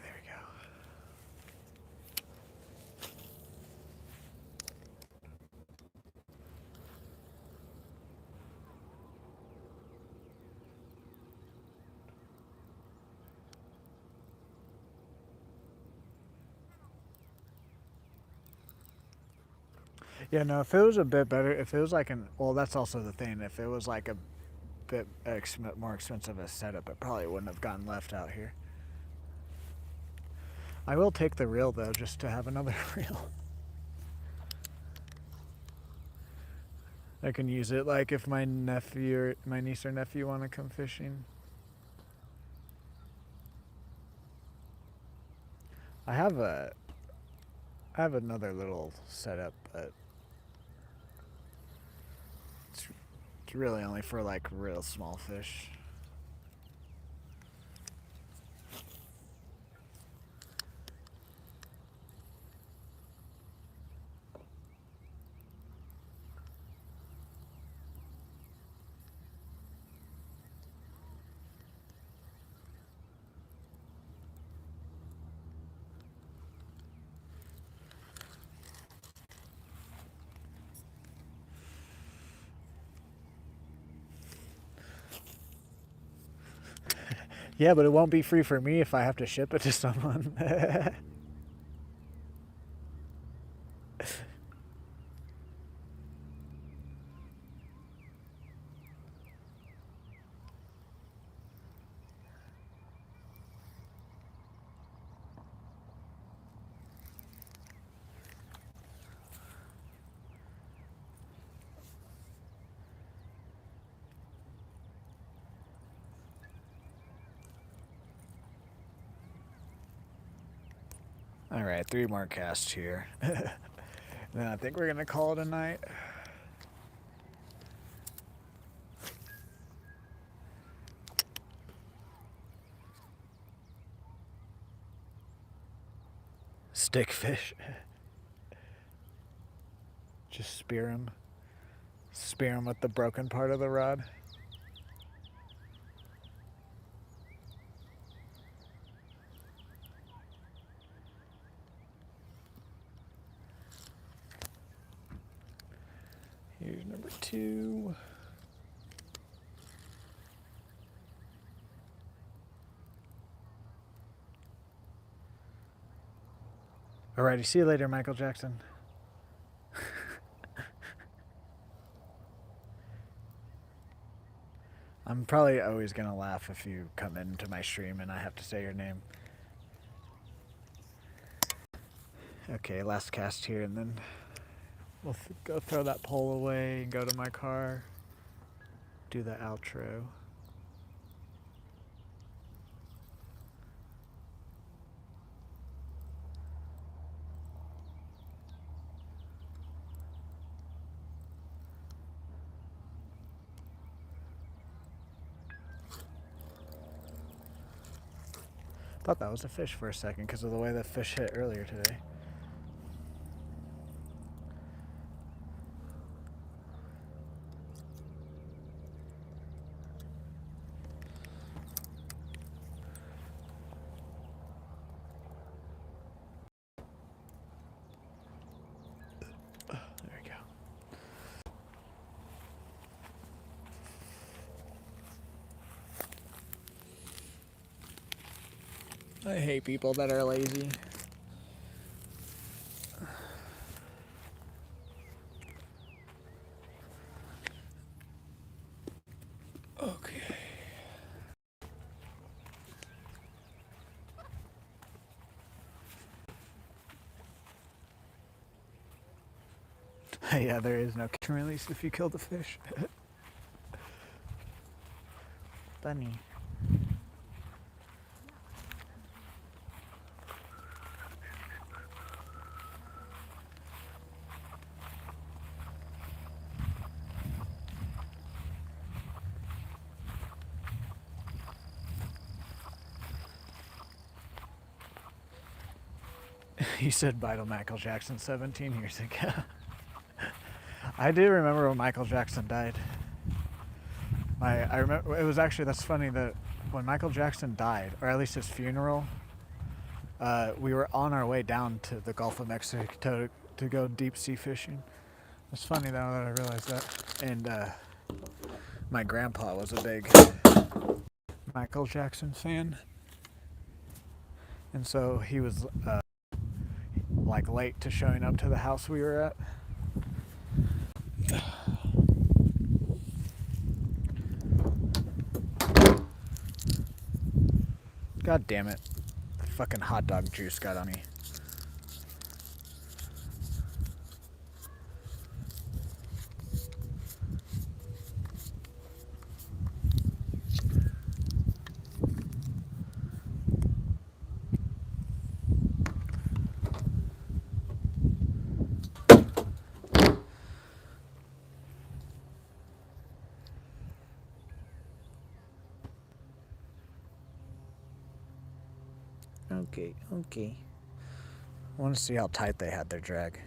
there we go. Yeah, no, if it was a bit better, if it was like well, that's also the thing. If it was like a bit more expensive a setup, it probably wouldn't have gotten left out here. I will take the reel though, just to have another reel. I can use it like if my niece or nephew want to come fishing. I have another little setup, but it's really only for like real small fish. Yeah, but it won't be free for me if I have to ship it to someone. All right, 3 more casts here. Then I think we're gonna call it a night. Stickfish. Just spear him. Spear him with the broken part of the rod. Here's number 2. Alrighty, see you later, Michael Jackson. I'm probably always gonna laugh if you come into my stream and I have to say your name. Okay, last cast here, and then we'll go throw that pole away and go to my car. Do the outro. Thought that was a fish for a second because of the way the fish hit earlier today. There we go. I hate people that are lazy. Okay. Yeah, there is no catch and release if you kill the fish. Bunny. You said bye to Michael Jackson 17 years ago. I do remember when Michael Jackson died. I remember it was actually, that's funny that when Michael Jackson died, or at least his funeral, we were on our way down to the Gulf of Mexico to go deep sea fishing. It's funny now that I realized that. And my grandpa was a big Michael Jackson fan, and so he was like late to showing up to the house we were at. God damn it. The fucking hot dog juice got on me. Okay. I want to see how tight they had their drag.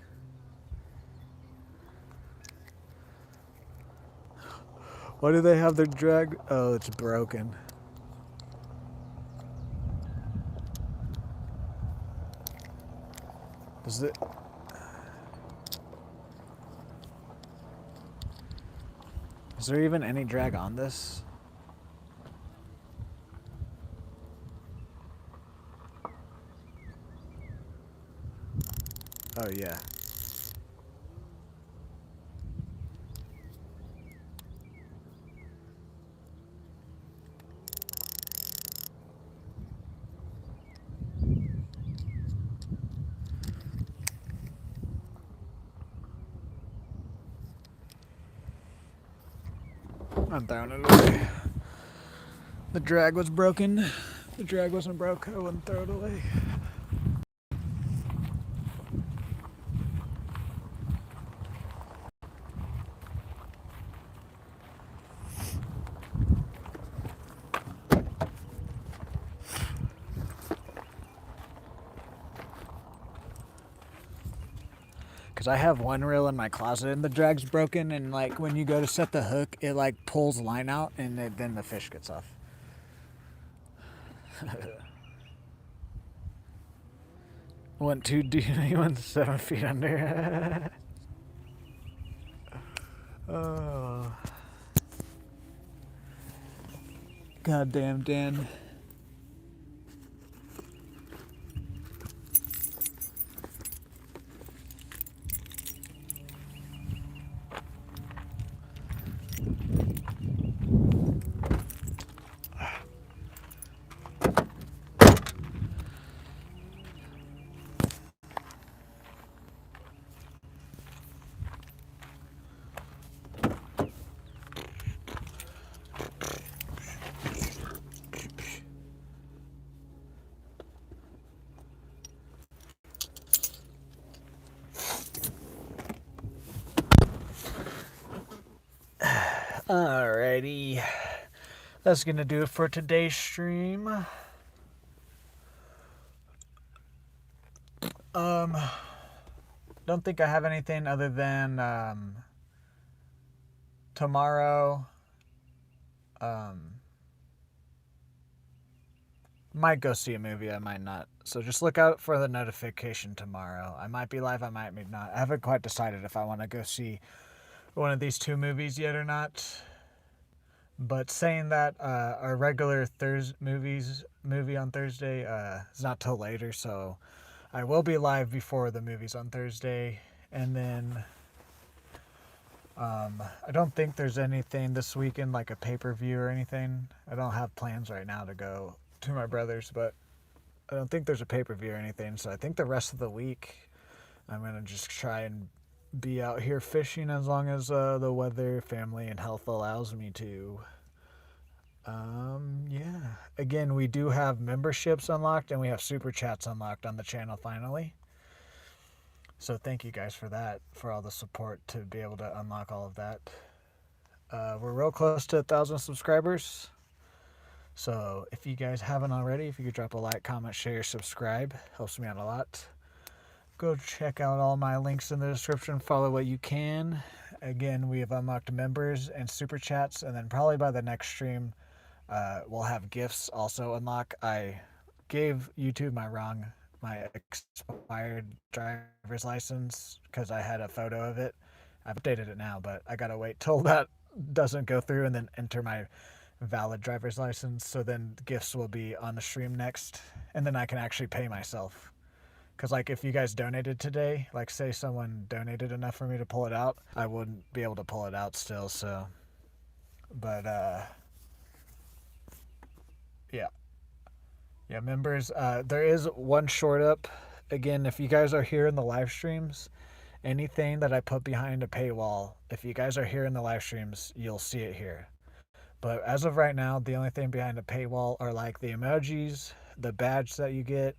Why do they have their drag? Oh, it's broken. Is there even any drag on this? Oh, yeah. I'm throwing it away. The drag was broken. If the drag wasn't broke, I wouldn't throw it away. Because I have one reel in my closet and the drag's broken, and like when you go to set the hook, it like pulls line out and then the fish gets off. Went too deep, he went 7 feet under. Oh. Goddamn Dan. Alrighty, that's gonna do it for today's stream. Don't think I have anything other than tomorrow. Might go see a movie, I might not. So just look out for the notification tomorrow. I might be live, I might be not. I haven't quite decided if I want to go see one of these two movies yet or not. But saying that, our regular movie on Thursday is not till later, so I will be live before the movies on Thursday. And then I don't think there's anything this weekend, like a pay-per-view or anything. I don't have plans right now to go to my brother's, but I don't think there's a pay-per-view or anything. So I think the rest of the week I'm going to just try and be out here fishing as long as the weather, family, and health allows me to. Yeah. Again, we do have memberships unlocked and we have super chats unlocked on the channel finally. So thank you guys for that, for all the support to be able to unlock all of that. We're real close to 1,000 subscribers. So if you guys haven't already, if you could drop a like, comment, share, subscribe, helps me out a lot. Go check out all my links in the description. Follow what you can. Again, we have unlocked members and super chats, and then probably by the next stream, we'll have gifts also unlock. I gave YouTube my expired driver's license because I had a photo of it. I've updated it now, but I gotta wait till that doesn't go through and then enter my valid driver's license. So then gifts will be on the stream next, and then I can actually pay myself. Because like if you guys donated today, like say someone donated enough for me to pull it out, I wouldn't be able to pull it out still. So, but yeah, members, there is one short up. Again, if you guys are here in the live streams, anything that I put behind a paywall, if you guys are here in the live streams, you'll see it here. But as of right now, the only thing behind a paywall are like the emojis, the badge that you get,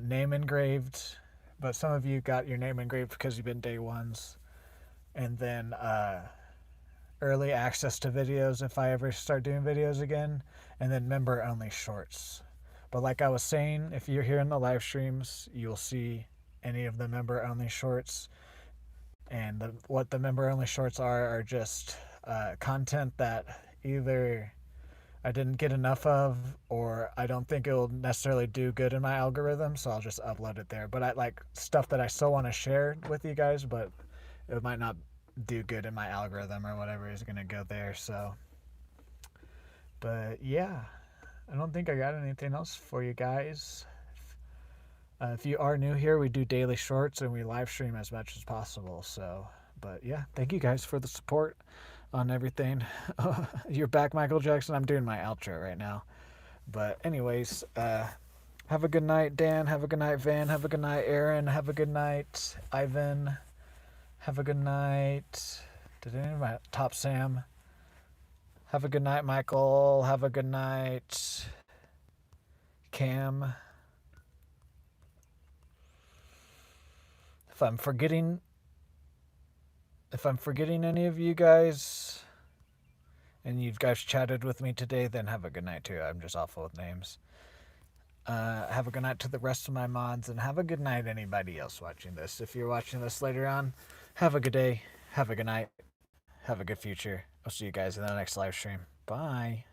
name engraved, but some of you got your name engraved because you've been day ones, and then early access to videos if I ever start doing videos again, and then member only shorts. But like I was saying, if you're here in the live streams, you'll see any of the member only shorts, and what the member only shorts are just content that either I didn't get enough of, or I don't think it will necessarily do good in my algorithm, so I'll just upload it there. But I like stuff that I still want to share with you guys, but it might not do good in my algorithm or whatever is going to go there. So, but yeah, I don't think I got anything else for you guys. If you are new here, we do daily shorts and we live stream as much as possible. So, but yeah, thank you guys for the support on everything. You're back, Michael Jackson. I'm doing my outro right now. But anyways, have a good night, Dan. Have a good night, Van. Have a good night, Aaron. Have a good night, Ivan. Have a good night. Did any of my Top Sam? Have a good night, Michael. Have a good night, Cam. If I'm forgetting any of you guys and you guys chatted with me today, then have a good night too. I'm just awful with names. Have a good night to the rest of my mods, and have a good night anybody else watching this. If you're watching this later on, have a good day, have a good night, have a good future. I'll see you guys in the next live stream. Bye.